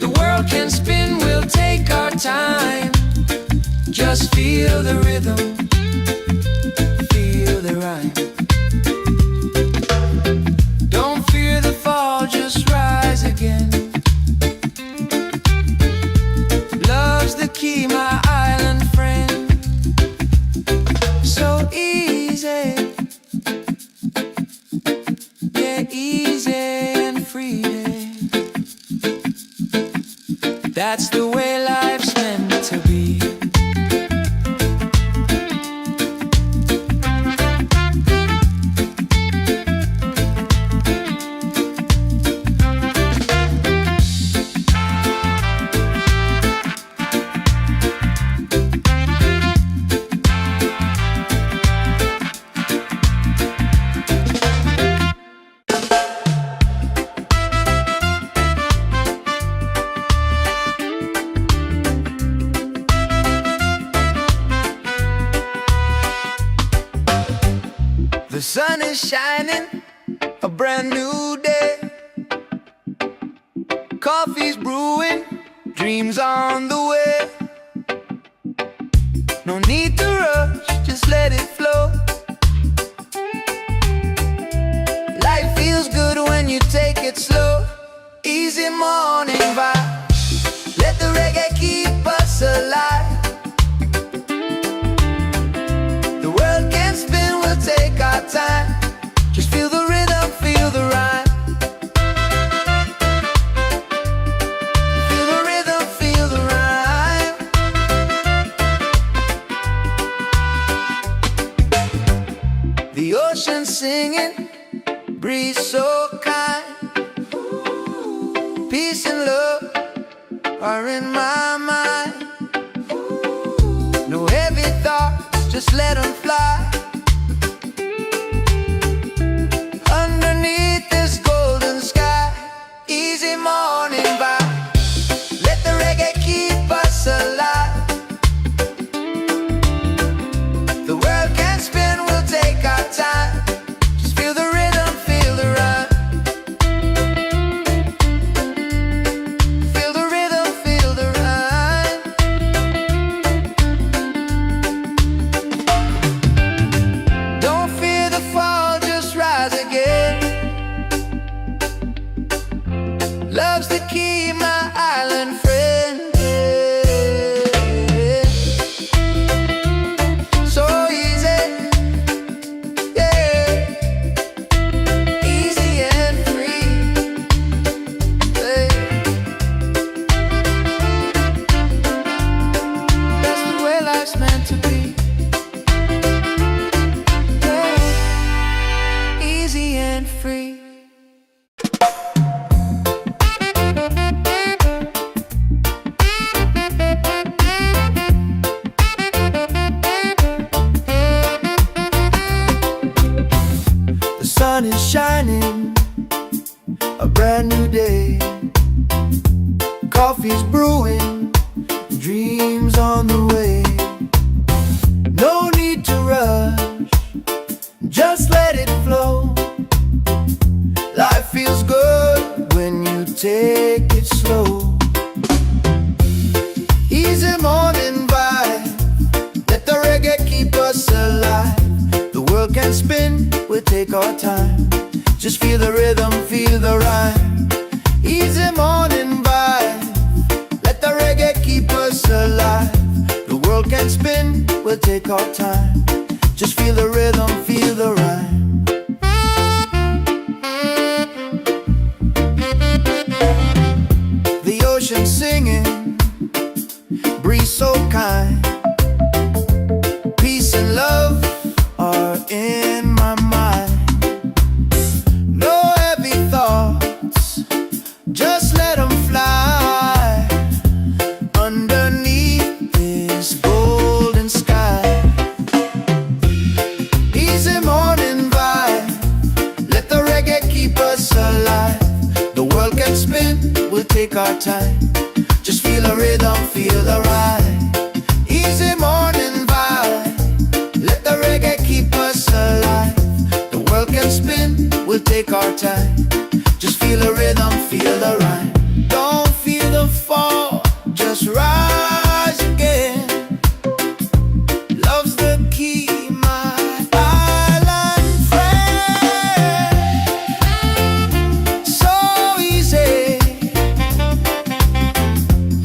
The world can spin, we'll take our time. Just feel the rhythm, feel the rhyme. Don't fear the fall, just rise again. Love's the key, my island friend. So easy, yeah, easy and free. That's the way life's meant to be. The sun is shining, a brand new day. Coffee's brewing, dreams on the way. No need to rush, just let it flow. Life feels good when you take it slow. Easy morning vibe, let the reggae keep us alive. The world can spin, we'll take our time. Just feel the rhythm, feel the rhyme. Feel the rhythm, feel the rhyme. The ocean singing, breeze so kind. Peace and love are in my mind. No heavy thoughts, just let them fly underneath this golden sky. Easy morning vibe, let the reggae keep us alive. The world can spin, we'll take our time. Just feel the rhythm, feel the rhyme. Feel the rhythm, feel the rhyme. Don't fear the fall, just rise again. Love's the key, my island friend. So easy, yeah, easy and free. Hey. That's the way life's meant to be. Hey. Easy and free. The sun is shining, a brand new day. Coffee's brewing, dreams on the way. No need to rush, just let it flow. Life feels good when you take it slow. Easy morning vibe, let the reggae keep us alive. The world can spin, we'll take our time. Just feel the rhythm, feel the rhyme. Easy morning vibe, let the reggae keep us alive. The world can spin, we'll take our time. Just feel the rhythm, feel the rhyme. The ocean singing, breeze so kind. Peace and love are in my mind. No heavy thought, spin, we'll take our time. Just feel the rhythm, feel the ride. Easy morning vibe, let the reggae keep us alive. The world can spin, we'll take our time. Just feel the rhythm, feel the rhyme. Don't feel the fall, just rise again. Love's the key, my island friend. So easy,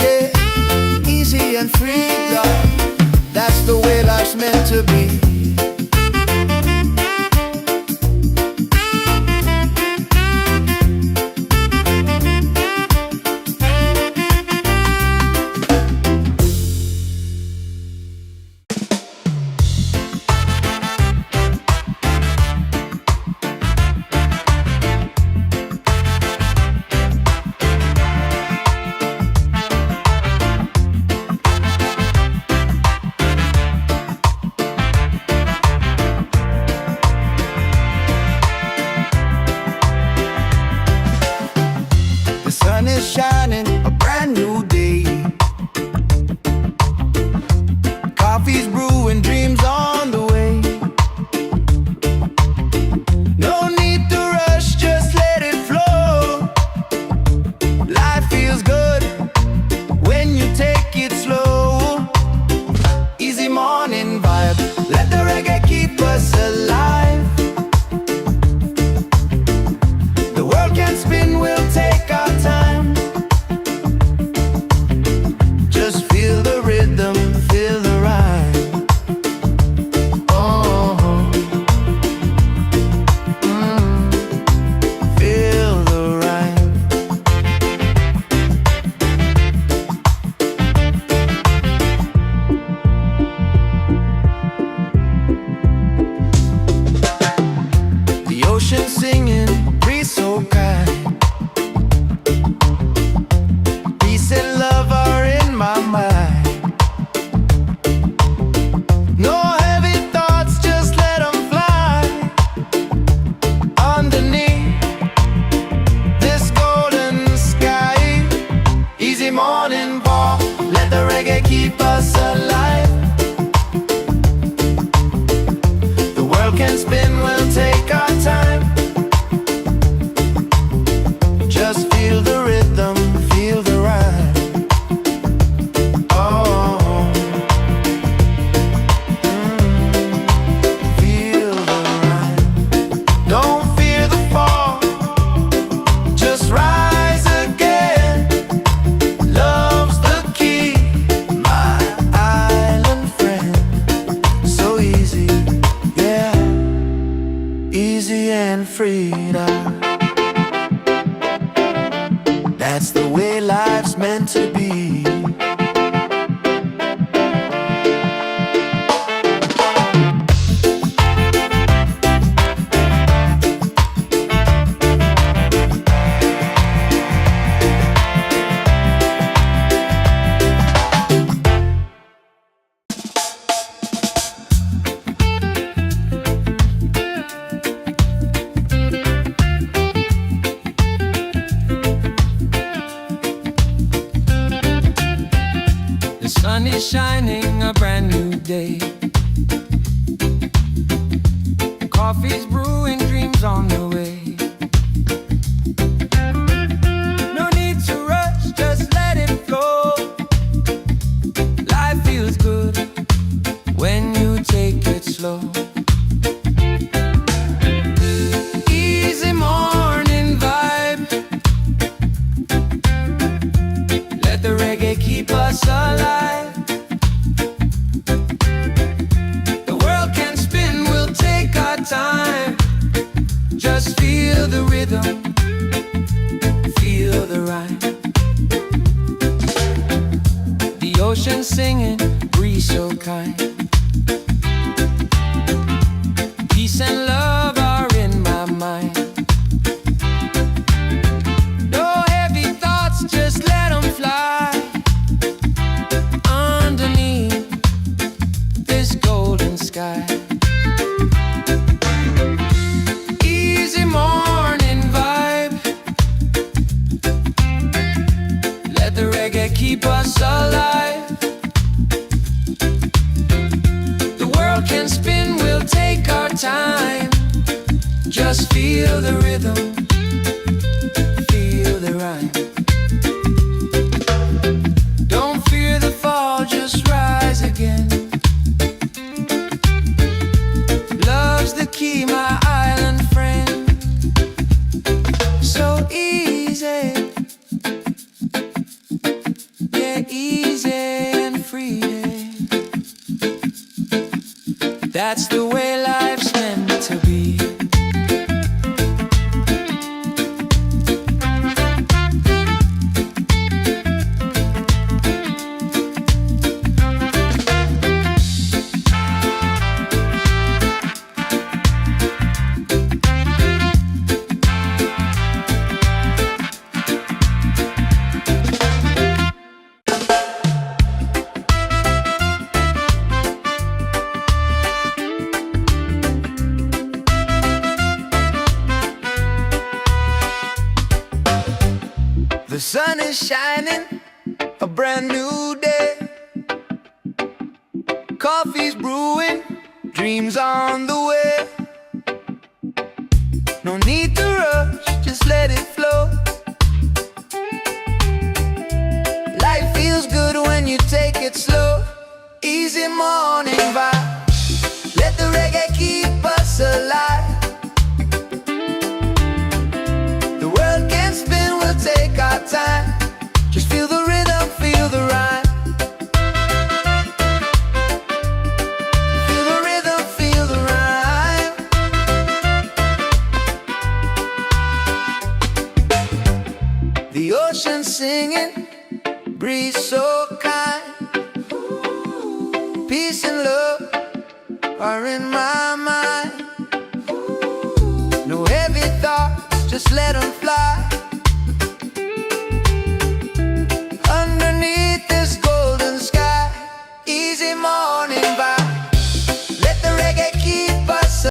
yeah, easy and free, love. That's the way life's meant to be. The sun is shining, a brand new day. Coffee's brewing, dreams on the way. No need to rush, just let it flow. Life feels good when you take it slow. Easy morning vibe, let the reggae keep us alive. The world can spin, we'll take our time. Just feel the rhythm, feel the rhyme. Oh, feel the rhyme. The ocean singing, breeze so kind. Peace and love are in my mind. No heavy thoughts, just let them fly. Underneath this golden sky. Easy morning walk, let the reggae keep us alive. The world can spin, we'll take our time. Just feel the rhythm, feel the rhyme. Oh, feel the rhyme. Don't fear the fall, just rise again. Love's the key, my island friend. So easy, yeah, easy and free. That's the way life's meant to be. Sun is shining, a brand new day. Coffee's brewing, dreams on the way. No need to rush, just let it flow. Life feels good when you take it slow. Easy morning vibe, let the reggae keep us alive. Time. Just feel the rhythm, feel the rhyme. The ocean singing, breeze so kind. Peace and love are in my mind. No heavy thoughts, just let them fly. Underneath this golden sky. Easy morning vibe, Just feel the rhythm, feel the rhyme. Don't fear the fall, just rise again. Love's the key, my island friend. So easy, yeah, easy and free. That's the way life's meant to be. The sun is shining, a brand new day. Coffee's brewing, dreams on the way. No need to rush, just let it flow. Life feels good when you take it slow. Easy morning vibe, let the reggae keep us alive. The world can spin, we'll take our time. Just feel the rhythm, feel the rhyme. Feel the rhythm, feel the rhyme. The ocean singing, breeze so kind. Peace and love are in my mind. No heavy thoughts, just let them fly.